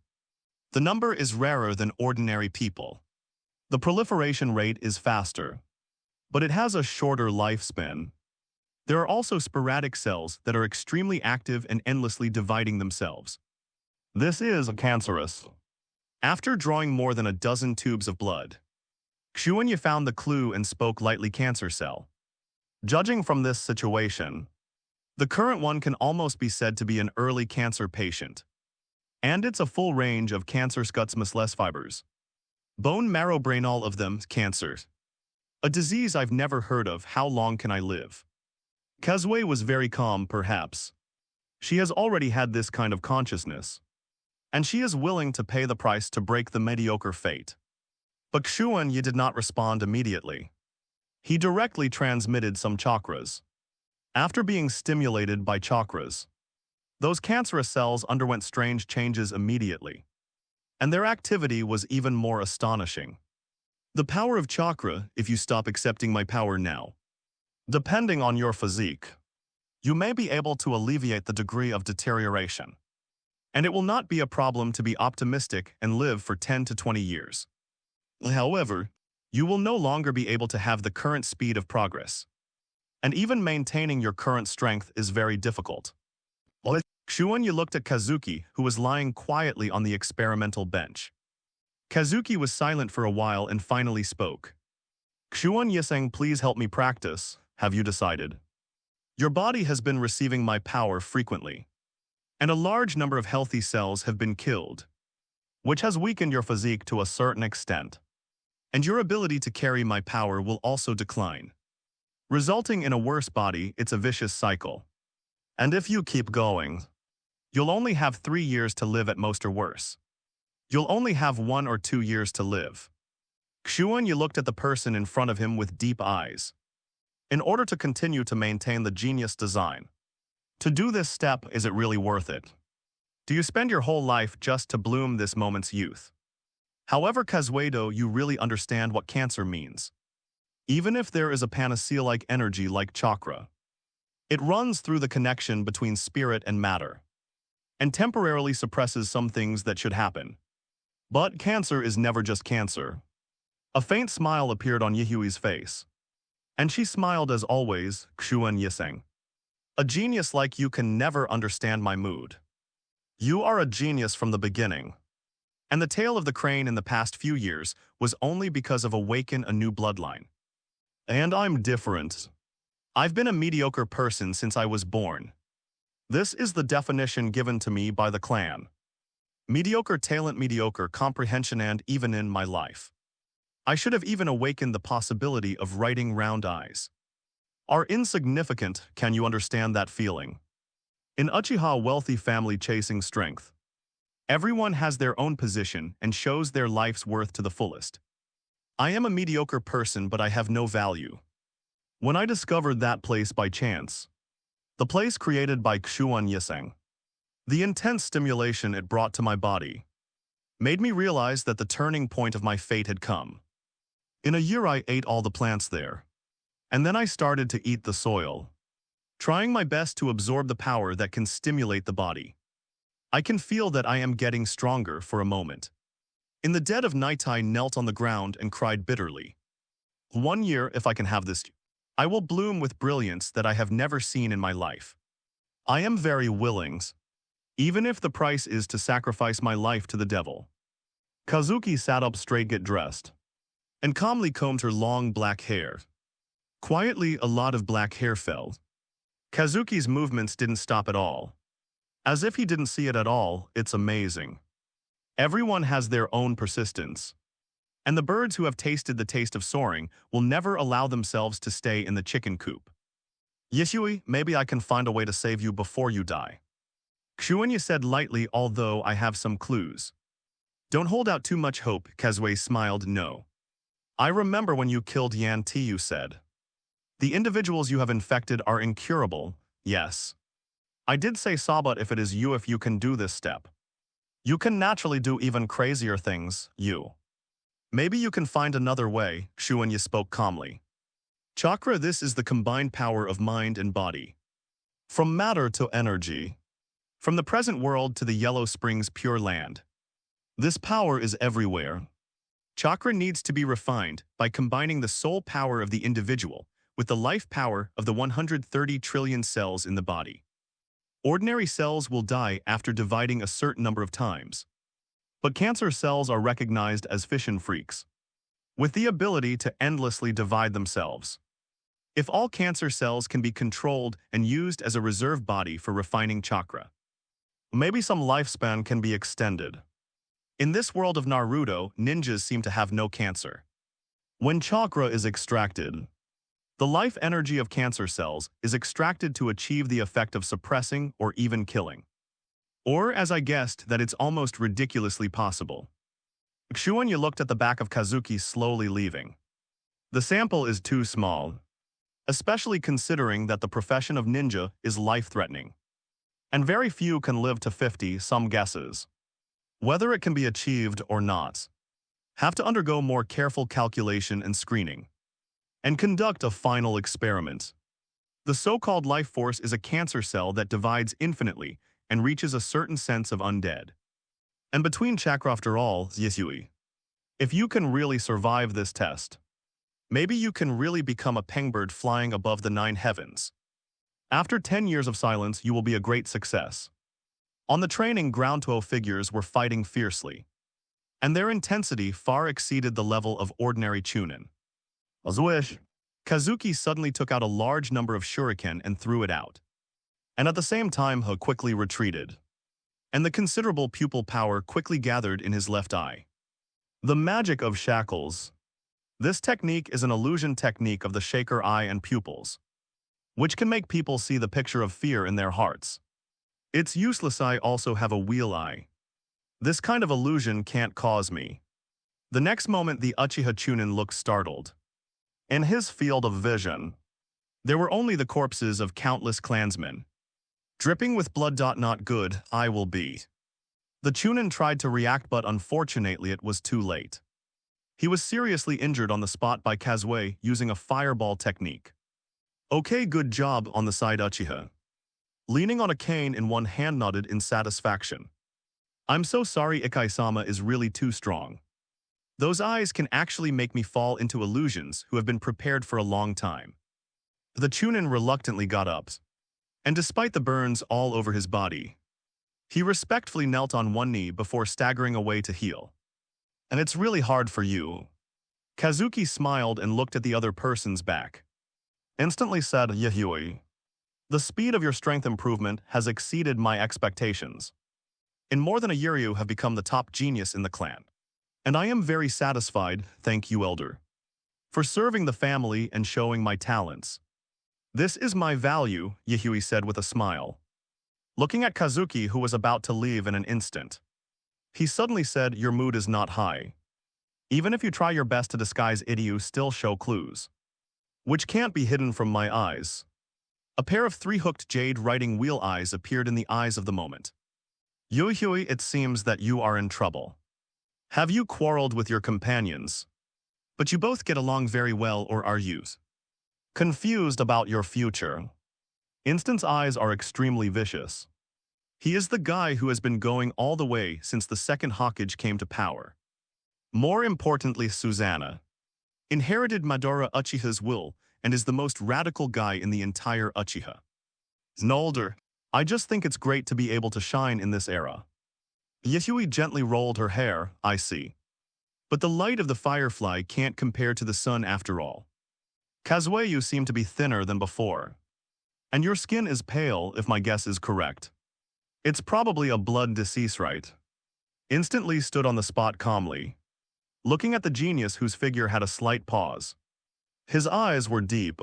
A: The number is rarer than ordinary people. The proliferation rate is faster, but it has a shorter lifespan. There are also sporadic cells that are extremely active and endlessly dividing themselves. This is cancerous. After drawing more than a dozen tubes of blood, Xuanyi found the clue and spoke lightly, cancer cell. Judging from this situation, the current one can almost be said to be an early cancer patient. And it's a full range of cancer scuts fibers. Bone marrow brain, all of them cancers. A disease I've never heard of. How long can I live? Kazui was very calm, perhaps. She has already had this kind of consciousness, and she is willing to pay the price to break the mediocre fate. But Xuanyi did not respond immediately. He directly transmitted some chakras. After being stimulated by chakras, those cancerous cells underwent strange changes immediately, and their activity was even more astonishing. The power of chakra, if you stop accepting my power now, depending on your physique, you may be able to alleviate the degree of deterioration. And it will not be a problem to be optimistic and live for 10 to 20 years. However, you will no longer be able to have the current speed of progress. And even maintaining your current strength is very difficult. Xuanyi looked at Kazuki, who was lying quietly on the experimental bench. Kazuki was silent for a while and finally spoke. Xuanyi, please help me practice. Have you decided? Your body has been receiving my power frequently, and a large number of healthy cells have been killed, which has weakened your physique to a certain extent. And your ability to carry my power will also decline, resulting in a worse body. It's a vicious cycle. And if you keep going, you'll only have 3 years to live at most, or worse. You'll only have 1 or 2 years to live. Xuanyi looked at the person in front of him with deep eyes. In order to continue to maintain the genius design, to do this step, is it really worth it? Do you spend your whole life just to bloom this moment's youth? However, Kazuedo, you really understand what cancer means. Even if there is a panacea-like energy like chakra, it runs through the connection between spirit and matter, and temporarily suppresses some things that should happen. But cancer is never just cancer. A faint smile appeared on Yehui's face, and she smiled as always. Xuanyi, a genius like you can never understand my mood. You are a genius from the beginning. And the tail of the crane in the past few years was only because of awaken a new bloodline. And I'm different. I've been a mediocre person since I was born. This is the definition given to me by the clan. Mediocre talent, mediocre comprehension, and even in my life, I should have even awakened the possibility of writing round eyes. are insignificant. Can you understand that feeling? In Uchiha wealthy family chasing strength, everyone has their own position and shows their life's worth to the fullest. I am a mediocre person, but I have no value. When I discovered that place by chance, the place created by Xuanyi, the intense stimulation it brought to my body made me realize that the turning point of my fate had come. In a year I ate all the plants there, and then I started to eat the soil, trying my best to absorb the power that can stimulate the body. I can feel that I am getting stronger for a moment. In the dead of night I knelt on the ground and cried bitterly. 1 year, if I can have this, I will bloom with brilliance that I have never seen in my life. I am very willing, even if the price is to sacrifice my life to the devil. Kazuki sat up straight, get dressed, and calmly combed her long black hair. Quietly, a lot of black hair fell. Kazuki's movements didn't stop at all. As if he didn't see it at all. It's amazing. Everyone has their own persistence. And the birds who have tasted the taste of soaring will never allow themselves to stay in the chicken coop. Yishui, maybe I can find a way to save you before you die. Xuanyi said lightly, although I have some clues. Don't hold out too much hope, Kazui smiled. No. I remember when you killed Yan Ti, you said. The individuals you have infected are incurable, yes. I did say so, but if it is you, if you can do this step, you can naturally do even crazier things, you. Maybe you can find another way, Xuanyi spoke calmly. Chakra, this is the combined power of mind and body. From matter to energy. From the present world to the Yellow Springs Pure Land. This power is everywhere. Chakra needs to be refined by combining the soul power of the individual with the life power of the 130 trillion cells in the body. Ordinary cells will die after dividing a certain number of times. But cancer cells are recognized as fission freaks, with the ability to endlessly divide themselves. If all cancer cells can be controlled and used as a reserve body for refining chakra, maybe some lifespan can be extended. In this world of Naruto, ninjas seem to have no cancer. When chakra is extracted, the life energy of cancer cells is extracted to achieve the effect of suppressing or even killing. Or, as I guessed, that it's almost ridiculously possible. Xuanyi looked at the back of Kazuki, slowly leaving. The sample is too small, especially considering that the profession of ninja is life-threatening. And very few can live to 50, some guesses. Whether it can be achieved or not, have to undergo more careful calculation and screening, and conduct a final experiment. The so-called life force is a cancer cell that divides infinitely and reaches a certain sense of undead. And between chakra, after all, Yisui, if you can really survive this test, maybe you can really become a pengbird flying above the 9 heavens. After 10 years of silence, you will be a great success. On the training ground, 12 figures were fighting fiercely, and their intensity far exceeded the level of ordinary chunin. As a wish, Kazuki suddenly took out a large number of shuriken and threw it out. And at the same time, he quickly retreated, and the considerable pupil power quickly gathered in his left eye. The magic of shackles. This technique is an illusion technique of the shaker eye and pupils, which can make people see the picture of fear in their hearts. Its useless eye also have a wheel eye. This kind of illusion can't cause me. The next moment, the Uchiha Chunin looked startled. In his field of vision, there were only the corpses of countless clansmen, dripping with blood. Not good, I will be. The Chunin tried to react, but unfortunately it was too late. He was seriously injured on the spot by Kazui using a fireball technique. Okay, good job on the side. Uchiha, leaning on a cane in one hand, nodded in satisfaction. I'm so sorry, Ikai-sama is really too strong. Those eyes can actually make me fall into illusions who have been prepared for a long time. The Chunin reluctantly got up, and despite the burns all over his body, he respectfully knelt on one knee before staggering away to heal. And it's really hard for you. Kazuki smiled and looked at the other person's back. Instantly said, Yahui, the speed of your strength improvement has exceeded my expectations. In more than a year you have become the top genius in the clan. And I am very satisfied, thank you, elder, for serving the family and showing my talents. This is my value, Yihui said with a smile. Looking at Kazuki, who was about to leave in an instant. He suddenly said, your mood is not high. Even if you try your best to disguise it, you still show clues. Which can't be hidden from my eyes. A pair of three-hooked jade writing wheel eyes appeared in the eyes of the moment. Yihui, it seems that you are in trouble. Have you quarreled with your companions? But you both get along very well, or are you confused about your future? Instant's eyes are extremely vicious. He is the guy who has been going all the way since the second Hokage came to power. More importantly, Susanna inherited Madara Uchiha's will and is the most radical guy in the entire Uchiha. Znolder, I just think it's great to be able to shine in this era. Yihui gently rolled her hair, I see. But the light of the firefly can't compare to the sun after all. Kazui, you seem to be thinner than before. And your skin is pale, if my guess is correct. It's probably a blood disease, right? Instantly stood on the spot calmly, looking at the genius whose figure had a slight pause. His eyes were deep.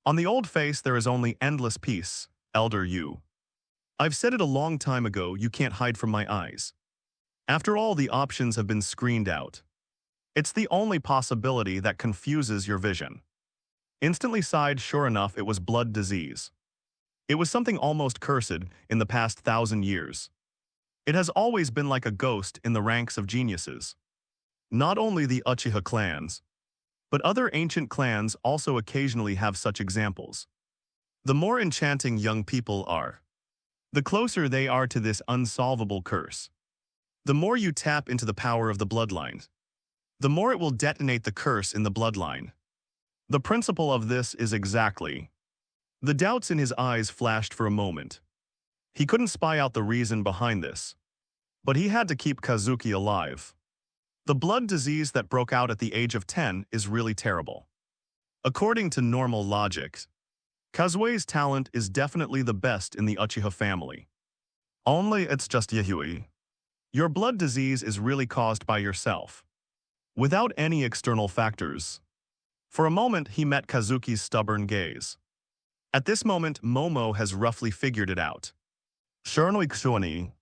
A: On the old face there is only endless peace, Elder Yu. I've said it a long time ago, you can't hide from my eyes. After all, the options have been screened out. It's the only possibility that confuses your vision. Instantly sighed, sure enough, it was blood disease. It was something almost cursed in the past 1,000 years. It has always been like a ghost in the ranks of geniuses. Not only the Uchiha clans, but other ancient clans also occasionally have such examples. The more enchanting young people are, the closer they are to this unsolvable curse. The more you tap into the power of the bloodline, the more it will detonate the curse in the bloodline. The principle of this is exactly. The doubts in his eyes flashed for a moment. He couldn't spy out the reason behind this. But he had to keep Kazuki alive. The blood disease that broke out at the age of 10 is really terrible. According to normal logic, Kazui's talent is definitely the best in the Uchiha family. Only it's just Yihui. Your blood disease is really caused by yourself, without any external factors. For a moment, he met Kazuki's stubborn gaze. At this moment, Momo has roughly figured it out. Shiranui Xuanyi,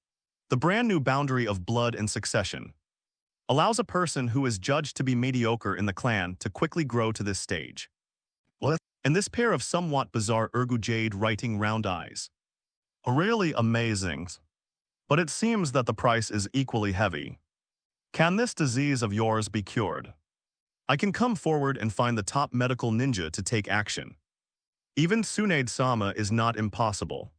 A: the brand new boundary of blood and succession, allows a person who is judged to be mediocre in the clan to quickly grow to this stage. And this pair of somewhat bizarre Ergu Jade writing round eyes. Really amazing. But it seems that the price is equally heavy. Can this disease of yours be cured? I can come forward and find the top medical ninja to take action. Even Tsunade-sama is not impossible.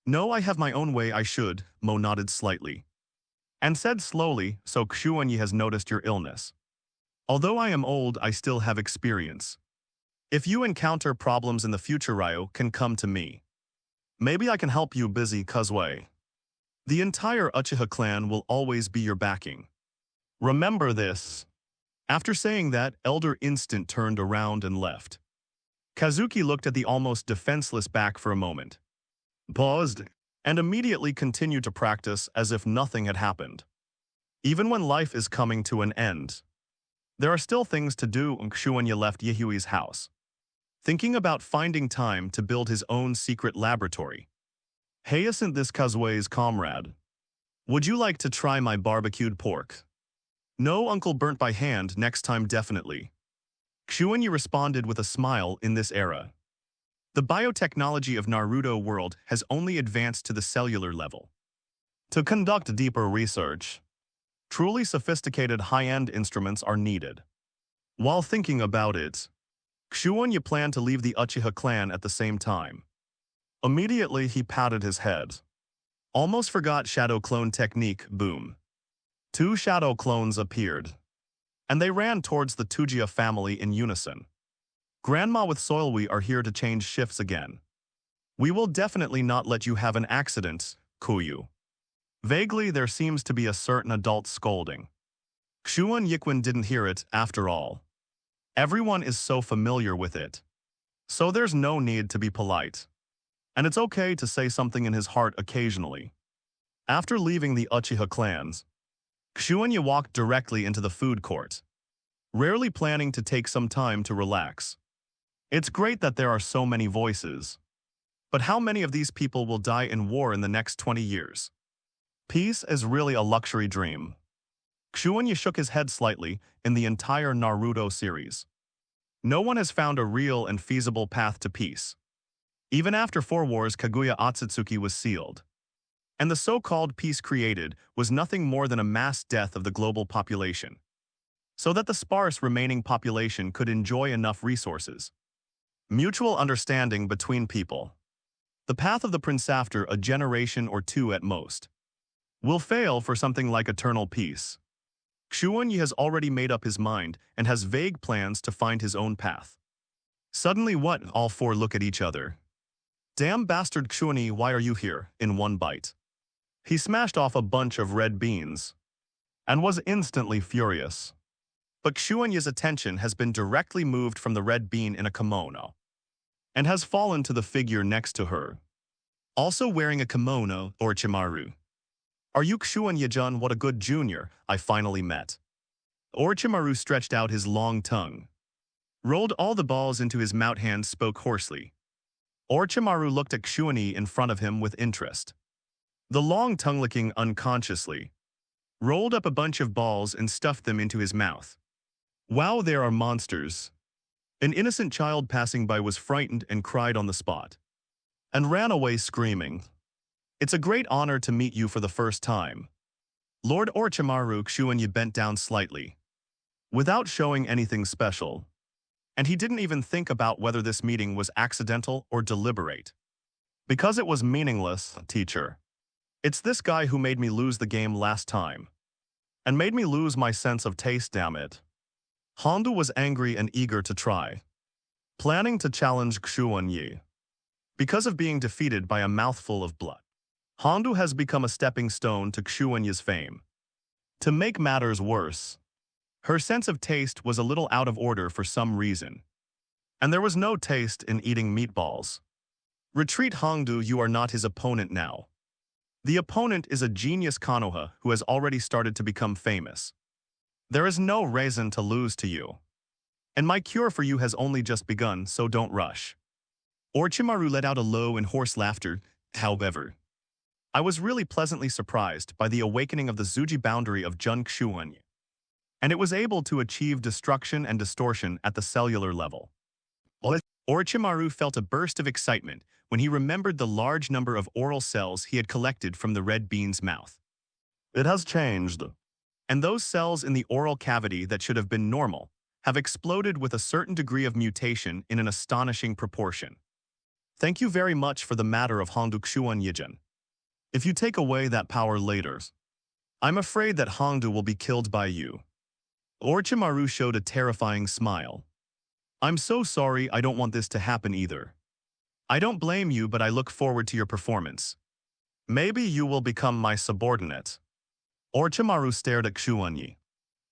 A: No, I have my own way, I should, Mo nodded slightly. And said slowly, so Xuanyi has noticed your illness. Although I am old, I still have experience. If you encounter problems in the future, Ryo can come to me. Maybe I can help you, busy Kazui. The entire Uchiha clan will always be your backing. Remember this. After saying that, Elder Instant turned around and left. Kazuki looked at the almost defenseless back for a moment, paused, and immediately continued to practice as if nothing had happened. Even when life is coming to an end, there are still things to do. Xuanyi left Yihui's house, thinking about finding time to build his own secret laboratory. Hey, isn't this Kazui's comrade? Would you like to try my barbecued pork? No, uncle, burnt by hand, next time definitely. Xuanyi responded with a smile. In this era, the biotechnology of Naruto world has only advanced to the cellular level. To conduct deeper research, truly sophisticated high-end instruments are needed. While thinking about it, Xuanyi planned to leave the Uchiha clan at the same time. Immediately he patted his head. Almost forgot shadow clone technique, boom. 2 shadow clones appeared, and they ran towards the Tujia family in unison. Grandma with Soilwe are here to change shifts again. We will definitely not let you have an accident, Kuyu. Vaguely, there seems to be a certain adult scolding. Xuan Yiquan didn't hear it, after all. Everyone is so familiar with it. So there's no need to be polite. And it's okay to say something in his heart occasionally. After leaving the Uchiha clans, Xuanyi walked directly into the food court, rarely planning to take some time to relax. It's great that there are so many voices. But how many of these people will die in war in the next 20 years? Peace is really a luxury dream. Xuanyi shook his head slightly in the entire Naruto series. No one has found a real and feasible path to peace. Even after 4 wars, Kaguya Otsutsuki was sealed. And the so-called peace created was nothing more than a mass death of the global population, so that the sparse remaining population could enjoy enough resources. Mutual understanding between people. The path of the prince after a generation or two at most will fail for something like eternal peace. Xuanyi has already made up his mind and has vague plans to find his own path. Suddenly all 4 look at each other. Damn bastard Xuanyi, why are you here, in one bite? He smashed off a bunch of red beans and was instantly furious. But Xuanyi's attention has been directly moved from the red bean in a kimono and has fallen to the figure next to her, also wearing a kimono, Orochimaru. Are you Xuanyi-jun? What a good junior I finally met. Orochimaru stretched out his long tongue, rolled all the balls into his mouth and spoke hoarsely. Orochimaru looked at Xuanyi in front of him with interest. The long tongue licking unconsciously, rolled up a bunch of balls and stuffed them into his mouth. Wow, there are monsters. An innocent child passing by was frightened and cried on the spot, and ran away screaming. It's a great honor to meet you for the first time. Lord Orochimaru. Xuanyi bent down slightly, without showing anything special, and he didn't even think about whether this meeting was accidental or deliberate. Because it was meaningless, teacher. It's this guy who made me lose the game last time, and made me lose my sense of taste, damn it. Anbu was angry and eager to try, planning to challenge Xuanyi. Because of being defeated by a mouthful of blood, Anbu has become a stepping stone to Xuanyi's fame. To make matters worse, her sense of taste was a little out of order for some reason, and there was no taste in eating meatballs. Retreat, Anbu, you are not his opponent now. The opponent is a genius Konoha who has already started to become famous. There is no reason to lose to you. And my cure for you has only just begun, so don't rush. Orochimaru let out a low and hoarse laughter. However, I was really pleasantly surprised by the awakening of the Zuji boundary of Jun Xuanyi, and it was able to achieve destruction and distortion at the cellular level. Orochimaru felt a burst of excitement when he remembered the large number of oral cells he had collected from the red bean's mouth. It has changed. And those cells in the oral cavity that should have been normal have exploded with a certain degree of mutation in an astonishing proportion. Thank you very much for the matter of Anbu Xuanyi-jun. If you take away that power later, I'm afraid that Anbu will be killed by you. Orochimaru showed a terrifying smile. I'm so sorry, I don't want this to happen either. I don't blame you, but I look forward to your performance. Maybe you will become my subordinate. Orochimaru stared at Xuanyi.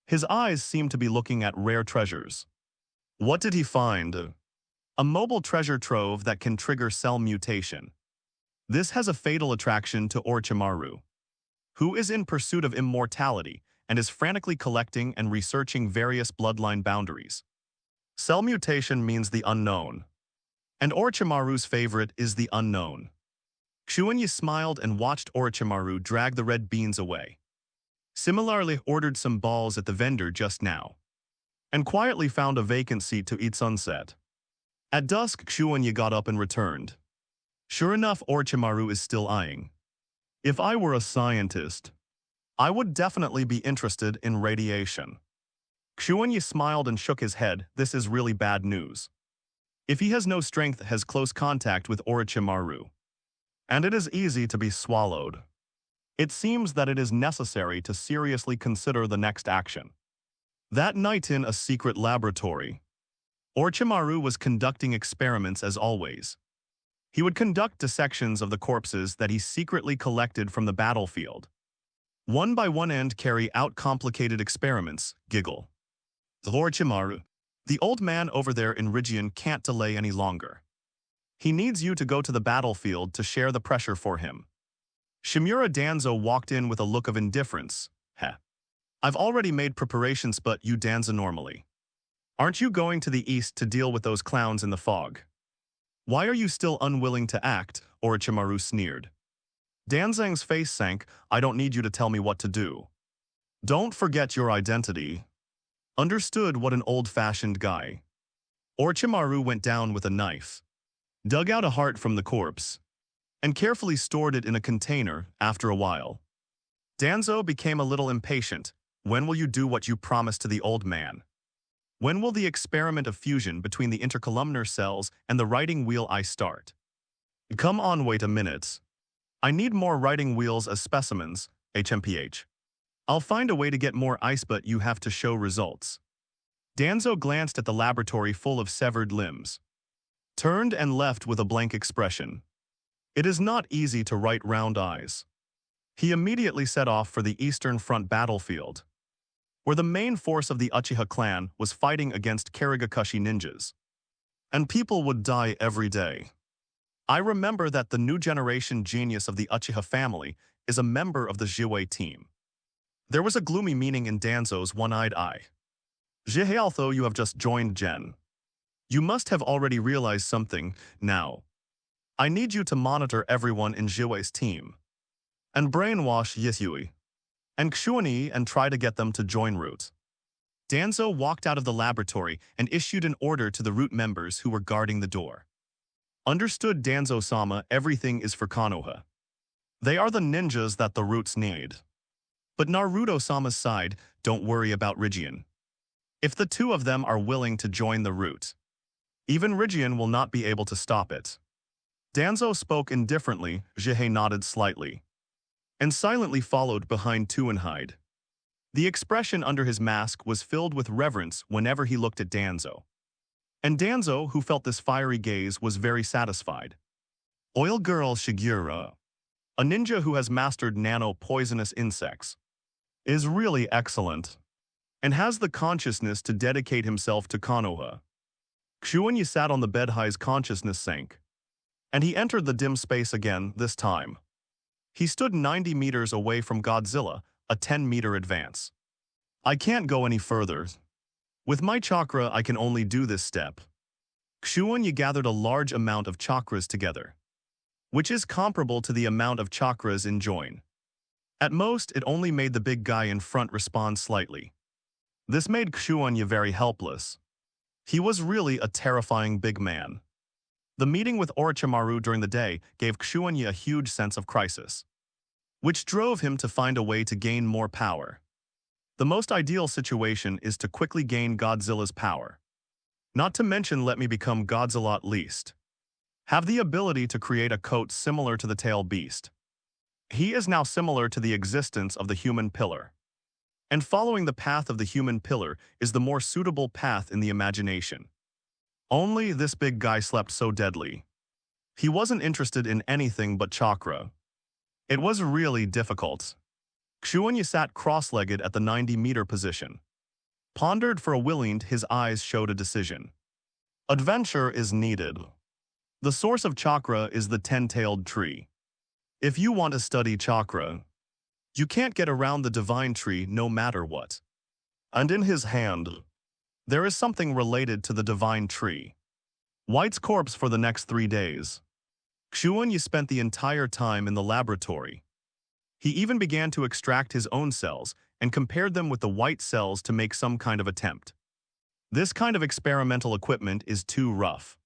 A: His eyes seemed to be looking at rare treasures. What did he find? A mobile treasure trove that can trigger cell mutation. This has a fatal attraction to Orochimaru, who is in pursuit of immortality and is frantically collecting and researching various bloodline boundaries. Cell mutation means the unknown, and Orochimaru's favorite is the unknown. Xuanyi smiled and watched Orochimaru drag the red beans away. Similarly ordered some balls at the vendor just now, and quietly found a vacant seat to eat sunset. At dusk, Xuanyi got up and returned. Sure enough, Orochimaru is still eyeing. If I were a scientist, I would definitely be interested in radiation. Xuanyi smiled and shook his head. This is really bad news. If he has no strength, has close contact with Orochimaru, and it is easy to be swallowed. It seems that it is necessary to seriously consider the next action. That night in a secret laboratory, Orochimaru was conducting experiments as always. He would conduct dissections of the corpses that he secretly collected from the battlefield. One by one and carry out complicated experiments, giggle. Orochimaru, the old man over there in Region can't delay any longer. He needs you to go to the battlefield to share the pressure for him. Shimura Danzo walked in with a look of indifference. Heh. I've already made preparations, but you Danzo normally. Aren't you going to the east to deal with those clowns in the fog? Why are you still unwilling to act? Orochimaru sneered. Danzang's face sank. I don't need you to tell me what to do. Don't forget your identity. Understood. What an old-fashioned guy. Orochimaru went down with a knife, dug out a heart from the corpse, and carefully stored it in a container. After a while, Danzo became a little impatient. When will you do what you promised to the old man? When will the experiment of fusion between the intercolumnar cells and the writing wheel start? Come on, wait a minute. I need more writing wheels as specimens, HMPH. I'll find a way to get more ice, but you have to show results. Danzo glanced at the laboratory full of severed limbs, turned and left with a blank expression. It is not easy to write round eyes. He immediately set off for the Eastern Front battlefield, where the main force of the Uchiha clan was fighting against Karigakashi ninjas. And people would die every day. I remember that the new generation genius of the Uchiha family is a member of the Jiwei team. There was a gloomy meaning in Danzo's one-eyed eye. Jihei, although you have just joined Gen, you must have already realized something now. I need you to monitor everyone in Jiwei's team and brainwash Youthful and Xuanyi and try to get them to join Root. Danzo walked out of the laboratory and issued an order to the Root members who were guarding the door. Understood, Danzo-sama, everything is for Konoha. They are the ninjas that the Roots need. But Naruto-sama's side, don't worry about Rigian. If the two of them are willing to join the Root, even Rigian will not be able to stop it. Danzo spoke indifferently. Jihei nodded slightly and silently followed behind Tuinhide. The expression under his mask was filled with reverence whenever he looked at Danzo. And Danzo, who felt this fiery gaze, was very satisfied. Oil Girl Shigura, a ninja who has mastered nano-poisonous insects, is really excellent and has the consciousness to dedicate himself to Konoha. Xuanyi sat on the bed. His consciousness sank, and he entered the dim space again, this time. He stood 90 meters away from Godzilla, a 10-meter advance. I can't go any further. With my chakra, I can only do this step. Xuanyi gathered a large amount of chakras together, which is comparable to the amount of chakras in join. At most, it only made the big guy in front respond slightly. This made Xuanyi very helpless. He was really a terrifying big man. The meeting with Orochimaru during the day gave Xuanyi a huge sense of crisis, which drove him to find a way to gain more power. The most ideal situation is to quickly gain Godzilla's power. Not to mention, let me become Godzilla at least. Have the ability to create a coat similar to the tail beast. He is now similar to the existence of the human pillar. And following the path of the human pillar is the more suitable path in the imagination. Only this big guy slept so deadly. He wasn't interested in anything but chakra. It was really difficult. Xuanyi sat cross-legged at the 90-meter position. Pondered for a willing, his eyes showed a decision. Adventure is needed. The source of chakra is the 10-tailed tree. If you want to study chakra, you can't get around the divine tree no matter what. And in his hand, there is something related to the divine tree. White's corpse for the next 3 days. Xuanyi spent the entire time in the laboratory. He even began to extract his own cells and compared them with the white cells to make some kind of attempt. This kind of experimental equipment is too rough,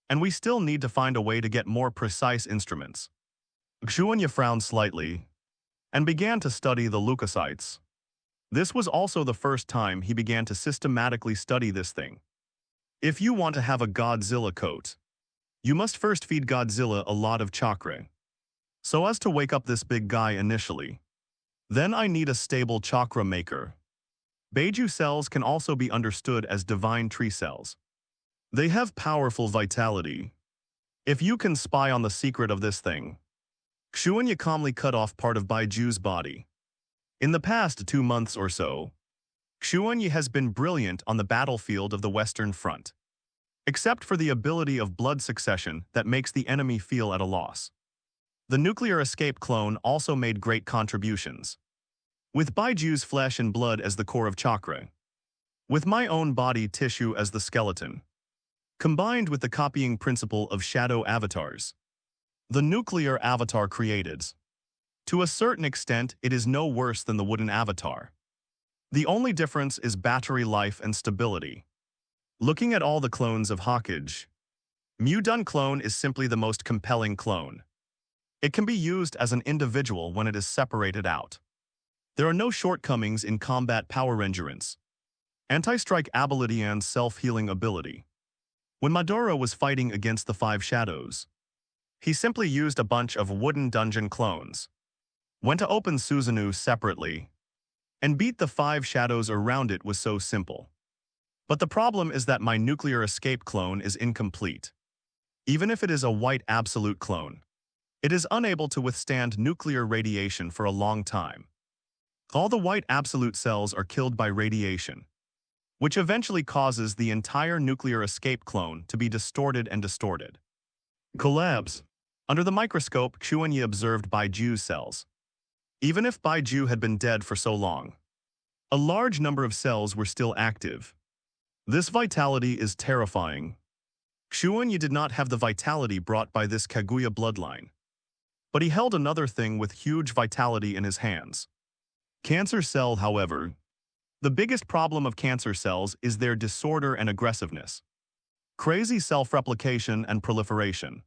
A: and we still need to find a way to get more precise instruments. Xuanyi frowned slightly and began to study the leukocytes. This was also the first time he began to systematically study this thing. If you want to have a Godzilla coat, you must first feed Godzilla a lot of chakra, so as to wake up this big guy initially. Then I need a stable chakra maker. Beiju cells can also be understood as divine tree cells. They have powerful vitality. If you can spy on the secret of this thing. Xuanyi calmly cut off part of Baiju's body. In the past 2 months or so, Xuanyi has been brilliant on the battlefield of the Western Front, except for the ability of blood succession that makes the enemy feel at a loss. The nuclear escape clone also made great contributions, with Baiju's flesh and blood as the core of chakra. with my own body tissue as the skeleton. Combined with the copying principle of shadow avatars, the nuclear avatar created. To a certain extent, it is no worse than the wooden avatar. The only difference is battery life and stability. Looking at all the clones of Hokage, Mu-Dun clone is simply the most compelling clone. It can be used as an individual when it is separated out. There are no shortcomings in combat power endurance, anti-strike ability and self-healing ability. When Madara was fighting against the Five Shadows, he simply used a bunch of wooden dungeon clones, went to open Susanoo separately, and beat the Five Shadows around it was so simple. But the problem is that my nuclear escape clone is incomplete. Even if it is a white absolute clone, it is unable to withstand nuclear radiation for a long time. All the white absolute cells are killed by radiation, which eventually causes the entire nuclear escape clone to be distorted and distorted. Collapse. Under the microscope, Xuanyi observed Baiju's cells. Even if Baiju had been dead for so long, a large number of cells were still active. This vitality is terrifying. Xuanyi did not have the vitality brought by this Kaguya bloodline, but he held another thing with huge vitality in his hands. Cancer cell, however. The biggest problem of cancer cells is their disorder and aggressiveness. Crazy self-replication and proliferation.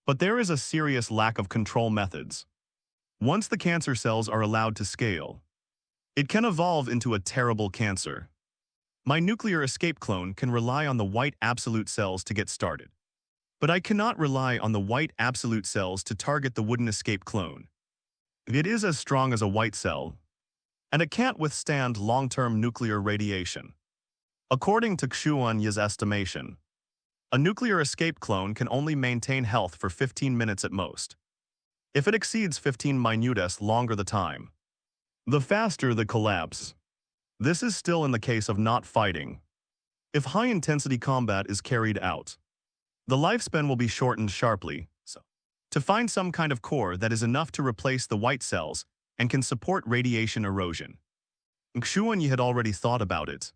A: But there is a serious lack of control methods. Once the cancer cells are allowed to scale, it can evolve into a terrible cancer. My nuclear escape clone can rely on the white absolute cells to get started. But I cannot rely on the white absolute cells to target the wooden escape clone. It is as strong as a white cell, and it can't withstand long-term nuclear radiation. According to Xuanyi's estimation, a nuclear escape clone can only maintain health for 15 minutes at most. If it exceeds 15 minutes longer the time, the faster the collapse. This is still in the case of not fighting. If high-intensity combat is carried out, the lifespan will be shortened sharply, so to find some kind of core that is enough to replace the white cells and can support radiation erosion. Xuanyi had already thought about it,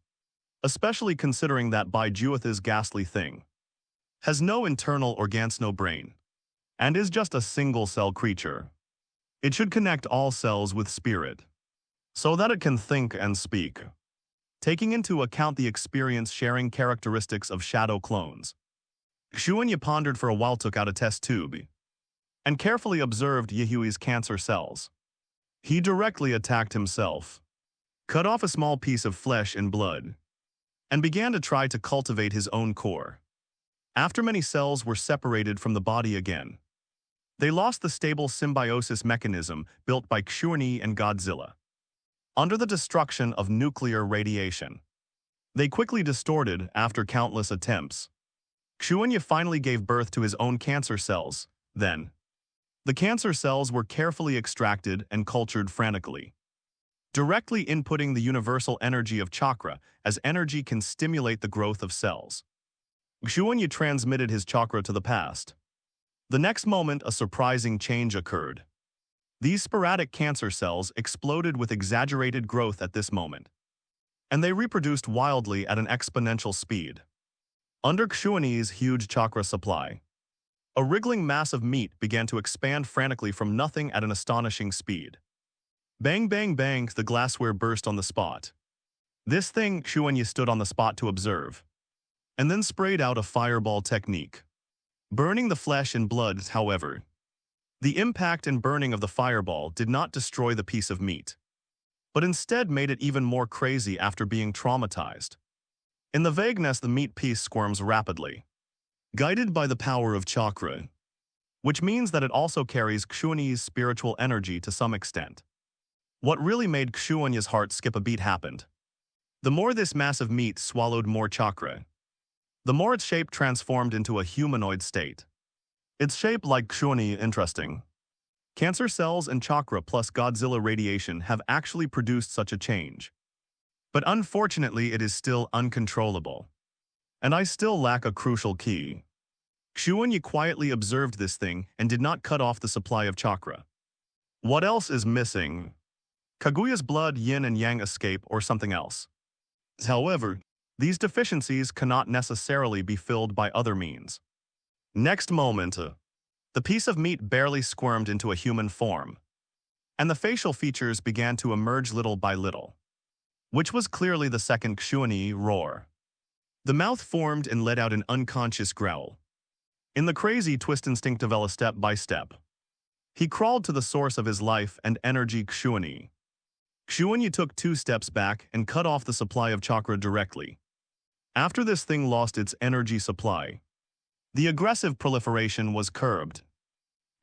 A: especially considering that Baiju's ghastly thing has no internal organsno brain, and is just a single-cell creature. It should connect all cells with spirit, so that it can think and speak. Taking into account the experience-sharing characteristics of shadow clones, Xuanyi pondered for a while, took out a test tube, and carefully observed Yihui's cancer cells. He directly attacked himself, cut off a small piece of flesh and blood, and began to try to cultivate his own core. After many cells were separated from the body again, they lost the stable symbiosis mechanism built by Xuanyi and Godzilla. Under the destruction of nuclear radiation, they quickly distorted after countless attempts. Xuanyi finally gave birth to his own cancer cells. Then, the cancer cells were carefully extracted and cultured frantically, directly inputting the universal energy of chakra, as energy can stimulate the growth of cells. Xuanyi transmitted his chakra to the past. The next moment, a surprising change occurred. These sporadic cancer cells exploded with exaggerated growth at this moment, and they reproduced wildly at an exponential speed. Under Xuanyi's huge chakra supply, a wriggling mass of meat began to expand frantically from nothing at an astonishing speed. Bang, bang, bang, the glassware burst on the spot. This thing, Xuanyi stood on the spot to observe, and then sprayed out a fireball technique, burning the flesh and blood. However, the impact and burning of the fireball did not destroy the piece of meat, but instead made it even more crazy after being traumatized. In the vagueness, the meat piece squirms rapidly, guided by the power of chakra, which means that it also carries Xuanyi's spiritual energy to some extent. What really made Xuanyi's heart skip a beat happened. The more this massive meat swallowed more chakra, the more its shape transformed into a humanoid state. Its shape, like Xuanyi, interesting. Cancer cells and chakra plus Godzilla radiation have actually produced such a change. But unfortunately, it is still uncontrollable. And I still lack a crucial key. Xuanyi quietly observed this thing and did not cut off the supply of chakra. What else is missing? Kaguya's blood, yin and yang escape, or something else? However, these deficiencies cannot necessarily be filled by other means. Next moment, the piece of meat barely squirmed into a human form, and the facial features began to emerge little by little, which was clearly the second Xuanyi roar. The mouth formed and let out an unconscious growl. In the crazy twist instinct developed step by step, he crawled to the source of his life and energy, Xuanyi. Xuanyi took 2 steps back and cut off the supply of chakra directly. After this thing lost its energy supply, the aggressive proliferation was curbed,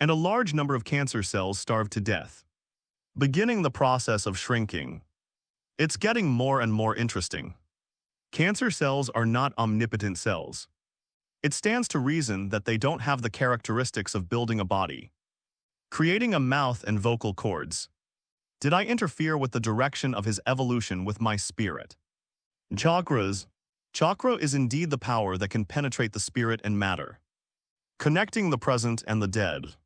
A: and a large number of cancer cells starved to death, beginning the process of shrinking. It's getting more and more interesting. Cancer cells are not omnipotent cells. It stands to reason that they don't have the characteristics of building a body, creating a mouth and vocal cords. Did I interfere with the direction of his evolution with my spirit? Chakras. Chakra is indeed the power that can penetrate the spirit and matter, connecting the present and the dead.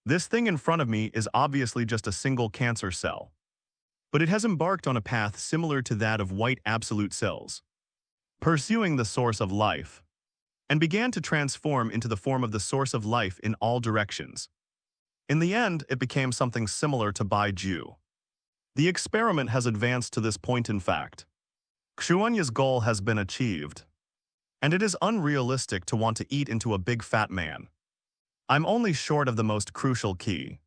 A: This thing in front of me is obviously just a single cancer cell, but it has embarked on a path similar to that of white absolute cells, pursuing the source of life, and began to transform into the form of the source of life in all directions. In the end, it became something similar to Baiju. The experiment has advanced to this point in fact. Xuanyi's goal has been achieved, and it is unrealistic to want to eat into a big fat man. I'm only short of the most crucial key,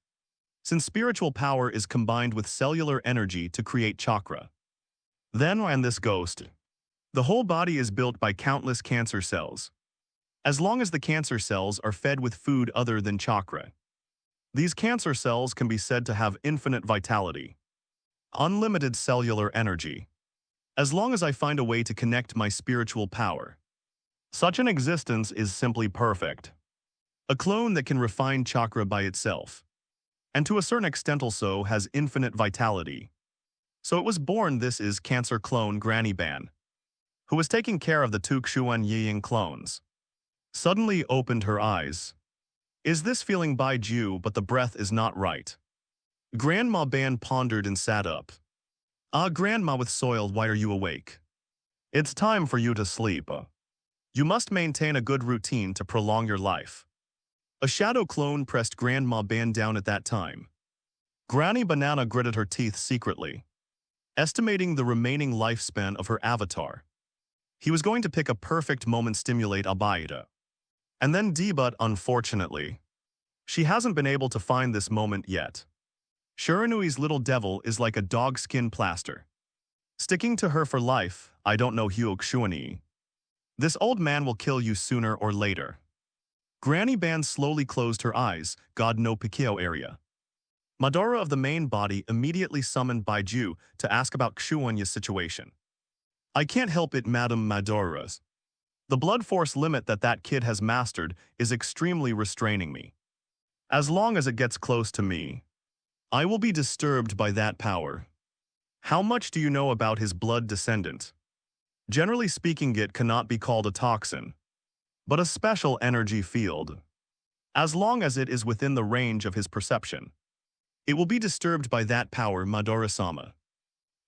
A: since spiritual power is combined with cellular energy to create chakra. Then when this ghost, the whole body is built by countless cancer cells. As long as the cancer cells are fed with food other than chakra, these cancer cells can be said to have infinite vitality, unlimited cellular energy. As long as I find a way to connect my spiritual power, such an existence is simply perfect. A clone that can refine chakra by itself, and to a certain extent also has infinite vitality. So it was born. This is cancer clone Granny Ban, who was taking care of the 2 Xuanyi clones, suddenly opened her eyes. Is this feeling Baiju, but the breath is not right? Grandma Ban pondered and sat up. Grandma with soil, why are you awake? It's time for you to sleep. You must maintain a good routine to prolong your life. A shadow clone pressed Grandma Ban down at that time. Granny Banana gritted her teeth secretly, estimating the remaining lifespan of her avatar. He was going to pick a perfect moment stimulate Abaida. And then but unfortunately, she hasn't been able to find this moment yet. Shiranui's little devil is like a dog-skin plaster, sticking to her for life. I don't know Xuanyi. This old man will kill you sooner or later. Granny Ban slowly closed her eyes. God no Pikio area. Madara of the main body immediately summoned Baiju to ask about Xuanyi's situation. I can't help it, Madam Madara's. The blood force limit that kid has mastered is extremely restraining me. As long as it gets close to me, I will be disturbed by that power. How much do you know about his blood descendant? Generally speaking, it cannot be called a toxin, but a special energy field. As long as it is within the range of his perception, it will be disturbed by that power, Madara-sama.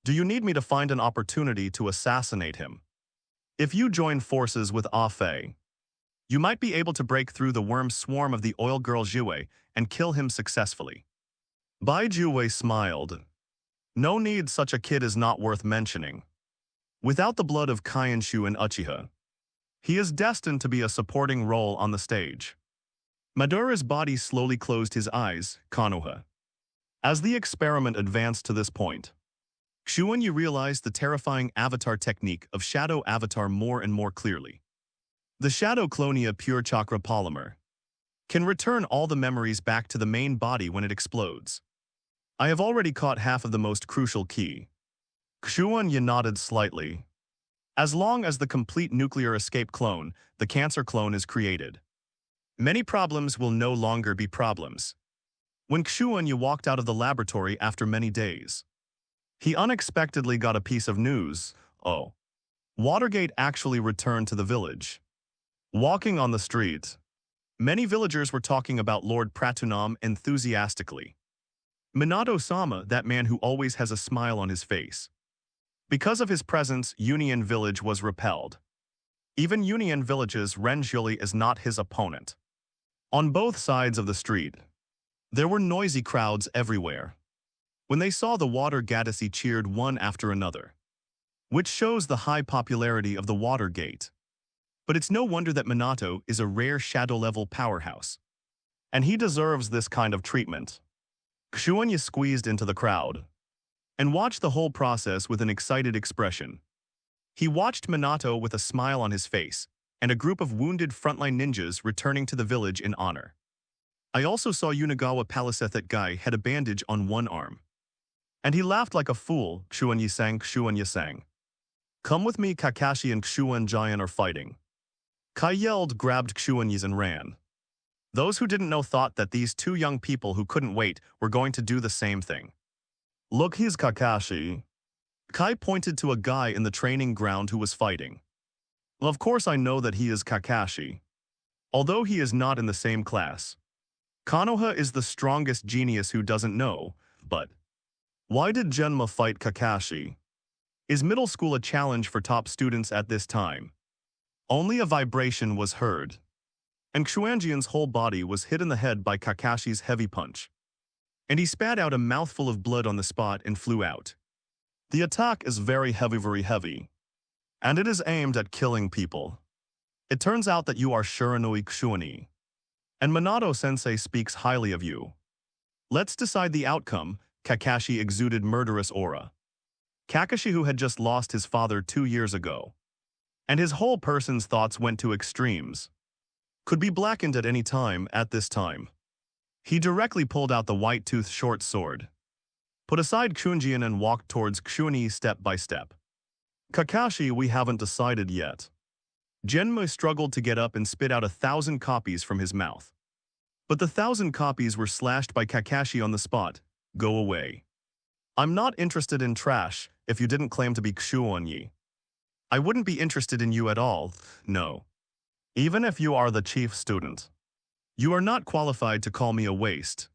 A: Do you need me to find an opportunity to assassinate him? If you join forces with Afe, you might be able to break through the worm swarm of the oil girl Jue and kill him successfully. Bai Jue smiled. No need, such a kid is not worth mentioning. Without the blood of Kaienshu and Uchiha, he is destined to be a supporting role on the stage. Madara's body slowly closed his eyes, Konoha. As the experiment advanced to this point, Xuanyi realized the terrifying avatar technique of shadow avatar more and more clearly. The shadow clonia pure chakra polymer can return all the memories back to the main body when it explodes. I have already caught half of the most crucial key. Xuanyi nodded slightly. As long as the complete nuclear escape clone, the cancer clone, is created, many problems will no longer be problems. When Xuanyi walked out of the laboratory after many days, he unexpectedly got a piece of news. Oh. Watergate actually returned to the village. Walking on the street, many villagers were talking about Lord Pratunam enthusiastically. Minato-sama, that man who always has a smile on his face, Because of his presence, Union Village was repelled. Even Union Village's Renjuli is not his opponent. On both sides of the street, there were noisy crowds everywhere. When they saw the water Gadasi cheered one after another, which shows the high popularity of the water gate. But it's no wonder that Minato is a rare shadow-level powerhouse. And he deserves this kind of treatment. Xuanyi squeezed into the crowd and watched the whole process with an excited expression. He watched Minato with a smile on his face and a group of wounded frontline ninjas returning to the village in honor. I also saw Unagawa Paliseth guy had a bandage on one arm. And he laughed like a fool, Xuanyi sang. Come with me, Kakashi and Xuanjian are fighting. Kai yelled, grabbed Xuanyi's and ran. Those who didn't know thought that these two young people who couldn't wait were going to do the same thing. Look, he's Kakashi. Kai pointed to a guy in the training ground who was fighting. Well, of course I know that he is Kakashi. Although he is not in the same class. Konoha is the strongest genius who doesn't know, but why did Genma fight Kakashi? Is middle school a challenge for top students at this time? Only a vibration was heard. And Xuanjian's whole body was hit in the head by Kakashi's heavy punch. And he spat out a mouthful of blood on the spot and flew out. The attack is very heavy. And it is aimed at killing people. It turns out that you are Shiranui Xuanyi. And Minato-sensei speaks highly of you. Let's decide the outcome. Kakashi exuded murderous aura. Kakashi, who had just lost his father 2 years ago. And his whole person's thoughts went to extremes. Could be blackened at any time at this time. He directly pulled out the white-toothed short sword, put aside Xuanjian and walked towards Xuanyi step by step. Kakashi, we haven't decided yet. Genma struggled to get up and spit out 1,000 copies from his mouth. But the 1,000 copies were slashed by Kakashi on the spot. Go away. I'm not interested in trash if you didn't claim to be Xuanyi. I wouldn't be interested in you at all, no. Even if you are the chief student. You are not qualified to call me a waste.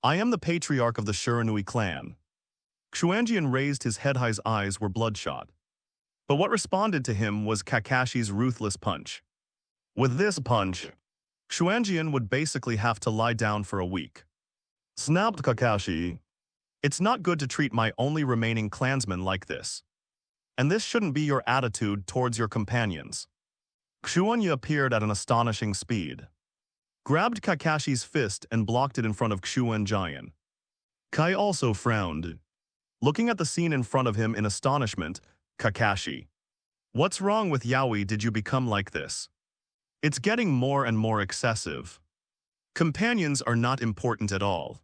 A: I am the patriarch of the Shiranui clan. Xuanjian raised his head, his eyes were bloodshot. But what responded to him was Kakashi's ruthless punch. With this punch, Xuanjian would basically have to lie down for a week. Snapped Kakashi. It's not good to treat my only remaining clansman like this. And this shouldn't be your attitude towards your companions. Xuanyi appeared at an astonishing speed, grabbed Kakashi's fist and blocked it in front of Xuanjian. Kai also frowned, looking at the scene in front of him in astonishment. Kakashi. What's wrong with Yaoi? Did you become like this? It's getting more and more excessive. Companions are not important at all.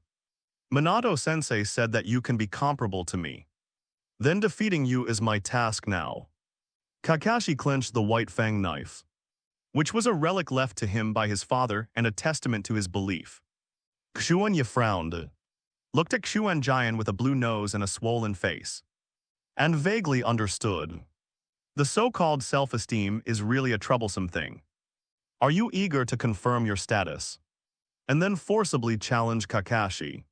A: Minato-sensei said that you can be comparable to me. Then defeating you is my task now. Kakashi clenched the white fang knife, which was a relic left to him by his father and a testament to his belief. Xuanyi frowned, looked at Xuanjian with a blue nose and a swollen face, and vaguely understood. The so-called self-esteem is really a troublesome thing. Are you eager to confirm your status? And then forcibly challenge Kakashi.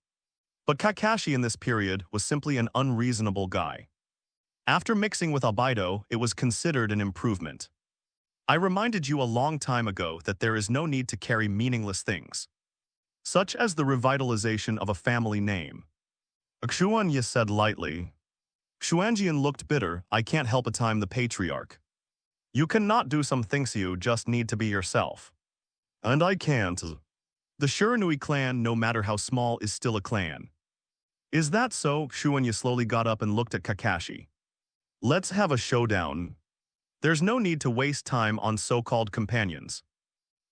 A: But Kakashi in this period was simply an unreasonable guy. After mixing with Albedo, it was considered an improvement. I reminded you a long time ago that there is no need to carry meaningless things, such as the revitalization of a family name. Xuanyi said lightly. Xuanjian looked bitter. I can't help but I'm the patriarch. You cannot do some things, you just need to be yourself. And I can't. The Shiranui clan, no matter how small, is still a clan. Is that so? Xuanyi slowly got up and looked at Kakashi. Let's have a showdown. There's no need to waste time on so-called companions.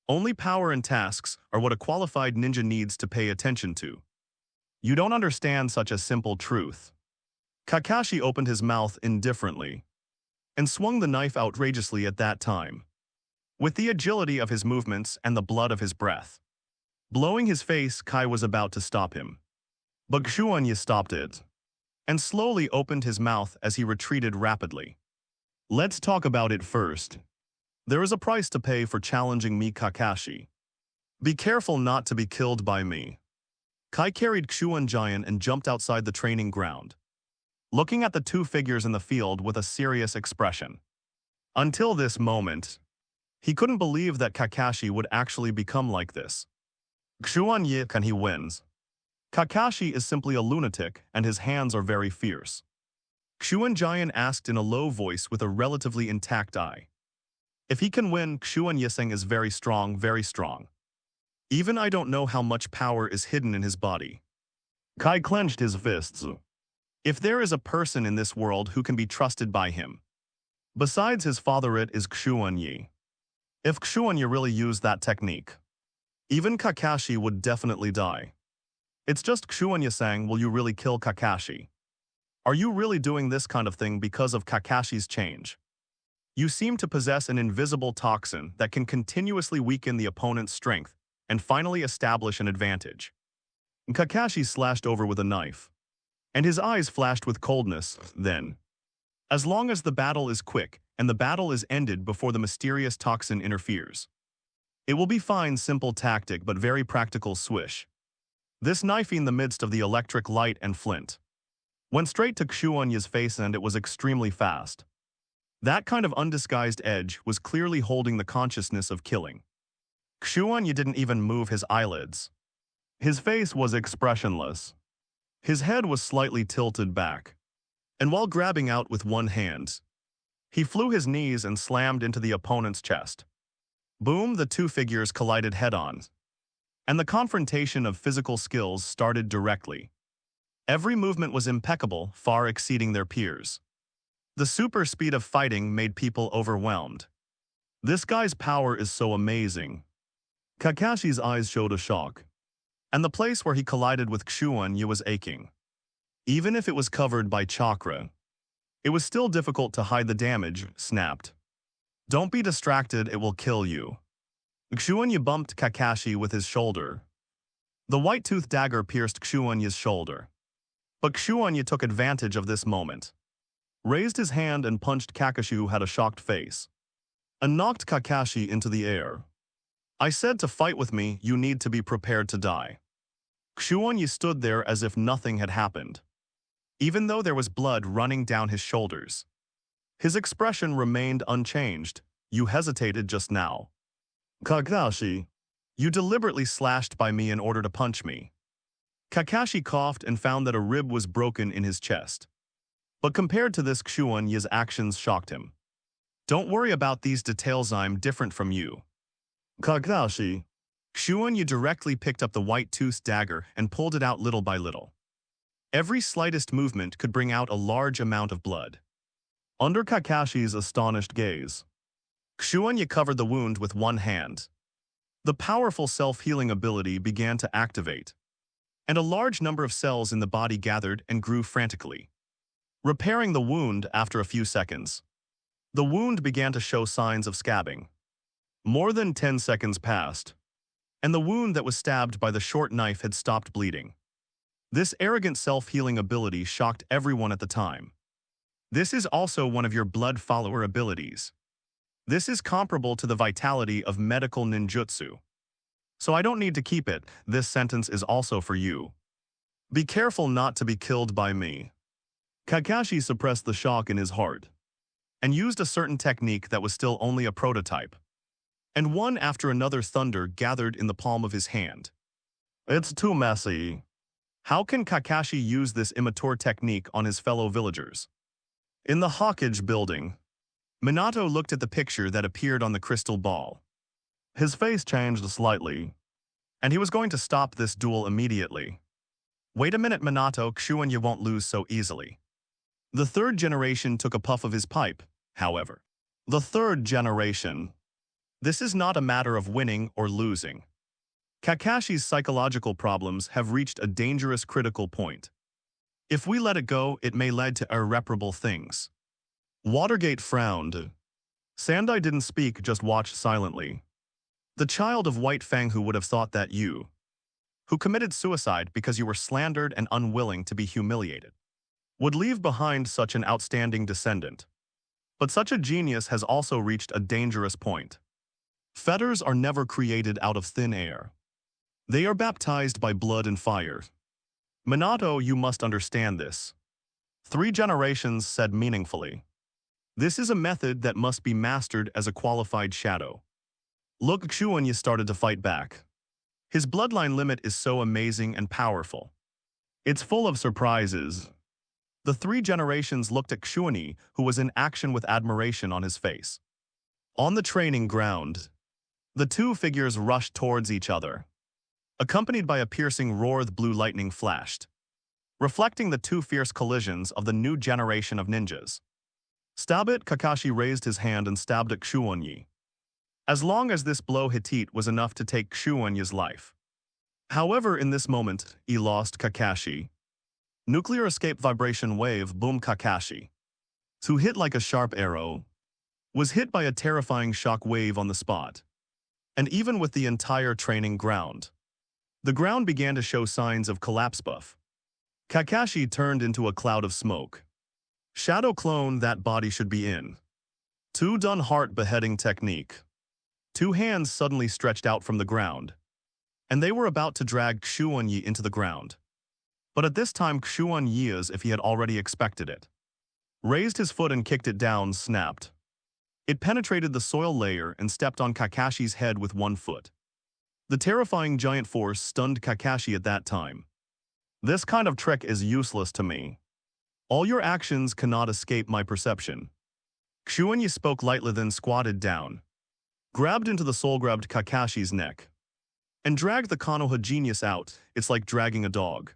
A: Only power and tasks are what a qualified ninja needs to pay attention to. You don't understand such a simple truth. Kakashi opened his mouth indifferently and swung the knife outrageously at that time, with the agility of his movements and the blood of his breath. Blowing his face, Kai was about to stop him. But Xuanyi stopped it and slowly opened his mouth as he retreated rapidly. Let's talk about it first. There is a price to pay for challenging me, Kakashi. Be careful not to be killed by me. Kai carried Xuanjian and jumped outside the training ground. looking at the two figures in the field with a serious expression. Until this moment, he couldn't believe that Kakashi would actually become like this. Xuanyi and he wins. Kakashi is simply a lunatic and his hands are very fierce. Xuanjian asked in a low voice with a relatively intact eye. If he can win, Xuanyiseng is very strong, very strong. Even I don't know how much power is hidden in his body. Kai clenched his fists. If there is a person in this world who can be trusted by him, besides his father, it is Xuanyi. If Xuanyi really used that technique, even Kakashi would definitely die. It's just Xuanyiseng, will you really kill Kakashi? Are you really doing this kind of thing because of Kakashi's change? You seem to possess an invisible toxin that can continuously weaken the opponent's strength and finally establish an advantage. Kakashi slashed over with a knife, and his eyes flashed with coldness. Then, as long as the battle is quick and the battle is ended before the mysterious toxin interferes, it will be fine. Simple tactic but very practical swish. This knife in the midst of the electric light and flint went straight to Xuanyi's face and it was extremely fast. That kind of undisguised edge was clearly holding the consciousness of killing. Xuanyi didn't even move his eyelids. His face was expressionless. His head was slightly tilted back. And while grabbing out with one hand, he flew his knees and slammed into the opponent's chest. Boom, the two figures collided head-on. And the confrontation of physical skills started directly. Every movement was impeccable, far exceeding their peers. The super speed of fighting made people overwhelmed. This guy's power is so amazing. Kakashi's eyes showed a shock. And the place where he collided with Xuanyi was aching. Even if it was covered by chakra, it was still difficult to hide the damage. Snapped. Don't be distracted, it will kill you. Xuanyi bumped Kakashi with his shoulder. The white-toothed dagger pierced Xuanyi's shoulder. But Xuanyi took advantage of this moment, raised his hand and punched Kakashi, who had a shocked face, and knocked Kakashi into the air. I said to fight with me, you need to be prepared to die. Xuanyi stood there as if nothing had happened. Even though there was blood running down his shoulders, his expression remained unchanged. You hesitated just now. Kakashi, you deliberately slashed by me in order to punch me. Kakashi coughed and found that a rib was broken in his chest. But compared to this, Xuanyi's actions shocked him. Don't worry about these details, I'm different from you. Kakashi. Xuanyi directly picked up the white-toothed dagger and pulled it out little by little. Every slightest movement could bring out a large amount of blood. Under Kakashi's astonished gaze, Xuanyi covered the wound with one hand. The powerful self-healing ability began to activate, and a large number of cells in the body gathered and grew frantically, repairing the wound after a few seconds. The wound began to show signs of scabbing. More than 10 seconds passed, and the wound that was stabbed by the short knife had stopped bleeding. This arrogant self-healing ability shocked everyone at the time. This is also one of your blood follower abilities. This is comparable to the vitality of medical ninjutsu. So I don't need to keep it. This sentence is also for you. Be careful not to be killed by me. Kakashi suppressed the shock in his heart and used a certain technique that was still only a prototype. And one after another thunder gathered in the palm of his hand. It's too messy. How can Kakashi use this immature technique on his fellow villagers? In the Hokage building, Minato looked at the picture that appeared on the crystal ball. His face changed slightly, and he was going to stop this duel immediately. Wait a minute, Minato, Xuanyi won't lose so easily. The third generation took a puff of his pipe, however. The third generation. This is not a matter of winning or losing. Kakashi's psychological problems have reached a dangerous critical point. If we let it go, it may lead to irreparable things. Watergate frowned. Sandai didn't speak, just watched silently. The child of White Fang who would have thought that you, who committed suicide because you were slandered and unwilling to be humiliated, would leave behind such an outstanding descendant. But such a genius has also reached a dangerous point. Fetters are never created out of thin air. They are baptized by blood and fire. Minato, you must understand this. 3 generations said meaningfully. This is a method that must be mastered as a qualified shadow. Look, Xuanyi started to fight back. His bloodline limit is so amazing and powerful. It's full of surprises. The 3 generations looked at Xuanyi, who was in action with admiration on his face. On the training ground, the 2 figures rushed towards each other. Accompanied by a piercing roar, the blue lightning flashed, reflecting the 2 fierce collisions of the new generation of ninjas. Stab it, Kakashi raised his hand and stabbed at Xuanyi. As long as this blow hit was enough to take Xuanyi's life. However, in this moment, he lost Kakashi. Nuclear escape vibration wave, boom. Kakashi, who hit like a sharp arrow, was hit by a terrifying shock wave on the spot. And even with the entire training ground, the ground began to show signs of collapse. Buff. Kakashi turned into a cloud of smoke. Shadow clone that body should be in. 2 done heart beheading technique. 2 hands suddenly stretched out from the ground, and they were about to drag Xuanyi into the ground. But at this time, Xuanyi, as if he had already expected it, raised his foot and kicked it down, snapped. It penetrated the soil layer and stepped on Kakashi's head with 1 foot. The terrifying giant force stunned Kakashi at that time. This kind of trick is useless to me. All your actions cannot escape my perception. Xuanyi spoke lightly, then squatted down, grabbed into the soul, grabbed Kakashi's neck, and dragged the Konoha genius out. It's like dragging a dog.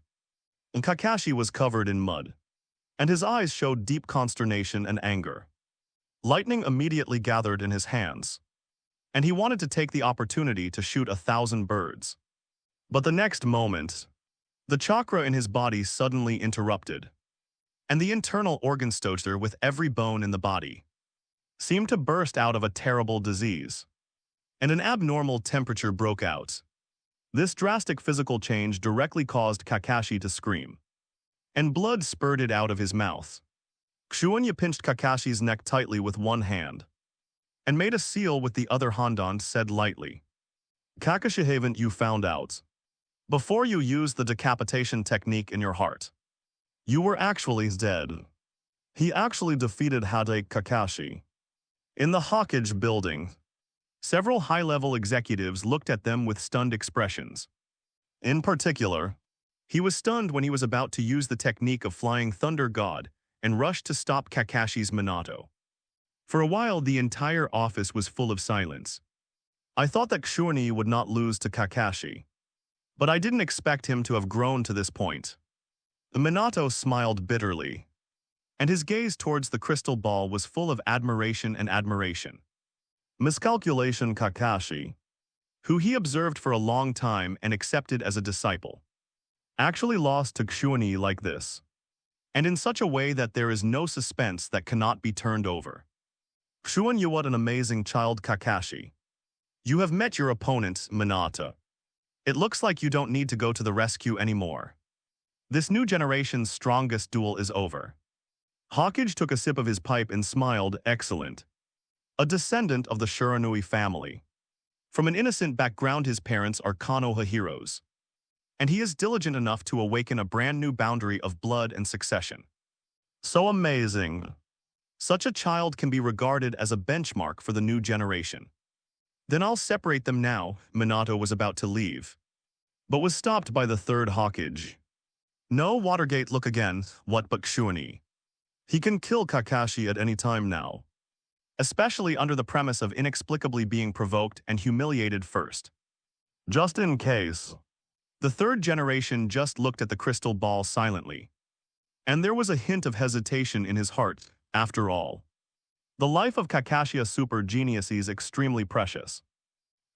A: And Kakashi was covered in mud, and his eyes showed deep consternation and anger. Lightning immediately gathered in his hands, and he wanted to take the opportunity to shoot 1,000 birds. But the next moment, the chakra in his body suddenly interrupted, and the internal organ structure with every bone in the body seemed to burst out of a terrible disease, and an abnormal temperature broke out. This drastic physical change directly caused Kakashi to scream, and blood spurted out of his mouth. Xuanyi pinched Kakashi's neck tightly with 1 hand, and made a seal with the other hand and said lightly, "Kakashi, haven't you found out? Before you used the decapitation technique in your heart, you were actually dead." He actually defeated Hokage Kakashi. In the Hokage building, several high-level executives looked at them with stunned expressions. In particular, he was stunned when he was about to use the technique of Flying Thunder God and rushed to stop Kakashi's Minato. For a while, the entire office was full of silence. I thought that Xuanyi would not lose to Kakashi, but I didn't expect him to have grown to this point. Minato smiled bitterly, and his gaze towards the crystal ball was full of admiration and admiration. Miscalculation. Kakashi, who he observed for a long time and accepted as a disciple, actually lost to Xuanyi like this, and in such a way that there is no suspense that cannot be turned over. Xuanyi, what an amazing child. Kakashi, you have met your opponent, Minato. It looks like you don't need to go to the rescue anymore. This new generation's strongest duel is over. Hokage took a sip of his pipe and smiled. Excellent. A descendant of the Shiranui family. From an innocent background, his parents are Konoha heroes, and he is diligent enough to awaken a brand new boundary of blood and succession. So amazing. Such a child can be regarded as a benchmark for the new generation. Then I'll separate them now. Minato was about to leave, but was stopped by the 3rd Hokage. No, Watergate, look again. What but Xuanyi? He can kill Kakashi at any time now, especially under the premise of inexplicably being provoked and humiliated first. Just in case. The 3rd generation just looked at the crystal ball silently, and there was a hint of hesitation in his heart. After all, the life of Kakashi, a super genius, is extremely precious.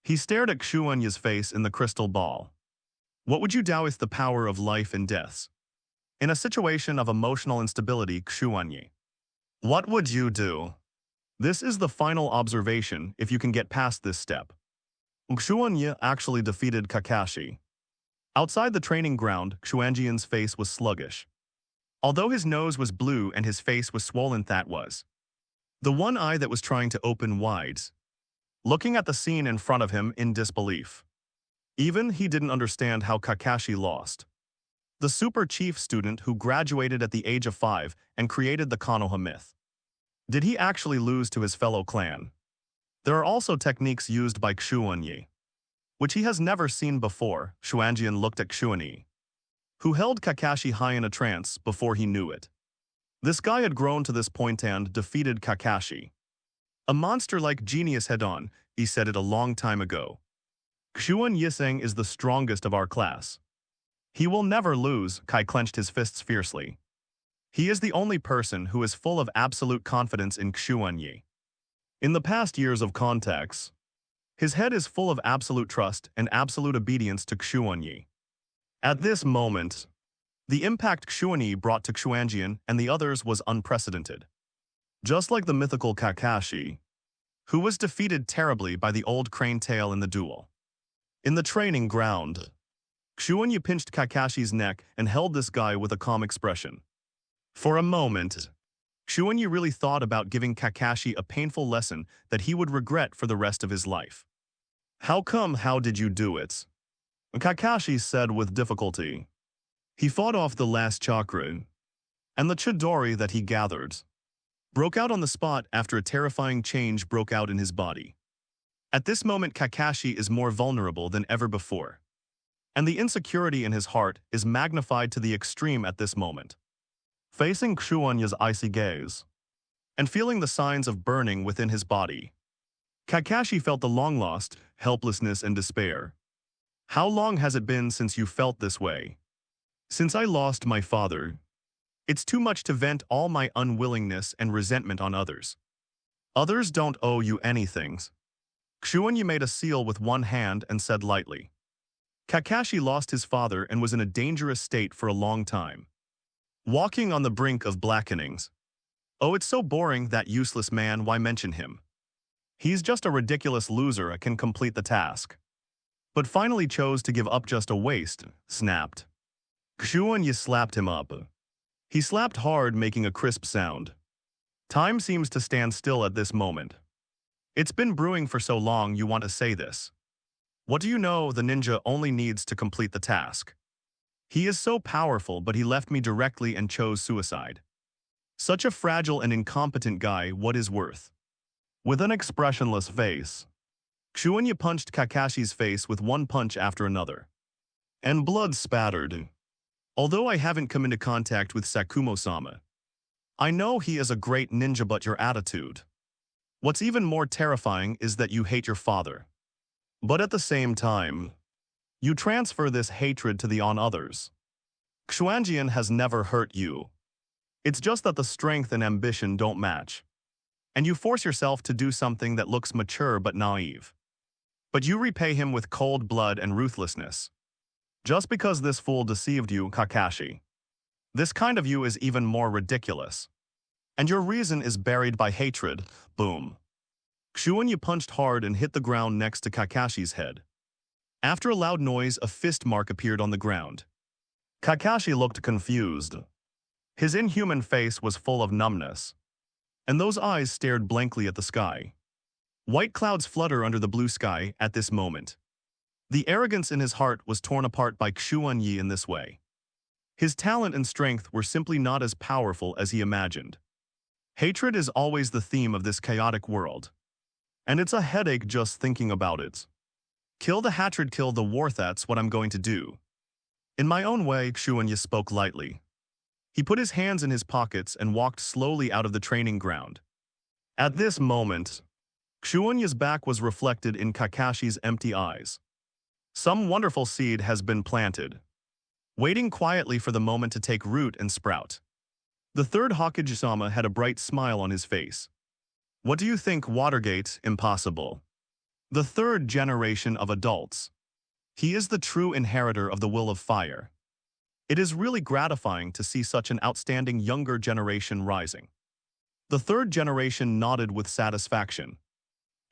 A: He stared at Xuanyi's face in the crystal ball. What would you do with the power of life and death? In a situation of emotional instability, Xuanyi, what would you do? This is the final observation if you can get past this step. Xuanyi actually defeated Kakashi. Outside the training ground, Xuanyi's face was sluggish. Although his nose was blue and his face was swollen, that was the one eye that was trying to open wide, looking at the scene in front of him in disbelief. Even he didn't understand how Kakashi lost. the super chief student who graduated at the age of 5 and created the Konoha myth. Did he actually lose to his fellow clan? There are also techniques used by Xuanyi, which he has never seen before. Xuanjian looked at Xuanyi, who held Kakashi high in a trance before he knew it. This guy had grown to this point and defeated Kakashi. A monster like genius head-on, he said it a long time ago. Xuan Yiseng is the strongest of our class. He will never lose, Kai clenched his fists fiercely. He is the only person who is full of absolute confidence in Xuanyi. In the past years of contacts, his head is full of absolute trust and absolute obedience to Xuanyi. At this moment, the impact Xuanyi brought to Xuanjian and the others was unprecedented. Just like the mythical Kakashi, who was defeated terribly by the old crane tail in the duel. In the training ground, Xuanyi pinched Kakashi's neck and held this guy with a calm expression. For a moment, Xuanyi really thought about giving Kakashi a painful lesson that he would regret for the rest of his life. How come? How did you do it? Kakashi said with difficulty. He fought off the last chakra, and the Chidori that he gathered broke out on the spot after a terrifying change broke out in his body. At this moment, Kakashi is more vulnerable than ever before, and the insecurity in his heart is magnified to the extreme at this moment. Facing Xuanyi's icy gaze, and feeling the signs of burning within his body, Kakashi felt the long-lost helplessness and despair. How long has it been since you felt this way? Since I lost my father. It's too much to vent all my unwillingness and resentment on others. Others don't owe you anything. Xuanyi made a seal with one hand and said lightly. Kakashi lost his father and was in a dangerous state for a long time, walking on the brink of blackenings. Oh, it's so boring, that useless man, why mention him? He's just a ridiculous loser who can complete the task. But finally chose to give up, just a waste, snapped. Xuanyi slapped him up. He slapped hard, making a crisp sound. Time seems to stand still at this moment. It's been brewing for so long, you want to say this. What do you know? The ninja only needs to complete the task. He is so powerful, but he left me directly and chose suicide. Such a fragile and incompetent guy, what is worth? With an expressionless face, Xuanyi punched Kakashi's face with one punch after another. And blood spattered. Although I haven't come into contact with Sakumo-sama, I know he is a great ninja, but your attitude. What's even more terrifying is that you hate your father. But at the same time, you transfer this hatred to the on others. Xuanjian has never hurt you. It's just that the strength and ambition don't match. And you force yourself to do something that looks mature but naive. But you repay him with cold blood and ruthlessness. Just because this fool deceived you, Kakashi. This kind of you is even more ridiculous. And your reason is buried by hatred. Boom. Xuanyi punched hard and hit the ground next to Kakashi's head. After a loud noise, a fist mark appeared on the ground. Kakashi looked confused. His inhuman face was full of numbness, and those eyes stared blankly at the sky. White clouds flutter under the blue sky at this moment. The arrogance in his heart was torn apart by Xuanyi in this way. His talent and strength were simply not as powerful as he imagined. Hatred is always the theme of this chaotic world. And it's a headache just thinking about it. Kill the hatred, kill the war, that's what I'm going to do. In my own way, Xuanyi spoke lightly. He put his hands in his pockets and walked slowly out of the training ground. At this moment, Xuanyi's back was reflected in Kakashi's empty eyes. Some wonderful seed has been planted, waiting quietly for the moment to take root and sprout. The third Hokage-sama had a bright smile on his face. What do you think, Watergate? Impossible. The third generation of adults. He is the true inheritor of the will of fire. It is really gratifying to see such an outstanding younger generation rising. The third generation nodded with satisfaction.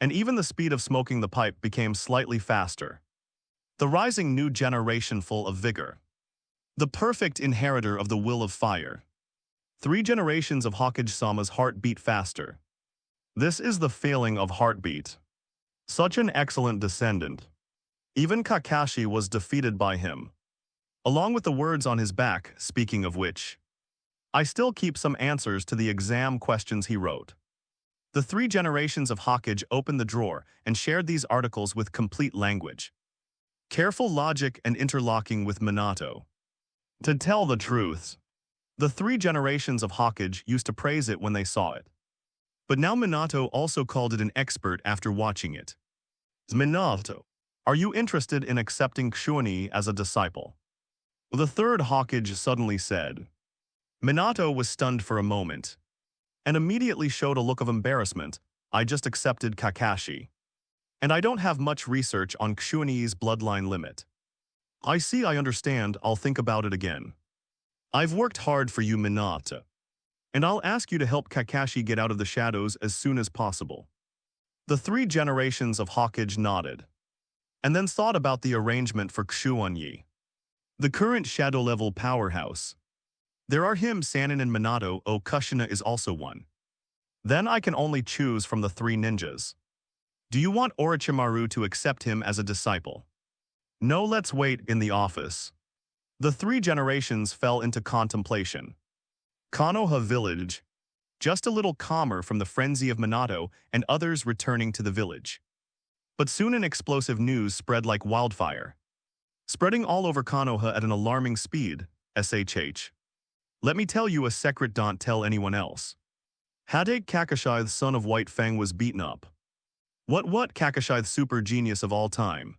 A: And even the speed of smoking the pipe became slightly faster. The rising new generation full of vigor. The perfect inheritor of the will of fire. 3 generations of Hokage-sama's heart beat faster. This is the feeling of heartbeat. Such an excellent descendant. Even Kakashi was defeated by him. along with the words on his back, speaking of which. I still keep some answers to the exam questions he wrote. The 3 generations of Hokage opened the drawer and shared these articles with complete language. Careful logic and interlocking with Minato. To tell the truth, the 3 generations of Hokage used to praise it when they saw it. But now Minato also called it an expert after watching it. Minato, are you interested in accepting Xuanyi as a disciple? The 3rd Hokage suddenly said. Minato was stunned for a moment, and immediately showed a look of embarrassment. I just accepted Kakashi. And I don't have much research on Xuanyi's bloodline limit. I see, I understand, I'll think about it again. I've worked hard for you, Minato. And I'll ask you to help Kakashi get out of the shadows as soon as possible. The 3 generations of Hokage nodded, and then thought about the arrangement for Xuanyi, the current shadow-level powerhouse. There are him, Sannin, and Minato. Oh, Kushina is also one. Then I can only choose from the 3 ninjas. Do you want Orochimaru to accept him as a disciple? No, let's wait in the office. The 3 generations fell into contemplation. Konoha village, just a little calmer from the frenzy of Minato and others returning to the village. But soon an explosive news spread like wildfire, spreading all over Konoha at an alarming speed. SHH. Let me tell you a secret, don't tell anyone else. Hokage Kakashi, the son of White Fang, was beaten up. What Kakashi, the super genius of all time,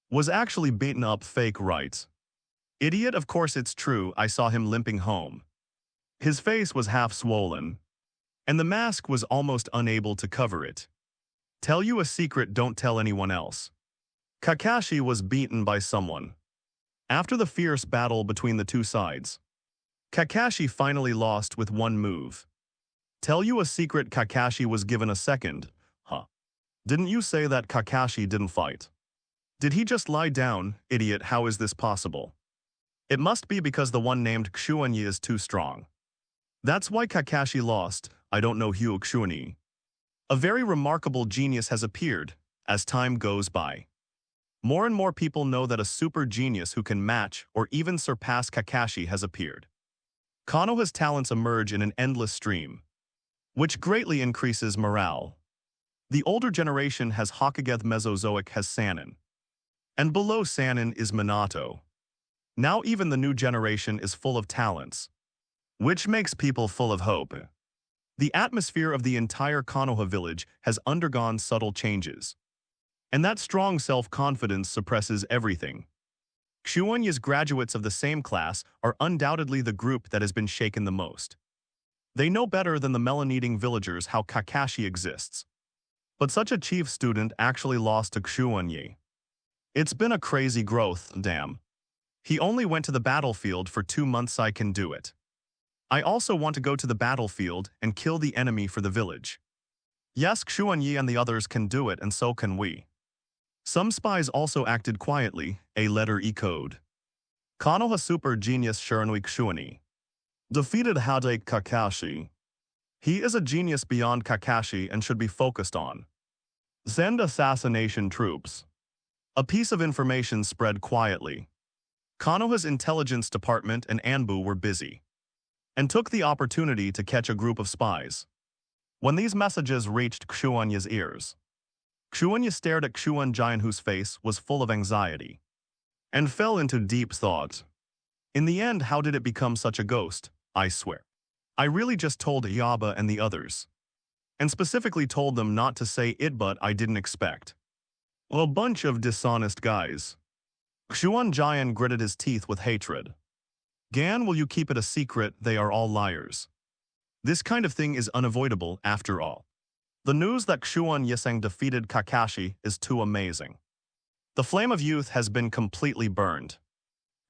A: was actually beaten up? Fake, right? Idiot, of course it's true. I saw him limping home. His face was half swollen, and the mask was almost unable to cover it. Tell you a secret, don't tell anyone else. Kakashi was beaten by someone. After the fierce battle between the 2 sides, Kakashi finally lost with 1 move. Tell you a secret, Kakashi was given a second. Huh. Didn't you say that Kakashi didn't fight? Did he just lie down? Idiot, how is this possible? It must be because the one named Xuanyi is too strong. That's why Kakashi lost. I don't know who Xuanyi. A very remarkable genius has appeared as time goes by. More and more people know that a super genius who can match or even surpass Kakashi has appeared. Konoha's talents emerge in an endless stream, which greatly increases morale. The older generation has Hokage, Mesozoic has Sannin, and below Sannin is Minato. Now even the new generation is full of talents, which makes people full of hope. The atmosphere of the entire Konoha village has undergone subtle changes, and that strong self-confidence suppresses everything. Xuanyi's graduates of the same class are undoubtedly the group that has been shaken the most. They know better than the melon-eating villagers how Kakashi exists. But such a chief student actually lost to Xuanyi. It's been a crazy growth, damn. He only went to the battlefield for 2 months. I can do it. I also want to go to the battlefield and kill the enemy for the village. Yes, Xuanyi and the others can do it, and so can we. Some spies also acted quietly, a letter E code. Konoha super genius Shiranui Xuanyi defeated Hokage Kakashi. He is a genius beyond Kakashi and should be focused on. Send assassination troops. A piece of information spread quietly. Konoha's intelligence department and Anbu were busy, and took the opportunity to catch a group of spies. When these messages reached Xuanyi's ears, Xuanyi stared at Xuanjian, whose face was full of anxiety, and fell into deep thought. In the end, how did it become such a ghost? I swear. I really just told Yaba and the others, and specifically told them not to say it, but I didn't expect. A bunch of dishonest guys. Xuanjian gritted his teeth with hatred. Gan, will you keep it a secret? They are all liars. This kind of thing is unavoidable after all. The news that Xuanyi defeated Kakashi is too amazing. The flame of youth has been completely burned,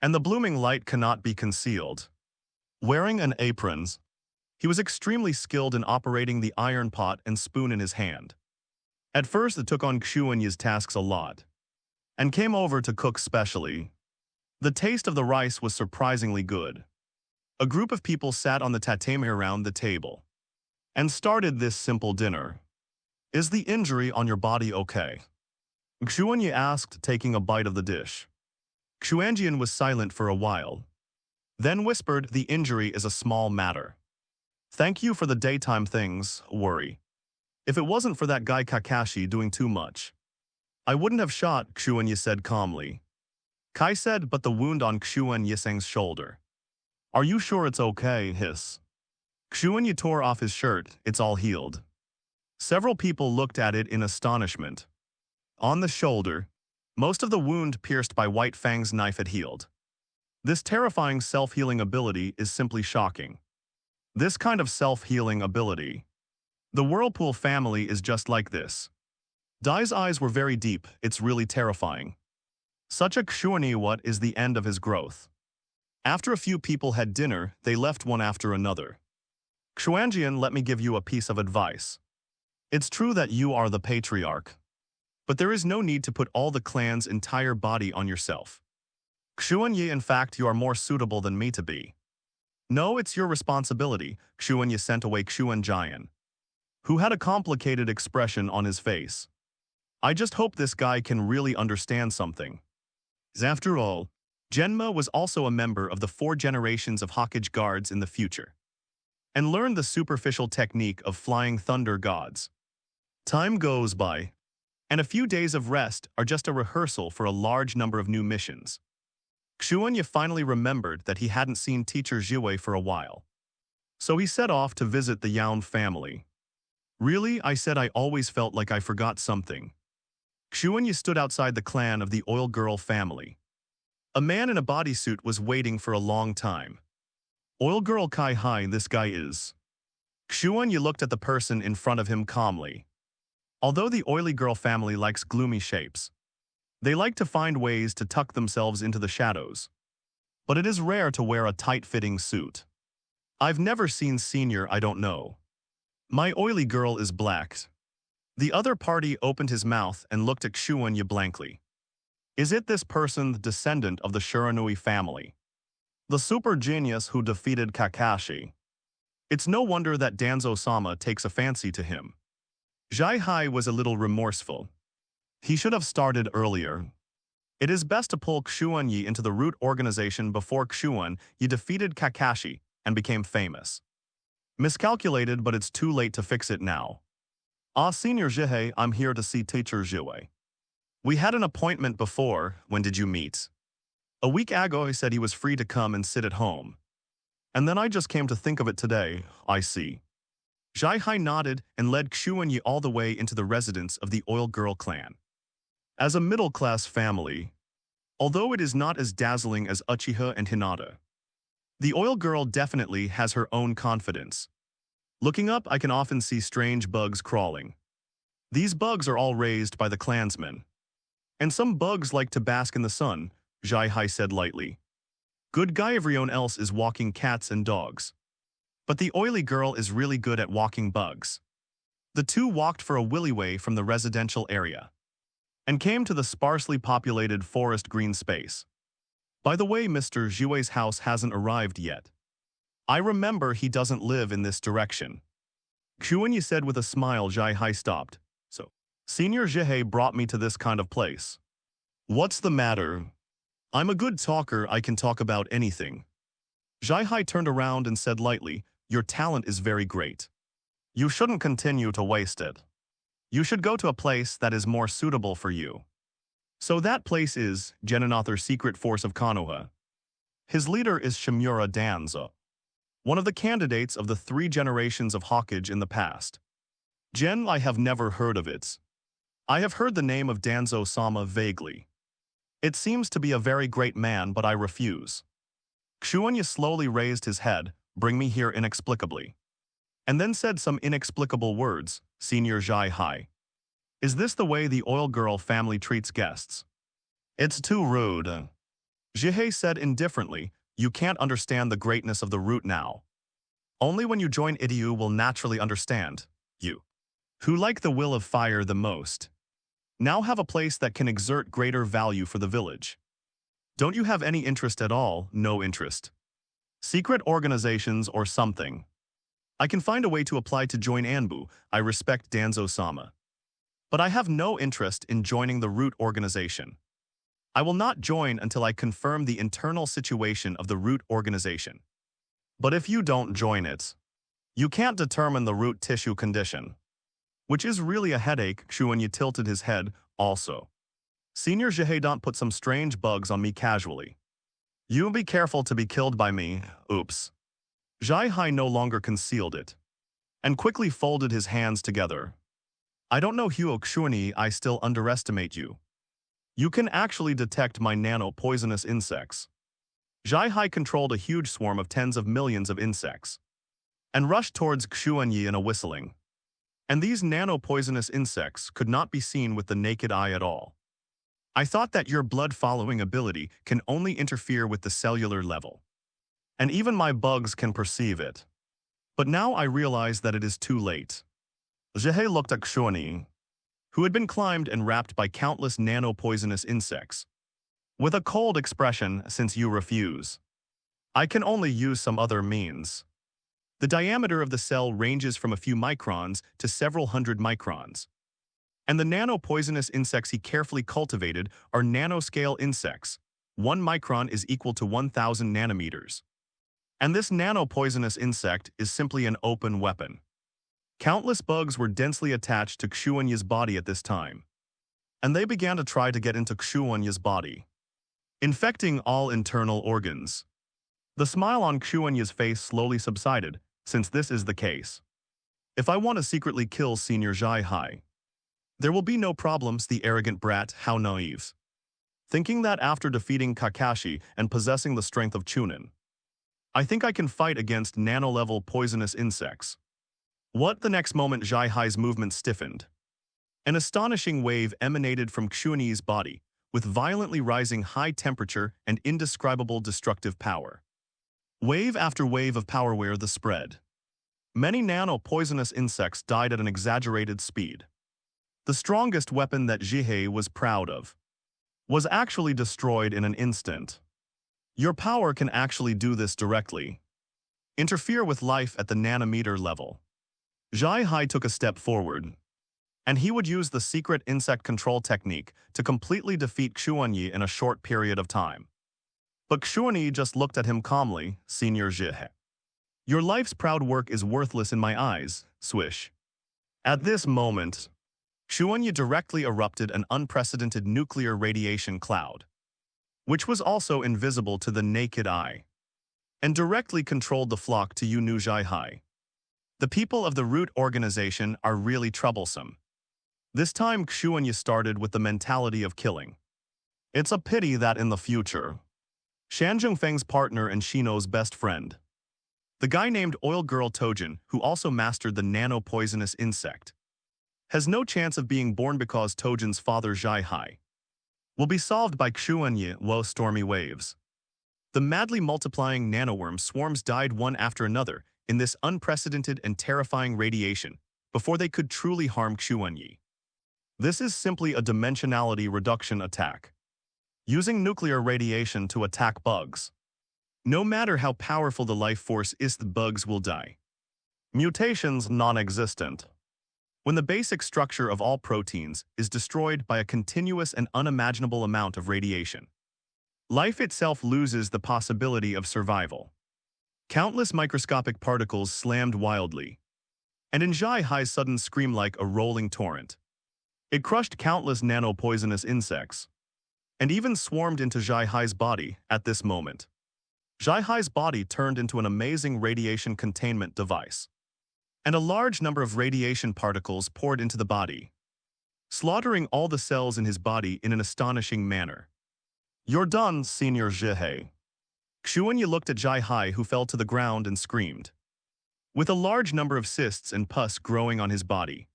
A: and the blooming light cannot be concealed. Wearing an apron, he was extremely skilled in operating the iron pot and spoon in his hand. At first it took on Xuanyi's tasks a lot, and came over to cook specially. The taste of the rice was surprisingly good. A group of people sat on the tatami around the table and started this simple dinner. Is the injury on your body okay? Xuanyi asked, taking a bite of the dish. Xuanjian was silent for a while, then whispered, the injury is a small matter. Thank you for the daytime things, worry. If it wasn't for that guy Kakashi doing too much, I wouldn't have shot, Xuanyi said calmly. Kai said, but the wound on Xuan Yiseng's shoulder. Are you sure it's okay, hiss? Xuanyi tore off his shirt, it's all healed. Several people looked at it in astonishment. On the shoulder, most of the wound pierced by White Fang's knife had healed. This terrifying self-healing ability is simply shocking. This kind of self-healing ability. The Whirlpool family is just like this. Dai's eyes were very deep, it's really terrifying. Such a Xuanyi, what is the end of his growth? After a few people had dinner, they left one after another. Xuanjian, let me give you a piece of advice. It's true that you are the patriarch, but there is no need to put all the clan's entire body on yourself. Xuanyi, in fact, you are more suitable than me to be. No, it's your responsibility, Xuanyi sent away Xuanjian, who had a complicated expression on his face. I just hope this guy can really understand something. After all, Genma was also a member of the 4 generations of Hokage guards in the future, and learned the superficial technique of flying thunder gods. Time goes by, and a few days of rest are just a rehearsal for a large number of new missions. Xuanyi finally remembered that he hadn't seen teacher Jiwei for a while, so he set off to visit the Yaun family. Really, I said I always felt like I forgot something. Xuanyi stood outside the clan of the Oil Girl family. A man in a bodysuit was waiting for a long time. Oil Girl Kai Hai, this guy is. Xuanyi looked at the person in front of him calmly. Although the Oily Girl family likes gloomy shapes, they like to find ways to tuck themselves into the shadows. But it is rare to wear a tight-fitting suit. I've never seen senior, I don't know. My oily girl is black. The other party opened his mouth and looked at Xuanyi blankly. Is it this person the descendant of the Shiranui family? The super genius who defeated Kakashi? It's no wonder that Danzo-sama takes a fancy to him. Jai Hai was a little remorseful. He should have started earlier. It is best to pull Xuanyi into the root organization before Xuanyi defeated Kakashi and became famous. Miscalculated, but it's too late to fix it now. Senior Jihei, I'm here to see teacher Jiwei. We had an appointment before. When did you meet? A week ago he said he was free to come and sit at home. And then I just came to think of it today, I see. Jai Hai nodded and led Xuanyi all the way into the residence of the Oil Girl clan. As a middle-class family, although it is not as dazzling as Uchiha and Hinata, the Oil Girl definitely has her own confidence. Looking up, I can often see strange bugs crawling. These bugs are all raised by the clansmen. And some bugs like to bask in the sun, Jai Hai said lightly. Good guy, everyone else is walking cats and dogs. But the Oily Girl is really good at walking bugs. The two walked for a willy way from the residential area and came to the sparsely populated forest green space. By the way, Mr. Jiwei's house hasn't arrived yet. I remember he doesn't live in this direction. Xuanyi said with a smile. Jai Hai stopped. So, Senior Jihei brought me to this kind of place. What's the matter? I'm a good talker, I can talk about anything. Jai Hai turned around and said lightly, your talent is very great. You shouldn't continue to waste it. You should go to a place that is more suitable for you. So that place is Genanother's secret force of Konoha. His leader is Shimura Danzo, one of the candidates of the 3 generations of Hokage in the past. Gen, I have never heard of it. I have heard the name of Danzo-sama vaguely. It seems to be a very great man, but I refuse. Xuanyi slowly raised his head, bring me here inexplicably, and then said some inexplicable words, Senior Jai Hai. Is this the way the Oil Girl family treats guests? It's too rude. Jihei said indifferently, you can't understand the greatness of the root now. Only when you join it you will naturally understand, you, who like the will of fire the most, now have a place that can exert greater value for the village. Don't you have any interest at all? No interest. Secret organizations or something. I can find a way to apply to join Anbu. I respect Danzo-sama. But I have no interest in joining the root organization. I will not join until I confirm the internal situation of the root organization. But if you don't join it, you can't determine the root tissue condition. Which is really a headache, Xuanyi tilted his head, also. Senior Jihedant put some strange bugs on me casually. You be careful to be killed by me, oops. Zhai Hai no longer concealed it, and quickly folded his hands together. I don't know Huo Xuanyi, I still underestimate you. You can actually detect my nano-poisonous insects. Zhai Hai controlled a huge swarm of tens of millions of insects, and rushed towards Xuanyi in a whistling. And these nano-poisonous insects could not be seen with the naked eye at all. I thought that your blood-following ability can only interfere with the cellular level. And even my bugs can perceive it. But now I realize that it is too late. Zhihei looked at Xuanyi, who had been climbed and wrapped by countless nano-poisonous insects, with a cold expression since you refuse. I can only use some other means. The diameter of the cell ranges from a few microns to several hundred microns. And the nano-poisonous insects he carefully cultivated are nanoscale insects. 1 micron is equal to 1,000 nanometers. And this nano-poisonous insect is simply an open weapon. Countless bugs were densely attached to Xuanyi's body at this time, and they began to try to get into Xuanyi's body, infecting all internal organs. The smile on Xuanyi's face slowly subsided, since this is the case. If I want to secretly kill Senior Zhai Hai, there will be no problems, the arrogant brat, how naive. Thinking that after defeating Kakashi and possessing the strength of Chunin, I think I can fight against nano-level poisonous insects. What? The next moment Zhai Hai's movement stiffened. An astonishing wave emanated from Xuanyi's body, with violently rising high temperature and indescribable destructive power. Wave after wave of power were the spread. Many nano-poisonous insects died at an exaggerated speed. The strongest weapon that Zhihei was proud of was actually destroyed in an instant. Your power can actually do this directly. Interfere with life at the nanometer level. Zhai Hai took a step forward, and he would use the secret insect control technique to completely defeat Xuanyi in a short period of time. But Xuanyi just looked at him calmly, Senior Zhihei. Your life's proud work is worthless in my eyes, swish. At this moment, Xuanyi directly erupted an unprecedented nuclear radiation cloud, which was also invisible to the naked eye, and directly controlled the flock to Yunu Zhai Hai. The people of the root organization are really troublesome. This time Xuanyi started with the mentality of killing. It's a pity that in the future, Shan Zhongfeng's partner and Shino's best friend, the guy named Oil Girl Tojin, who also mastered the nano-poisonous insect, has no chance of being born because Tojin's father Zhai Hai will be solved by Xuanyi Wo stormy waves. The madly multiplying nanoworm swarms died one after another in this unprecedented and terrifying radiation before they could truly harm Xuanyi. This is simply a dimensionality reduction attack, using nuclear radiation to attack bugs. No matter how powerful the life force is, the bugs will die. Mutations non-existent. When the basic structure of all proteins is destroyed by a continuous and unimaginable amount of radiation, life itself loses the possibility of survival. Countless microscopic particles slammed wildly, and in Zhai Hai's sudden scream like a rolling torrent, it crushed countless nano-poisonous insects, and even swarmed into Zhai Hai's body at this moment. Zhai Hai's body turned into an amazing radiation containment device, and a large number of radiation particles poured into the body, slaughtering all the cells in his body in an astonishing manner. You're done, Senior Zhihei. Xuanyi looked at Zhai Hai, who fell to the ground and screamed, with a large number of cysts and pus growing on his body.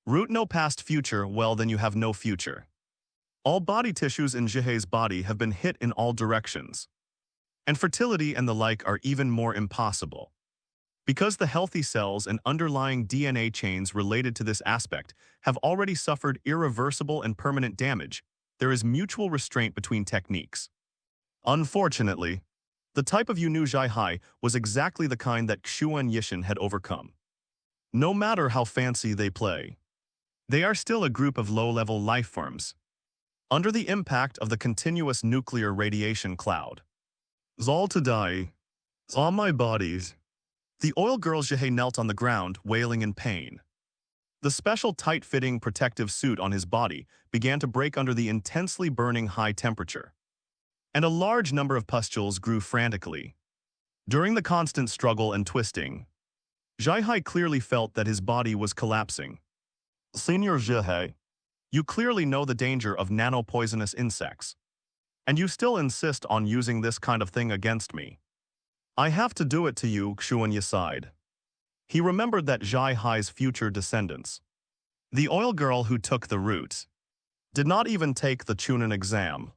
A: Root no past future, well then you have no future. All body tissues in Zhihei's body have been hit in all directions, and fertility and the like are even more impossible. Because the healthy cells and underlying DNA chains related to this aspect have already suffered irreversible and permanent damage, there is mutual restraint between techniques. Unfortunately, the type of Yunu Zhai Hai was exactly the kind that Xuan Yishin had overcome. No matter how fancy they play, they are still a group of low-level life forms, under the impact of the continuous nuclear radiation cloud. Zall to die. On my bodies. The oil girl Jihei knelt on the ground, wailing in pain. The special tight-fitting protective suit on his body began to break under the intensely burning high temperature, and a large number of pustules grew frantically. During the constant struggle and twisting, Jihei clearly felt that his body was collapsing. Senior Jihei, you clearly know the danger of nano-poisonous insects, and you still insist on using this kind of thing against me. I have to do it to you, Xuanyi sighed. He remembered that Jihei's future descendants, the oil girl who took the route, did not even take the Chunin exam,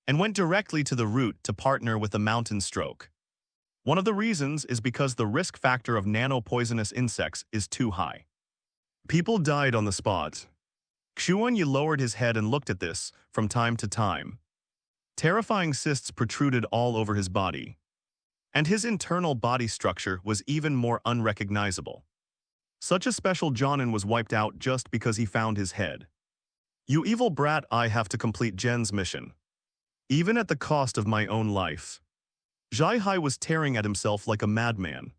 A: and went directly to the route to partner with the mountain stroke. One of the reasons is because the risk factor of nano-poisonous insects is too high. People died on the spot. Xuanyi lowered his head and looked at this from time to time. Terrifying cysts protruded all over his body, and his internal body structure was even more unrecognizable. Such a special Jonin was wiped out just because he found his head. You evil brat, I have to complete Jen's mission, even at the cost of my own life. Jihei was tearing at himself like a madman,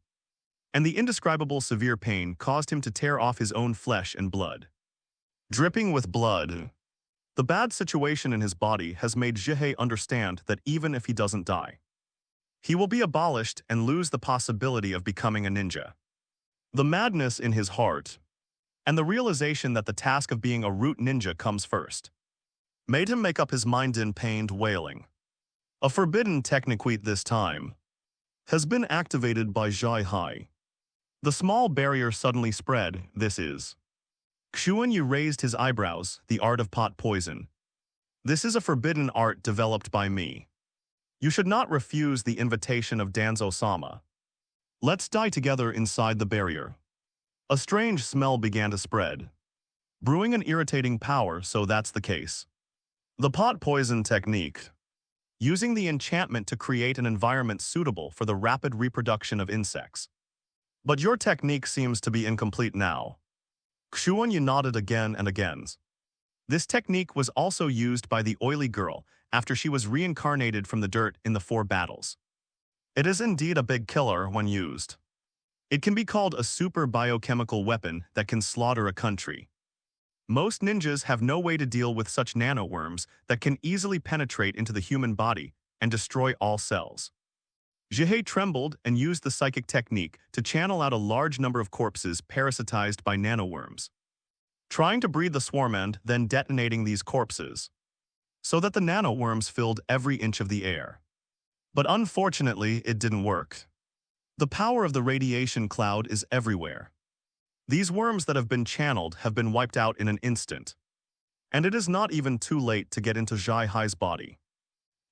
A: and the indescribable severe pain caused him to tear off his own flesh and blood. Dripping with blood, the bad situation in his body has made Jihei understand that even if he doesn't die, he will be abolished and lose the possibility of becoming a ninja. The madness in his heart, and the realization that the task of being a root ninja comes first, made him make up his mind in pained wailing. A forbidden technique this time has been activated by Jihei. The small barrier suddenly spread, this is. Xuanyi raised his eyebrows, the art of pot poison. This is a forbidden art developed by me. You should not refuse the invitation of Danzo-sama. Let's die together inside the barrier. A strange smell began to spread, brewing an irritating power, so that's the case. The pot poison technique, using the enchantment to create an environment suitable for the rapid reproduction of insects. But your technique seems to be incomplete now. Xuanyi nodded again and again. This technique was also used by the oily girl after she was reincarnated from the dirt in the 4 battles. It is indeed a big killer when used. It can be called a super biochemical weapon that can slaughter a country. Most ninjas have no way to deal with such nanoworms that can easily penetrate into the human body and destroy all cells. Jihei trembled and used the psychic technique to channel out a large number of corpses parasitized by nanoworms, trying to breed the swarm and then detonating these corpses, so that the nanoworms filled every inch of the air. But unfortunately, it didn't work. The power of the radiation cloud is everywhere. These worms that have been channeled have been wiped out in an instant, and it is not even too late to get into Jihei's body.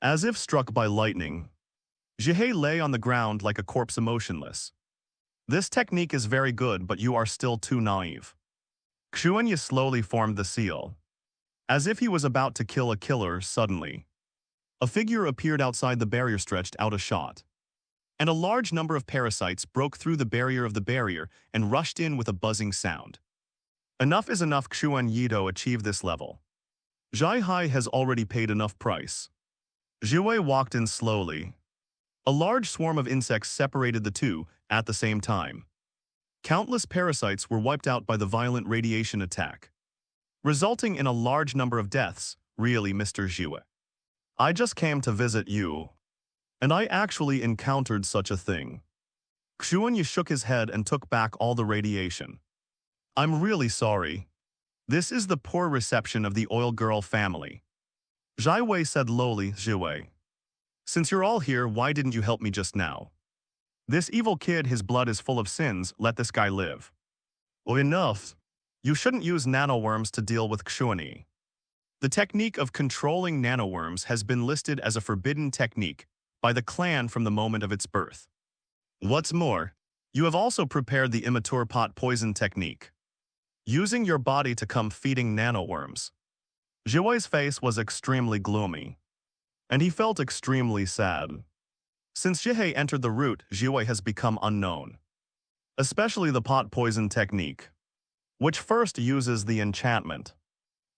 A: As if struck by lightning, Jihei lay on the ground like a corpse emotionless. This technique is very good, but you are still too naive. Xuanyi slowly formed the seal. As if he was about to kill a killer, suddenly, a figure appeared outside the barrier, stretched out a shot, and a large number of parasites broke through the barrier of the barrier and rushed in with a buzzing sound. Enough is enough. Xuanyi achieved this level. Jihei has already paid enough price. Jiwei walked in slowly. A large swarm of insects separated the two at the same time. Countless parasites were wiped out by the violent radiation attack, resulting in a large number of deaths. Really, Mr. Jiwei? I just came to visit you, and I actually encountered such a thing. Xuanyi shook his head and took back all the radiation. I'm really sorry. This is the poor reception of the oil girl family. Jiwei said lowly. Jiwei, since you're all here, why didn't you help me just now? This evil kid, his blood is full of sins, let this guy live. Oh, enough. You shouldn't use nanoworms to deal with Xuanyi. The technique of controlling nanoworms has been listed as a forbidden technique by the clan from the moment of its birth. What's more, you have also prepared the immature pot poison technique, using your body to come feeding nanoworms. Jiwei's face was extremely gloomy, and he felt extremely sad. Since Jihei entered the route, Jiwei has become unknown, especially the pot poison technique, which first uses the enchantment.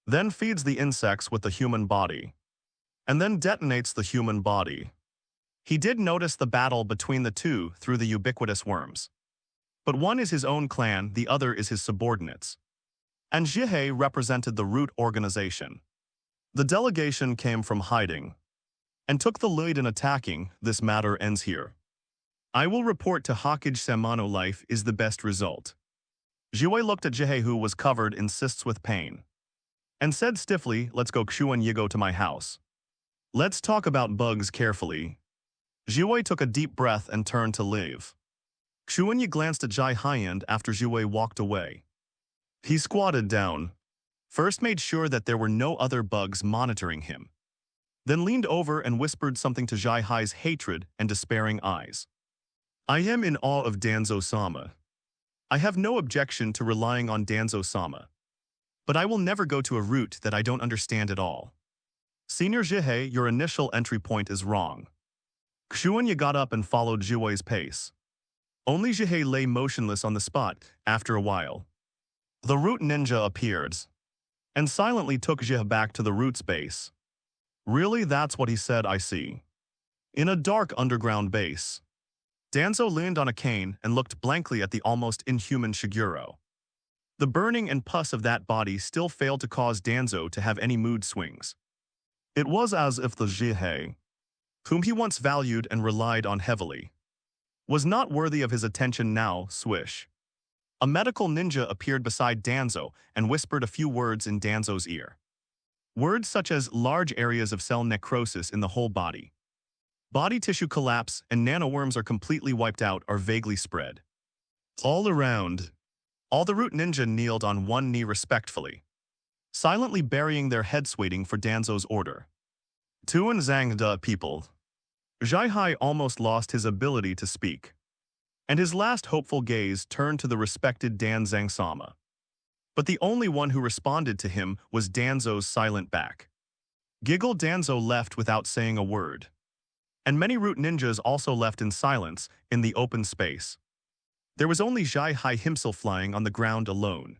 A: then feeds the insects with the human body, and then detonates the human body. He did notice the battle between the two through the ubiquitous worms. But one is his own clan, the other is his subordinates. And Jihei represented the root organization. The delegation came from hiding and took the lead in attacking. This matter ends here. I will report to Hokage Samano life is the best result. Jiwei looked at Jihei, who was covered in cysts with pain, and said stiffly, let's go Xuanyi go to my house. Let's talk about bugs carefully. Jiwei took a deep breath and turned to leave. Xuanyi glanced at Jai Hyand after Jiwei walked away. He squatted down, first made sure that there were no other bugs monitoring him, then leaned over and whispered something to Jai Hai's hatred and despairing eyes. I am in awe of Danzo-sama. I have no objection to relying on Danzo-sama, but I will never go to a route that I don't understand at all. Senior Jihei, your initial entry point is wrong. Xuanyi got up and followed Jiwei's pace. Only Jihei lay motionless on the spot. After a while, the root ninja appeared and silently took Jihei back to the root's base. Really, that's what he said, I see. In a dark underground base, Danzo leaned on a cane and looked blankly at the almost inhuman Shiguro. The burning and pus of that body still failed to cause Danzo to have any mood swings. It was as if the Jihei, whom he once valued and relied on heavily, was not worthy of his attention now. Swish. A medical ninja appeared beside Danzo and whispered a few words in Danzo's ear. Words such as large areas of cell necrosis in the whole body, body tissue collapse, and nanoworms are completely wiped out are vaguely spread. All around, all the root ninja kneeled on one knee respectfully, silently burying their heads waiting for Danzo's order. Tuan Zhangda people. Jai Hai almost lost his ability to speak, and his last hopeful gaze turned to the respected Dan Zhang-sama. But the only one who responded to him was Danzo's silent back. Giggle Danzo left without saying a word, and many root ninjas also left in silence in the open space. There was only Jai Hai himself flying on the ground alone,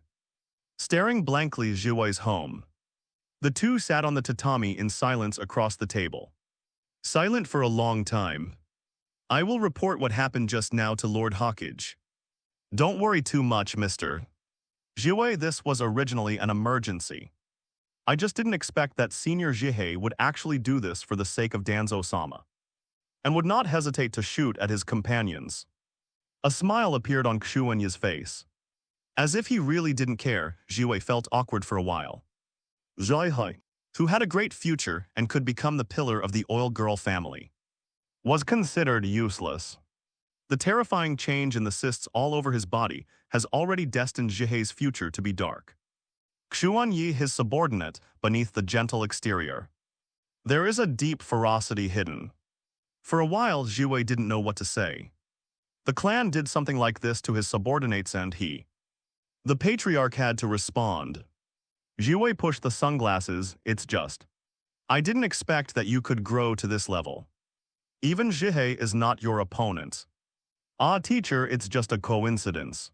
A: staring blankly at Jiwei's home. The two sat on the tatami in silence across the table, silent for a long time. I will report what happened just now to Lord Hokage. Don't worry too much, Mr. Jiwei, this was originally an emergency. I just didn't expect that Senior Jihei would actually do this for the sake of Danzo-sama, and would not hesitate to shoot at his companions. A smile appeared on Xuanyi's face. As if he really didn't care, Jiwei felt awkward for a while. Jai Hai, who had a great future and could become the pillar of the oil girl family, was considered useless. The terrifying change in the cysts all over his body has already destined Jihei's future to be dark. Xuanyi, his subordinate, beneath the gentle exterior. There is a deep ferocity hidden. For a while, Jiwei didn't know what to say. The clan did something like this to his subordinates and the patriarch had to respond. Jiwei pushed the sunglasses. It's just, I didn't expect that you could grow to this level. Even Jihei is not your opponent. Ah, teacher, it's just a coincidence.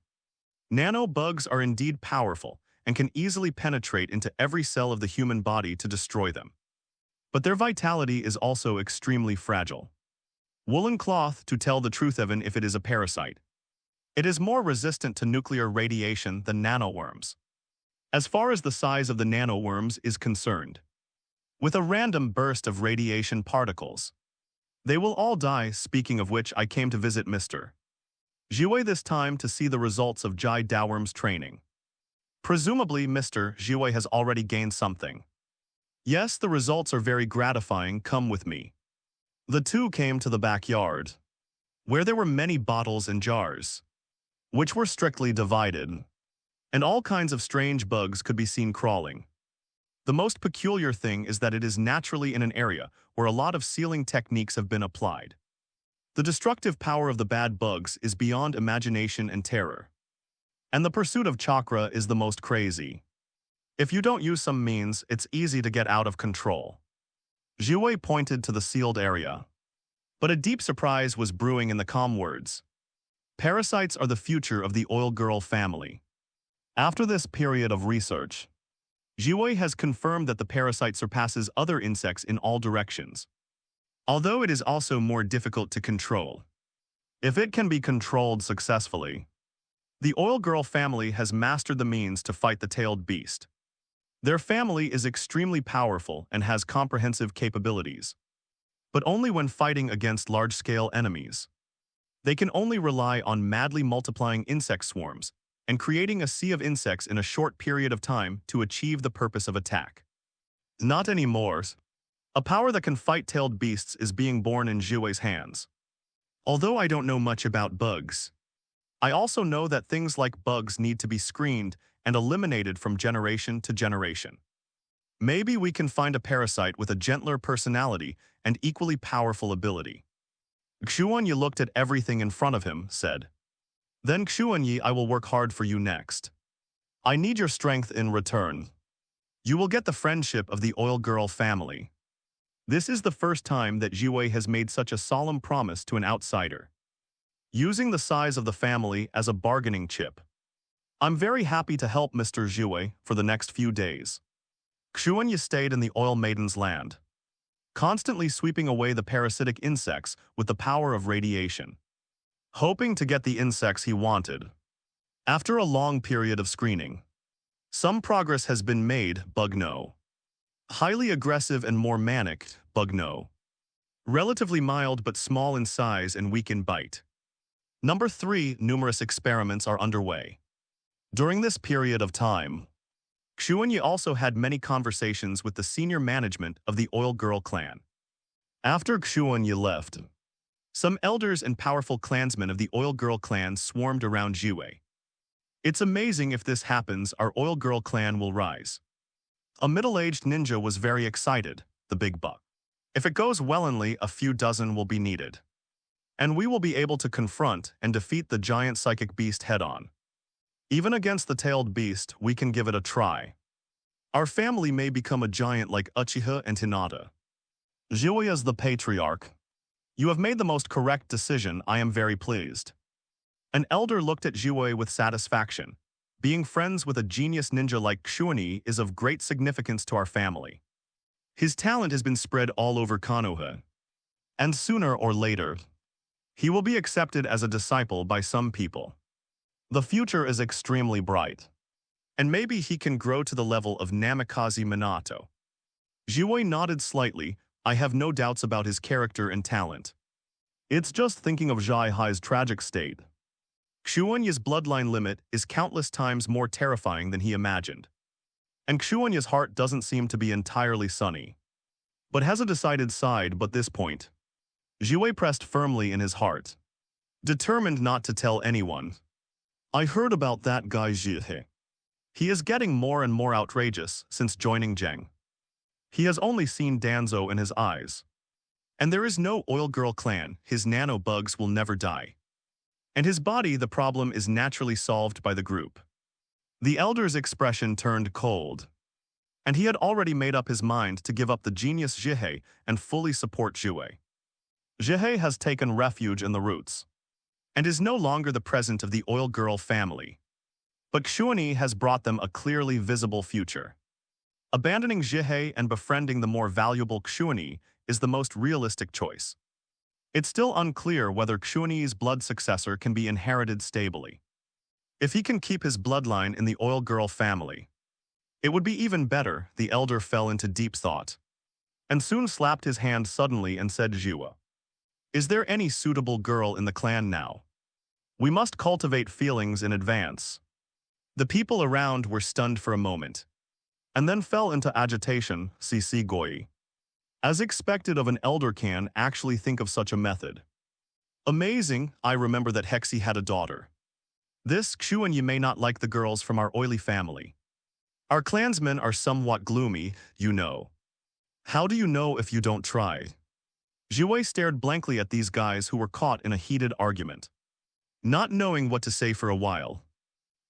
A: Nano bugs are indeed powerful and can easily penetrate into every cell of the human body to destroy them. But their vitality is also extremely fragile. Woolen cloth, to tell the truth, even if it is a parasite, it is more resistant to nuclear radiation than nanoworms. As far as the size of the nanoworms is concerned, with a random burst of radiation particles, they will all die. Speaking of which, I came to visit Mr. Jiwei this time to see the results of Jai Daworm's training. Presumably, Mr. Jiwei has already gained something. Yes, the results are very gratifying. Come with me. The two came to the backyard, where there were many bottles and jars, which were strictly divided, and all kinds of strange bugs could be seen crawling. The most peculiar thing is that it is naturally in an area where a lot of sealing techniques have been applied. The destructive power of the bad bugs is beyond imagination and terror. And the pursuit of chakra is the most crazy. If you don't use some means, it's easy to get out of control. Jiwei pointed to the sealed area. But a deep surprise was brewing in the calm words. Parasites are the future of the oil girl family. After this period of research, Jiwei has confirmed that the parasite surpasses other insects in all directions, although it is also more difficult to control. If it can be controlled successfully, the Oil Girl family has mastered the means to fight the tailed beast. Their family is extremely powerful and has comprehensive capabilities, but only when fighting against large-scale enemies. They can only rely on madly multiplying insect swarms and creating a sea of insects in a short period of time to achieve the purpose of attack. Not anymore. A power that can fight tailed beasts is being born in Jiwei's hands. Although I don't know much about bugs, I also know that things like bugs need to be screened and eliminated from generation to generation. Maybe we can find a parasite with a gentler personality and equally powerful ability. Xuanyi looked at everything in front of him, said, "Then Xuanyi, I will work hard for you next. I need your strength in return. You will get the friendship of the Oil Girl family." This is the first time that Jiwei has made such a solemn promise to an outsider, using the size of the family as a bargaining chip. I'm very happy to help Mr. Jiwei for the next few days. Xuanyi stayed in the Oil Maiden's land, constantly sweeping away the parasitic insects with the power of radiation, hoping to get the insects he wanted. After a long period of screening, some progress has been made, Bugno. Highly aggressive and more manic, Bugno. Relatively mild but small in size and weak in bite. Number 3, numerous experiments are underway. During this period of time, Xuanyi also had many conversations with the senior management of the Oil Girl clan. After Xuanyi left, some elders and powerful clansmen of the Oil Girl clan swarmed around Jiwei. It's amazing if this happens, our Oil Girl clan will rise. A middle-aged ninja was very excited, the big buck. If it goes willingly, a few dozen will be needed, and we will be able to confront and defeat the giant psychic beast head-on. Even against the tailed beast, we can give it a try. Our family may become a giant like Uchiha and Hinata. Jiwei is the patriarch. You have made the most correct decision. I am very pleased. An elder looked at Jiwei with satisfaction. Being friends with a genius ninja like Xuanyi is of great significance to our family. His talent has been spread all over Konoha, and sooner or later, he will be accepted as a disciple by some people. The future is extremely bright, and maybe he can grow to the level of Namikaze Minato. Jiwei nodded slightly. I have no doubts about his character and talent. It's just thinking of Zhai Hai's tragic state. Xuanyi's bloodline limit is countless times more terrifying than he imagined. And Xuanyi's heart doesn't seem to be entirely sunny, but has a decided side. But this point, Jiwei pressed firmly in his heart, determined not to tell anyone. I heard about that guy Jihe. He is getting more and more outrageous since joining Zheng. He has only seen Danzo in his eyes. And there is no Oil Girl clan, his nano bugs will never die. And his body, the problem is naturally solved by the group. The elder's expression turned cold, and he had already made up his mind to give up the genius Jihe and fully support Jiwei. Jihe has taken refuge in the roots, and is no longer the present of the Oil Girl family. But Xuanyi has brought them a clearly visible future. Abandoning Jihe and befriending the more valuable Xuanyi is the most realistic choice. It's still unclear whether Xuanyi's blood successor can be inherited stably. If he can keep his bloodline in the Oil Girl family, it would be even better. The elder fell into deep thought, and soon slapped his hand suddenly and said, Jiwa, is there any suitable girl in the clan now? We must cultivate feelings in advance. The people around were stunned for a moment, and then fell into agitation. CC Goi, as expected of an elder, can actually think of such a method. Amazing. I remember that Hexie had a daughter. This Xuanyi may not like the girls from our oily family. Our clansmen are somewhat gloomy, you know. How do you know if you don't try? Jiwei stared blankly at these guys who were caught in a heated argument, not knowing what to say for a while.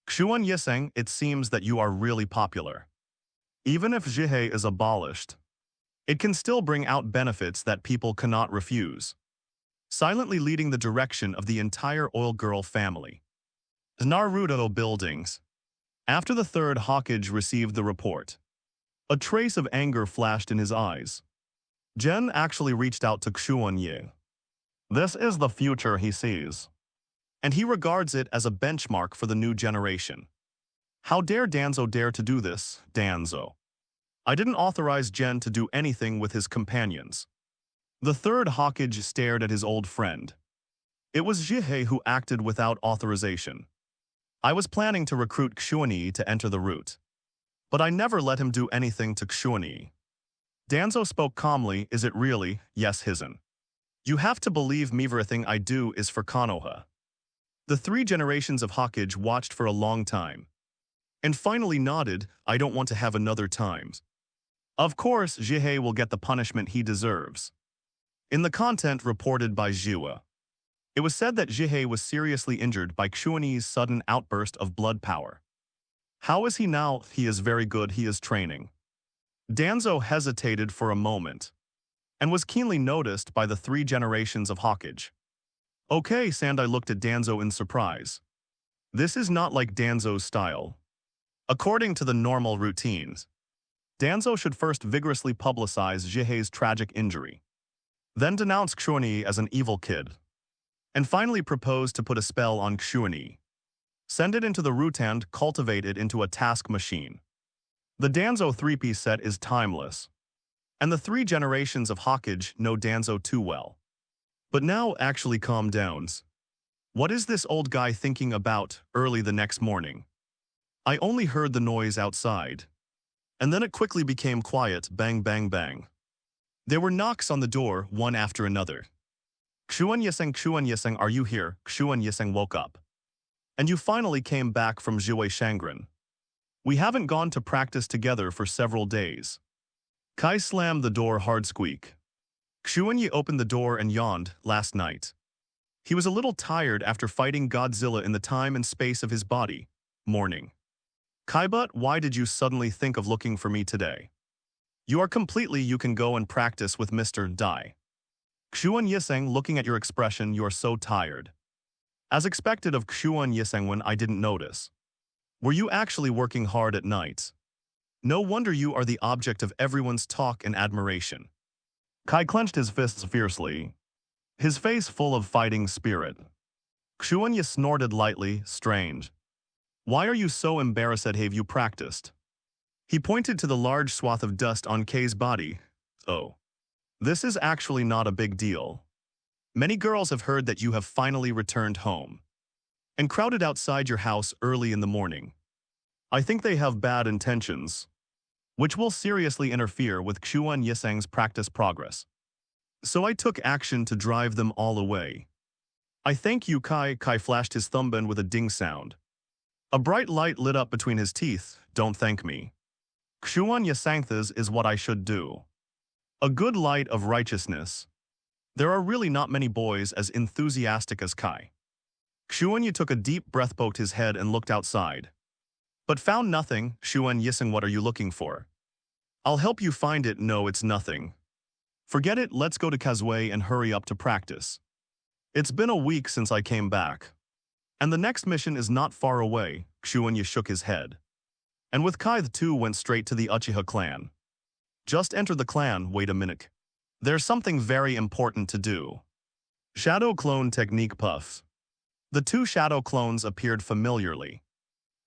A: Xuan Yiseng, it seems that you are really popular. Even if Jihe is abolished, it can still bring out benefits that people cannot refuse, silently leading the direction of the entire Oil Girl family. Naruto buildings. After the third Hokage received the report, A trace of anger flashed in his eyes. Jen actually reached out to Xuanyi. This is the future he sees. And he regards it as a benchmark for the new generation. How dare Danzo dare to do this, Danzo? I didn't authorize Jen to do anything with his companions. The third Hokage stared at his old friend. It was Jihei who acted without authorization. I was planning to recruit Xuanyi to enter the route. But I never let him do anything to Xuanyi. Danzo spoke calmly. Is it really? Yes, Hizen. You have to believe me, everything I do is for Konoha. The 3 generations of Hokage watched for a long time. And finally nodded, I don't want to have another time. Of course, Jihei will get the punishment he deserves. In the content reported by Jiwa, it was said that Jihei was seriously injured by Xuanyi's sudden outburst of blood power. How is he now? He is very good, he is training. Danzo hesitated for a moment, and was keenly noticed by the 3 generations of Hokage. Okay, Sandai looked at Danzo in surprise. This is not like Danzo's style. According to the normal routines, Danzo should first vigorously publicize Jihei's tragic injury, then denounce Xuanyi as an evil kid, and finally propose to put a spell on Xuanyi. Send it into the root and cultivate it into a task machine. The Danzo 3-piece set is timeless, and the 3 generations of Hokage know Danzo too well. But now actually calm down. What is this old guy thinking about? Early the next morning, I only heard the noise outside, and then it quickly became quiet. Bang, bang, bang. There were knocks on the door, one after another. Xuanyi, are you here? Xuanyi woke up. And you finally came back from Jiwei Shangren. We haven't gone to practice together for several days. Kai slammed the door hard. Squeak. Xuanyi opened the door and yawned. Last night, he was a little tired after fighting Godzilla in the time and space of his body. Morning. Kai, but why did you suddenly think of looking for me today? You are completely. You can go and practice with Mr. Dai. Xuanyi, looking at your expression, you are so tired. As expected of Xuanyi when I didn't notice. Were you actually working hard at night? No wonder you are the object of everyone's talk and admiration. Kai clenched his fists fiercely, his face full of fighting spirit. Xuanyi snorted lightly. Strange. Why are you so embarrassed? Have you practiced? He pointed to the large swath of dust on Kei's body. Oh. This is actually not a big deal. Many girls have heard that you have finally returned home and crowded outside your house early in the morning. I think they have bad intentions, which will seriously interfere with Xuanyiseng's practice progress. So I took action to drive them all away. I thank you, Kai. Kai flashed his thumband with a ding sound. A bright light lit up between his teeth. Don't thank me. Xuanyiseng's is what I should do. A good light of righteousness. There are really not many boys as enthusiastic as Kai. Xuanyi took a deep breath, poked his head and looked outside. But found nothing. Xuanyi, what are you looking for? I'll help you find it. No, it's nothing. Forget it, let's go to Kazui and hurry up to practice. It's been a week since I came back. And the next mission is not far away. Xuanyi shook his head. And with Kai, the two went straight to the Uchiha clan. Just entered the clan. Wait a minute. There's something very important to do. Shadow clone technique puff. The 2 shadow clones appeared familiarly,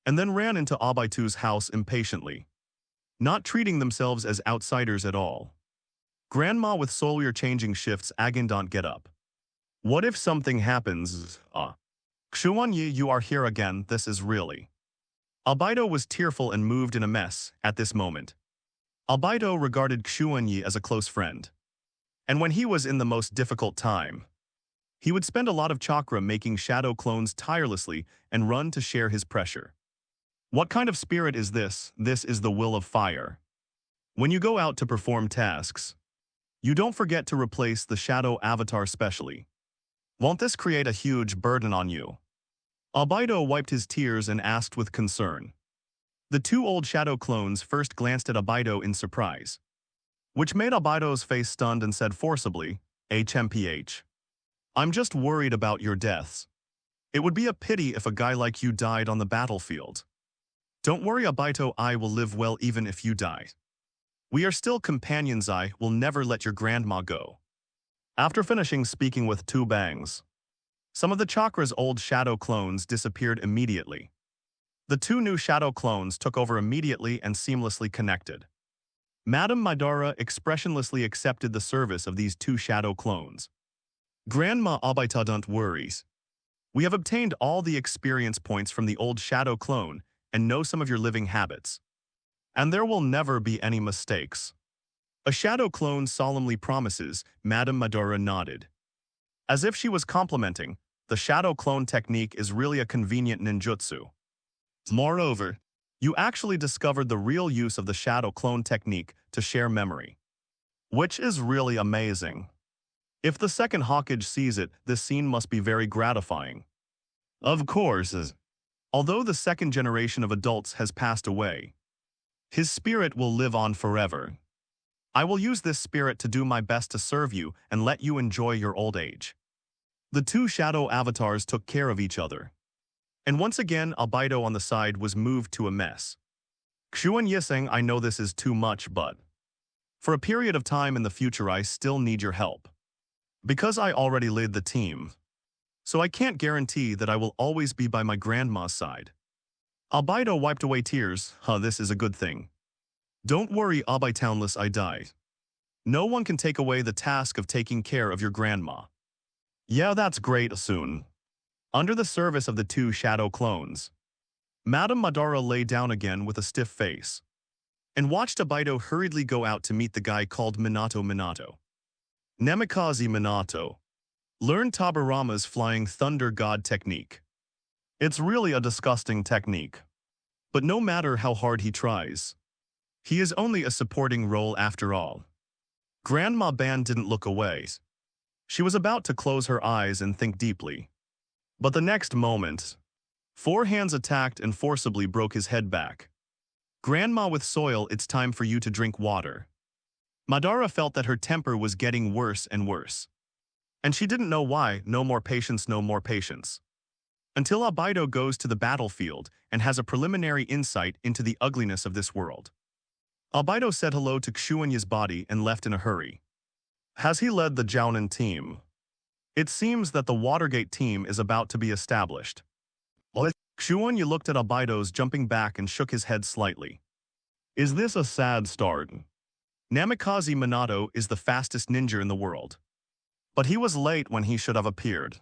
A: and then ran into Abaitu's house impatiently, not treating themselves as outsiders at all. Grandma with Solier changing shifts. Agandant, get up. What if something happens? Xuanyi, you are here again. This is really. Albedo was tearful and moved in a mess at this moment. Albedo regarded Xuanyi as a close friend. And when he was in the most difficult time, he would spend a lot of chakra making shadow clones tirelessly and run to share his pressure. What kind of spirit is this? This is the will of fire. When you go out to perform tasks, you don't forget to replace the shadow avatar specially. Won't this create a huge burden on you? Albedo wiped his tears and asked with concern. The 2 old shadow clones first glanced at Albedo in surprise, which made Albedo's face stunned and said forcibly, HMPH. I'm just worried about your deaths. It would be a pity if a guy like you died on the battlefield. Don't worry, Albedo, I will live well even if you die. We are still companions. I will never let your grandma go. After finishing speaking with two bangs, some of the chakra's old shadow clones disappeared immediately. The two new shadow clones took over immediately and seamlessly connected. Madame Midara expressionlessly accepted the service of these two shadow clones. Grandma Abaita, don't worry. We have obtained all the experience points from the old shadow clone and know some of your living habits. And there will never be any mistakes. A shadow clone solemnly promises. Madame Midara nodded. As if she was complimenting, the shadow clone technique is really a convenient ninjutsu. Moreover, you actually discovered the real use of the shadow clone technique to share memory, which is really amazing. If the second Hokage sees it, this scene must be very gratifying. Of course, although the second generation of adults has passed away, his spirit will live on forever. I will use this spirit to do my best to serve you and let you enjoy your old age. The two shadow avatars took care of each other. And once again, Albedo on the side was moved to a mess. Xuanyi saying, I know this is too much, but for a period of time in the future I still need your help. Because I already lead the team, so I can't guarantee that I will always be by my grandma's side. Albedo wiped away tears. This is a good thing. Don't worry, Townless, I die. No one can take away the task of taking care of your grandma. Yeah, that's great, soon. Under the service of the two shadow clones, Madame Madara lay down again with a stiff face and watched Albedo hurriedly go out to meet the guy called Minato. Namikaze Minato learned Tabarama's flying thunder god technique. It's really a disgusting technique. But no matter how hard he tries, he is only a supporting role after all. Grandma Ban didn't look away. She was about to close her eyes and think deeply. But the next moment, four hands attacked and forcibly broke his head back. Grandma with soil, it's time for you to drink water. Madara felt that her temper was getting worse and worse. And she didn't know why. No more patience, no more patience. Until Albedo goes to the battlefield and has a preliminary insight into the ugliness of this world. Albedo said hello to Xuanyi's body and left in a hurry. Has he led the Jounin team? It seems that the Watergate team is about to be established. Xuanyi looked at Albedo's jumping back and shook his head slightly. Is this a sad start? Namikaze Minato is the fastest ninja in the world. But he was late when he should have appeared.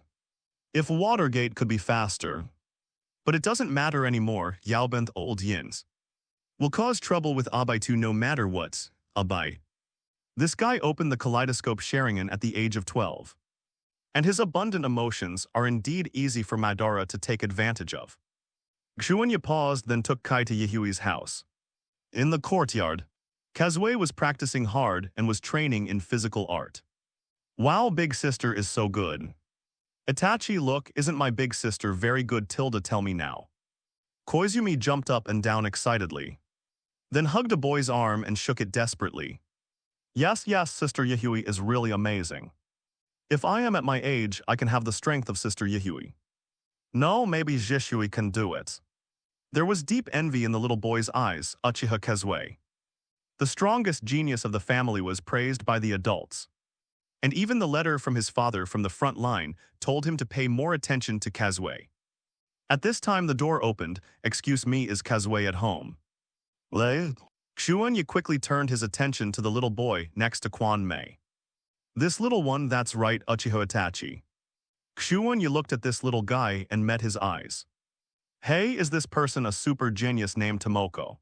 A: If Watergate could be faster. But it doesn't matter anymore, Yaobenth old yins. Will cause trouble with Abai no matter what, Abai. This guy opened the kaleidoscope Sharingan at the age of 12. And his abundant emotions are indeed easy for Madara to take advantage of. Xuanyi paused, then took Kai to Yahui's house. In the courtyard, Kazui was practicing hard and was training in physical art. Wow, big sister is so good. Itachi, look, isn't my big sister very good? Tilda, tell me now. Koizumi jumped up and down excitedly. Then hugged a boy's arm and shook it desperately. Yes, Sister Yahui is really amazing. If I am at my age, I can have the strength of Sister Yahui. No, maybe Jishui can do it. There was deep envy in the little boy's eyes, Uchiha Kazue. The strongest genius of the family was praised by the adults. And even the letter from his father from the front line told him to pay more attention to Kazue. At this time the door opened. Excuse me, is Kazue at home? Xuanyi quickly turned his attention to the little boy next to Quan Mei. This little one, that's right, Uchiha Itachi. Xuanyi looked at this little guy and met his eyes. Hey, is this person a super genius named Tomoko?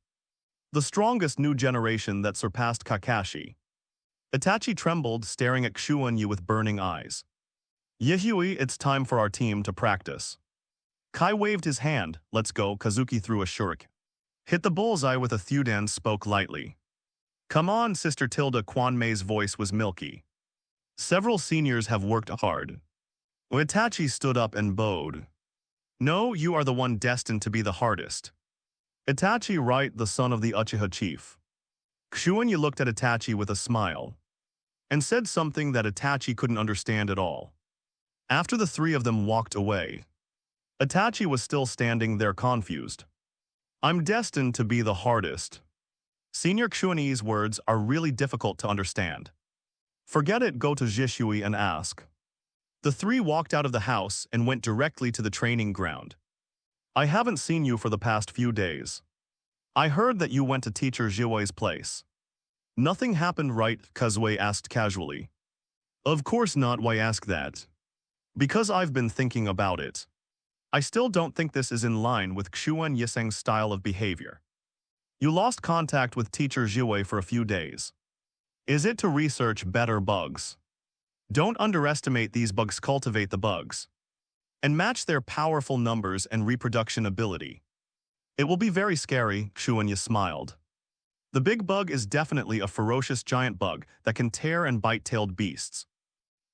A: The strongest new generation that surpassed Kakashi. Itachi trembled, staring at Xuanyi with burning eyes. Yahui, it's time for our team to practice. Kai waved his hand. Let's go. Kazuki threw a shuriken. Hit the bullseye with a Thudan, spoke lightly. Come on, Sister Tilda. Quan Mei's voice was milky. Several seniors have worked hard. Itachi stood up and bowed. No, you are the one destined to be the hardest. Itachi, right, the son of the Uchiha chief. Xuanyi looked at Itachi with a smile and said something that Itachi couldn't understand at all. After the three of them walked away, Itachi was still standing there confused. I'm destined to be the hardest. Senior Xuanyi's words are really difficult to understand. Forget it, go to Zhishui and ask. The three walked out of the house and went directly to the training ground. I haven't seen you for the past few days. I heard that you went to teacher Zhiwei's place. Nothing happened, right? Kazui asked casually. Of course not, why ask that? Because I've been thinking about it. I still don't think this is in line with Xuan Yiseng's style of behavior. You lost contact with teacher Zhiwei for a few days. Is it to research better bugs? Don't underestimate these bugs, cultivate the bugs. And match their powerful numbers and reproduction ability. It will be very scary, Xuanyi smiled. The big bug is definitely a ferocious giant bug that can tear and bite tailed beasts.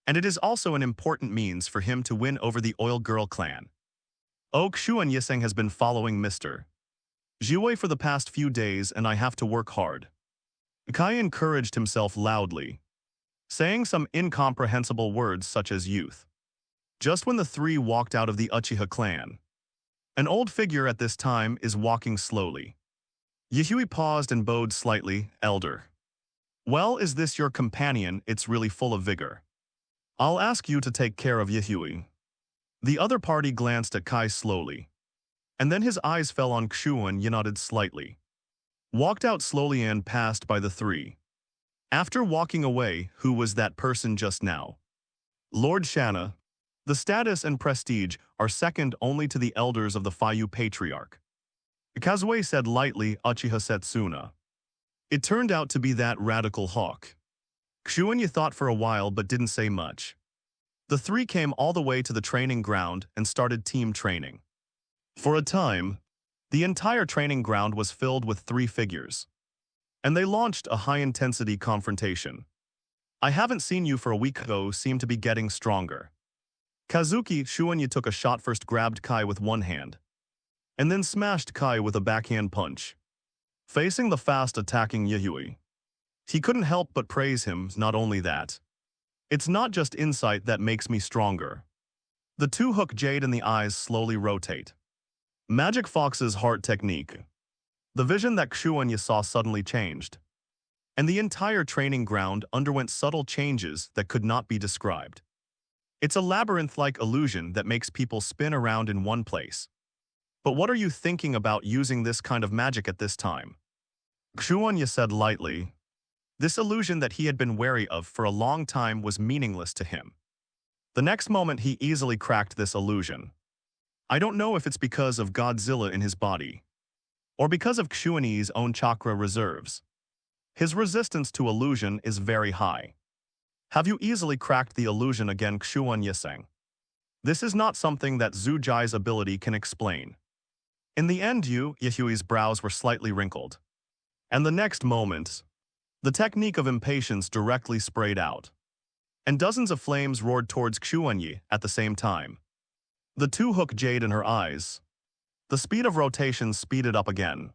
A: And it is also an important means for him to win over the Oil Girl clan. Xuan Yiseng has been following Mr. Zhiwei for the past few days and I have to work hard. Kai encouraged himself loudly, saying some incomprehensible words such as youth. Just when the three walked out of the Uchiha clan. An old figure at this time is walking slowly. Yihui paused and bowed slightly, elder. Well, is this your companion? It's really full of vigor. I'll ask you to take care of Yihui. The other party glanced at Kai slowly. And then his eyes fell on Xuan. Yi nodded slightly. Walked out slowly and passed by the three. After walking away, who was that person just now? Lord Shanna. The status and prestige are second only to the elders of the Feiyu Patriarch. Kazui said lightly, Uchiha Setsuna. It turned out to be that radical hawk. Xuanyi thought for a while but didn't say much. The three came all the way to the training ground and started team training. For a time, the entire training ground was filled with three figures. And they launched a high-intensity confrontation. I haven't seen you for a week ago, seem to be getting stronger. Kazuki Xuanyi took a shot, first grabbed Kai with one hand, and then smashed Kai with a backhand punch, facing the fast-attacking Yihui. He couldn't help but praise him, not only that. It's not just insight that makes me stronger. The two hook jade in the eyes slowly rotate. Magic Fox's heart technique. The vision that Xuanyi saw suddenly changed, and the entire training ground underwent subtle changes that could not be described. It's a labyrinth-like illusion that makes people spin around in one place. But what are you thinking about using this kind of magic at this time? Xuanyi said lightly. This illusion that he had been wary of for a long time was meaningless to him. The next moment he easily cracked this illusion. I don't know if it's because of Godzilla in his body, or because of Xuanyi's own chakra reserves. His resistance to illusion is very high. Have you easily cracked the illusion again, Xuan Yiseng? This is not something that Zhu Jai's ability can explain. In the end, Yihui's brows were slightly wrinkled. And the next moment, the technique of impatience directly sprayed out, and dozens of flames roared towards Xuanyi at the same time. The two hook jade in her eyes. The speed of rotation speeded up again,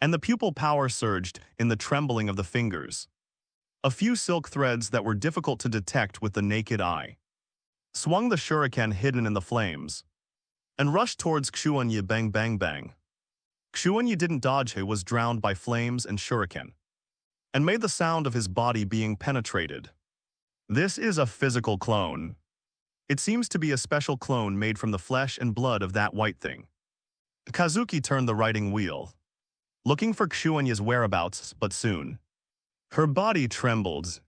A: and the pupil power surged in the trembling of the fingers. A few silk threads that were difficult to detect with the naked eye swung the shuriken hidden in the flames, and rushed towards Xuanyi. Bang bang bang. Xuanyi didn't dodge, he was drowned by flames and shuriken, and made the sound of his body being penetrated. This is a physical clone. It seems to be a special clone made from the flesh and blood of that white thing. Kazuki turned the writing wheel, looking for Xuanyi's whereabouts, but soon her body trembled,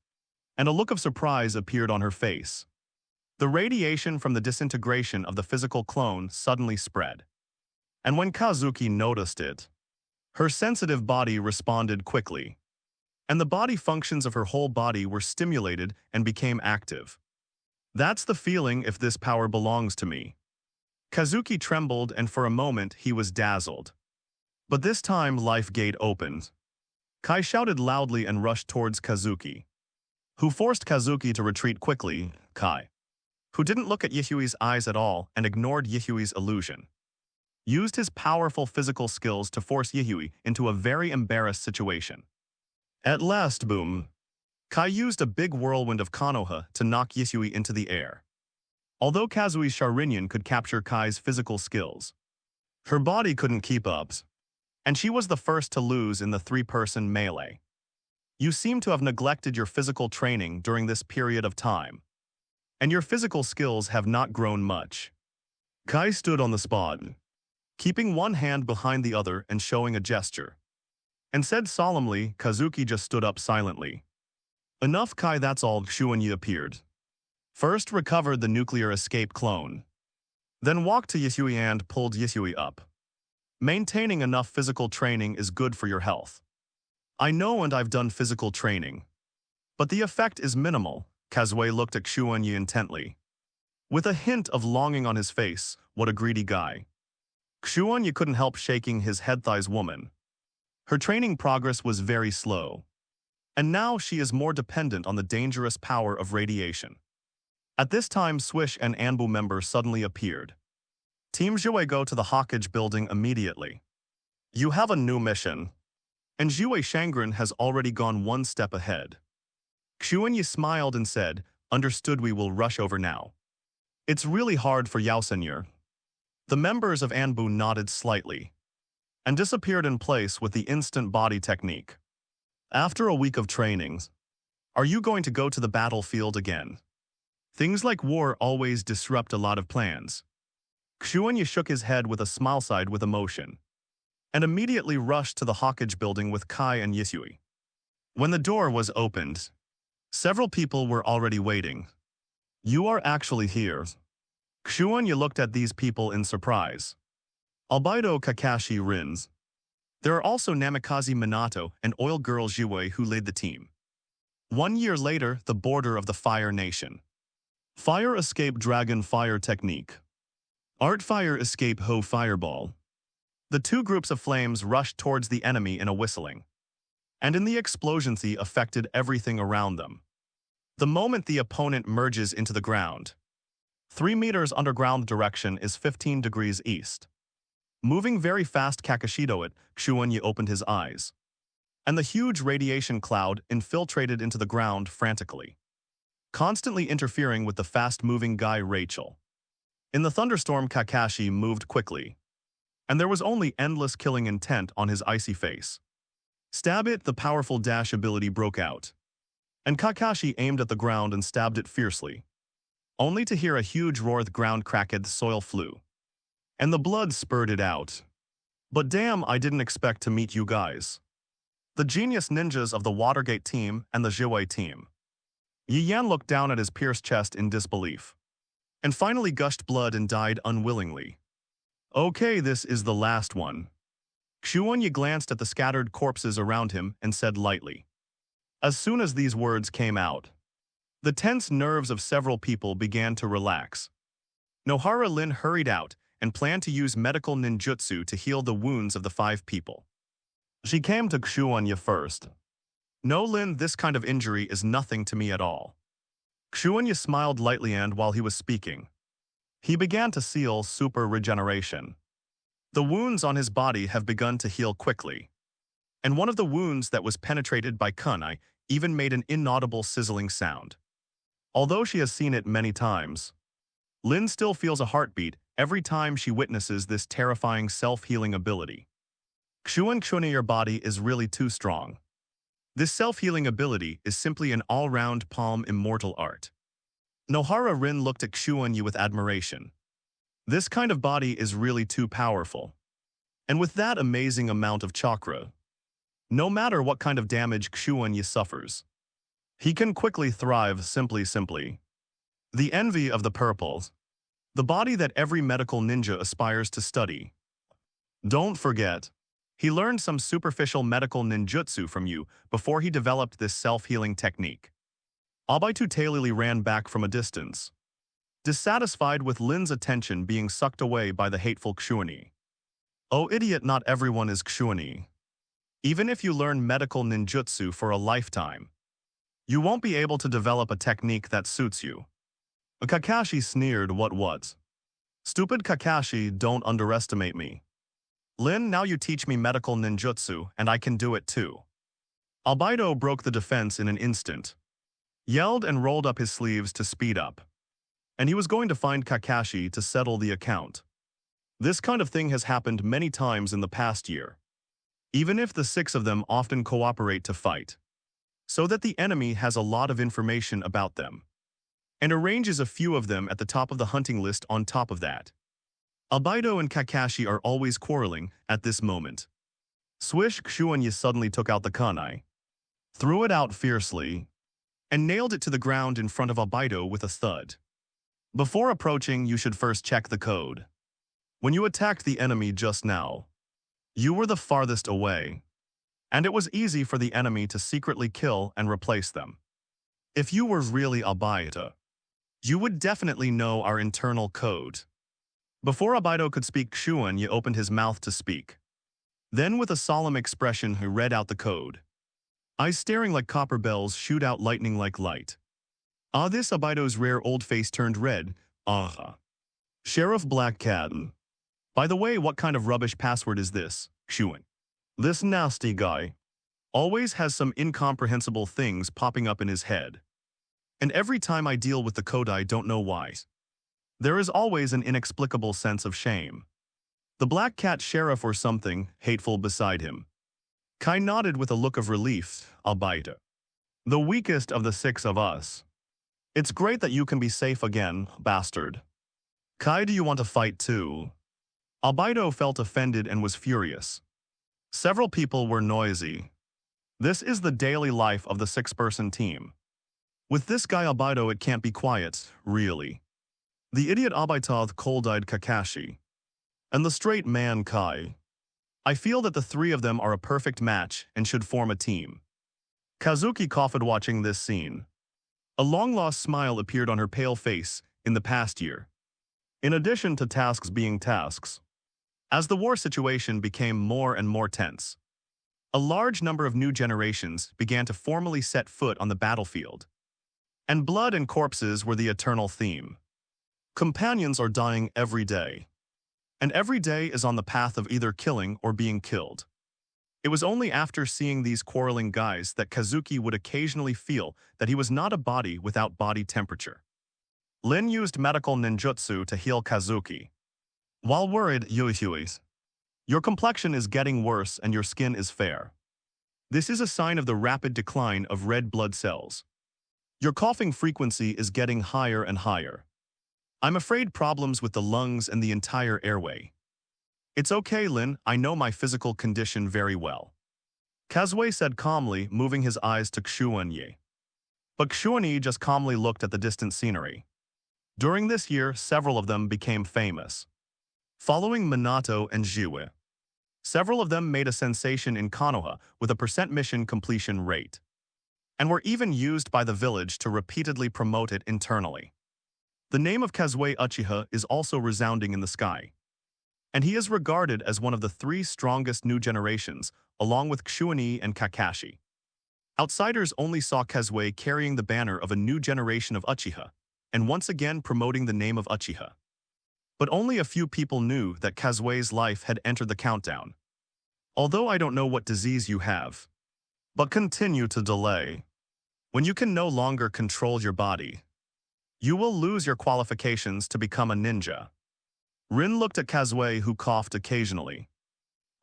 A: and a look of surprise appeared on her face. The radiation from the disintegration of the physical clone suddenly spread. And when Kazuki noticed it, her sensitive body responded quickly, and the body functions of her whole body were stimulated and became active. That's the feeling if this power belongs to me. Kazuki trembled, and for a moment he was dazzled. But this time life gate opened. Kai shouted loudly and rushed towards Kazuki, who forced Kazuki to retreat quickly. Kai, who didn't look at Yihui's eyes at all and ignored Yihui's illusion, used his powerful physical skills to force Yihui into a very embarrassed situation. At last, boom! Kai used a big whirlwind of Konoha to knock Yihui into the air. Although Kazui's Sharingan could capture Kai's physical skills, her body couldn't keep up. and she was the first to lose in the three-person melee. You seem to have neglected your physical training during this period of time, and your physical skills have not grown much. Kai stood on the spot, keeping one hand behind the other and showing a gesture, and said solemnly. Kazuki just stood up silently. Enough, Kai, that's all. Xuanyi appeared. First recovered the nuclear escape clone, then walked to Yusui and pulled Yusui up. Maintaining enough physical training is good for your health. I know, and I've done physical training, but the effect is minimal. Kazui looked at Xuanyi intently, with a hint of longing on his face. What a greedy guy. Xuanyi couldn't help shaking his head. Thighs woman. Her training progress was very slow, and now she is more dependent on the dangerous power of radiation. At this time, Swish and Anbu members suddenly appeared. Team Zhuei, go to the Hokage building immediately. You have a new mission, and Zhuei Shangren has already gone one step ahead. Xuanyi smiled and said, understood, we will rush over now. It's really hard for Yao Senior. The members of Anbu nodded slightly and disappeared in place with the instant body technique. After a week of trainings, are you going to go to the battlefield again? Things like war always disrupt a lot of plans. Xuanyi shook his head with a smile, sighed with emotion, and immediately rushed to the Hokage building with Kai and Yusui. When the door was opened, several people were already waiting. You are actually here. Xuanyi looked at these people in surprise. Albedo Kakashi Rins. There are also Namikaze Minato and Oil Girl Zhuei who led the team. 1 year later, the border of the Fire Nation. Fire Escape Dragon Fire Technique. Art Fire Escape Ho Fireball. The two groups of flames rushed towards the enemy in a whistling, and in the explosion they affected everything around them. The moment the opponent merges into the ground, 3 meters underground direction is 15 degrees east. Moving very fast, Kakashido it, Xuanyi opened his eyes, and the huge radiation cloud infiltrated into the ground frantically, constantly interfering with the fast-moving guy Rachel. In the thunderstorm, Kakashi moved quickly, and there was only endless killing intent on his icy face. Stab it, the powerful dash ability broke out, and Kakashi aimed at the ground and stabbed it fiercely, only to hear a huge roar. The ground cracked, the soil flew, and the blood spurted out. But damn, I didn't expect to meet you guys. The genius ninjas of the Watergate team and the Zhuei team. Yi Yan looked down at his pierced chest in disbelief, and finally gushed blood and died unwillingly. Okay, this is the last one. Xuanyi glanced at the scattered corpses around him and said lightly. As soon as these words came out, the tense nerves of several people began to relax. Nohara Lin hurried out and planned to use medical ninjutsu to heal the wounds of the 5 people. She came to Xuanyi first. No, Lin, this kind of injury is nothing to me at all. Xuanyi smiled lightly, and while he was speaking, he began to seal super regeneration. The wounds on his body have begun to heal quickly, and one of the wounds that was penetrated by kunai even made an inaudible sizzling sound. Although she has seen it many times, Lin still feels a heartbeat every time she witnesses this terrifying self-healing ability. Xuanyi, your body is really too strong. This self-healing ability is simply an all-round palm immortal art. Nohara Rin looked at Xuanyi with admiration. This kind of body is really too powerful. And with that amazing amount of chakra, no matter what kind of damage Xuanyi suffers, he can quickly thrive. Simply. The envy of the purples. The body that every medical ninja aspires to study. Don't forget, he learned some superficial medical ninjutsu from you before he developed this self-healing technique. Albedo Tailili ran back from a distance, dissatisfied with Lin's attention being sucked away by the hateful Xuanyi. Oh idiot, not everyone is Xuanyi. Even if you learn medical ninjutsu for a lifetime, you won't be able to develop a technique that suits you. Kakashi sneered. What? Stupid Kakashi, don't underestimate me. Lin, now you teach me medical ninjutsu, and I can do it too. Albedo broke the defense in an instant, yelled and rolled up his sleeves to speed up, and he was going to find Kakashi to settle the account. This kind of thing has happened many times in the past year. even if the 6 of them often cooperate to fight, so that the enemy has a lot of information about them, and arranges a few of them at the top of the hunting list on top of that. Albedo and Kakashi are always quarreling at this moment. Swish Xuanyi suddenly took out the kunai, threw it out fiercely, and nailed it to the ground in front of Albedo with a thud. Before approaching, you should first check the code. When you attacked the enemy just now, you were the farthest away, and it was easy for the enemy to secretly kill and replace them. If you were really Albedo, you would definitely know our internal code. Before Albedo could speak, Xuanyi opened his mouth to speak. Then with a solemn expression he read out the code. Eyes staring like copper bells shoot out lightning like light. This Albedo's rare old face turned red. Sheriff Black Cat. By the way, what kind of rubbish password is this, Xuan? This nasty guy always has some incomprehensible things popping up in his head. And every time I deal with the code I don't know why. There is always an inexplicable sense of shame. The Black Cat Sheriff or something hateful beside him. Kai nodded with a look of relief, Albedo. The weakest of the 6 of us. It's great that you can be safe again, bastard. Kai, do you want to fight too? Albedo felt offended and was furious. Several people were noisy. This is the daily life of the 6-person team. With this guy Albedo it can't be quiet, really. The idiot Albedo cold-eyed Kakashi. And the straight man Kai. I feel that the 3 of them are a perfect match and should form a team. Kazuki coughed watching this scene. A long-lost smile appeared on her pale face in the past year. In addition to tasks being tasks, as the war situation became more and more tense, a large number of new generations began to formally set foot on the battlefield. And blood and corpses were the eternal theme. Companions are dying every day. And every day is on the path of either killing or being killed. It was only after seeing these quarreling guys that Kazuki would occasionally feel that he was not a body without body temperature. Lin used medical ninjutsu to heal Kazuki. While worried, Youthful, your complexion is getting worse and your skin is fair. This is a sign of the rapid decline of red blood cells. Your coughing frequency is getting higher and higher. I'm afraid problems with the lungs and the entire airway. It's okay, Lin, I know my physical condition very well. Kazui said calmly, moving his eyes to Xuanyi. But Xuanyi just calmly looked at the distant scenery. During this year, several of them became famous. Following Minato and Jiwei, several of them made a sensation in Konoha with a % mission completion rate, and were even used by the village to repeatedly promote it internally. The name of Kazui Uchiha is also resounding in the sky, and he is regarded as one of the 3 strongest new generations, along with Xuanyi and Kakashi. Outsiders only saw Kazui carrying the banner of a new generation of Uchiha, and once again promoting the name of Uchiha. But only a few people knew that Kazui's life had entered the countdown. Although I don't know what disease you have, but continue to delay. When you can no longer control your body, you will lose your qualifications to become a ninja. Rin looked at Kazui, who coughed occasionally.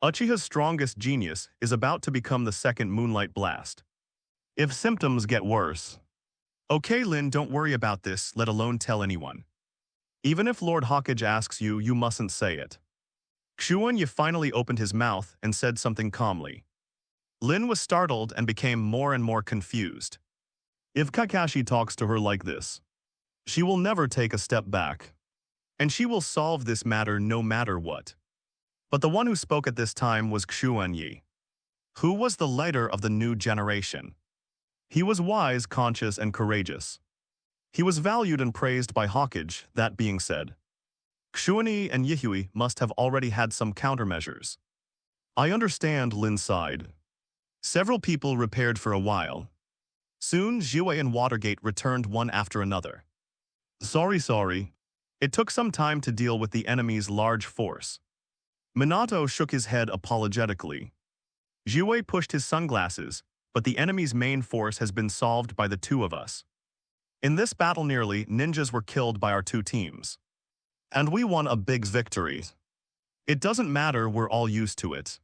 A: Uchiha's strongest genius is about to become the 2nd Moonlight Blast. If symptoms get worse. Okay, Lin, don't worry about this, let alone tell anyone. Even if Lord Hokage asks you, you mustn't say it. Xuanyi finally opened his mouth and said something calmly. Lin was startled and became more and more confused. If Kakashi talks to her like this, she will never take a step back. And she will solve this matter no matter what. But the one who spoke at this time was Xuanyi, who was the leader of the new generation. He was wise, conscious, and courageous. He was valued and praised by Hokage. That being said, Xuanyi and Yihui must have already had some countermeasures. I understand, Lin sighed. Several people repaired for a while. Soon, Jiwei and Watergate returned one after another. Sorry. It took some time to deal with the enemy's large force. Minato shook his head apologetically. Jiwei pushed his sunglasses, but the enemy's main force has been solved by the 2 of us. In this battle nearly, ninjas were killed by our 2 teams. And we won a big victory. It doesn't matter, we're all used to it.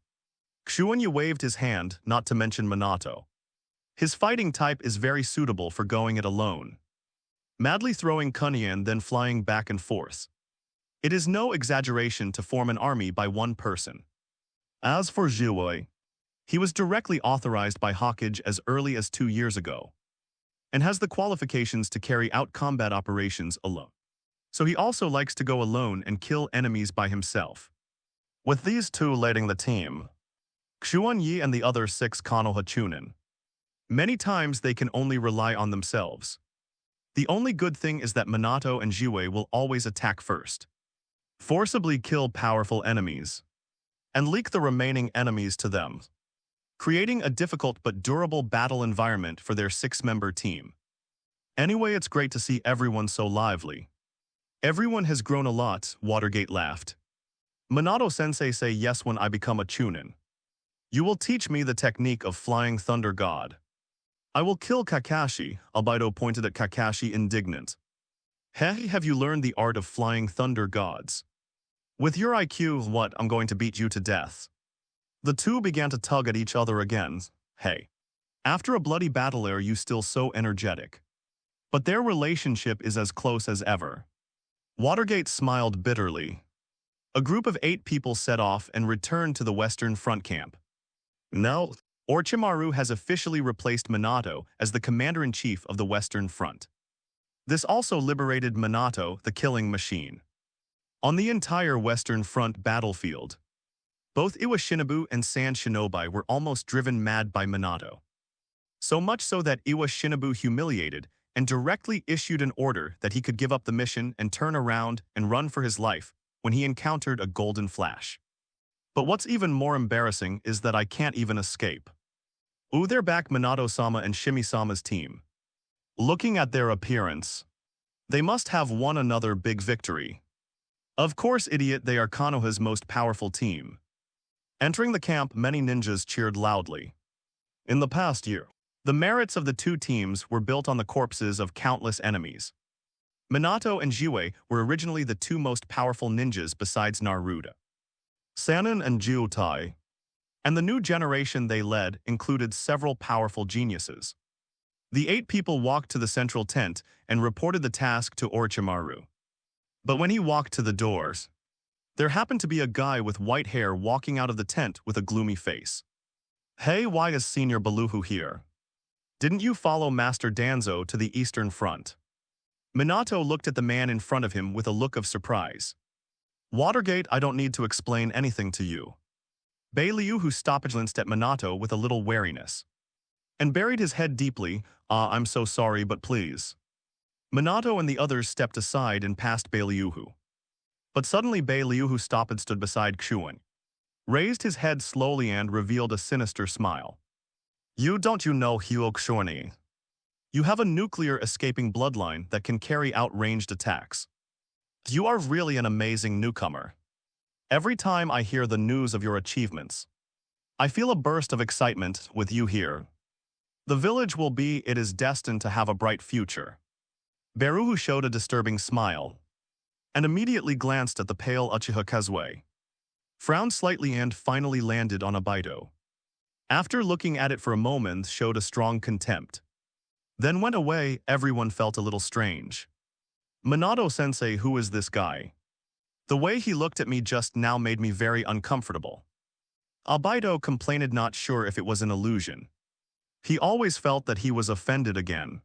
A: Xuanyi waved his hand, not to mention Minato. His fighting type is very suitable for going it alone, madly throwing Kunyan then flying back and forth. It is no exaggeration to form an army by one person. As for Jiwei, he was directly authorized by Hokage as early as 2 years ago, and has the qualifications to carry out combat operations alone. So he also likes to go alone and kill enemies by himself. With these two leading the team, Xuanyi and the other 6 Konoha Chunin, many times they can only rely on themselves. The only good thing is that Minato and Jiwei will always attack first, forcibly kill powerful enemies, and leak the remaining enemies to them, creating a difficult but durable battle environment for their 6-member team. Anyway, it's great to see everyone so lively. Everyone has grown a lot, Watergate laughed. Minato-sensei say yes when I become a Chunin. You will teach me the technique of flying thunder god. I will kill Kakashi, Albedo pointed at Kakashi indignant. Hey, have you learned the art of flying thunder gods? With your IQ, what, I'm going to beat you to death. The two began to tug at each other again. Hey. After a bloody battle are you still so energetic? But their relationship is as close as ever. Watergate smiled bitterly. A group of 8 people set off and returned to the Western Front camp. Now, Orochimaru has officially replaced Minato as the commander-in-chief of the Western Front. This also liberated Minato, the killing machine. On the entire Western Front battlefield, both Iwa Shinobu and Sand Shinobi were almost driven mad by Minato. So much so that Iwa Shinobu humiliated and directly issued an order that he could give up the mission and turn around and run for his life when he encountered a golden flash. But what's even more embarrassing is that I can't even escape. Ooh, they're back, Minato-sama and Shimi-sama's team. Looking at their appearance, they must have won another big victory. Of course, idiot, they are Konoha's most powerful team. Entering the camp, many ninjas cheered loudly. In the past year, the merits of the two teams were built on the corpses of countless enemies. Minato and Jiwei were originally the 2 most powerful ninjas besides Naruto, Sannin and Jiutai, and the new generation they led included several powerful geniuses. The 8 people walked to the central tent and reported the task to Orochimaru. But when he walked to the doors, there happened to be a guy with white hair walking out of the tent with a gloomy face. Hey, why is Senior Baluhu here? Didn't you follow Master Danzo to the Eastern Front? Minato looked at the man in front of him with a look of surprise. Watergate, I don't need to explain anything to you. Liu stopped glanced at Minato with a little wariness, and buried his head deeply. I'm so sorry, but please. Minato and the others stepped aside and passed Liu. But suddenly Liu stopped and stood beside Xuan, raised his head slowly and revealed a sinister smile. You know Huo Xuanyi. You have a nuclear escaping bloodline that can carry out ranged attacks. You are really an amazing newcomer. Every time I hear the news of your achievements, I feel a burst of excitement with you here. The village it is destined to have a bright future. Beruhu showed a disturbing smile, and immediately glanced at the pale Uchiha Kazui, frowned slightly and finally landed on Albedo. After looking at it for a moment, showed a strong contempt. Then went away. Everyone felt a little strange. Minato-sensei, who is this guy? The way he looked at me just now made me very uncomfortable. Albedo complained, not sure if it was an illusion. He always felt that he was offended again.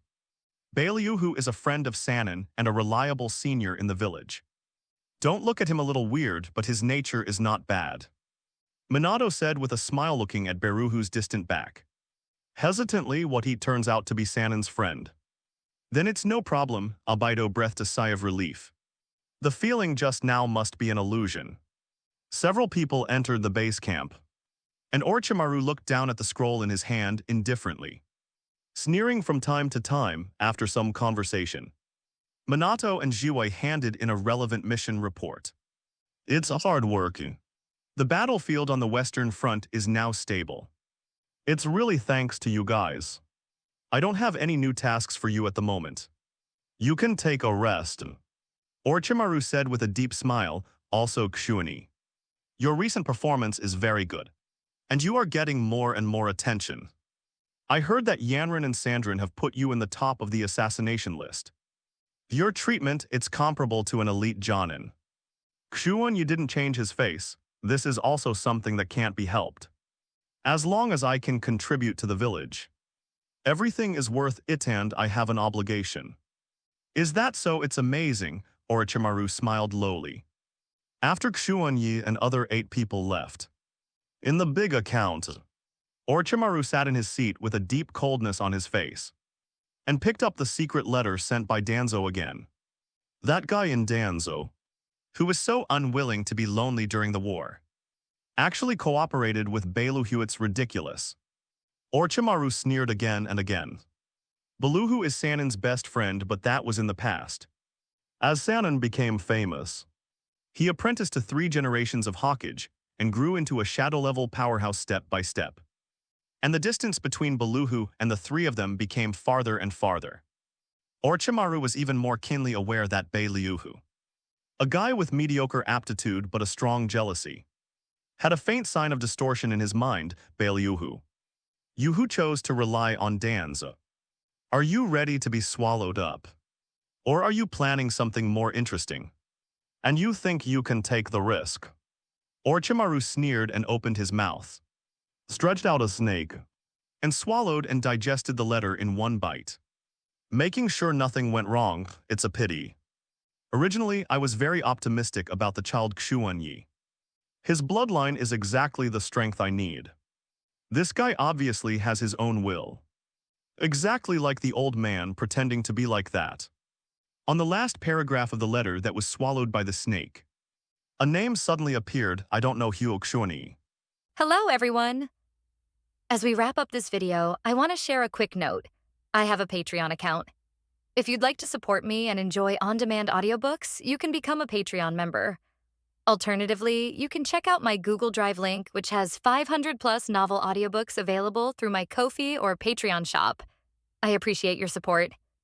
A: Liu is a friend of Sannin and a reliable senior in the village. Don't look at him a little weird, but his nature is not bad. Minato said with a smile, looking at Beruhu's distant back. Hesitantly, what he turns out to be Sannin's friend. Then it's no problem, Albedo breathed a sigh of relief. The feeling just now must be an illusion. Several people entered the base camp, and Orochimaru looked down at the scroll in his hand indifferently, sneering from time to time after some conversation. Minato and Jiwei handed in a relevant mission report. It's hard working. The battlefield on the Western Front is now stable. It's really thanks to you guys. I don't have any new tasks for you at the moment. You can take a rest. Orochimaru said with a deep smile, also Xuanyi. Your recent performance is very good. And you are getting more and more attention. I heard that Yanran and Sandrin have put you in the top of the assassination list. Your treatment, it's comparable to an elite Jonin. Xuanyi didn't change his face. This is also something that can't be helped. As long as I can contribute to the village. Everything is worth it and I have an obligation. Is that so? It's amazing, Orochimaru smiled lowly. After Xuanyi and other 8 people left. In the big account, Orochimaru sat in his seat with a deep coldness on his face. And picked up the secret letter sent by Danzo again. That guy in Danzo, who was so unwilling to be lonely during the war, actually cooperated with Beluhu. It's ridiculous. Orochimaru sneered again and again. Beluhu is Sannin's best friend, but that was in the past. As Sannin became famous, he apprenticed to 3 generations of Hokage and grew into a shadow-level powerhouse step by step. And the distance between Beluhu and the 3 of them became farther and farther. Orochimaru was even more keenly aware that Beluhu, a guy with mediocre aptitude but a strong jealousy, had a faint sign of distortion in his mind. Beluhu, you who chose to rely on Danzo, are you ready to be swallowed up? Or are you planning something more interesting? And you think you can take the risk? Orochimaru sneered and opened his mouth, stretched out a snake, and swallowed and digested the letter in one bite. Making sure nothing went wrong, it's a pity. Originally, I was very optimistic about the child Xuanyi. His bloodline is exactly the strength I need. This guy obviously has his own will. Exactly like the old man pretending to be like that. On the last paragraph of the letter that was swallowed by the snake, a name suddenly appeared. I don't know Xuanyi.
B: Hello, everyone. As we wrap up this video, I want to share a quick note. I have a Patreon account. If you'd like to support me and enjoy on-demand audiobooks, you can become a Patreon member. Alternatively, you can check out my Google Drive link, which has 500+ novel audiobooks available through my Ko-fi or Patreon shop. I appreciate your support.